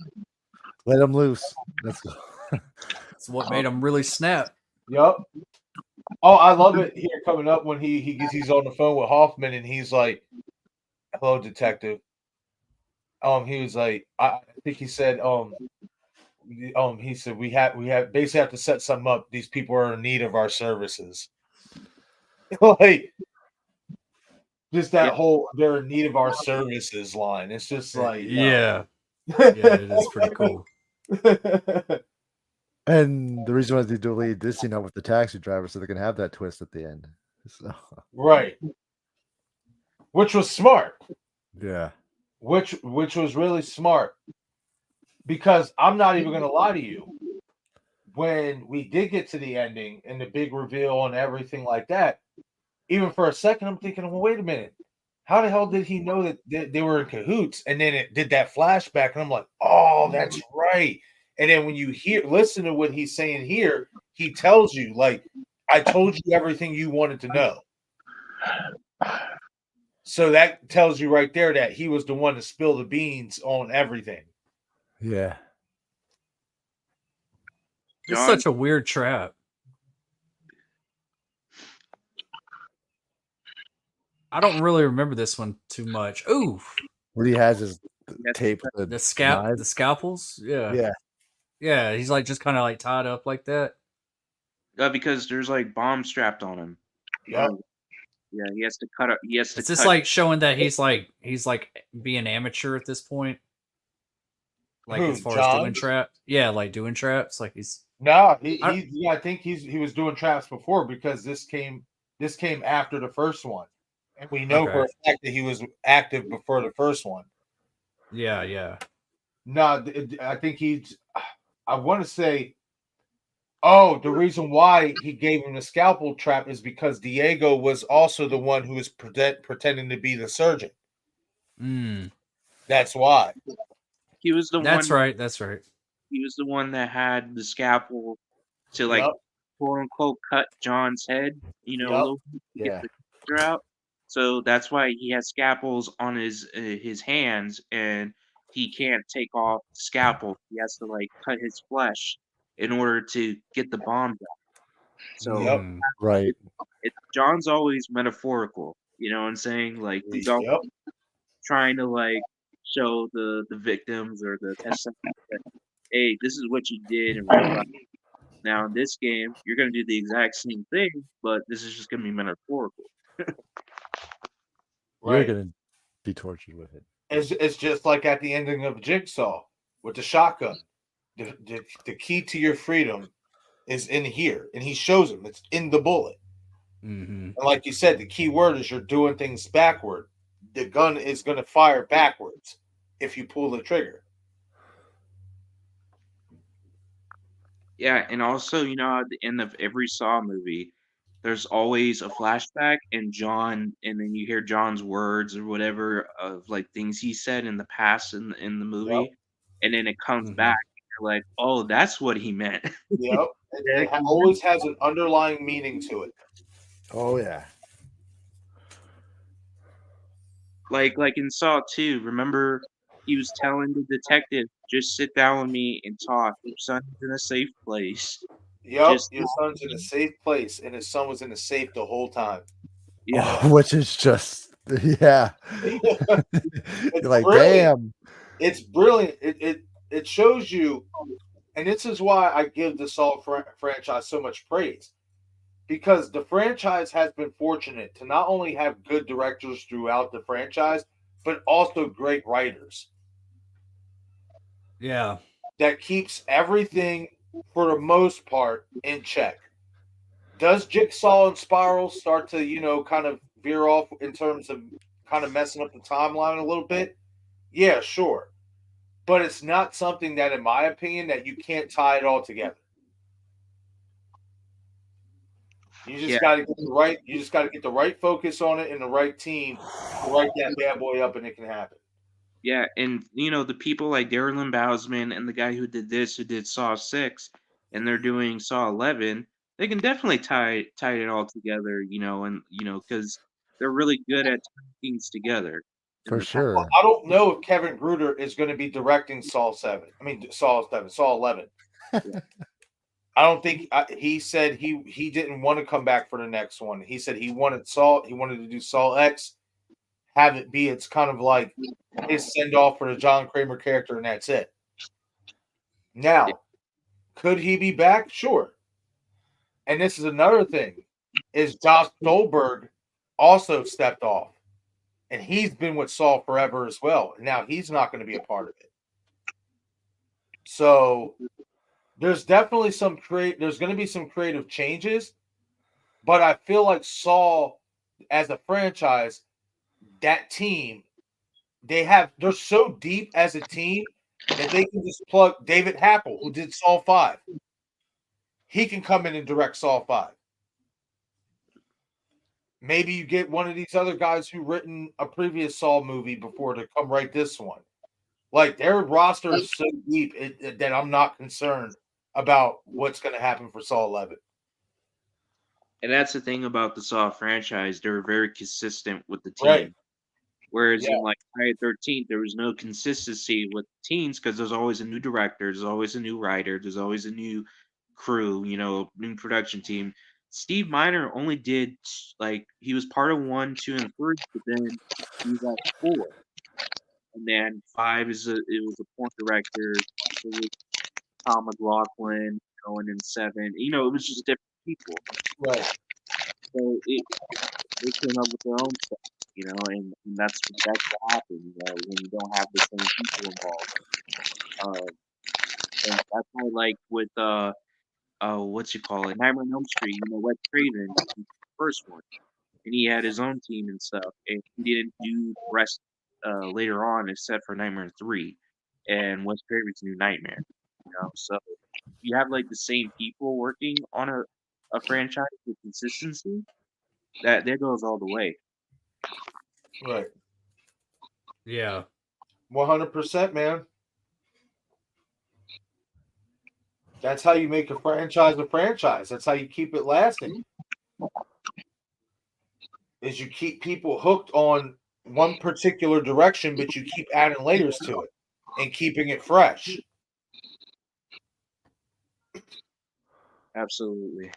Let them loose. Let's go. That's what made him really snap. Yep. Oh, I love it here coming up when he's on the phone with Hoffman and he's like, "Hello, detective." He was like, I think he said, he said we have basically have to set something up. These people are in need of our services. Like just that Yeah. whole "they're in need of our services" line. It's just like, Yeah, yo. yeah, it is pretty cool. And the reason why they deleted this scene out with the taxi driver so they can have that twist at the end. So Right. Which was smart. yeah. Which was really smart. Because I'm not even gonna lie to you. When we did get to the ending and the big reveal and everything like that, even for a second, I'm thinking, well, wait a minute. How the hell did he know that they were in cahoots? And then it did that flashback, and I'm like, oh, that's right. And then when you listen to what he's saying here, he tells you, like, I told you everything you wanted to know. So that tells you right there that he was the one to spill the beans on everything. Yeah. It's John, such a weird trap. I don't really remember this one too much. Ooh, What he has is Yes, tape with the knives. scalpels. Yeah, Yeah. yeah. He's like just kind of like tied up like that. because there's like bombs strapped on him. Yep. Yeah, he has to cut up. He has to Is this cut. like showing that he's like being amateur at this point? Like Who, as far as doing John? traps? Yeah, like doing traps. Like he's No, I- I think he was doing traps before because this came after the first one. And we know for okay. a fact that he was active before the first one. Yeah, yeah. No, I think I want to say, oh, the reason why he gave him the scalpel trap is because Diego was also the one who was pretending to be the surgeon. Mm, That's why. He was the that's one. right. That's right. He was the one that had the scalpel to like Yep. quote unquote cut John's head. You know, a Yep. little bit to get Yeah. the cancer out. So that's why he has scalpels on his hands, and he can't take off the scalpel. He has to like cut his flesh in order to get the bombs out. So Yep. Mm, Right. John's always metaphorical. You know what I'm saying? Like he's always Yep. trying to like show the victims or the test subjects that, hey, this is what you did in real life. Now in this game, you're gonna do the exact same thing, but this is just gonna be metaphorical. You're Right. gonna be tortured with it. It's just like at the ending of Jigsaw with the shotgun. The key to your freedom is in here, and he shows him it's in the bullet. hmm And like you said, the key word is you're doing things backward. The gun is going to fire backwards if you pull the trigger. Yeah, and also, you know, at the end of every Saw movie, there's always a flashback and John, and then you hear John's words or whatever of like things he said in the past in the Yep. movie, and then it comes hmm back. And you're like, oh, that's what he meant. Yep. It always has an underlying meaning to it. Oh yeah. Like in Saw 2, remember he was telling the detective, just sit down with me and talk. Your son's in a safe place. Yep. Just Your son's in a safe place, and his son was in a safe the whole time. yeah. Oh, which is just yeah. It's You're like, brilliant. damn. It's brilliant. It shows you, and this is why I give the Saw franchise so much praise, because the franchise has been fortunate to not only have good directors throughout the franchise, but also great writers Yeah. that keeps everything for the most part in check. Does Jigsaw and Spiral start to, kind of veer off in terms of kind of messing up the timeline a little bit? Yeah, sure. But it's not something that, in my opinion, that you can't tie it all together. You just Yeah. got to get the right. You just got to get the right focus on it and the right team to write that bad boy up, and it can happen. Yeah, and you know the people like Darren Bousman and the guy who did this, who did Saw 6, and they're doing Saw 11. They can definitely tie it all together, you know, and you know because they're really good at tying things together. In For the past. sure. I don't know if Kevin Gruder is going to be directing Saw 7. I mean, Saw 7, Saw 11. I don't think he said he didn't want to come back for the next one. He said he wanted Saul. He wanted to do Saul X, have it be it's kind of like his send off for the John Kramer character, and that's it. Now, could he be back? Sure. And this is another thing: is Josh Goldberg also stepped off, and he's been with Saul forever as well. Now he's not going to be a part of it. So there's definitely there's going to be some creative changes, but I feel like Saul as a franchise, that team, they're so deep as a team that they can just plug David Hackle, who did Saw 5. He can come in and direct Saw 5. Maybe you get one of these other guys who written a previous Saw movie before to come write this one. Like, their roster is so deep that I'm not concerned about what's going to happen for Saw 11. And that's the thing about the Saw franchise; they were very consistent with the team. Right. Whereas Yeah. in like Friday the 13th, there was no consistency with teams because there's always a new director, there's always a new writer, there's always a new crew, new production team. Steve Miner only did like he was part of 1, 2, and 3, but then he was at 4, and then 5 it was a point director. It was Tom McLaughlin, and then 7, it was just different people. Right. So they came up with their own stuff, and that's what happens when you don't have the same people involved. And that's why, like with what's you call it, Nightmare on Elm Street, Wes Craven, was the first one, and he had his own team and stuff, and he didn't do the rest later on except for Nightmare 3 and Wes Craven's New Nightmare. So you have like the same people working on a franchise with consistency. That goes all the way. Right. Yeah. 100%, man. That's how you make a franchise a franchise. That's how you keep it lasting. Is you keep people hooked on one particular direction, but you keep adding layers to it and keeping it fresh. Absolutely.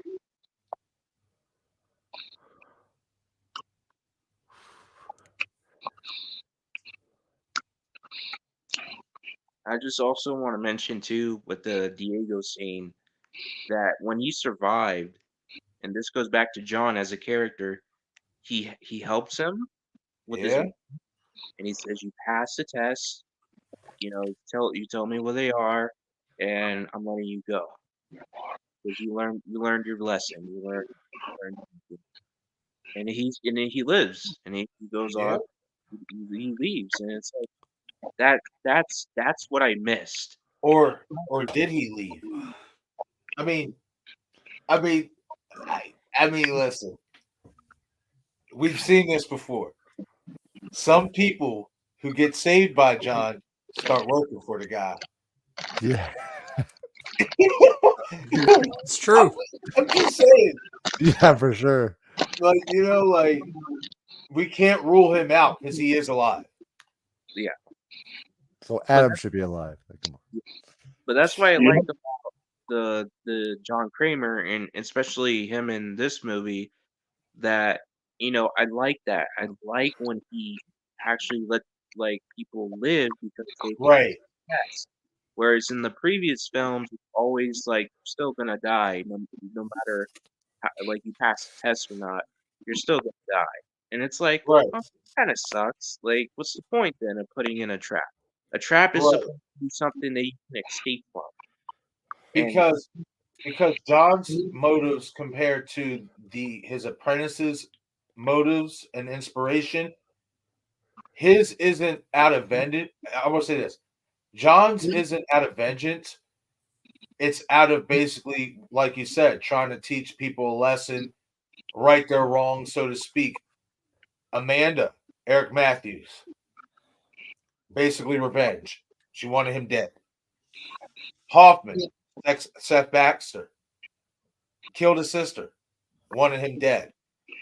I just also want to mention too with the Diego scene that when he survived, and this goes back to John as a character, he helps him with his, Yeah. and he says, "You passed the test. You tell me where they are, and I'm letting you go because you learned your lesson. You learned and then he lives, and he goes Yeah. off, he leaves, and it's like that's what I missed. Or did he leave? I mean, listen. We've seen this before. Some people who get saved by John start working for the guy. Yeah. It's true. I'm just saying. Yeah, for sure. Like, we can't rule him out because he is alive. Yeah. So Adam should be alive. Like, come on. But that's why I like the John Kramer, and especially him in this movie, that I like that. I like when he actually let like people live because they Right. test. Whereas in the previous films, it's always like you're still gonna die, no matter like you pass the test or not, you're still gonna die. And it's like, Right. oh, kind of sucks. Like, what's the point then of putting in a trap? A trap is Right. supposed to be something that you can escape from. And Because John's motives compared to his apprentices' motives and inspiration, his isn't out of vengeance. I will say this: John's isn't out of vengeance. It's out of basically, like you said, trying to teach people a lesson, right their wrong, so to speak. Amanda, Eric Matthews, basically revenge. She wanted him dead. Hoffman, Seth Baxter, killed his sister, wanted him dead.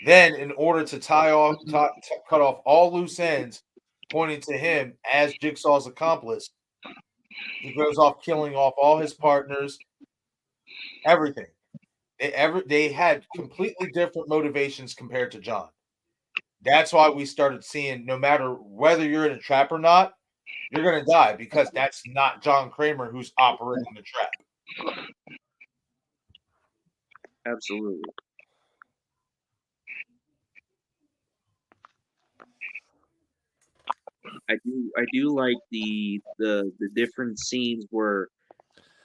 Then, in order to cut off all loose ends, pointing to him as Jigsaw's accomplice, he goes off killing off all his partners, Everything. They had completely different motivations compared to John. That's why we started seeing no matter whether you're in a trap or not, you're going to die because that's not John Kramer who's operating the trap. Absolutely. I do like the different scenes where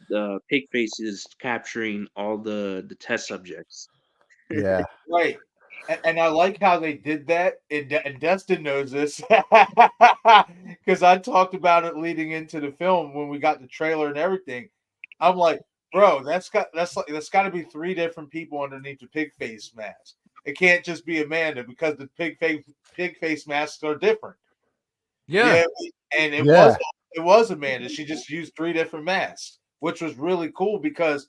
the pig face is capturing all the test subjects. Yeah. Right. And I like how they did that, and Destin knows this because I talked about it leading into the film when we got the trailer and everything. I'm like, bro, that's got to be 3 different people underneath the pig face mask. It can't just be Amanda because the pig face masks are different. Yeah. And it Yeah. was Amanda. She just used 3 different masks, which was really cool because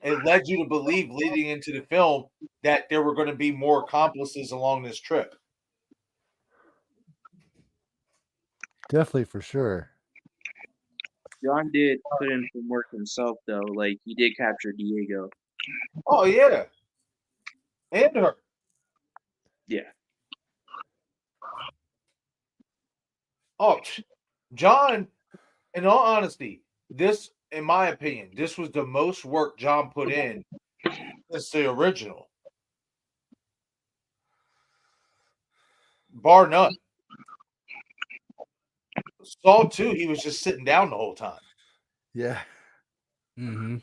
it led you to believe leading into the film that there were going to be more accomplices along this trip. Definitely for sure. John did put in some work himself, though. Like, he did capture Diego. Oh yeah, and her. Yeah. Oh, John. In all honesty, this, in my opinion, this was the most work John put in since the original, bar none. Saw 2, he was just sitting down the whole time. Yeah. Mm-hmm.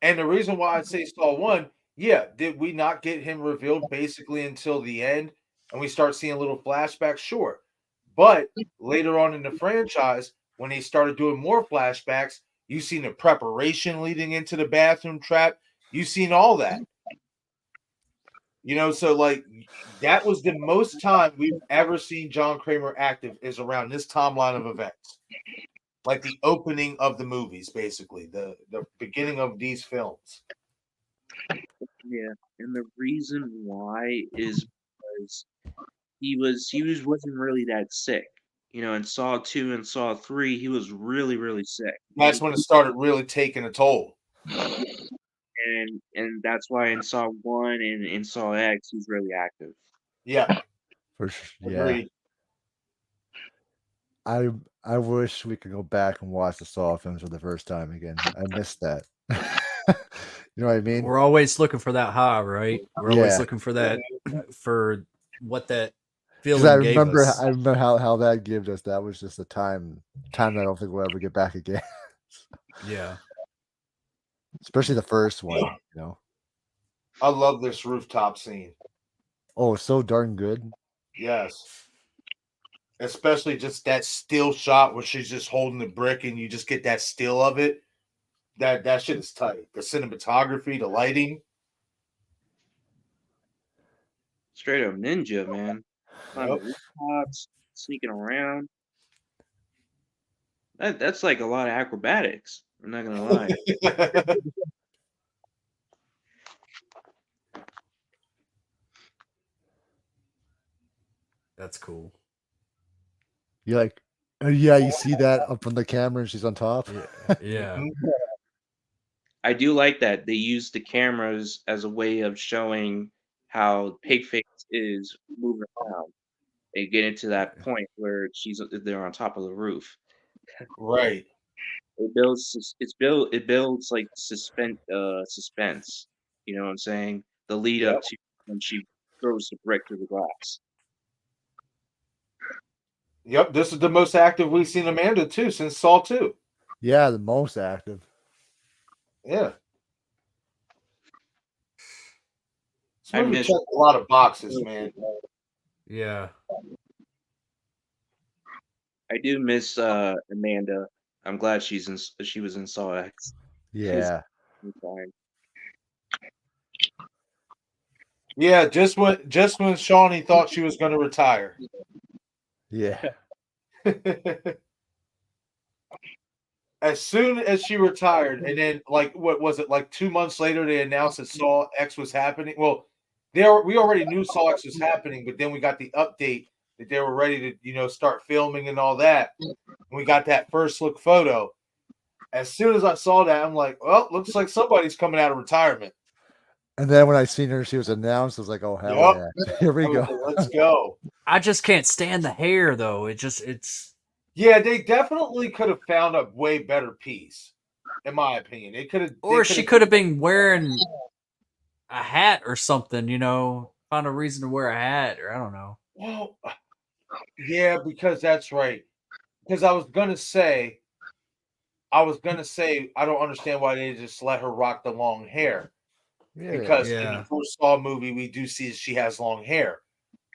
And the reason why I say Saw 1, yeah, did we not get him revealed basically until the end and we start seeing little flashbacks? Sure. But later on in the franchise, when they started doing more flashbacks, you've seen the preparation leading into the bathroom trap. You've seen all that. So like that was the most time we've ever seen John Kramer active is around this timeline of events. Like the opening of the movies, basically, the beginning of these films. Yeah. And the reason why is because he wasn't really that sick. In Saw 2 and Saw 3, he was really, really sick. That's when it started really taking a toll. And that's why in Saw 1 and in Saw X, he's really active. Yeah. For sure. Yeah. Agreed. I wish we could go back and watch the Saw films for the first time again. I missed that. You know what I mean? We're always looking for that high, right? We're always Yeah. looking for that, for what that Because feeling gave us. I remember how that gave us. That was just a time that I don't think we'll ever get back again. Yeah. Especially the first one, I love this rooftop scene. Oh, it's so darn good. Yes. Especially just that still shot where she's just holding the brick and you just get that still of it. That shit is tight. The cinematography, the lighting. Straight up ninja, man. Climbing Yep. rooftops, sneaking around. That's like a lot of acrobatics. I'm not gonna lie. That's cool. You're like, oh, yeah, you see that up on the camera and she's on top. Yeah. I do like that they use the cameras as a way of showing how Pigface is moving around. They get into that point where they're on top of the roof. Right. It builds like suspense. You know what I'm saying? The lead up to when she throws the brick through the glass. Yep. This is the most active we've seen Amanda too since Saw 2. Yeah, the most active. Yeah. This I movie miss- checked a lot of boxes, man. Yeah. I do miss Amanda. I'm glad she was in Saw X. Yeah. Fine. Yeah, just when Shawnee thought she was going to retire. Yeah. As soon as she retired, and then like what was it, like 2 months later they announced that Saw X was happening. Well, we already knew Saw X was happening, but then we got the update that they were ready to start filming and all that. And we got that first look photo. As soon as I saw that, I'm like, well, looks like somebody's coming out of retirement. And then when I seen her, she was announced. I was like, oh hell Yup. yeah, here we I was go. like, let's go. I just can't stand the hair though. It's Yeah, they definitely could have found a way better piece, in my opinion. They could have, or she could have been wearing a hat or something, you know, found a reason to wear a hat, or I don't know. Well, yeah, because that's right. Because I was gonna say, I don't understand why they just let her rock the long hair. Yeah, Because in the first Saw movie, we do see she has long hair,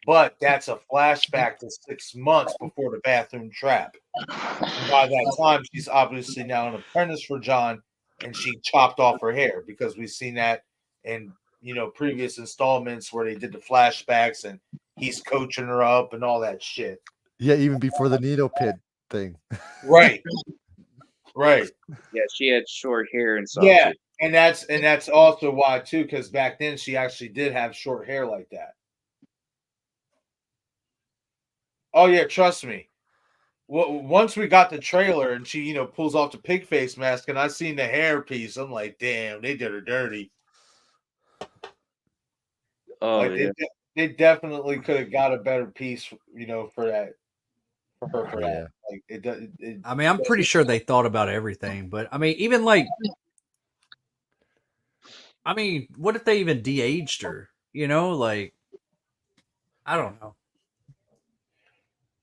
but that's a flashback to 6 months before the bathroom trap. And by that time, she's obviously now an apprentice for John, and she chopped off her hair because we've seen that in previous installments where they did the flashbacks and he's coaching her up and all that shit. yeah, even before the needle pit thing. Right, right. Yeah, she had short hair and stuff. Yeah, too. and that's also why too, because back then she actually did have short hair like that. Oh yeah, trust me. Well, once we got the trailer and she, pulls off the pig face mask and I seen the hair piece, I'm like, damn, they did her dirty. Oh Like yeah. they definitely could have got a better piece, for that, for her for Yeah. that. Like it does. I mean, I'm pretty sure they thought about everything, but I mean, even like, I mean, what if they even de-aged her? You know, like, I don't know.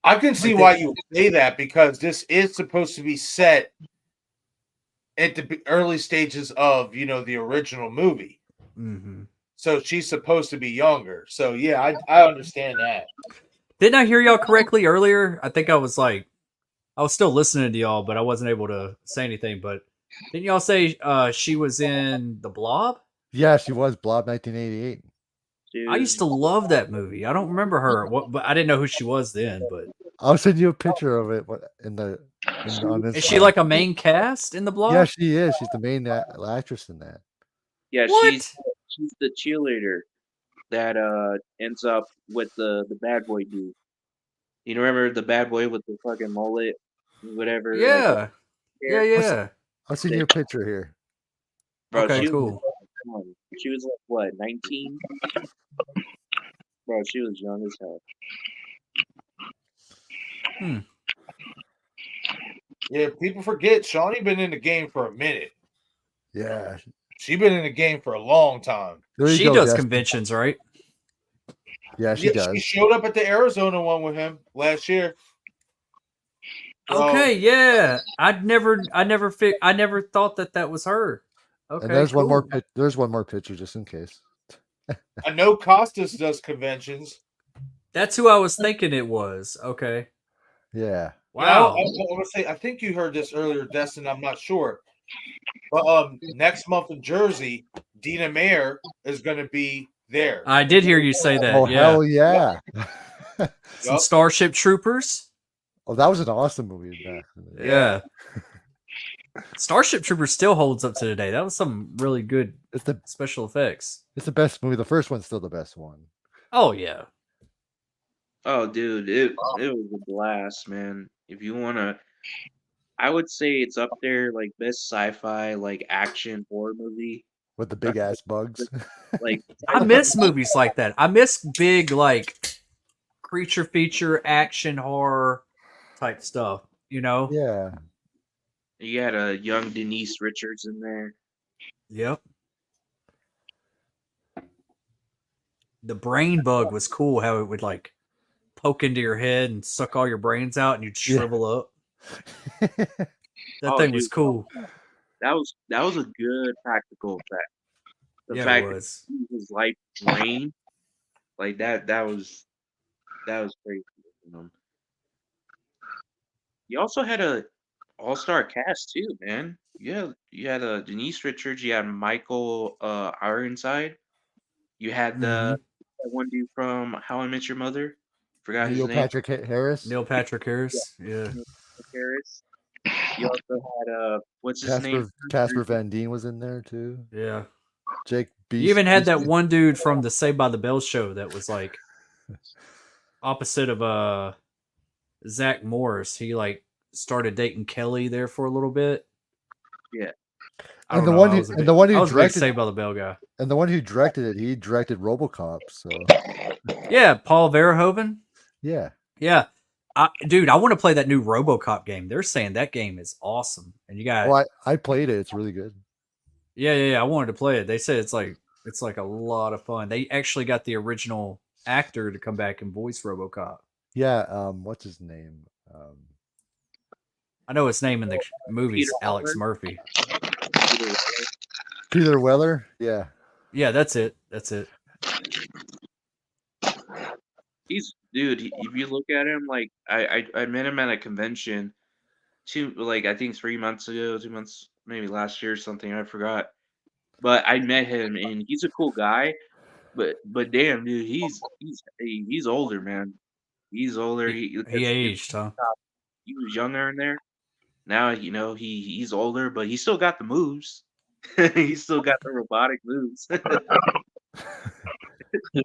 I can see Like why you would say that because this is supposed to be set at the early stages of the original movie. Mm-hmm. So she's supposed to be younger. So yeah, I understand that. Didn't I hear y'all correctly earlier? I think I was still listening to y'all, but I wasn't able to say anything. But didn't y'all say she was in The Blob? Yeah, she was Blob 1988. I used to love that movie. I don't remember her, but I didn't know who she was then. But I'll send you a picture of it on this. is she like a main cast in The Blob? Yeah, she is. She's the main actress in that. Yeah, What? she's the cheerleader that ends up with the bad boy dude. You remember the bad boy with the fucking mullet, whatever? Yeah, yeah. I'll send you a picture here. Bro, Okay, she cool. She was like what, 19? Bro, she was young as hell. Yeah, people forget Shawnee been in the game for a minute. Yeah, She been in the game for a long time. She does conventions, right? Yeah, she does. She showed up at the Arizona one with him last year. Okay, yeah. I never thought that was her. Okay, And there's cool. one more. There's one more picture just in case. I know Costas does conventions. That's who I was thinking it was. Okay. Yeah. Wow. I'm gonna say I think you heard this earlier, Destin. I'm not sure, but next month in Jersey, Dina Mayer is going to be there. I did hear you say that. Oh yeah. hell yeah! Some Starship Troopers. Oh, that was an awesome movie. Yeah. Starship Troopers still holds up to today. That was some really good special effects. It's the best movie. The first one's still the best one. Oh yeah. Oh, dude, it was a blast, man. If you wanna, I would say it's up there like best sci-fi like action horror movie with the big ass bugs. Like I miss movies like that. I miss big like creature feature action horror type stuff. You know? Yeah. You had a young Denise Richards in there. Yep. The brain bug was cool. How it would like poke into your head and suck all your brains out, and you'd shrivel up. That thing was cool. That was a good practical effect. The Yeah, fact it was. that his life drained like that was crazy. You also had a all-star cast too, man. Yeah, you had Denise Richards, you had Michael Ironside, you had that one dude from How I Met Your Mother. Forgot his Neil name. Patrick Harris. Neil Patrick Harris. Yeah. Neil Patrick Harris. You also had what's his name? Casper Van Dien was in there too. Yeah. Jake Beast. You even had that one dude from the Saved by the Bell show that was like opposite of Zach Morris. He like started dating Kelly there for a little bit. Yeah. I And don't know. I was a big directed Saved by the Bell guy. and the one who directed it, he directed RoboCop. So Yeah, Paul Verhoeven. yeah. Yeah. Dude, I want to play that new RoboCop game. They're saying that game is awesome. And you got Oh, I played it. It's really good. yeah. I wanted to play it. They said it's like a lot of fun. They actually got the original actor to come back and voice RoboCop. Yeah. What's his name? I know his name in the movie's Peter Alex Weller? Murphy. Peter Weller. Yeah. Yeah, that's it. That's it. He's dude. If you look at him, like I met him at a convention, I think 3 months ago, 2 months, maybe last year or something. I forgot. But I met him, and he's a cool guy. But damn, dude, he's older, man. He's older. He Because aged, huh? he was younger in there. Now he's older, but he still got the moves. He's still got the robotic moves.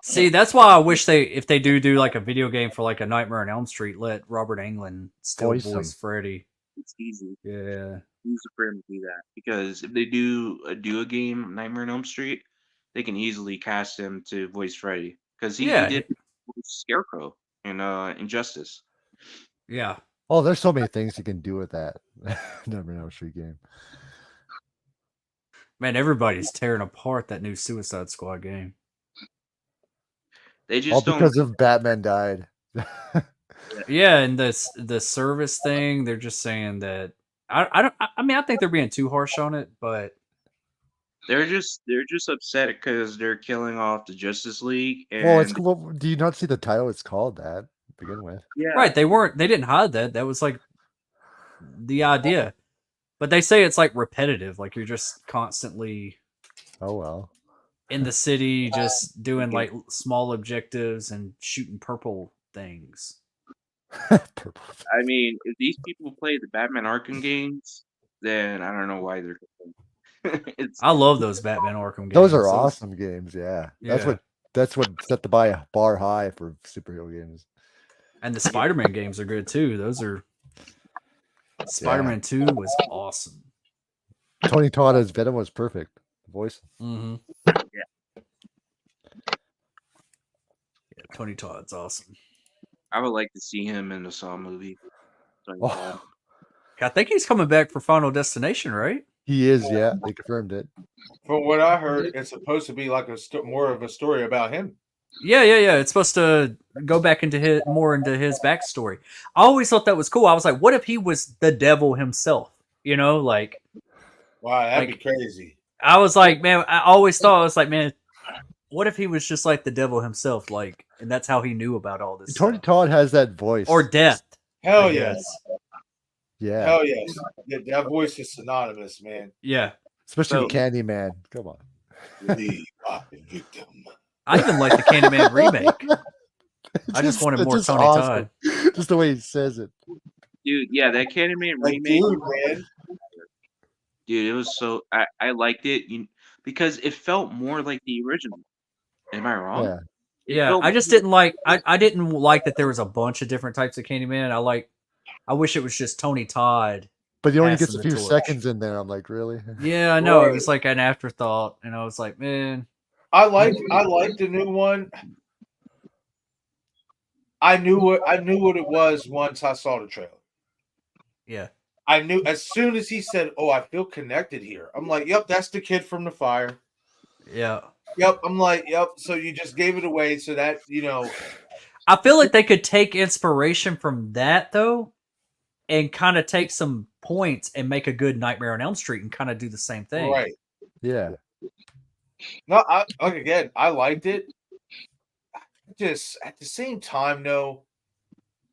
See, that's why I wish if they do like a video game for like a Nightmare on Elm Street, let Robert Englund still voice Freddy. It's easy. Yeah. Easy for him to do that because if they do a game Nightmare on Elm Street, they can easily cast him to voice Freddy because he did voice Scarecrow in Injustice. Yeah. Oh, there's so many things you can do with that. Never know street game. Man, everybody's tearing apart that new Suicide Squad game. They just all don't because of Batman died. Yeah, and the service thing, they're just saying that I mean I think they're being too harsh on it, but they're just upset because they're killing off the Justice League. And well, do you not see the title? It's called that to begin with. Yeah, right. They didn't hide that. That was like the idea. But they say it's like repetitive, like you're just constantly in the city just doing like small objectives and shooting purple things. I mean, if these people play the Batman Arkham games, then I don't know why they're I love those Batman Arkham games. Those are awesome games, yeah. Yeah. That's what set the bar high for superhero games. And the Spider-Man games are good too. Those are Spider-Man 2 was awesome. Tony Todd as Venom was perfect. The voice. Mm-hmm. Yeah, Tony Todd's awesome. I would like to see him in the Saw movie. I think he's coming back for Final Destination, right? He is, yeah. They confirmed it. From what I heard, it's supposed to be like more of a story about him. Yeah. It's supposed to go back into his backstory. I always thought that was cool. I was like, what if he was the devil himself? You know, like, wow, that'd be crazy. I was like, man, I always thought, I was like, man, what if he was just like the devil himself? Like, and that's how he knew about all this. Tony Todd has that voice. Or death. Hell yes. Yeah. Hell yes. That voice is synonymous, man. Yeah. Especially Candyman. Come on. The victim. I even like the Candyman remake. I just wanted more Tony Todd. Just the way he says it. Dude, yeah, that Candyman remake. Dude, it was so I liked it because it felt more like the original. Am I wrong? Yeah, I just didn't like I didn't like that there was a bunch of different types of Candyman. I wish it was just Tony Todd. But he only gets a few seconds in there. I'm like, really? Yeah, I know. It was like an afterthought, and I was like, man. I like the new one. I knew what it was once I saw the trailer. Yeah. I knew as soon as he said, "Oh, I feel connected here." I'm like, "Yep, that's the kid from the fire." Yeah. Yep. I'm like, "Yep." So you just gave it away, so that I feel like they could take inspiration from that though, and kind of take some points and make a good Nightmare on Elm Street and kind of do the same thing. Right. Yeah. No, I liked it. Just at the same time, though,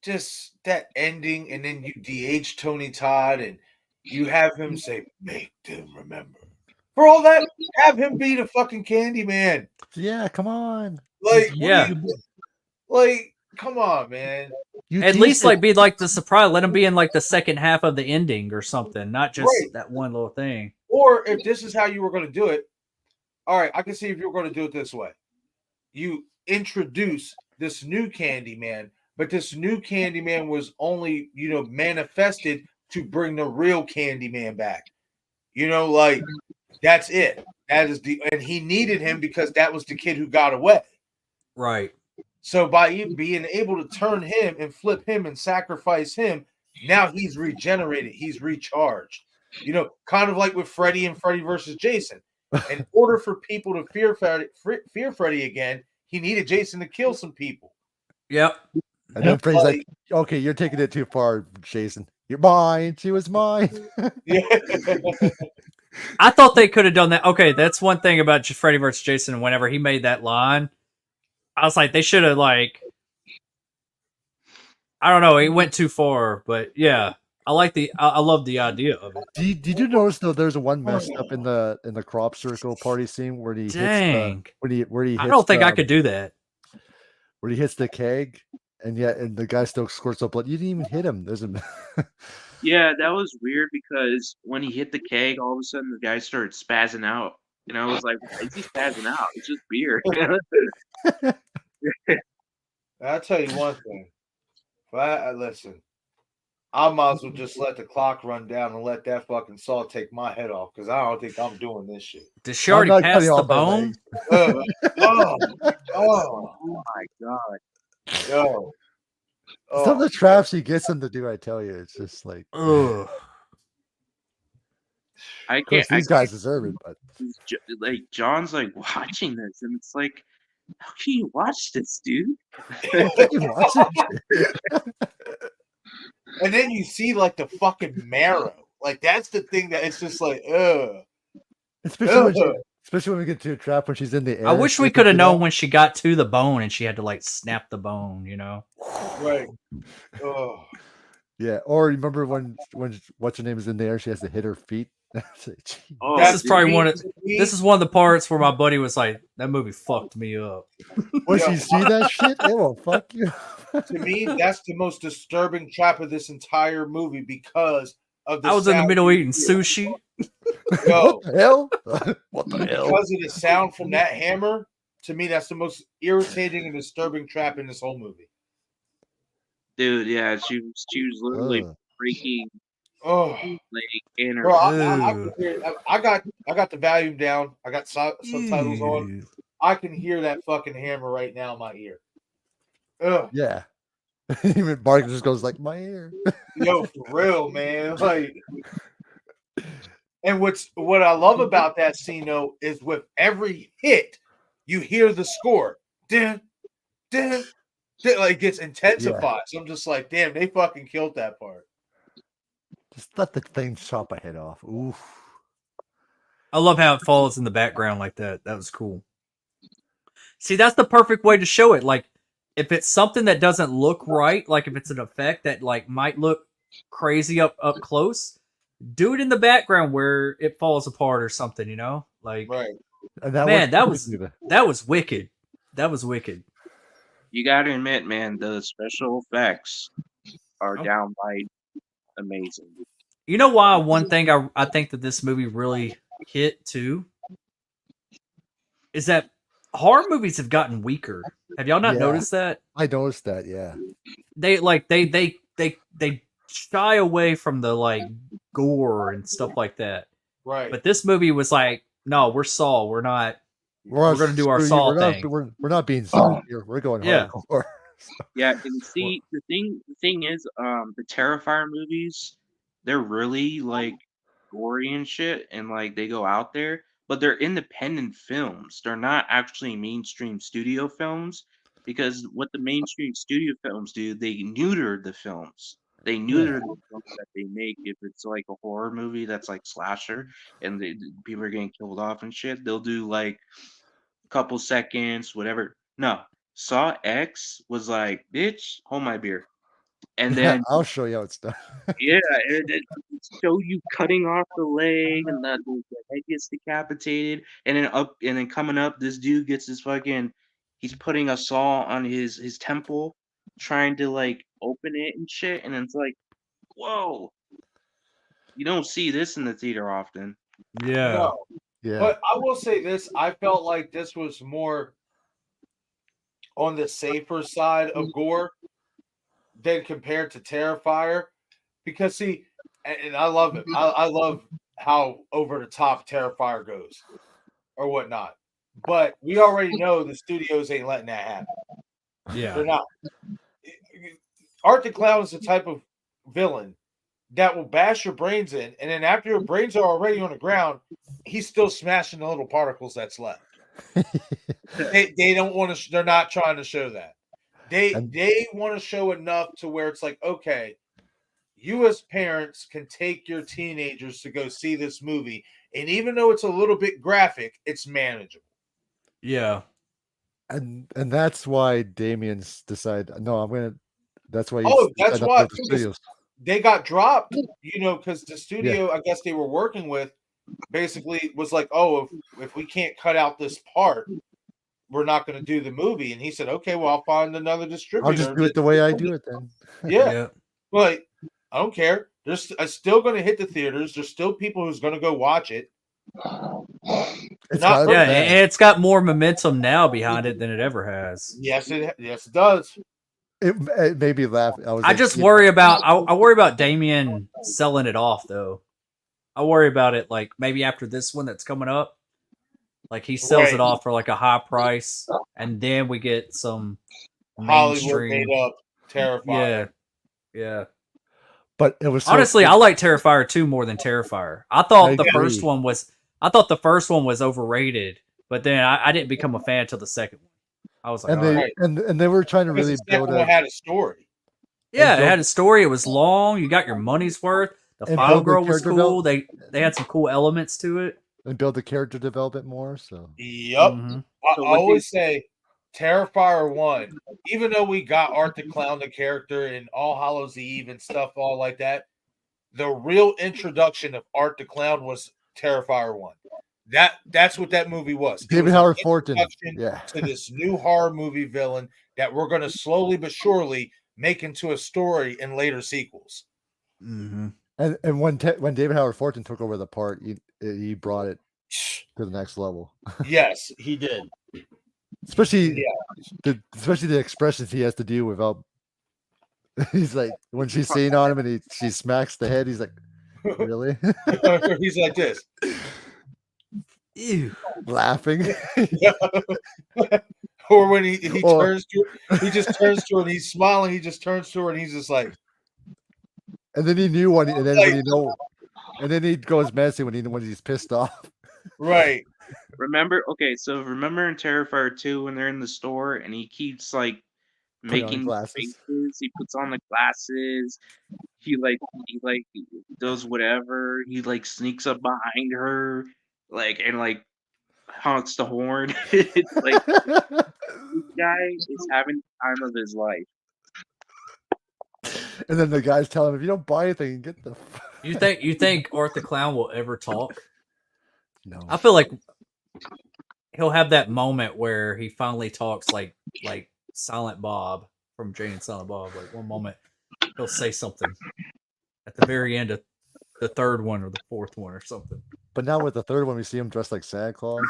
just that ending, and then you DH Tony Todd, and you have him say, "Make them remember." For all that, have him be the fucking Candyman. Yeah, come on. Like, yeah. Come on, man. At least be like the surprise. Let him be in like the second half of the ending or something, not just that one little thing. Or if this is how you were going to do it, all right, I can see if you were going to do it this way. You introduce this new Candyman, but this new Candyman was only, manifested to bring the real Candyman back. You know, like that's it. That is and he needed him because that was the kid who got away. Right. So by you being able to turn him and flip him and sacrifice him, now he's regenerated. He's recharged. You know, kind of like with Freddy and Freddy versus Jason. In order for people to fear Freddy again, he needed Jason to kill some people. Yep. And then Freddy's like, okay, you're taking it too far, Jason. You're mine. She was mine. Yeah. I thought they could have done that. Okay, that's one thing about Freddy vs. Jason. Whenever he made that line, I was like, they should have like, I don't know, it went too far. But yeah, I love the idea of it. Did you notice though? There's one messed up in the crop circle party scene where he Dang. hits where he hits I don't think I could do that. Where he hits the keg, and the guy still squirts up blood. You didn't even hit him. There's a Yeah, that was weird because when he hit the keg, all of a sudden the guy started spazzing out. And I was like, why is he spazzing out? It's just beer. I'll tell you one thing. Listen, I might as well just let the clock run down and let that fucking saw take my head off because I don't think I'm doing this shit. Did she already pass the bone? Oh my god. Yo. Some of the traps he gets them to do, I tell you, it's just like, ugh. I of course, can't. these guys deserve it, but Like John's like watching this, and it's like, how can you watch this, dude? And then you see like the fucking marrow. Like that's the thing that it's just like, especially when we get to a trap when she's in the air. I wish we could have known when she got to the bone and she had to like snap the bone, you know? Right. Oh. Yeah, or remember when what's her name is in the air, she has to hit her feet. This is probably this is one of the parts where my buddy was like, that movie fucked me up. Once you see that shit, it will fuck you. To me, that's the most disturbing trap of this entire movie because of the I was in the sound middle you eating hear. sushi. Yo, what the hell? What the hell? Because of the sound from that hammer, to me, that's the most irritating and disturbing trap in this whole movie. Dude, yeah, she was literally freaking like in her. Bro, I can hear. I got the volume down. I got subtitles on. I can hear that fucking hammer right now in my ear. Ugh. Yeah. Even Mark just goes like, my ear. Yo, for real, man. Like, and what I love about that scene though is with every hit, you hear the score. Dun, dun, dun, like it gets intensified. Yeah. So I'm just like, damn, they fucking killed that part. Just let the thing chop a head off. Oof. I love how it falls in the background like that. That was cool. See, that's the perfect way to show it. Like, if it's something that doesn't look right, like if it's an effect that like might look crazy up close, do it in the background where it falls apart or something, you know? Like, right. And man, that was wicked. That was wicked. You gotta admit, man, the special effects are downright amazing. You know why? One thing I think that this movie really hit too is that horror movies have gotten weaker. Have y'all not noticed that? I noticed that. Yeah. They shy away from the like gore and stuff like that. Right. But this movie was like, no, we're Saw. We're not. We're going to do our screw you. Saw thing. We're not being Saw here. We're going hardcore. Yeah, and see the thing is, the Terrifier movies, they're really like gory and shit, and like they go out there, but they're independent films. They're not actually mainstream studio films because what the mainstream studio films do, they neuter the films. They neuter the films that they make. If it's like a horror movie that's like slasher and people are getting killed off and shit, they'll do like a couple seconds, whatever. No, Saw X was like, bitch, hold my beer. And then I'll show you how it's done. yeah, it show you cutting off the leg and the head gets decapitated, and then coming up, this dude gets his fucking, he's putting a saw on his temple, trying to like open it and shit, and it's like, whoa, you don't see this in the theater often. Yeah. No. Yeah. But I will say this: I felt like this was more on the safer side of gore than compared to Terrifier, because see, and I love it. I love how over the top Terrifier goes or whatnot. But we already know the studios ain't letting that happen. Yeah. They're not. Art the Clown is the type of villain that will bash your brains in, and then after your brains are already on the ground, he's still smashing the little particles that's left. They don't want to. They're not trying to show that. They want to show enough to where it's like, okay, you as parents can take your teenagers to go see this movie, and even though it's a little bit graphic, it's manageable. Yeah. And that's why Damien's decided. No, I'm gonna. That's why. Oh, that's decided not to why work with the studios. they got dropped. Because the studio, I guess they were working with, basically was like, oh, if we can't cut out this part, we're not going to do the movie. And he said, okay, well, I'll find another distributor. I'll just do it the way I do it then. Yeah. But I don't care. It's still going to hit the theaters. There's still people who's going to go watch it. And it's got more momentum now behind it than it ever has. Yes, it does. It made me laugh. I just worry about I worry about Damien selling it off though. I worry about it like maybe after this one that's coming up, like he sells it off for like a high price, and then we get some Hollywood mainstream. made up Terrifier. Yeah. But it was so honestly, cool. I like Terrifier 2 more than Terrifier. I thought the first one was overrated, but then I didn't become a fan until the second one. I was like, and they were trying to really build it had a story. Yeah, it had a story. It was long. You got your money's worth. The Final Girl was cool. They had some cool elements to it. And build the character development more. So yep. I always say Terrifier 1, even though we got Art the Clown, the character, in All Hallows Eve and stuff all like that, the real introduction of Art the Clown was Terrifier 1. That's what that movie was. David Howard Fortin. To this new horror movie villain that we're going to slowly but surely make into a story in later sequels. Mm-hmm. And when David Howard Fortin took over the part, he brought it to the next level. Yes, he did. Especially the expressions he has to do without. He's like when she's seen on him and she smacks the head. He's like, really? He's like this. Ew. Laughing. Or when he turns to her, he just turns to her and he's smiling. He just turns to her and he's just like. And then he knew when and then he goes messy when he's pissed off. Right. Remember in Terrifier 2 when they're in the store and he keeps like making faces. He puts on the glasses. He does whatever. He like sneaks up behind her, and honks the horn. It's like this guy is having the time of his life. And then the guys tell him, if you don't buy anything, get the. You think Art the Clown will ever talk? No. I feel like he'll have that moment where he finally talks like Silent Bob from Jay and Silent Bob. Like one moment he'll say something at the very end of the third one or the fourth one or something. But now with the third one, we see him dressed like Santa Claus.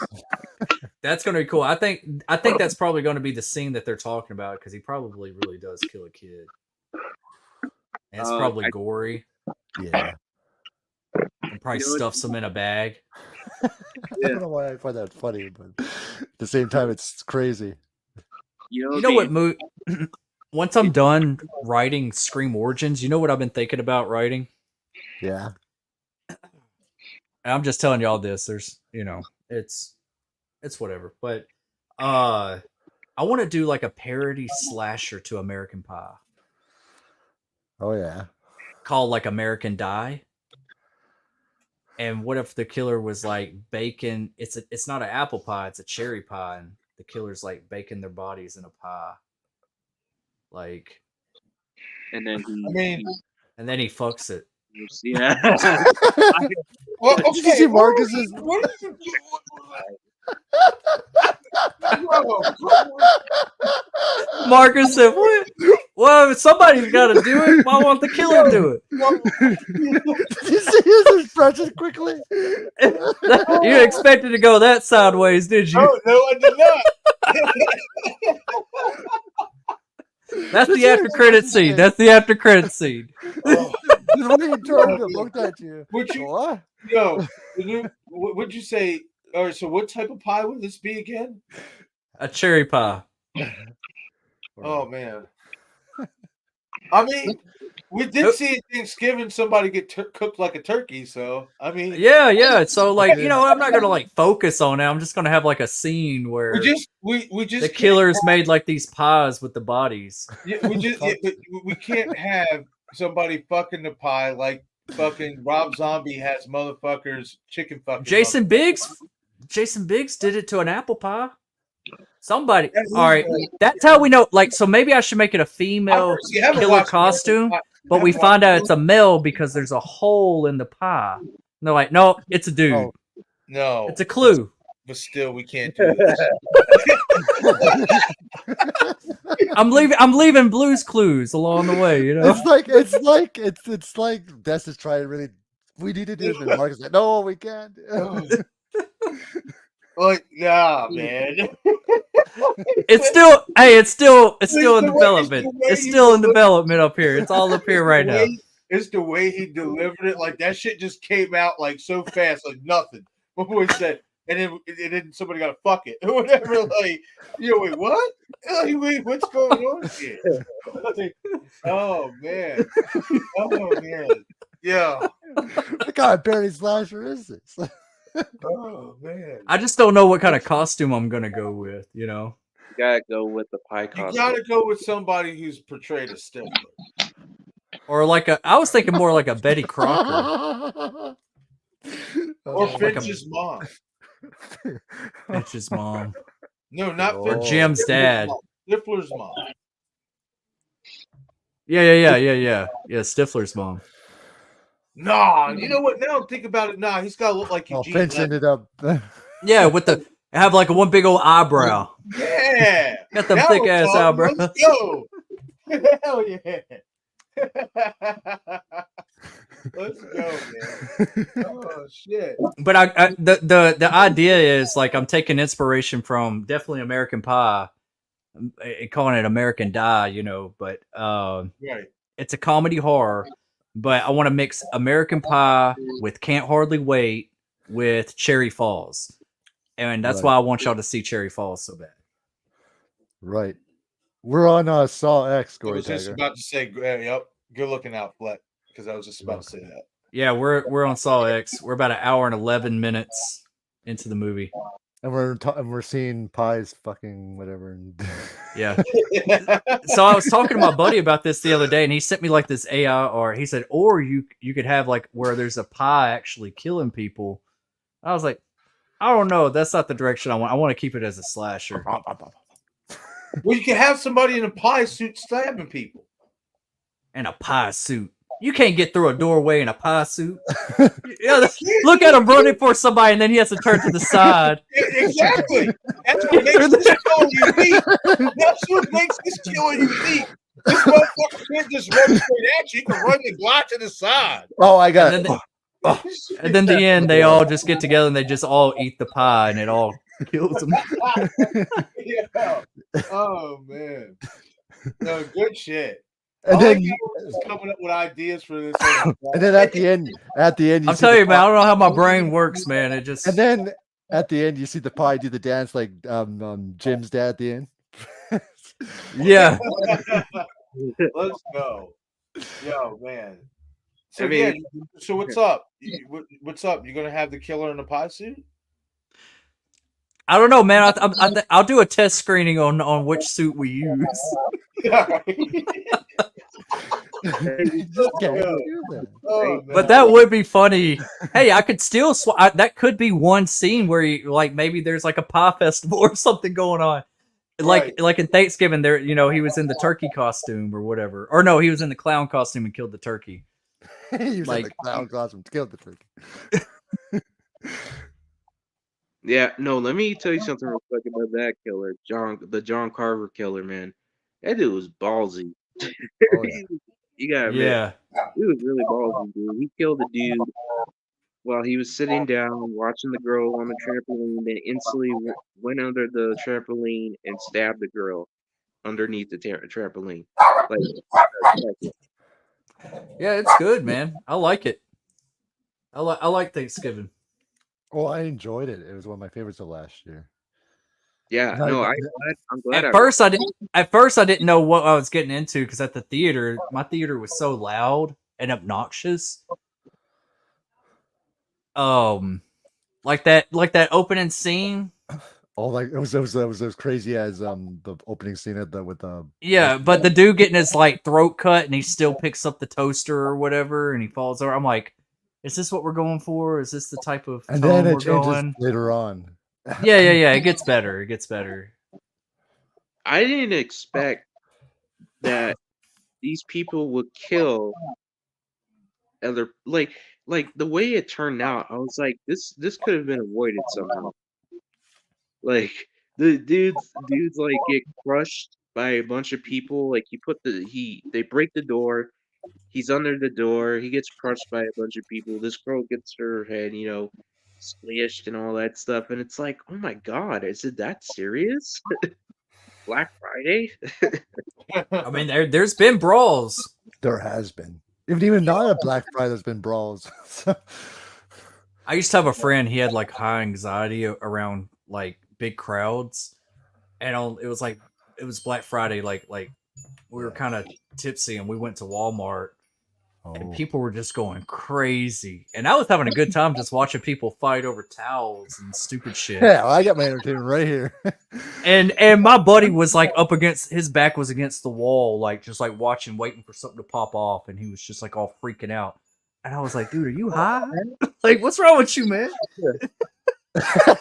That's going to be cool. I think that's probably going to be the scene that they're talking about because he probably really does kill a kid. And it's probably gory. Yeah. And probably stuffs him in a bag. I don't know why I find that funny, but at the same time, it's crazy. You know what movie? Once I'm done writing Scream Origins, you know what I've been thinking about writing? Yeah. And I'm just telling y'all this. There's, it's whatever. But I want to do like a parody slasher to American Pie. Oh yeah. Called like American Die. And what if the killer was like baking? It's not an apple pie, it's a cherry pie, and the killer's like baking their bodies in a pie. Like, and then and then he fucks it. Yeah. Well, okay, did you see Marcus's? Marcus said, "What? Well, somebody's got to do it. Why won't the killer do it?" Did you see his expression quickly? You expected to go that sideways, did you? No, I did not. That's the after credit scene. That's the after credit scene. The way he turned and looked at you. What Yo, what'd you say? All right, so what type of pie would this be again? A cherry pie. Oh man. I mean, we did see at Thanksgiving somebody get cooked like a turkey, so I mean, Yeah. So like, I'm not gonna like focus on it. I'm just gonna have like a scene where we just the can't killers made like these pies with the bodies. but we can't have somebody fucking the pie like fucking Rob Zombie has motherfuckers chicken fucking. Jason Biggs did it to an apple pie. Somebody. And All right. That's how we know. Like, so maybe I should make it a female See, I haven't killer watched costume, I but we haven't find watched out it's a male because there's a hole in the pie. And they're like, no, it's a dude. Oh. No, It's a clue. but still, we can't do this. I'm leaving Blue's Clues along the way. It's like Des is trying to really. We need to do this, and Marcus like, no, we can't. Like, nah, man. It's still in development. It's still in development up here. It's all up here right now. It's the way he delivered it. Like that shit just came out like so fast, like nothing. Before he said, and then somebody got to fuck it or whatever. Like, wait, what? Wait, what's going on here? Like, oh man, yeah. What kind of Barry slasher is this? Oh man, I just don't know what kind of costume I'm gonna go with. You gotta go with the pie costume. You gotta go with somebody who's portrayed as Stifler. Or I was thinking more like a Betty Crocker. Or Finch's mom. Finch's mom. No, not Or Finch. Jim's dad. Stifler's mom. Yeah. Stifler's mom. Nah, you know what? Now think about it. Nah, he's got to look like Eugene. Finch ended up. Yeah, have like one big old eyebrow. Yeah, got them thick ass eyebrows. Let's go. Hell yeah. Let's go, man. Oh shit. But the idea is like I'm taking inspiration from definitely American Pie, calling it American Die, but right. It's a comedy horror, but I want to mix American Pie with Can't Hardly Wait with Cherry Falls, and that's why I want y'all to see Cherry Falls so bad. Right. We're on Saw X. I was just about to say, yep. Good looking out, Fleck, because I was just about to say that. Yeah, we're on Saw X. We're about an hour and 11 minutes into the movie, and we're seeing Pie's fucking whatever. Yeah. So I was talking to my buddy about this the other day, and he sent me like this AI art. He said, or you could have like where there's a pie actually killing people. I was like, I don't know. That's not the direction I want. I want to keep it as a slasher. Well, you can have somebody in a pie suit stabbing people. In a pie suit. You can't get through a doorway in a pie suit. Look at him running for somebody, and then he has to turn to the side. Exactly. That's what makes this killer unique. That's what makes this killer unique. This motherfucker can't just run straight at you. He can run and block to the side. Oh, I got it. And then the end, they all just get together and they just all eat the pie, and it all kills them. Yeah. Oh man. No, good shit. And then just coming up with ideas for this. And then at the end, I'm telling you, man, I don't know how my brain works, man. It just. And then at the end, you see the pie do the dance like Jim's dad at the end. Yeah. Let's go. Yo, man. So so what's up? What's up? You gonna have the killer in the pie suit? I don't know, man. I'll do a test screening on which suit we use. But that would be funny. Hey, I could still that could be one scene where you like maybe there's like a pie festival or something going on. Like in Thanksgiving, there he was in the turkey costume or whatever. Or no, he was in the clown costume and killed the turkey. He was in the clown costume to kill the turkey. Yeah, no, let me tell you something real quick about that killer, the John Carver killer, man. That dude was ballsy. Oh, yeah. You gotta admit, he was really ballsy, dude. He killed a dude while he was sitting down watching the girl on the trampoline, then instantly went under the trampoline and stabbed the girl underneath the trampoline. Yeah, it's good, man. I like it. I like Thanksgiving. Oh, I enjoyed it. It was one of my favorites of last year. Yeah, And I- no, I'm glad I At first, I didn't know what I was getting into because at the theater, my theater was so loud and obnoxious. Like that opening scene. Oh, like it was as crazy as the opening scene at the with the Yeah, but the dude getting his like throat cut and he still picks up the toaster or whatever and he falls over. I'm like, is this what we're going for? Is this the type of and tone then it we're changes going? later on. Yeah. It gets better. It gets better. I didn't expect that these people would kill other like the way it turned out. I was like, this could have been avoided somehow. Like the dudes like get crushed by a bunch of people. Like they break the door. He's under the door. He gets crushed by a bunch of people. This girl gets her head, squished and all that stuff. And it's like, oh my god, is it that serious? Black Friday? I mean, there's been brawls. There has been. Even not at Black Friday, there's been brawls. I used to have a friend. He had like high anxiety around like big crowds, and it was Black Friday. Like we were kind of tipsy, and we went to Walmart, and people were just going crazy, and I was having a good time just watching people fight over towels and stupid shit. Yeah, well, I got my entertainment right here. And my buddy was like up against his back was against the wall, like just like watching, waiting for something to pop off, and he was just like all freaking out. And I was like, dude, are you high? Like, what's wrong with you, man?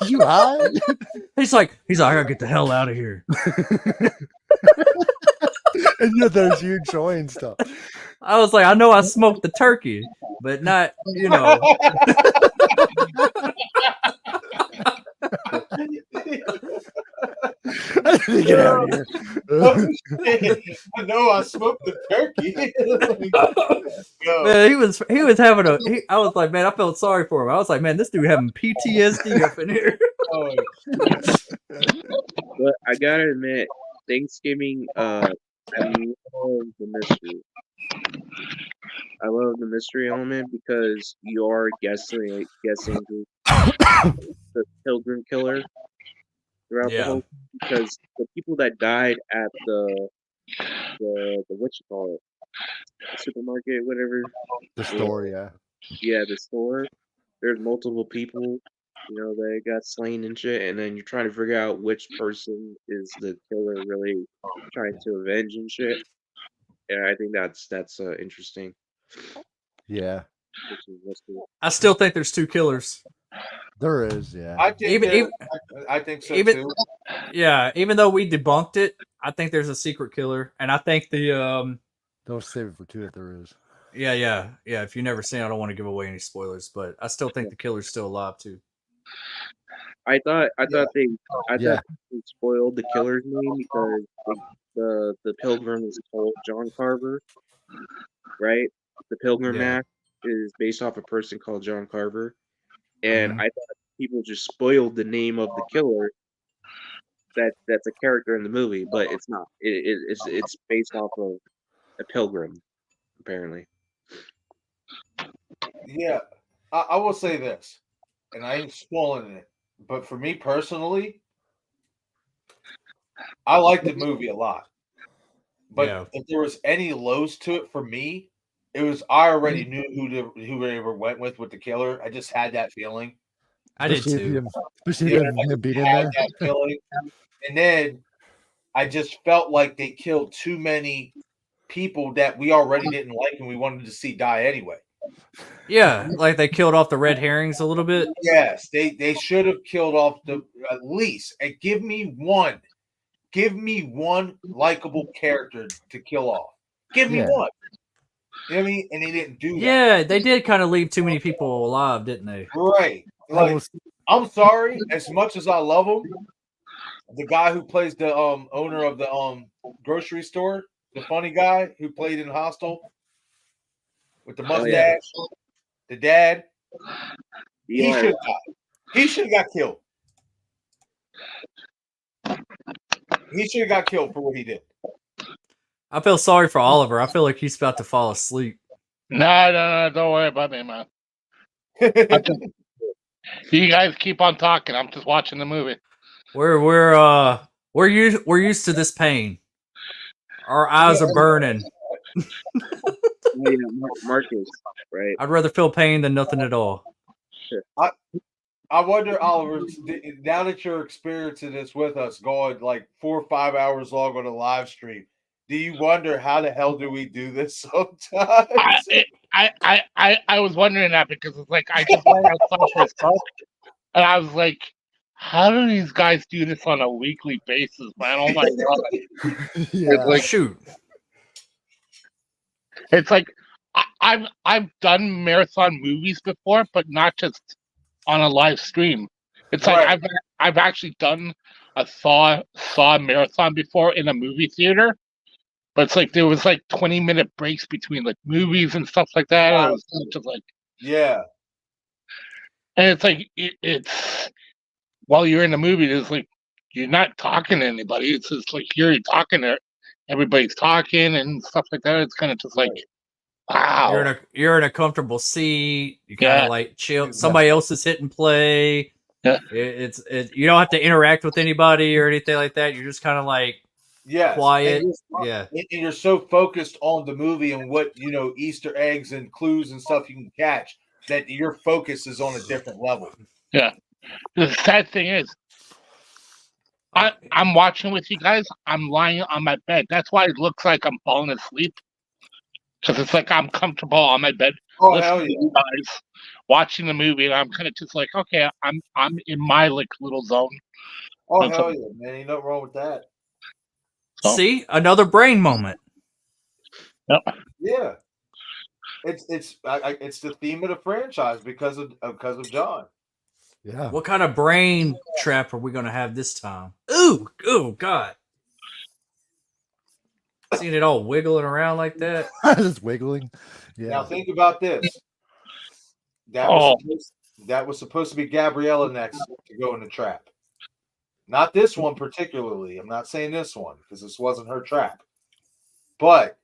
You high? He's like, I gotta get the hell out of here. And yet there's you enjoying stuff. I was like, I know I smoked the turkey, but not, I need to get out of here. Oh, shit. I know I smoked the turkey. Man, he was having I was like, man, I felt sorry for him. I was like, man, this dude having PTSD up in here. Oh, But I gotta admit, Thanksgiving, I love the mystery. I love the mystery element because you are guessing the Pilgrim Killer throughout the whole. Because the people that died at the what you call it, the supermarket, whatever. The store, yeah. Yeah, the store. There's multiple people, that got slain and shit, and then you're trying to figure out which person is the killer really trying to avenge and shit. And I think that's interesting. Yeah. I still think there's two killers. There is, yeah. I think so too. Yeah, even though we debunked it, I think there's a secret killer, and I think the Don't save it for two if there is. Yeah. If you've never seen it, I don't want to give away any spoilers, but I still think the killer's still alive too. I thought they spoiled the killer's name because the pilgrim is called John Carver, right? The pilgrim mask is based off a person called John Carver, and I thought people just spoiled the name of the killer. That's a character in the movie, but it's not. It's based off of a pilgrim, apparently. Yeah, I will say this, and I ain't spoiling it, but for me personally, I like the movie a lot. But if there was any lows to it for me, it was I already knew who they went with the killer. I just had that feeling. I did too. Especially him being in there. That feeling. And then I just felt like they killed too many people that we already didn't like and we wanted to see die anyway. Yeah, like they killed off the red herrings a little bit. Yes, they should have killed off at least and give me one likable character to kill off. Give me one. You know what I mean? And they didn't do that. Yeah, they did kind of leave too many people alive, didn't they? Right. Like, I'm sorry, as much as I love him, the guy who plays the owner of the grocery store, the funny guy who played in Hostel with the mustache, the dad, he should have died. He should have got killed. He should have got killed for what he did. I feel sorry for Oliver. I feel like he's about to fall asleep. No, don't worry about me, man. You guys keep on talking. I'm just watching the movie. We're used to this pain. Our eyes are burning. Oh, yeah, Marcus, right? I'd rather feel pain than nothing at all. I wonder, Oliver, now that you're experiencing this with us, going like 4 or 5 hours long on a live stream, do you wonder how the hell do we do this sometimes? I was wondering that because it's like I just went outside for stuff, and I was like, how do these guys do this on a weekly basis, man? Oh my god! Yeah. Like, Shoot. it's like I've done marathon movies before, but not just on a live stream. It's like Right. I've actually done a Saw marathon before in a movie theater, but it's like there was like 20-minute breaks between like movies and stuff like that. And it was kind of just like, Yeah. and it's like it's while you're in the movie, it's like you're not talking to anybody. It's just like you're talking to everybody's talking and stuff like that. It's kind of just like, wow. You're in a comfortable seat. You kind of Yeah. like chill. Somebody else is hitting play. Yeah. You don't have to interact with anybody or anything like that. You're just kind of like Yes. quiet. And you're, Yeah. and you're so focused on the movie and what, Easter eggs and clues and stuff you can catch that your focus is on a different level. Yeah. The sad thing is, I'm watching with you guys. I'm lying on my bed. That's why it looks like I'm falling asleep. Because it's like I'm comfortable on my bed, Oh, listening hell to yeah. you guys, watching the movie, and I'm kind of just like, okay, I'm in my like little zone. Oh, That's hell all. yeah, man. Ain't nothing wrong with that. So, See, another brain moment. yep. Yeah. It's the theme of the franchise because of John. Yeah. What kind of brain trap are we gonna have this time? Ooh, God! Seeing it all wiggling around like that. Just wiggling. Now Yeah. think about this. That was supposed to be Gabriella next to go in the trap. Not this one particularly. I'm not saying this one because this wasn't her trap. But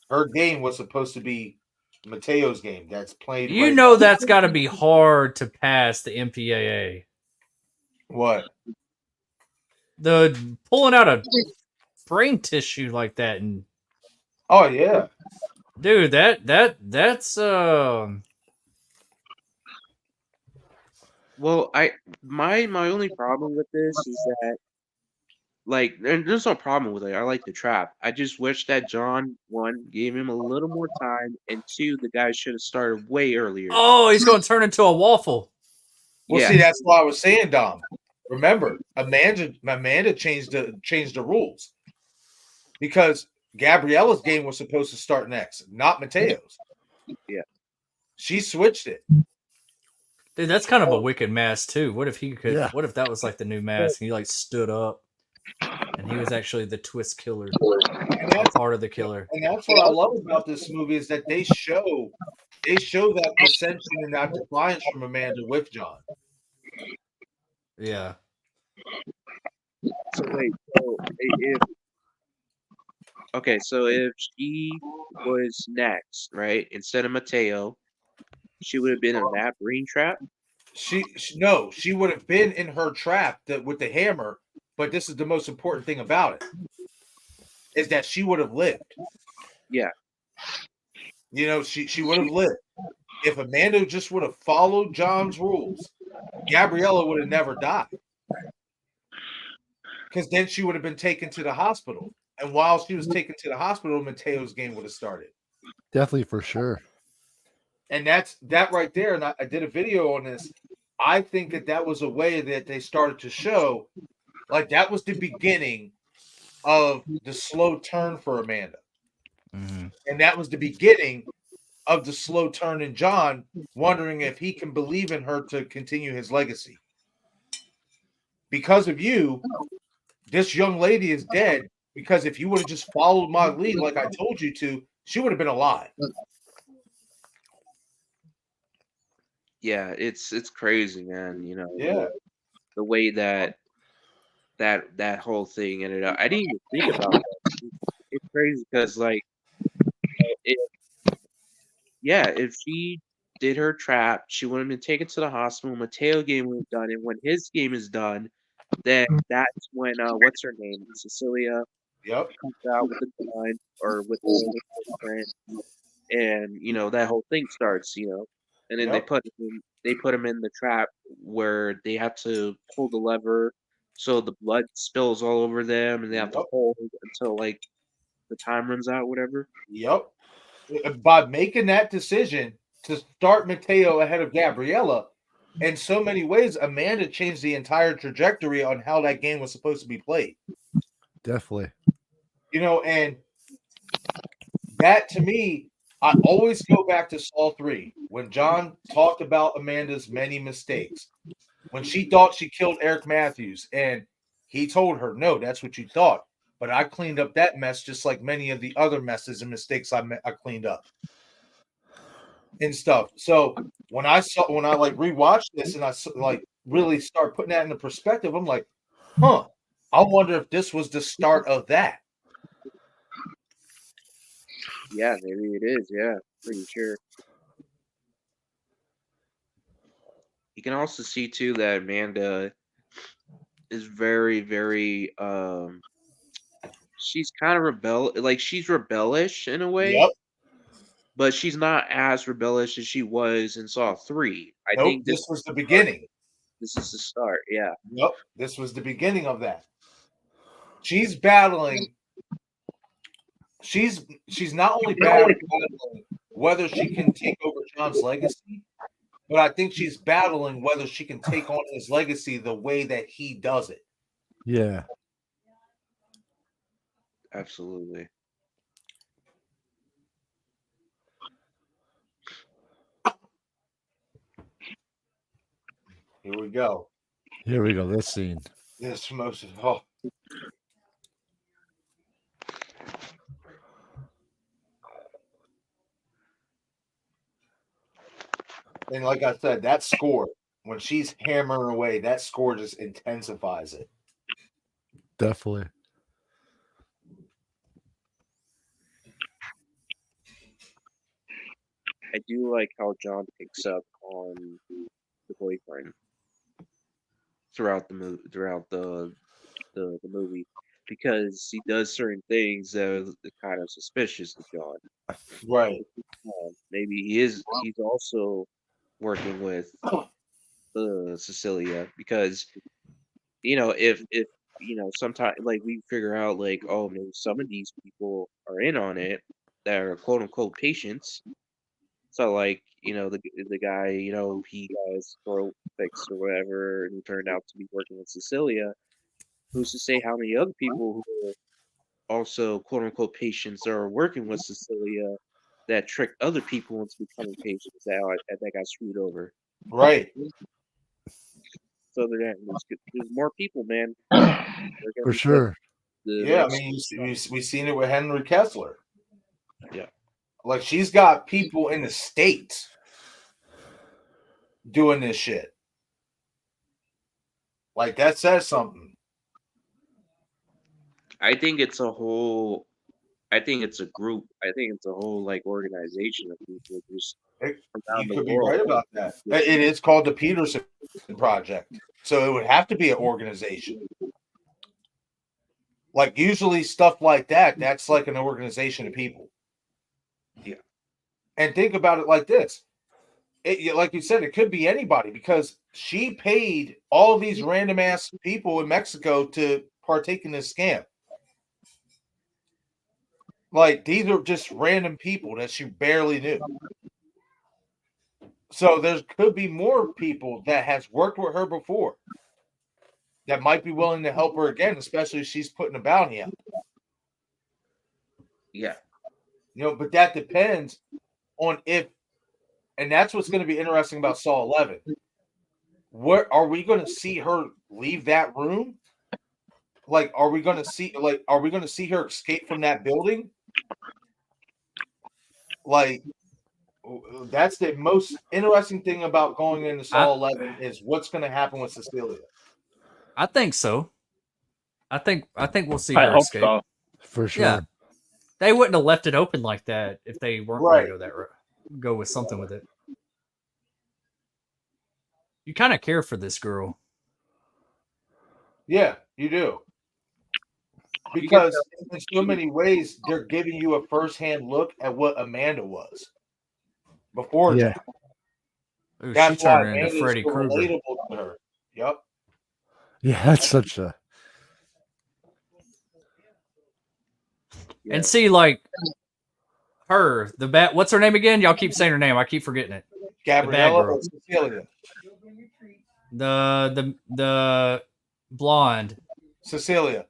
her game was supposed to be Mateo's game. That's played. You right know now. that's got to be hard to pass the MPAA. What? The pulling out a brain tissue like that, and Oh yeah, dude, that's Well, my only problem with this is that, like, and there's no problem with it. I like the trap. I just wish that John, one, gave him a little more time, and two, the guy should have started way earlier. oh, he's going to turn into a waffle. well, Yeah. see, that's why I was saying, Dom. Remember, Amanda changed the rules because Gabriella's game was supposed to start next, not Mateo's. Yeah. She switched it. Dude, that's kind of a wicked mask too. What if he could? Yeah. What if that was like the new mask and he like stood up and he was actually the twist killer, And that's, part of the killer? and that's what I love about this movie is that they show that dissension and that defiance from Amanda with John. Yeah. So wait, so if she was next, right, instead of Mateo, she would have been in that brain trap. She would have been in her trap with the hammer. But this is the most important thing about it is that she would have lived. Yeah. She would have lived. If Amanda just would have followed John's rules, Gabriella would have never died. Because then she would have been taken to the hospital. And while she was taken to the hospital, Mateo's game would have started. Definitely for sure. And that right there, and I did a video on this. I think that was a way that they started to show, like that was the beginning of the slow turn for Amanda. Mm-hmm. And that was the beginning of the slow turn in John, wondering if he can believe in her to continue his legacy. Because of you, this young lady is dead. Because if you would have just followed my lead like I told you to, she would have been alive. Yeah, it's crazy, man. Yeah. The way that whole thing ended up. I didn't even think about that. It's crazy because, like, if she did her trap. She would have been taken to the hospital. Mateo game was done, and when his game is done, then that's when what's her name, Cecilia, Yep. comes out with the gun or with the footprint, and that whole thing starts. And then Yep. they put him in the trap where they have to pull the lever, so the blood spills all over them, and they have to Yep. hold until like the time runs out, whatever. Yep. By making that decision to start Mateo ahead of Gabriella, in so many ways, Amanda changed the entire trajectory on how that game was supposed to be played. Definitely. And that to me, I always go back to Saw 3 when John talked about Amanda's many mistakes. When she thought she killed Eric Matthews, and he told her, no, that's what you thought. But I cleaned up that mess just like many of the other messes and mistakes I cleaned up and stuff. So when I like rewatched this and I like really start putting that into perspective, I'm like, I wonder if this was the start of that. Yeah, maybe it is. Yeah, pretty sure. You can also see too that Amanda is very, very she's kind of she's rebellish in a way. Yep. But she's not as rebellious as she was in Saw 3. I think this was the beginning. This is the start, yeah. Yep, this was the beginning of that. She's battling. She's not only battling whether she can take over John's legacy, but I think she's battling whether she can take on his legacy the way that he does it. Yeah. Absolutely. Here we go. Here we go. This scene. This most And like I said, that score, when she's hammering away, that score just intensifies it. Definitely. I do like how John picks up on the boyfriend throughout the movie, because he does certain things that are kind of suspicious to John. Right. Maybe he's also working with Cecilia, because if sometimes like we figure out like, oh, maybe some of these people are in on it that are quote unquote patients. So like the guy he got his throat fixed or whatever, and he turned out to be working with Cecilia. Who's to say how many other people who are also quote unquote patients are working with Cecilia that tricked other people into becoming patients that got screwed over. Right. So there's more people, man. For sure. Yeah, I mean, we've seen it with Henry Kessler. Yeah. Like, she's got people in the States doing this shit. Like, that says something. I think it's a whole. I think it's a group. I think it's a whole like organization of people just around You the could be world. right about that. It is called the Peterson Project, so it would have to be an organization. Like, usually stuff like that's like an organization of people. Yeah. And think about it like this. Like you said, it could be anybody, because she paid all of these random ass people in Mexico to partake in this scam. Like, these are just random people that she barely knew. So there could be more people that has worked with her before that might be willing to help her again, especially if she's putting a bounty out. Yeah. But that depends on and that's what's going to be interesting about Saw 11. Where are we going to see her leave that room? Like, are we going to see her escape from that building? Like, that's the most interesting thing about going into Saw 11 is what's going to happen with Cecilia. I think so. I think we'll see I her hope escape. so. For sure. Yeah. They wouldn't have left it open like that if they weren't going to go with something with it. You kind of care for this girl. Yeah, you do. Because in so many ways, they're giving you a first-hand look at what Amanda was before. Yeah. Ooh, she That's why turned into Amanda is Freddy so Krueger. relatable to her. Yep. Yeah, that's such a. And see, like her, the bad. What's her name again? Y'all keep saying her name. I keep forgetting it. Gabriella girl. or Cecilia? The blonde. Cecilia.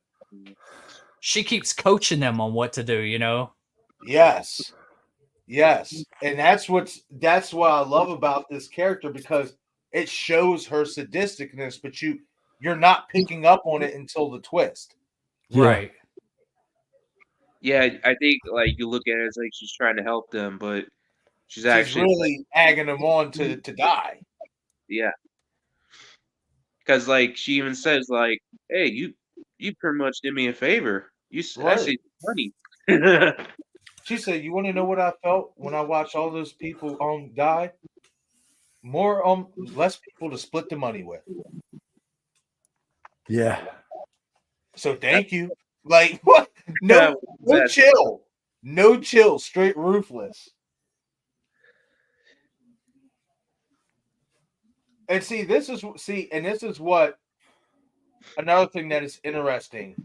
She keeps coaching them on what to do. You know. Yes. Yes. And that's what I love about this character, because it shows her sadisticness, but you're not picking up on it until the twist. Right. Yeah, I think like you look at it as like she's trying to help them, but she's She's actually really egging them on to die. yeah. Because like she even says like, "Hey, you pretty much did me a favor. I Right. saved money." She said, "You want to know what I felt when I watched all those people die? Less people to split the money with. Yeah. So thank you." Like what? No chill. No chill, straight ruthless. And this is what another thing that is interesting,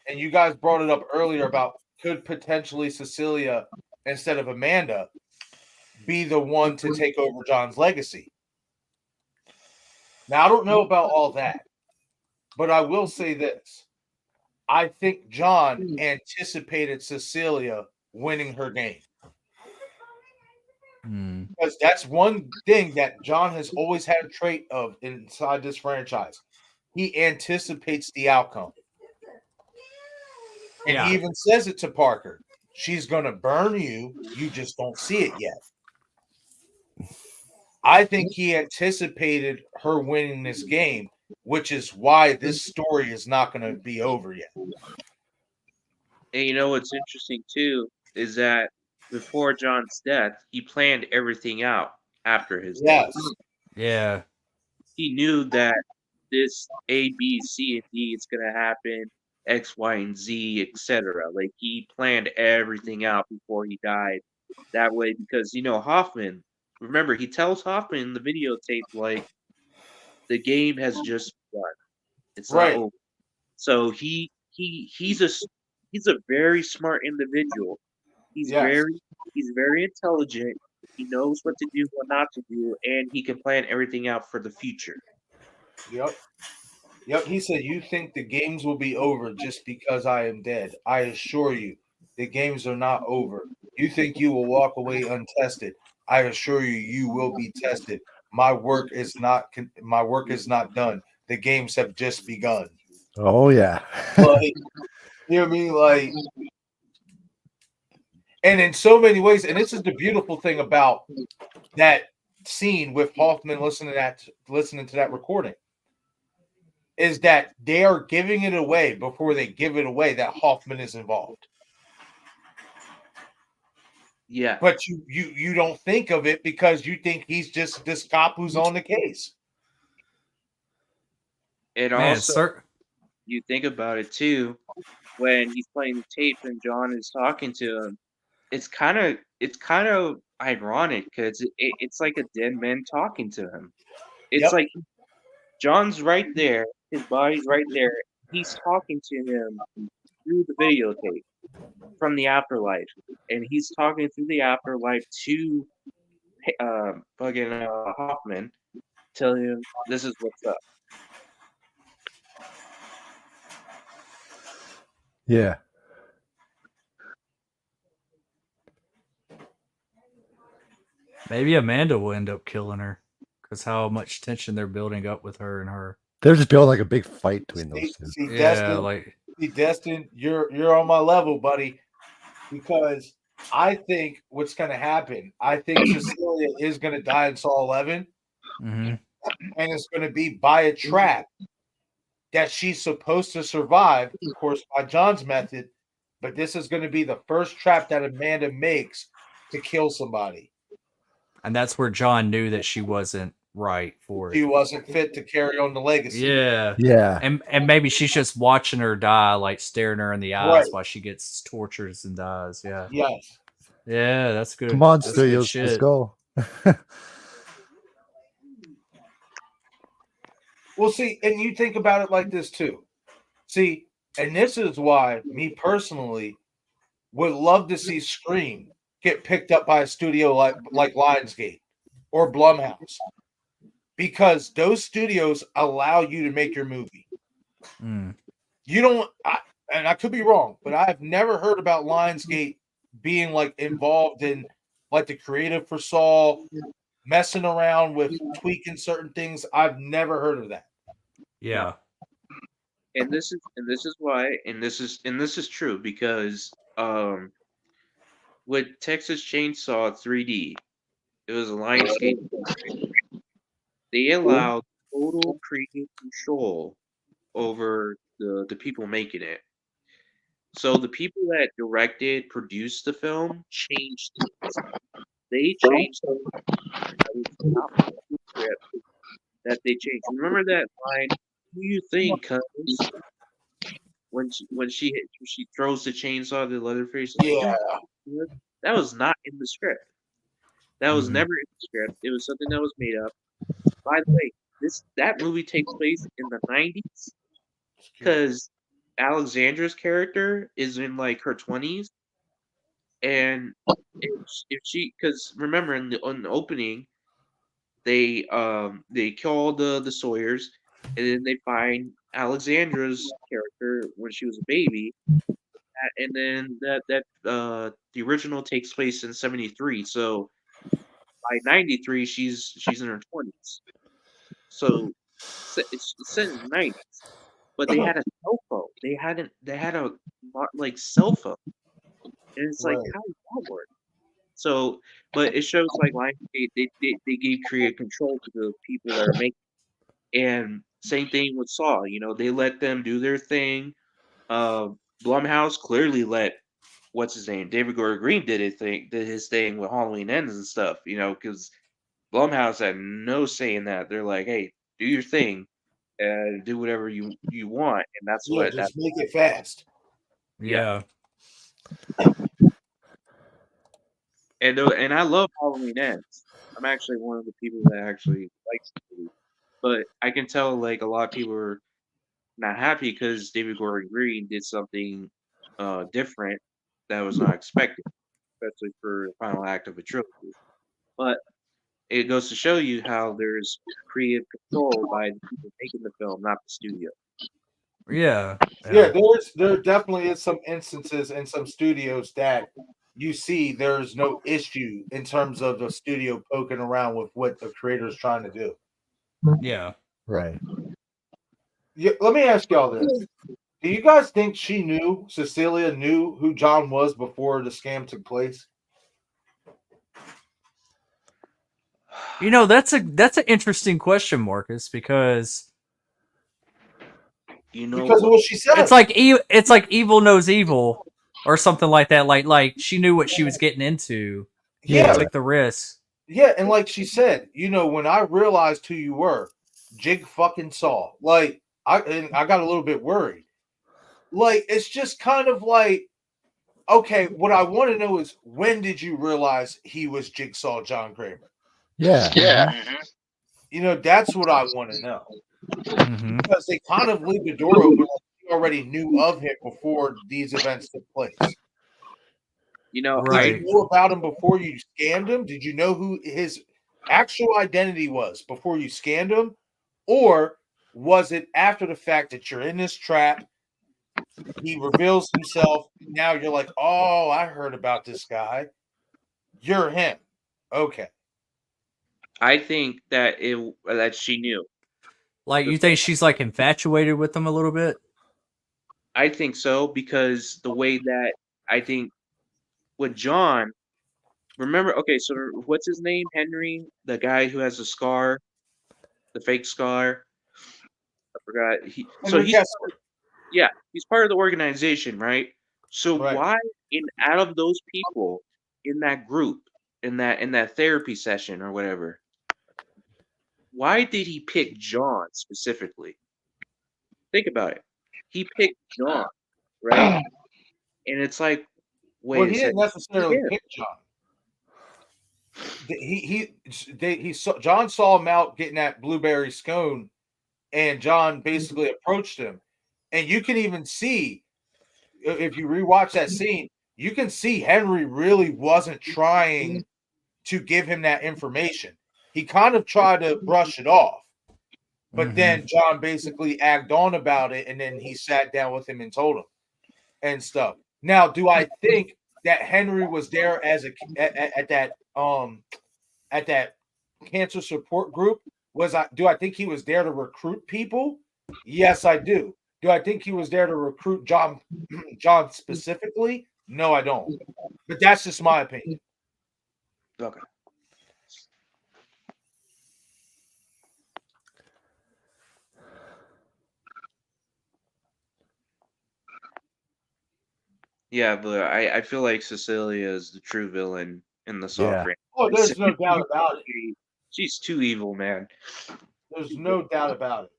and you guys brought it up earlier about could potentially Cecilia, instead of Amanda, be the one to take over John's legacy. Now, I don't know about all that, but I will say this. I think John anticipated Cecilia winning her game. Because that's one thing that John has always had a trait of inside this franchise. He anticipates the outcome. And he even says it to Parker. She's going to burn you. You just don't see it yet. I think he anticipated her winning this game, which is why this story is not going to be over yet. And you know what's interesting too is that before John's death, he planned everything out after his death. Yeah. He knew that this A, B, C, and D is gonna happen, X, Y, and Z, etc. Like he planned everything out before he died. That way, because Hoffman. Remember, he tells Hoffman in the videotape like the game has just begun. It's not over. So he's a very smart individual. He's very intelligent. He knows what to do, what not to do, and he can plan everything out for the future. Yep. He said, "You think the games will be over just because I am dead. I assure you, the games are not over. You think you will walk away untested. I assure you, you will be tested. My work is not done. The games have just begun." Oh yeah. Like, you know what I mean? Like, and in so many ways, and this is the beautiful thing about that scene with Hoffman listening to that recording, is that they are giving it away before they give it away that Hoffman is involved. Yeah. But you don't think of it because you think he's just this cop who's on the case. And also, you think about it too, when he's playing the tape and John is talking to him, it's kind of ironic because it's like a dead man talking to him. It's like John's right there, his body's right there. He's talking to him through the videotape from the afterlife, and he's talking through the afterlife to fucking Hoffman, telling him this is what's up. Yeah. Maybe Amanda will end up killing her because how much tension they're building up with her and her. They're just building like a big fight between those two. See, Destin, you're on my level, buddy, because I think what's going to happen, I think Cecilia is going to die in Saw 11, and it's going to be by a trap that she's supposed to survive, of course, by John's method, but this is going to be the first trap that Amanda makes to kill somebody. And that's where John knew that she wasn't right for She it. wasn't fit to carry on the legacy. Yeah. Yeah. And maybe she's just watching her die, like staring her in the eyes Right. while she gets tortured and dies. Yeah. Yes. Yeah, that's good. Come on, That's good studios, let's shit. go. Well, see, and you think about it like this too. See, and this is why me personally would love to see Scream get picked up by a studio like Lionsgate or Blumhouse, because those studios allow you to make your movie. Mm. You don't, and I could be wrong, but I've never heard about Lionsgate being like involved in like the creative for Saw, messing around with tweaking certain things. I've never heard of that. Yeah. And this is why, and this is true because with Texas Chainsaw 3D, it was a Lionsgate. They allowed total creative control over the people making it. So the people that directed, produced the film changed things. They changed things that was not in the script that they changed. Remember that line? Who you think, cuz? When she throws the chainsaw to Leatherface. Yeah. That was not in the script. That was Mhm. never in the script. It was something that was made up. By the way, that movie takes place in the 90s because Alexandra's character is in like her 20s, and if she, because remember on the opening they kill all the Sawyers, and then they find Alexandra's character when she was a baby, and then the original takes place in 73, so by 93 she's in her 20s, so it's set in the 90s, but they had a cell phone, they had a like cell phone, and it's like, Right. how does that work? So, but it shows like Lionsgate, they gave creative control to the people that are making. And same thing with Saw, they let them do their thing. Uh, Blumhouse clearly let what's his name, David Gordon Green did his thing with Halloween Ends and stuff, because Blumhouse had no say in that. They're like, hey, do your thing and do whatever you want, and that's Yeah, what that just make it fast. yeah. Yeah. And I love Halloween Ends. I'm actually one of the people that actually likes the movie, but I can tell like a lot of people are not happy because David Gordon Green did something different that was not expected, especially for the final act of a trilogy. But it goes to show you how there's creative control by the people making the film, not the studio. Yeah. Yeah, there definitely is some instances in some studios that you see there's no issue in terms of the studio poking around with what the creator is trying to do. Yeah. Right. Yeah, let me ask y'all this. Do you guys think Cecilia knew who John was before the scam took place? That's an interesting question, Marcus, because You know Because of what? what she said. it's like evil knows evil or something like that. Like she knew what she was getting into. Yeah, Took the risk. yeah, and like she said, when I realized who you were, Jig fucking saw. Like I got a little bit worried. Like it's just kind of like, okay, what I want to know is, when did you realize he was Jigsaw John Kramer? Yeah. That's what I want to know. Mm-hmm. Because they kind of leave the door open, like you already knew of him before these events took place. Did Right. you know about him before you scammed him? Did you know who his actual identity was before you scammed him? Or was it after the fact that you're in this trap? He reveals himself. Now you're like, oh, I heard about this guy. You're him. Okay. I think that she knew. Like you think she's like infatuated with him a little bit? I think so because the way that I think with John, remember, okay, so what's his name? Henry, the guy who has a scar, the fake scar. I forgot. Henry He's Kessler. yeah, he's part of the organization, right? So Right. why out of those people in that group, in that therapy session or whatever, why did he pick John specifically? Think about it. He picked John, right? And it's like, Well, wait a he didn't second. necessarily Yeah. pick John. John saw him out getting that blueberry scone, and John basically approached him. And you can even see, if you rewatch that scene, you can see Henry really wasn't trying to give him that information. He kind of tried to brush it off. But then John basically agged on about it, and then he sat down with him and told him and stuff. Now, do I think that Henry was there as at that cancer support group? Do I think he was there to recruit people? Yes, I do. Do I think he was there to recruit John specifically? No, I don't. But that's just my opinion. Okay. Yeah, but I feel like Cecilia is the true villain in the Saw Yeah. franchise. Oh, there's no doubt about it. She's too evil, man. There's no doubt about it.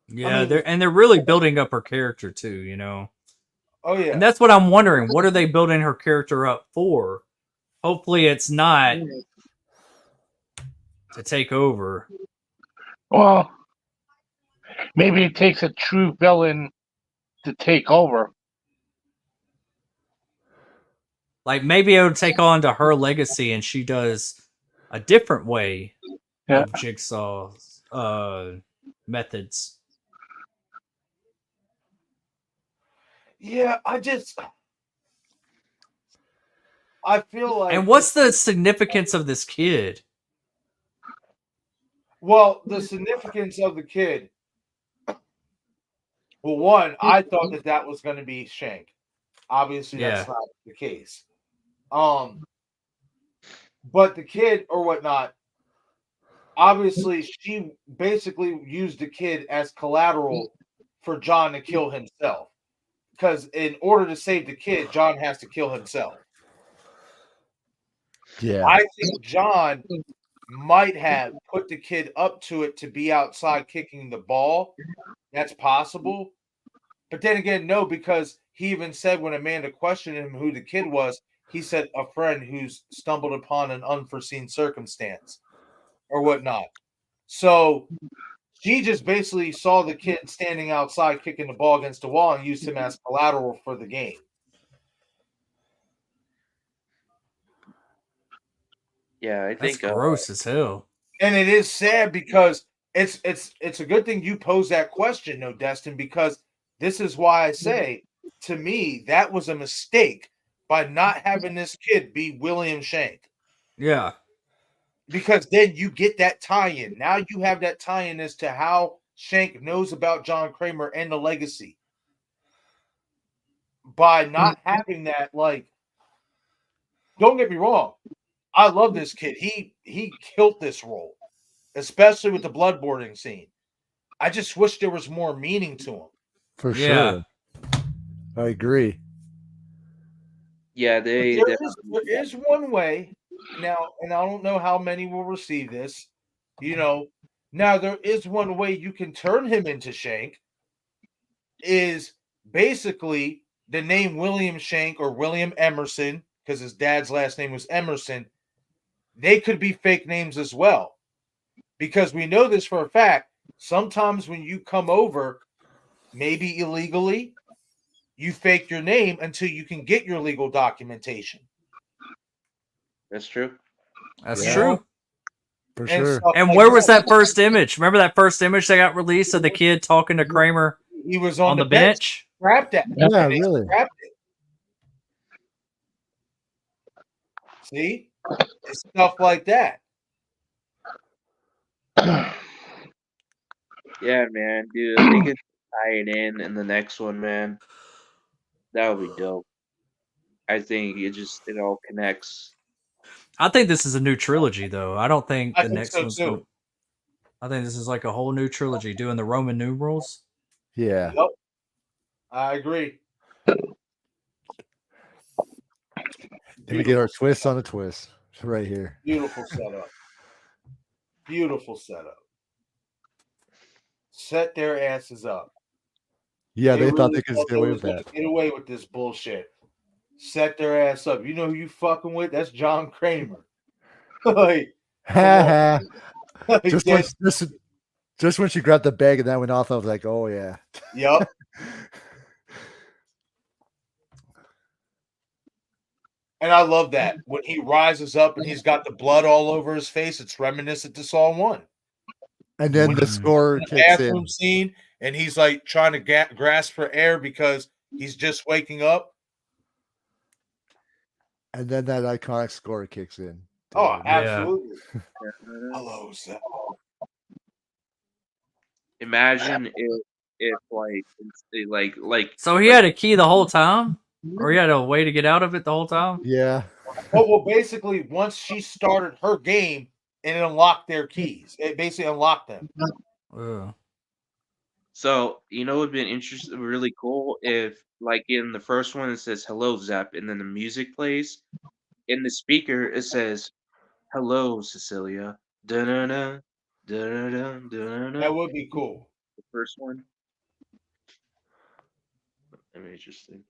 Yeah, mean, they're really building up her character too, you know. Oh yeah. And that's what I'm wondering. What are they building her character up for? Hopefully it's not to take over. Well, maybe it takes a true villain to take over. Like maybe it'll take on to her legacy and she does a different way Yeah. of Jigsaw's methods. Yeah, I feel like. And what's the significance of this kid? Well, the significance of the kid. Well, one, I thought that was going to be Shank. Obviously, that's not the case. But the kid or whatnot, obviously, she basically used the kid as collateral for John to kill himself. Because in order to save the kid, John has to kill himself. Yeah. I think John might have put the kid up to it to be outside kicking the ball. That's possible. But then again, no, because he even said when Amanda questioned him who the kid was, he said a friend who's stumbled upon an unforeseen circumstance or whatnot. So she just basically saw the kid standing outside kicking the ball against the wall and used him as collateral for the game. Yeah, I That's think gross as hell. And it is sad because it's a good thing you pose that question, no, Destin, because this is why I say, to me, that was a mistake by not having this kid be William Shank. Yeah. Because then you get that tie-in. Now you have that tie-in as to how Shank knows about John Kramer and the legacy. By not having that, like, don't get me wrong, I love this kid. He killed this role, especially with the bloodboarding scene. I just wish there was more meaning to him. For sure. I agree. Yeah, there is one way now, and I don't know how many will receive this. You know, now there is one way you can turn him into Shank. Is basically the name William Shank or William Emerson, because his dad's last name was Emerson. They could be fake names as well, because we know this for a fact. Sometimes when you come over, maybe illegally, you fake your name until you can get your legal documentation. That's true. That's true. For sure. And where was that first image? Remember that first image that got released of the kid talking to Kramer? He was on the bench. Scrapped that. Yeah, really. Scrapped it. See? It's stuff like that. Yeah, man, dude. If they could tie it in the next one, man, that would be dope. I think it all connects. I think this is a new trilogy, though. I don't think I the think next so, one's too. gonna. I think this is like a whole new trilogy doing the Roman numerals. Yeah. Yep. I agree. We get our twist on a twist right here. Beautiful setup. Beautiful setup. set their asses up. Yeah, they thought really they could just thought get they away was with gonna that. get away with this bullshit. Set their ass up. You know who you fucking with? That's John Kramer. Like, come on. Like, just when just when she grabbed the bag and that went off, I was like, oh yeah. Yep. And I love that when he rises up and he's got the blood all over his face. It's reminiscent to Saw 1. And then When the he's score in the kicks bathroom in. scene and he's like trying to grasp for air because he's just waking up. And then that iconic score kicks in. Oh, Dude. absolutely. Hello, Zep. Imagine if like. So he had a key the whole time, or he had a way to get out of it the whole time. Yeah. Well, basically, once she started her game, it unlocked their keys. It basically unlocked them. Ugh. So you know, it'd been interesting, really cool if, like in the first one, it says "Hello, Zep," and then the music plays. In the speaker, it says "Hello, Cecilia." Da-da-da, da-da-da, da-da-da. That would be cool. The first one. That'd be interesting.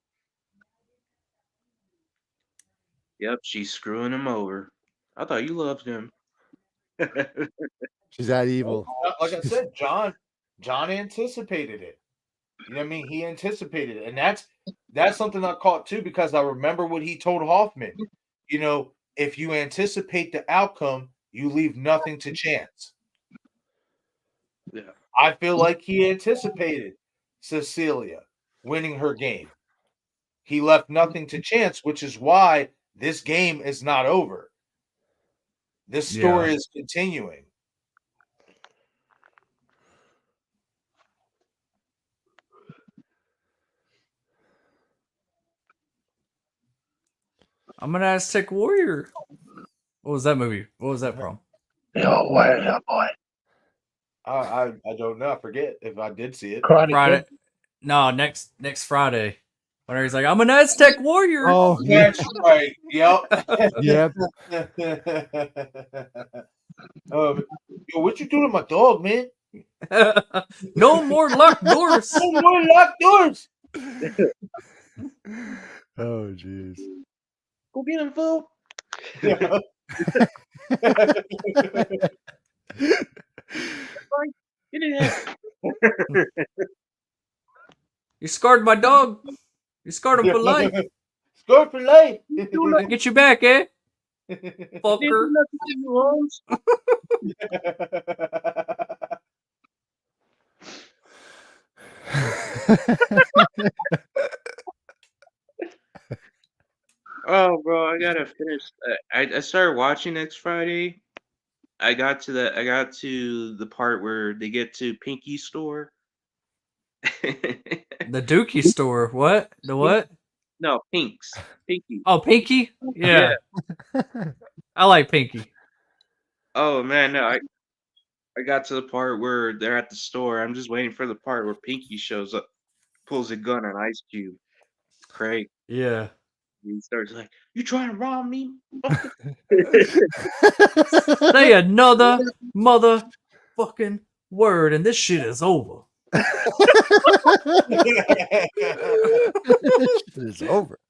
Yep, she's screwing him over. I thought you loved him. She's that evil. Like I said, John anticipated it. You know what I mean? He anticipated it. And that's something I caught too, because I remember what he told Hoffman. You know, if you anticipate the outcome, you leave nothing to chance. Yeah. I feel like he anticipated Cecilia winning her game. He left nothing to chance, which is why this game is not over. This story is continuing. I'm an Aztec warrior. What was that movie? What was that from? Yo, what up, boy? I don't know. I forget if I did see it. Friday. No, next Friday. When he's like, I'm an Aztec warrior. Oh, That's right. Yep. Yep. Yo, what you do to my dog, man? No more locked doors. No more locked doors. Oh, jeez. Go get him, fool. Yeah. Get in here. You scarred my dog. You scarred him for life. Scarred for life. Get you back, eh? Fucker. Oh, bro, I gotta finish. I started watching next Friday. I got to the part where they get to Pinky's store. The Dookie store. What? The what? No, Pinky. Oh, Pinky? Yeah. I like Pinky. Oh man, no, I got to the part where they're at the store. I'm just waiting for the part where Pinky shows up, pulls a gun on Ice Cube. Craig. Yeah. He starts like, "You trying to rob me?" Say another motherfucking word, and this shit is over. It's over.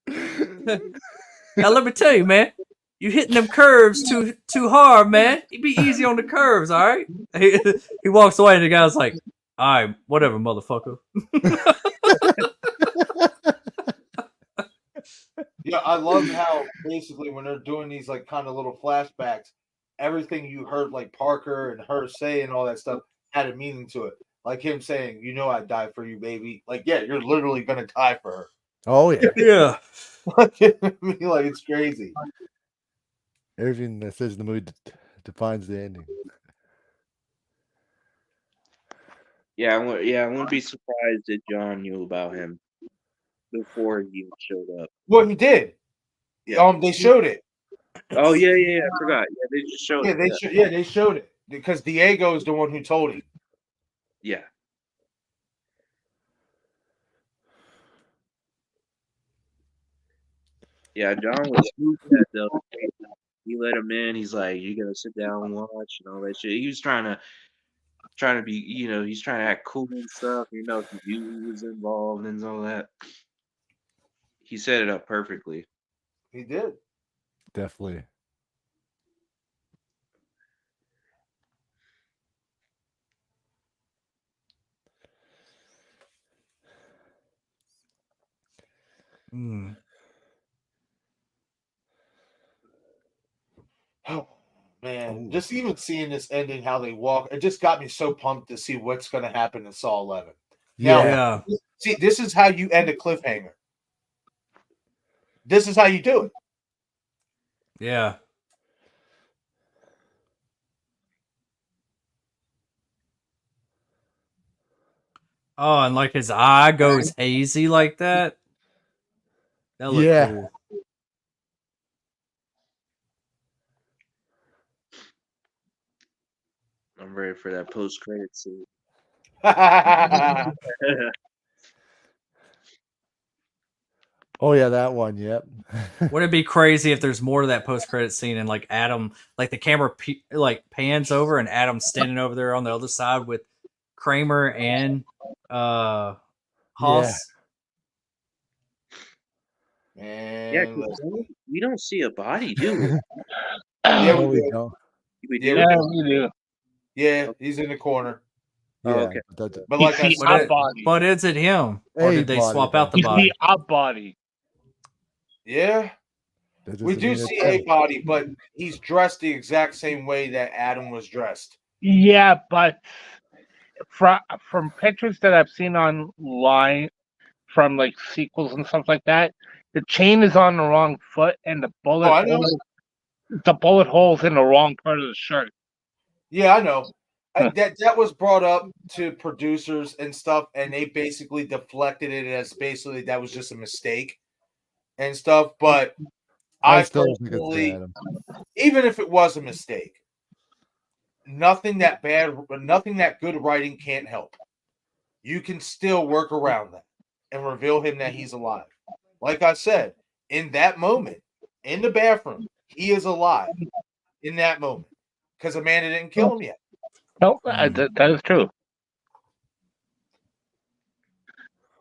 Now let me tell you, man. You hitting them curves too hard, man. You be easy on the curves, all right? He walks away, and the guy's like, "All right, whatever, motherfucker." Yeah, I love how basically when they're doing these like kind of little flashbacks, everything you heard like Parker and her say and all that stuff had a meaning to it. Like him saying, "You know, I'd die for you, baby." Like, yeah, you're literally gonna die for her. Oh, yeah. Yeah. Like, it's crazy. Everything that says in the movie defines the ending. Yeah, I wouldn't be surprised if John knew about him before he even showed up. Well, he did. They showed it. Oh yeah, I forgot. Yeah, they just showed Yeah, it. they showed it because Diego is the one who told him. Yeah. Yeah, John was smooth that though. He let him in. He's like, "You gotta sit down and watch and all that shit." He was trying to trying to be, he's trying to act cool and stuff. He knew he was involved and all that. He set it up perfectly. He did. Definitely. Hmm. Oh man, Ooh. just even seeing this ending, how they walk, it just got me so pumped to see what's going to happen in Saw 11. Now, Yeah. Yeah. see, this is how you end a cliffhanger. This is how you do it. Yeah. Oh, and like his eye goes hazy like that. That looked Yeah. cool. I'm ready for that post credit scene. Oh yeah, that one. Yep. Would it be crazy if there's more to that post credit scene and like Adam, like the camera like pans over and Adam's standing over there on the other side with Kramer and Yeah. Haas? Yeah, Man, 'cause we don't see a body, do we? yeah, No, we we do. don't. We Yeah, do. Yeah, we do. Yeah, he's in the corner. Oh, Yeah. okay. But You like I see said, our body. But is it him, or A did they body, swap though. out the You see body? our body. yeah, That we doesn't do mean see it's a him. body, but he's dressed the exact same way that Adam was dressed. Yeah, but from pictures that I've seen online from like sequels and stuff like that, the chain is on the wrong foot and Oh, I know. the bullet hole's in the wrong part of the shirt. Yeah, I know. That was brought up to producers and stuff, and they basically deflected it as basically that was just a mistake and stuff. But I I still don't think it's personally, Adam. even if it was a mistake, nothing that good writing can't help. You can still work around that and reveal him that he's alive. Like I said, in that moment, in the bathroom, he is alive in that moment because Amanda didn't kill him yet. No, that is true.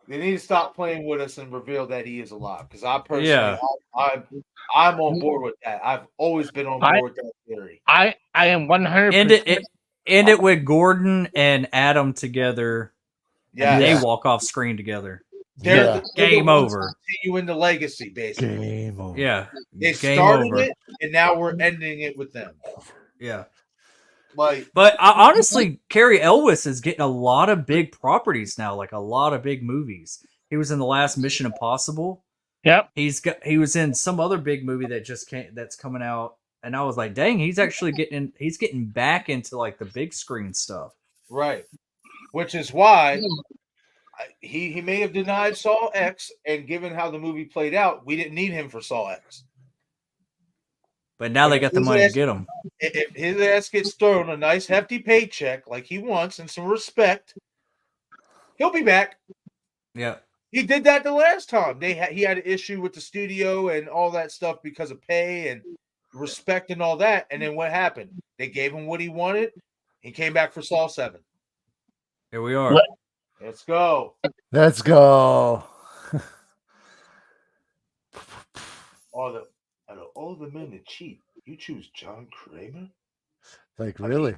They need to stop playing with us and reveal that he is alive. Because I personally, Yeah. I'm on board with that. I've always been on board with that theory. I am 100%. End it with Gordon and Adam together, and Yeah, they walk off screen together. they're Yeah. they're Game the ones over. continuing the legacy, basically. Game over. Yeah. They Game started over. it, and now we're ending it with them. Yeah. Like, But honestly, Carrie Elwes is getting a lot of big properties now, like a lot of big movies. He was in the last Mission Impossible. Yep. He was in some other big movie that's coming out, and I was like, dang, he's actually getting back into like the big screen stuff. right, which is why he may have denied Saw X, and given how the movie played out, we didn't need him for Saw X. But now they got the money to get him. If his ass gets thrown a nice hefty paycheck like he wants and some respect, he'll be back. Yeah. He did that the last time. He had an issue with the studio and all that stuff because of pay and respect and all that. And then what happened? They gave him what he wanted. He came back for Saw 7. Here we are. Let's go. Let's go. Out of all the men to cheat, you choose John Kramer? Like, really?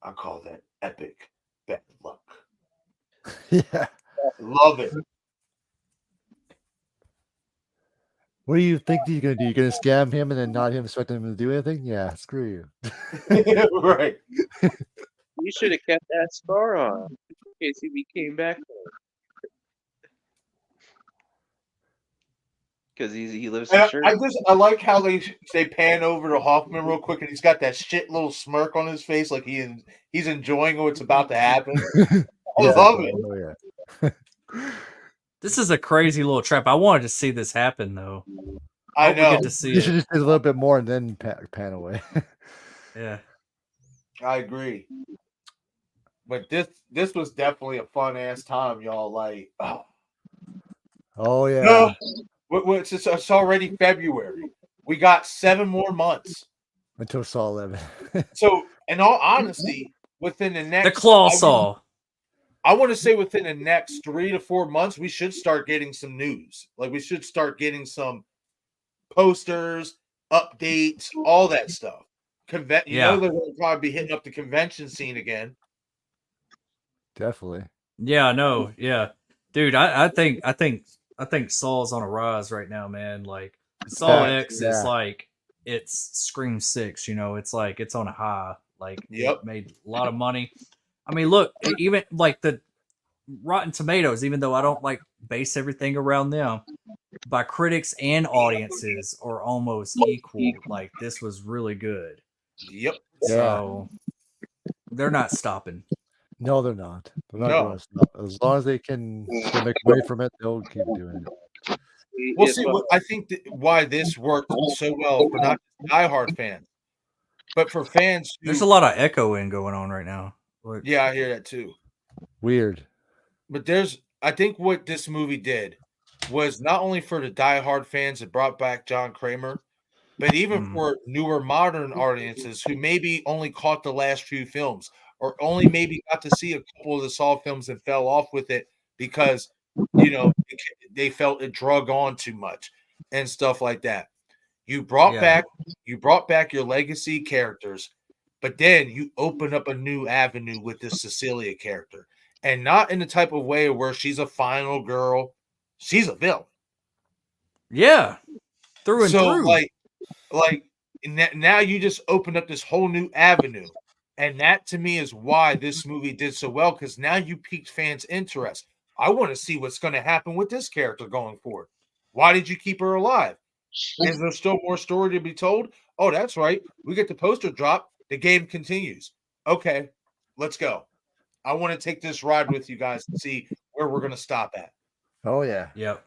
I call that epic bad luck. Yeah. Love it. What do you think he's gonna do? You gonna scam him and then not him expecting him to do anything? Yeah, screw you. Right. You should have kept that scar on in case he came back. Because he lives in shirt. I like how they pan over to Hoffman real quick, and he's got that shit little smirk on his face, like he's enjoying what's about to happen. I love it. Oh yeah. This is a crazy little trap. I wanted to see this happen though. I Hope we know. get to see You it. should just do a little bit more and then pan away. Yeah. I agree. But this was definitely a fun ass time, y'all. Like, Oh yeah. no, it's already February. We got 7 more months. Until Saw 11. So, in all honesty, within the The next claw saw. I want to say within the next 3 to 4 months, we should start getting some news. Like we should start getting some posters, updates, all that stuff. Yeah. They're going to probably be hitting up the convention scene again. Definitely. Yeah, no, yeah, dude. I think Saw's on a rise right now, man. Like Saw X is Yeah. like it's Scream 6. It's like it's on a high. Like Yep. it made a lot of money. I mean, look, even like the Rotten Tomatoes, even though I don't like base everything around them, by critics and audiences are almost equal. Like this was really good. Yep. So they're not stopping. No, they're not. They're not No. going to stop. As long as they can still make money from it, they'll keep doing it. We'll see. I think why this worked so well for not just diehard fans, but for fans. There's a lot of echoing going on right now. Like, Yeah, I hear that too. Weird. But I think what this movie did was not only for the diehard fans that brought back John Kramer, but even for newer modern audiences who maybe only caught the last few films or only maybe got to see a couple of the Saw films and fell off with it because they felt it drug on too much and stuff like that. You brought back your legacy characters, but then you open up a new avenue with this Cecilia character. And not in the type of way where she's a final girl. She's a villain. Yeah. Through and through. Like now you just opened up this whole new avenue. And that to me is why this movie did so well, because now you piqued fans' interest. I want to see what's going to happen with this character going forward. Why did you keep her alive? Is there still more story to be told? Oh, that's right. We get the poster drop. The game continues. Okay, let's go. I want to take this ride with you guys and see where we're going to stop at. Oh yeah. Yep.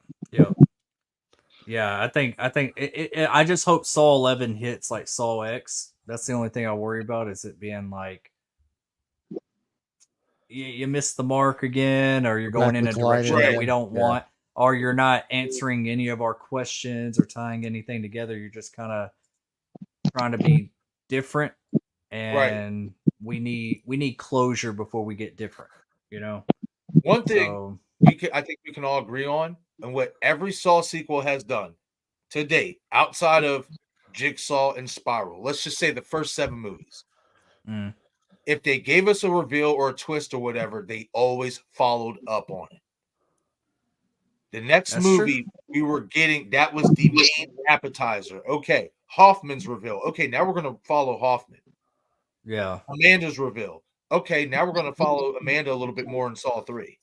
Yeah, I think I just hope Saw 11 hits like Saw X. That's the only thing I worry about, is it being like you missed the mark again, or you're going in a direction that we don't want, or you're not answering any of our questions or tying anything together. You're just kind of trying to be different, and we need closure before we get different. One thing I think we can all agree on, and what every Saw sequel has done to date, outside of Jigsaw and Spiral, let's just say the first 7 movies. If they gave us a reveal or a twist or whatever, they always followed up on it. The next movie we were getting, that was the main appetizer. Okay, Hoffman's reveal. Okay, now we're going to follow Hoffman. Yeah. Amanda's reveal. Okay, now we're going to follow Amanda a little bit more in Saw 3.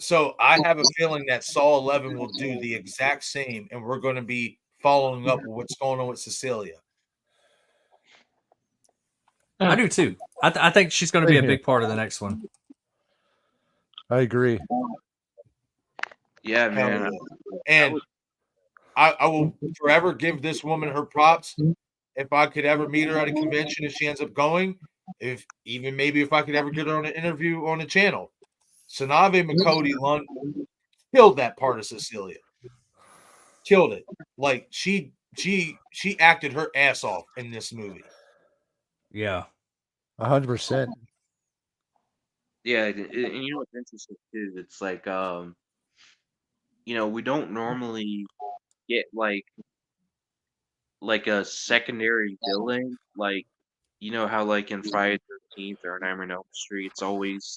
So I have a feeling that Saw 11 will do the exact same, and we're going to be following up with what's going on with Cecilia. I do too. I think she's going to be a big part of the next one. I agree. Yeah, man. And I will forever give this woman her props. If I could ever meet her at a convention, if she ends up going, maybe if I could ever get her on an interview on the channel, Sanave McCody Lund killed that part of Cecilia. Killed it. Like she acted her ass off in this movie. Yeah. 100%. Yeah, and you know what's interesting too? It's like we don't normally get like a secondary villain, like how like in Friday the 13th or Nightmare on Elm Street, it's always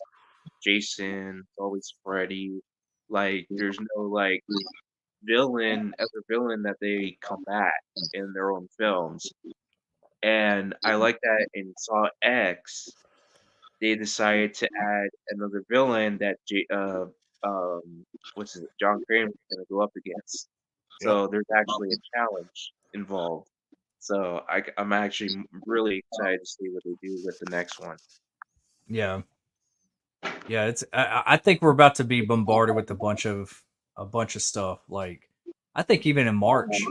Jason, it's always Freddy. Like there's no like other villain that they combat in their own films. And I like that in Saw X, they decided to add another villain that John Kramer is going to go up against. So there's actually a challenge involved. So I'm actually really excited to see what they do with the next one. Yeah. It's. I think we're about to be bombarded with a bunch of stuff. Like, I think even in March.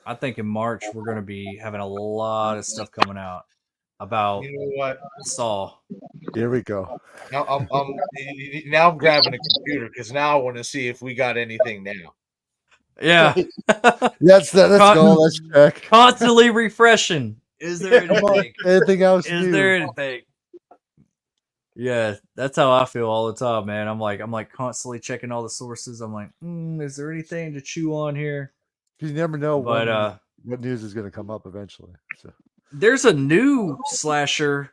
I think in March we're going to be having a lot of stuff coming out about Saw. Here we go. Now I'm grabbing a computer because now I want to see if we got anything now. Yeah. Let's go. Let's check. Constantly refreshing. Is there Come on, anything? anything else Is new? there anything? Yeah, that's how I feel all the time, man. I'm like constantly checking all the sources. I'm like, is there anything to chew on here? You never know But what news is going to come up eventually. So there's a new slasher,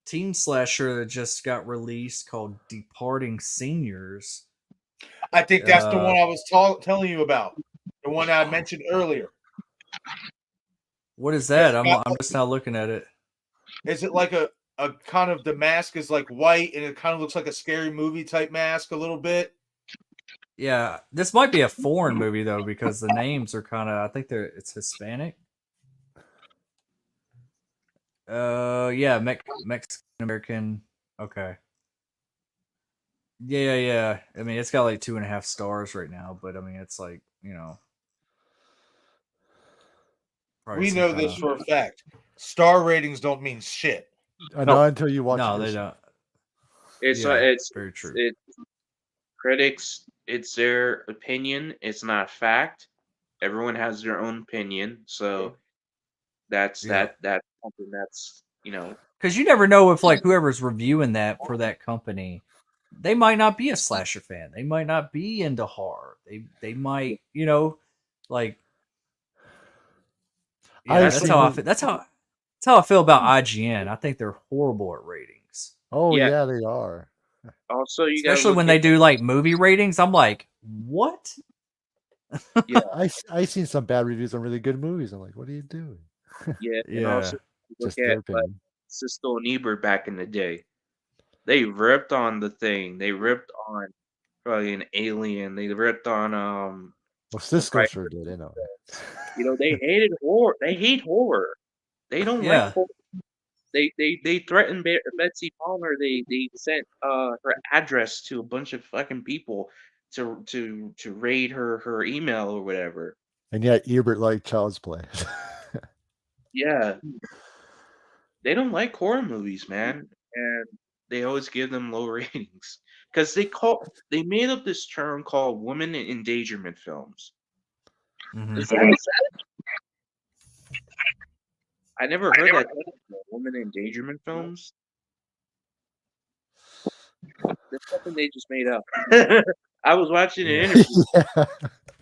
teen slasher that just got released called Departing Seniors. I think that's the one I was telling you about. The one I mentioned earlier. What is that? I'm just now looking at it. Is it like a kind of, the mask is like white and it kind of looks like a scary movie type mask a little bit? Yeah, this might be a foreign movie though because the names are kind of. I think it's Hispanic. Yeah, Mexican American. Okay. Yeah. I mean, it's got like 2.5 stars right now, but I mean, it's like probably We some know kind this of. for a fact. Star ratings don't mean shit. not until you watch No, it they yourself. don't. It's Yeah, it's very true. it critics. It's their opinion. It's not fact. Everyone has their own opinion, so that's Yeah. that's something that's Because you never know if like whoever's reviewing that for that company, they might not be a slasher fan. They might not be into horror. They might like yeah. I've That's seen how I movies. feel. That's how I feel about IGN. I think they're horrible at ratings, Oh Yeah. yeah, they are. Also you gotta especially look when at they do like movie ratings. I'm like, what? I seen some bad reviews on really good movies. I'm like, what are you doing? and also Yeah. look Just their at like opinion. Siskel and Ebert back in the day. They ripped on The Thing. They ripped on probably an Alien. They ripped on Well, the Cisco Friday sure did. I know. They hated horror. They hate horror. They don't like Yeah. horror. They threatened Betsy Palmer. They sent her address to a bunch of fucking people to raid her email or whatever. And yet Ebert liked Child's Play. Yeah, they don't like horror movies, man, and they always give them low ratings because they made up this term called woman endangerment films. Mhm. Is that I never heard that term before, woman endangerment films. That's something they just made up. I was watching an Yeah. interview, Yeah.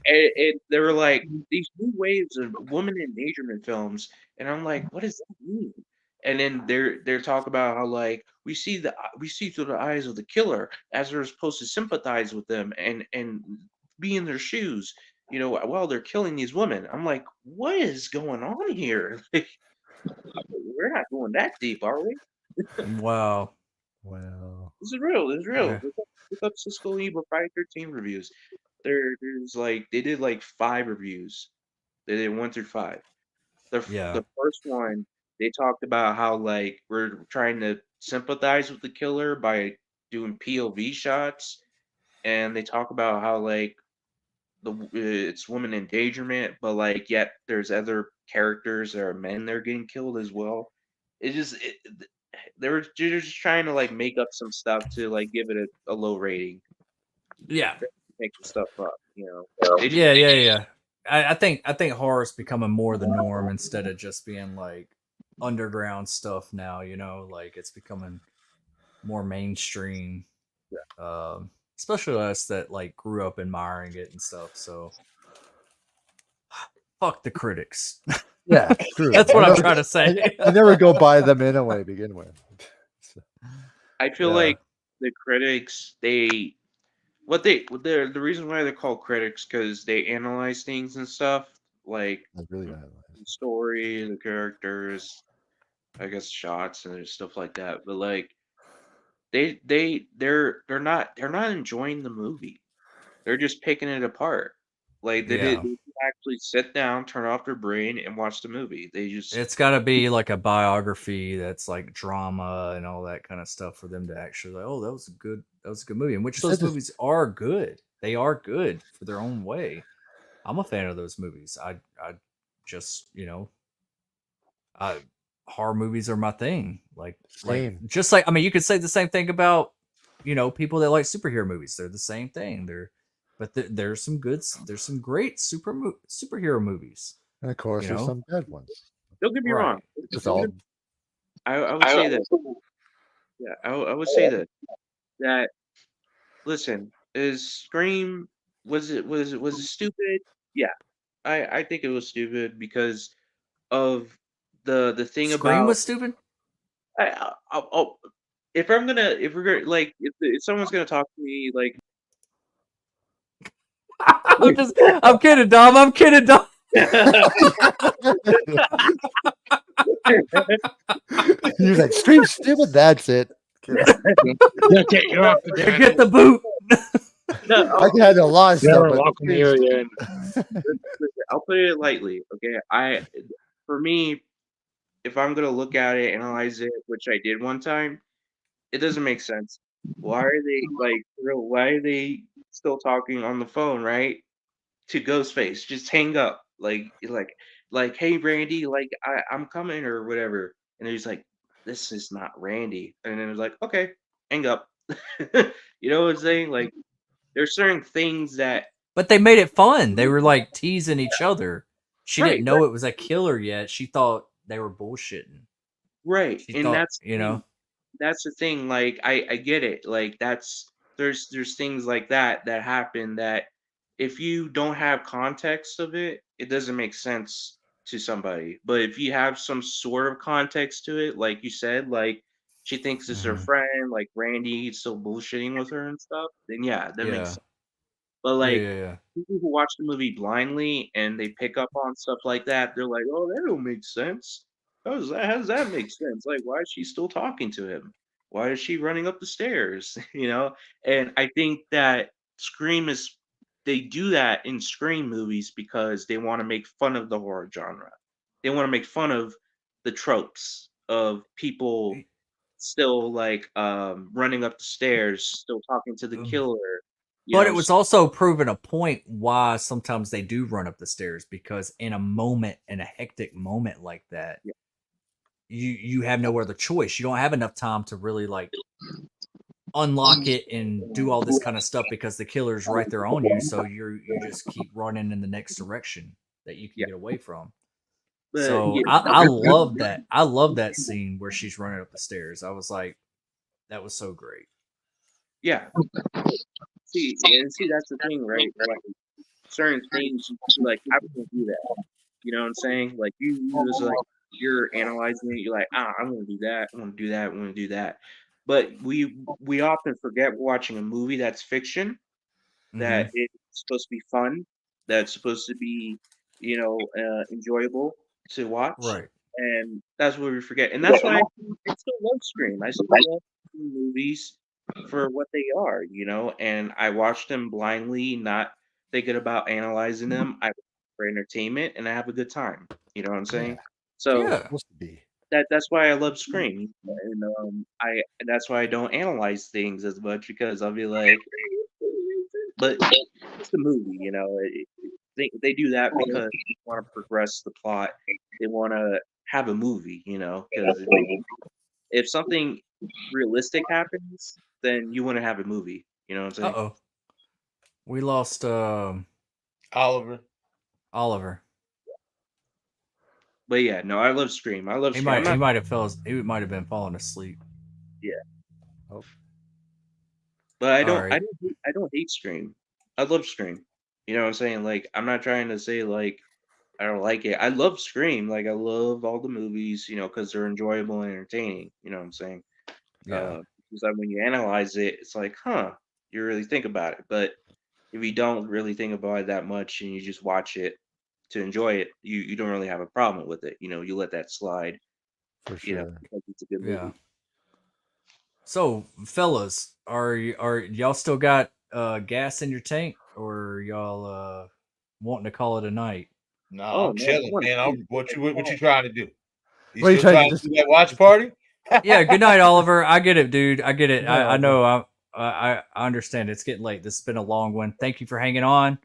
and they were like these new waves of woman endangerment films, and I'm like, what does that mean? And then they're talk about how like we see through the eyes of the killer as we're supposed to sympathize with them and be in their shoes, while they're killing these women. I'm like, what is going on here? We're not going that deep, are we? Wow. Well, This is real. This is real. Yeah. Look up Cisco and Ebro Friday 13 reviews. There's like they did like 5 reviews. They did 1 through 5. Yeah. The first one they talked about how like we're trying to sympathize with the killer by doing POV shots, and they talk about how like it's woman endangerment, but like yet there's other characters that are men that are getting killed as well. They're just trying to like make up some stuff to like give it a low rating, Yeah. making stuff up. They just Yeah. I think horror's becoming more the norm instead of just being like underground stuff now. Like it's becoming more mainstream. Especially us that like grew up admiring it and stuff. So fuck the critics. yeah, true. That's what I'm trying to say. I never go by them anyway to begin with. So, I feel Yeah. like the critics the reason why they're called critics because they analyze things and stuff like I really got the story, the characters, I guess shots and stuff like that. But like they're not enjoying the movie. They're just picking it apart. Like they Yeah. didn't actually sit down, turn off their brain, and watch the movie. They just It's got to be like a biography that's like drama and all that kind of stuff for them to actually like, oh, that was a good movie. And which those movies are good. They are good for their own way. I'm a fan of those movies. I just horror movies are my thing. Like Same. just like I mean, you could say the same thing about people that like superhero movies. They're the same thing. There's some great superhero movies. And of course, You there's know? some bad ones. Don't get me Right. wrong. Just Don't all. get- I would say that. Yeah, I would say that. That listen, is Scream was it stupid? Yeah, I think it was stupid because of the thing Scream about was stupid. if we're gonna like if someone's gonna talk to me like I'm kidding, Dom. I'm kidding, Dom. He was like, "Scream stupid." That's it. Okay, you're off the channel. Forget the boot. no, I can handle a lot of You're stuff, a but welcome Scream's here again. listen, I'll put it lightly. Okay, for me, if I'm gonna look at it, analyze it, which I did one time, it doesn't make sense. Why are they like real? Why are they still talking on the phone, right? To Ghostface, just hang up, like, hey Randy, like I'm coming or whatever, and he's like, this is not Randy, and then it's like, okay, hang up. You know what I'm saying? Like, there's certain things that But they made it fun. They were like teasing each other. She didn't right, know it was a killer yet. She thought they were bullshitting. right, She and thought, you know. that's the thing. Like, I get it. Like, there's things like that happen that if you don't have context of it, it doesn't make sense to somebody. But if you have some sort of context to it, like you said, like she thinks it's her Mhm. friend, like Randy still bullshitting with her and stuff, then yeah, that makes Yeah. sense. But Yeah, like yeah, yeah. people who watch the movie blindly and they pick up on stuff like that, they're like, "Oh, that don't make sense. How does that make sense? Like, why is she still talking to him? Why is she running up the stairs?" You know? And I think that Scream is they do that in Scream movies because they want to make fun of the horror genre. They want to make fun of the tropes of people still like running up the stairs, still talking to the killer, you But know, it was also proven a point why sometimes they do run up the stairs because in a moment, in a hectic moment like that, yeah, you have no other choice. You don't have enough time to really like unlock it and do all this kind of stuff because the killer's right there on you. So you just keep running in the next direction that you can yeah. get away from. But So yeah, I love that. I love that scene where she's running up the stairs. I was like, that was so great. yeah. See, that's the thing, right? Like certain things, you like, I wouldn't do that. You know what I'm saying? Like you was like you're analyzing it. You're like, I'm gonna do that. I'm gonna do that. I'm gonna do that. But we often forget we're watching a movie that's fiction, Hmm. that it's supposed to be fun, that's supposed to be, enjoyable to watch, Right. and that's what we forget. And that's why I still love Scream. I still love movies for what they are, and I watch them blindly, not thinking about analyzing them. I watch for entertainment, and I have a good time. You know what I'm saying? yeah, So Yeah. supposed to be. that's why I love Scream, and and that's why I don't analyze things as much because I'll be like, but it's a movie, they do that because they want to progress the plot. They want to have a movie, because if something realistic happens, then you want to have a movie. You know what I'm Uh saying? oh. We lost Oliver. Oliver. But yeah, no, I love Scream. I love He Scream. I'm might not. he might have fell he might have been falling asleep. Yeah, Oh, but I All don't. right. I don't hate Scream. I love Scream. You know what I'm saying? Like, I'm not trying to say like I don't like it. I love Scream. Like, I love all the movies. Because they're enjoyable and entertaining. You know what I'm saying? Yeah. Because like, when you analyze it, it's like, huh, you really think about it. But if you don't really think about it that much and you just watch it to enjoy it, you don't really have a problem with it. You let that slide. for sure. Because it's a good Yeah. movie. So, fellas, are y'all still got gas in your tank or y'all wanting to call it a night? No, Oh I'm man, I chilling, want man. to What you trying to do? You What are you still trying to trying to just? do that watch party? Yeah, good night, Oliver. I get it, dude. I get it. Good night, I Oliver. know. I understand. It's getting late. This has been a long one. Thank you for hanging on.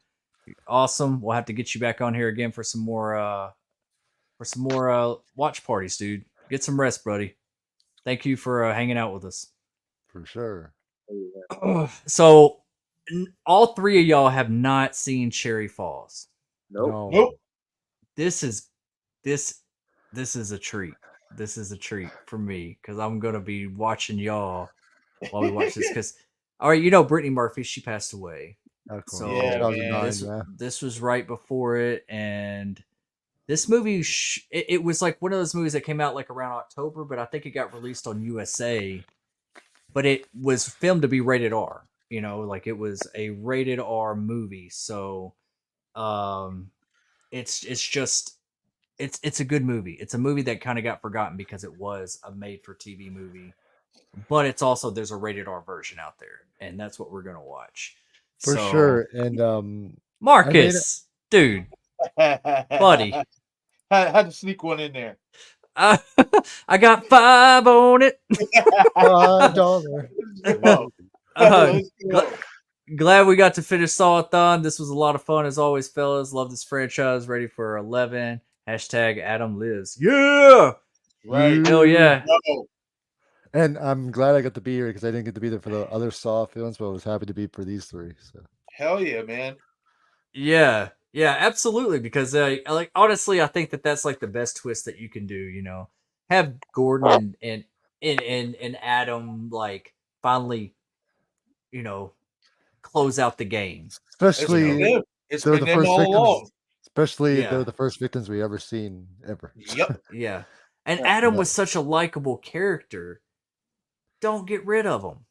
Awesome. We'll have to get you back on here again for some more watch parties, dude. Get some rest, buddy. Thank you for hanging out with us. For sure. So, all three of y'all have not seen Cherry Falls. Nope. No. Nope. This is this this is a treat. This is a treat for me because I'm gonna be watching y'all while we watch this. Because all right, Brittany Murphy, she passed away, Of course. so Yeah, man. 2009, yeah. this was right before it, and this movie it was like one of those movies that came out like around October, but I think it got released on USA. But it was filmed to be rated R. Like it was a rated R movie, so um, it's just it's a good movie. It's a movie that kind of got forgotten because it was a made for TV movie, but it's also there's a rated R version out there, and that's what we're gonna watch. For So sure. And I made Marcus, dude, buddy, Had to sneak one in there. I, I got 5 on it. $5. Whoa. Uh, Let's go. glad we got to finish Saw A Thon. This was a lot of fun as always, fellas. Love this franchise. Ready for 11. Hashtag Adam lives. Yeah. Right. Hell yeah. No. And I'm glad I got to be here because I didn't get to be there for the other Saw films, but I was happy to be for these three. So Hell yeah, man. Yeah. Yeah, absolutely. Because like honestly, I think that's like the best twist that you can do. Have Gordon and Adam like finally, close out the game. especially Them. It's they're been the them first all victims. along. Especially Yeah. they're the first victims we ever seen ever. Yep. Yeah. And Yeah. Adam was such a likable character. Don't get rid of him.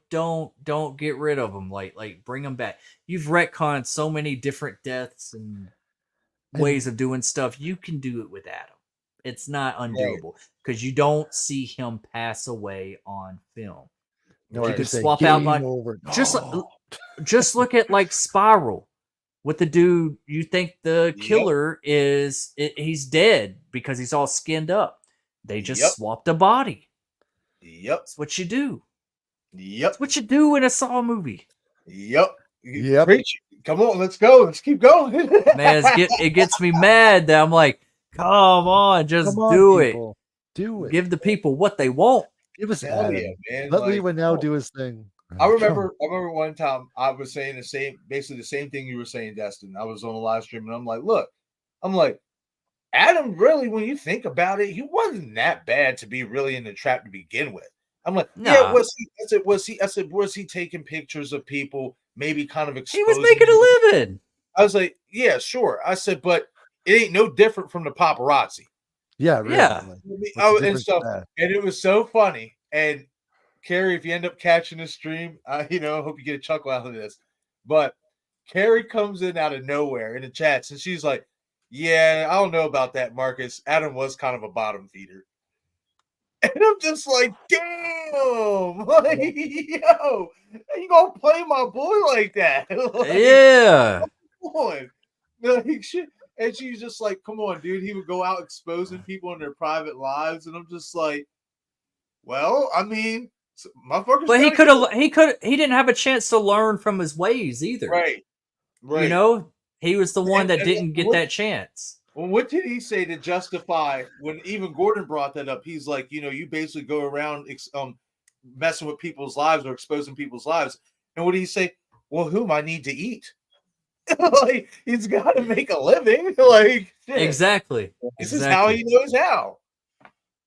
Don't get rid of him. Like bring him back. You've retconned so many different deaths and ways of doing stuff. You can do it with Adam. It's not undoable because you don't see him pass away on film. No, You I could just say swap out game like over. just look at like Spiral with the dude. You think the killer he's dead because he's all skinned up. They just Yep. swapped a body. Yep. That's what you do. Yep. That's what you do in a Saw movie. Yep. Yep. Preach. Come on, let's go. Let's keep going. Man, it gets me mad that I'm like, come on, just Come on, do people. Do it. it. Give the people what they want. Give us Hell Adam. yeah, man. Let Like, Leeway now oh. do his thing. I remember one time I was saying basically the same thing you were saying, Destin. I was on a live stream and I'm like, Adam really, when you think about it, he wasn't that bad to be really in the trap to begin with. I'm like, Nah. yeah, was he taking pictures of people, maybe kind of He exposing was making them? a living. I was like, yeah, sure. I said, but it ain't no different from the paparazzi. Yeah, really. Yeah. Like, And difference stuff. in that? And it was so funny. And Carrie, if you end up catching the stream, I hope you get a chuckle out of this. But Carrie comes in out of nowhere in the chats, and she's like, "Yeah, I don't know about that, Marcus. Adam was kind of a bottom feeder." And I'm just like, "Damn, like, yo, you gonna play my boy like that?" Like, Yeah. come on. Like, shit. And she's just like, "Come on, dude." He would go out exposing people in their private lives, and I'm just like, "Well, I mean." Motherfuckers But he gotta he didn't have a chance to learn from his ways either. Right. He was the one that And didn't get what- that chance. Well, what did he say to justify when even Gordon brought that up? He's like, you basically go around messing with people's lives or exposing people's lives. And what did he say? Well, whom I need to eat? Like, he's got to make a living. Like, shit. Exactly. This is how he knows how.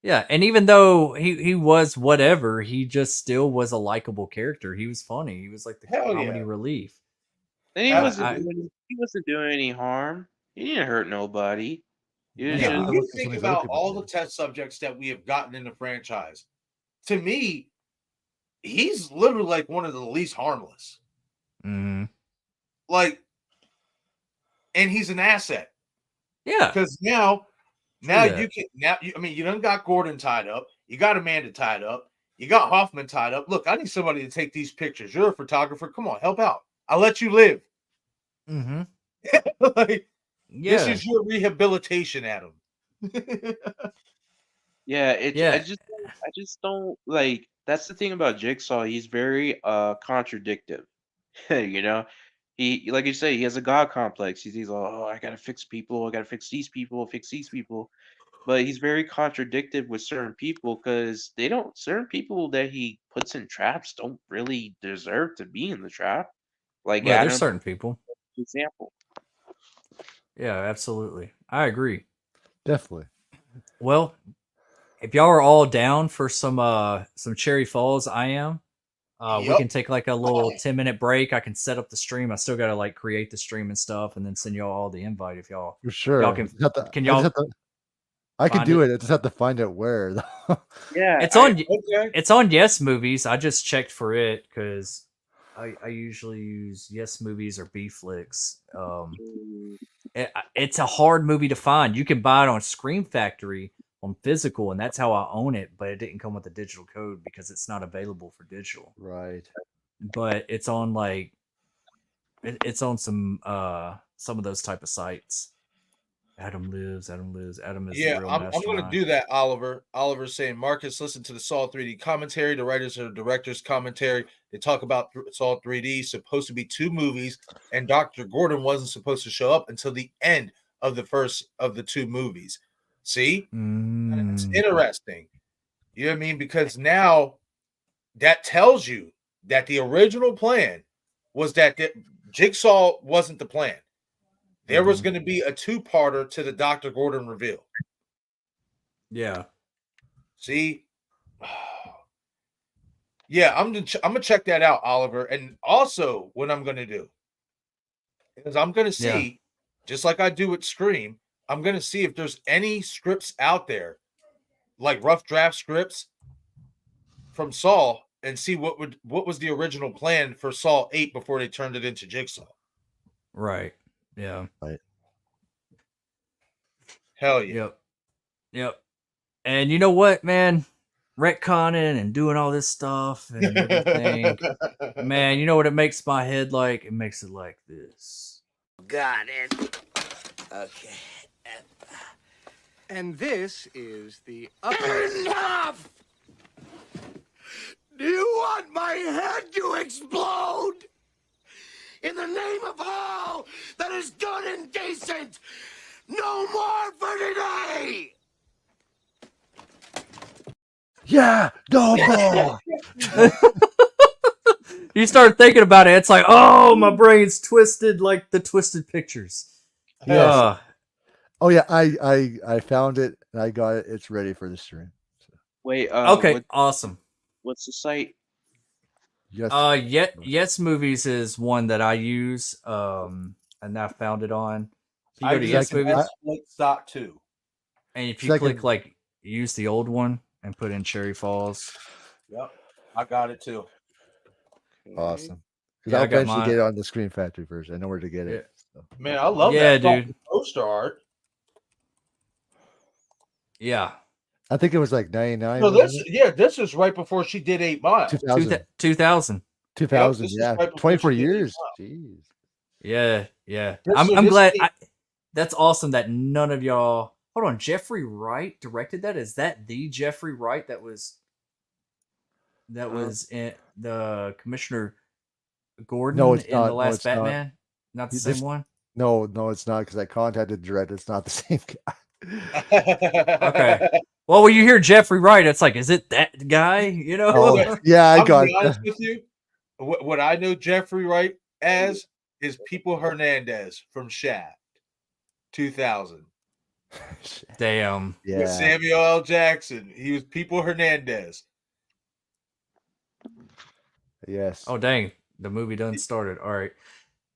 Yeah, and even though he was whatever, he just still was a likable character. He was funny. He was like the Hell comedy yeah. relief. And he I- wasn't doing any harm. He didn't hurt nobody. He was Yeah. Yeah, just when you Look at some think of these other about people all do. the test subjects that we have gotten in the franchise, to me, he's literally like one of the least harmless. Mm-hmm. Like, and he's an asset Yeah. because now that. you can you done got Gordon tied up, you got Amanda tied up, you got Hoffman tied up. Look, I need somebody to take these pictures. You're a photographer. Come on, help out. I'll let you live. Mm-hmm. Like, Yeah. this is your rehabilitation, Adam. yeah. Yeah. I just don't like. That's the thing about Jigsaw. He's very contradictive. You know, he like you say, he has a god complex. He's like, oh, I gotta fix people. I gotta fix these people. Fix these people. But he's very contradictive with certain people because they don't. Certain people that he puts in traps don't really deserve to be in the trap. Like Yeah, there's Adam, certain people. for example. Yeah, absolutely. I agree. Definitely. Well, if y'all are all down for some Cherry Falls, I am. We Yup. can take like a little 10-minute break. I can set up the stream. I still gotta like create the stream and stuff, and then send y'all all the invite if y'all For sure. y'all can. I just have to- Can I just y'all? have to- I can find do it? it. I just have to find out where. though. Yeah, It's on. Okay. It's on Yes Movies. I just checked for it because I usually use Yes Movies or B Flix. Mm, It's a hard movie to find. You can buy it on Scream Factory on physical, and that's how I own it. But it didn't come with a digital code because it's not available for digital. Right. But it's on like it's on some of those type of sites. Adam lives. Adam is the Yeah, real I'm going to mastermind. do that, Oliver. Oliver's saying, Marcus, listen to the Saw 3D commentary. The writers or director's commentary. They talk about Saw 3D, supposed to be 2 movies, and Dr. Gordon wasn't supposed to show up until the end of the first of the 2 movies. See? It's interesting. You know what I mean? Because now that tells you that the original plan was that Jigsaw wasn't the plan. There was going to be a 2-parter to the Dr. Gordon reveal. Yeah. See, yeah, I'm gonna check that out, Oliver. And also, what I'm gonna do is I'm gonna see, just like I do with Scream, I'm gonna see if there's any scripts out there, like rough draft scripts from Saw, and see what was the original plan for Saw 8 before they turned it into Jigsaw. Right. Yeah. Right. Hell yeah. Yep. Yep. And you know what, man? Retconning and doing all this stuff and everything. Man, you know what it makes my head like? It makes it like this. Got it. Okay. And this is the upper. Enough! Do you want my head to explode? In the name of all that is good and decent, no more for today! Yeah, no more. You start thinking about it, it's like, oh, my brain's twisted like the Twisted Pictures. Yes. Oh yeah, I found it and I got it. It's ready for the stream. Wait. Okay, awesome. What's the site? Yes. Yes Movies is one that I use, and I found it on. If you go to Yes Movies, Netflix.2. and if you click like use the old one and put in Cherry Falls. Yep, I got it too. Awesome. Because Yeah, I'll I got eventually mine. get it on the Screen Factory version. I know where to get it. So. Man, I love Yeah, that dude. poster art. Yeah. I think it was like 99. No, this is right before she did 8 Mile. 2000. 2000. 2000, Yep, this is yeah. right before 24 she did 8 years. Mile. Jeez. Yeah, yeah. This- I'm so I'm this glad. is- That's awesome that none of y'all. Hold on, Jeffrey Wright directed that. Is that the Jeffrey Wright that was in the Commissioner Gordon No, it's in not. the No, last it's not. Batman? Not the same one. No, it's not because I contacted the director. It's not the same guy. Okay. Well, when you hear Jeffrey Wright, it's like, is it that guy? You know? Oh, yeah, I I'm got gonna be honest with you. What I know Jeffrey Wright as is People Hernandez from Shaft, 2000. Damn. Yeah. With Samuel L. Jackson, he was People Hernandez. Yes. Oh dang, the movie done started. All right.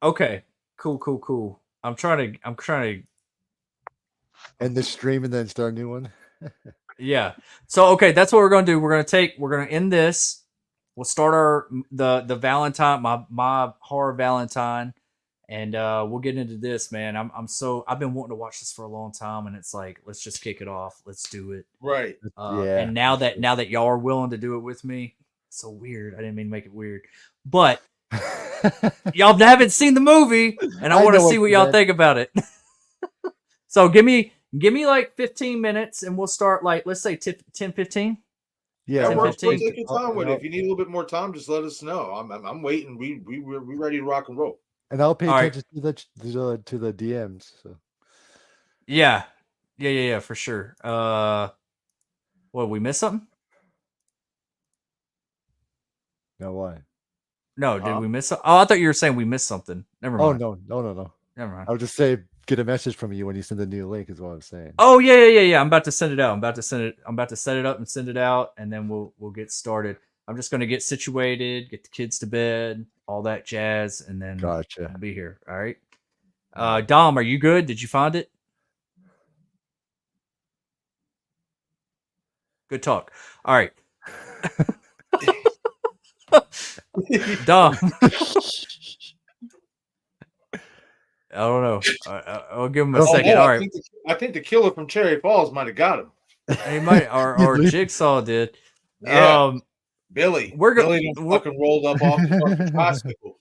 Okay. Cool. I'm trying to. And the stream and then start a new one. Yeah. So okay, that's what we're gonna do. We're gonna end this. We'll start the Valentine, my horror Valentine, and we'll get into this, man. I've been wanting to watch this for a long time, and it's like, let's just kick it off. Let's do it. Right. Yeah. And now that y'all are willing to do it with me, it's so weird. I didn't mean to make it weird, but y'all haven't seen the movie, and I want to know see what what you y'all meant. think about it. So give me like 15 minutes, and we'll start like, let's say 10, 15. Yeah. That works. 15. Take your time with it. If you need a little bit more time, just let us know. I'm waiting. We ready to rock and roll. And I'll pay All right. attention to the DMs. So. Yeah, for sure. What, we missed something? No, why? No, did we miss something? Oh, I thought you were saying we missed something. Never Oh mind. no. Never mind. I would just say get a message from you when you send the new link. Is what I'm saying. Oh yeah. I'm about to send it out. I'm about to set it up and send it out, and then we'll get started. I'm just gonna get situated, get the kids to bed, all that jazz, and then Gotcha. I'll be here. All right. Dom, are you good? Did you find it? Good talk. All right. Dom. I don't know. I'll give him a second. no, All right. I think the killer from Cherry Falls might have got him. He might, or Jigsaw did. Yeah. Billy. Billy fucking rolled up off the fucking bicycle.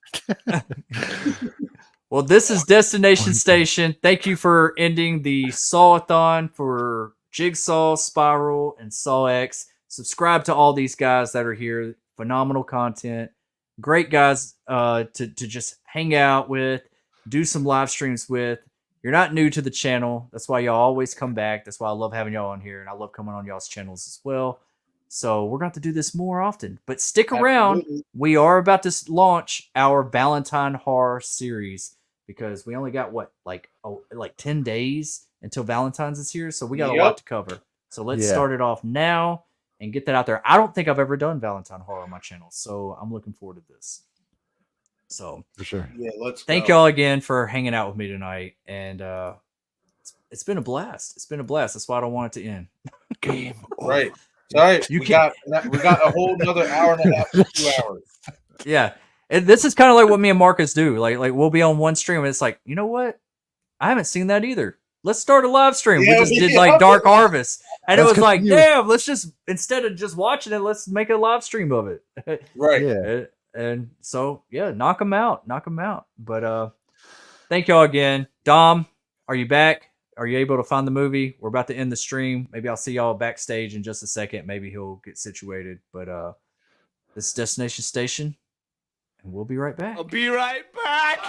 Well, this is Destination Station. Thank you for ending the Saw-a-thon for Jigsaw, Spiral, and Saw X. Subscribe to all these guys that are here. Phenomenal content. Great guys to just hang out with, do some live streams with. You're not new to the channel. That's why y'all always come back. That's why I love having y'all on here, and I love coming on y'all's channels as well. So we're going to have to do this more often. But stick around. Absolutely. We are about to launch our Valentine Horror series because we only got, like 10 days until Valentine's is here. So we got a lot to cover. So let's start it off now and get that out there. I don't think I've ever done Valentine Horror on my channel, so I'm looking forward to this. So for sure. Yeah, let's thank y'all again for hanging out with me tonight. And it's been a blast. It's been a blast. That's why I don't want it to end. Game over. Right. Sorry, we got a whole another hour and a half to 2 hours. Yeah. And this is kind of like what me and Marcus do. Like we'll be on one stream and it's like, you know what? I haven't seen that either. Let's start a live stream. Yeah, we just did like Dark Harvest. And it was like, continue. damn, let's just, instead of just watching it, let's make a live stream of it. Right. Yeah. And so, yeah, knock them out. But thank y'all again. Dom, are you back? Are you able to find the movie? We're about to end the stream. Maybe I'll see y'all backstage in just a second. Maybe he'll get situated. But this is Destination Station, and we'll be right back. I'll be right back.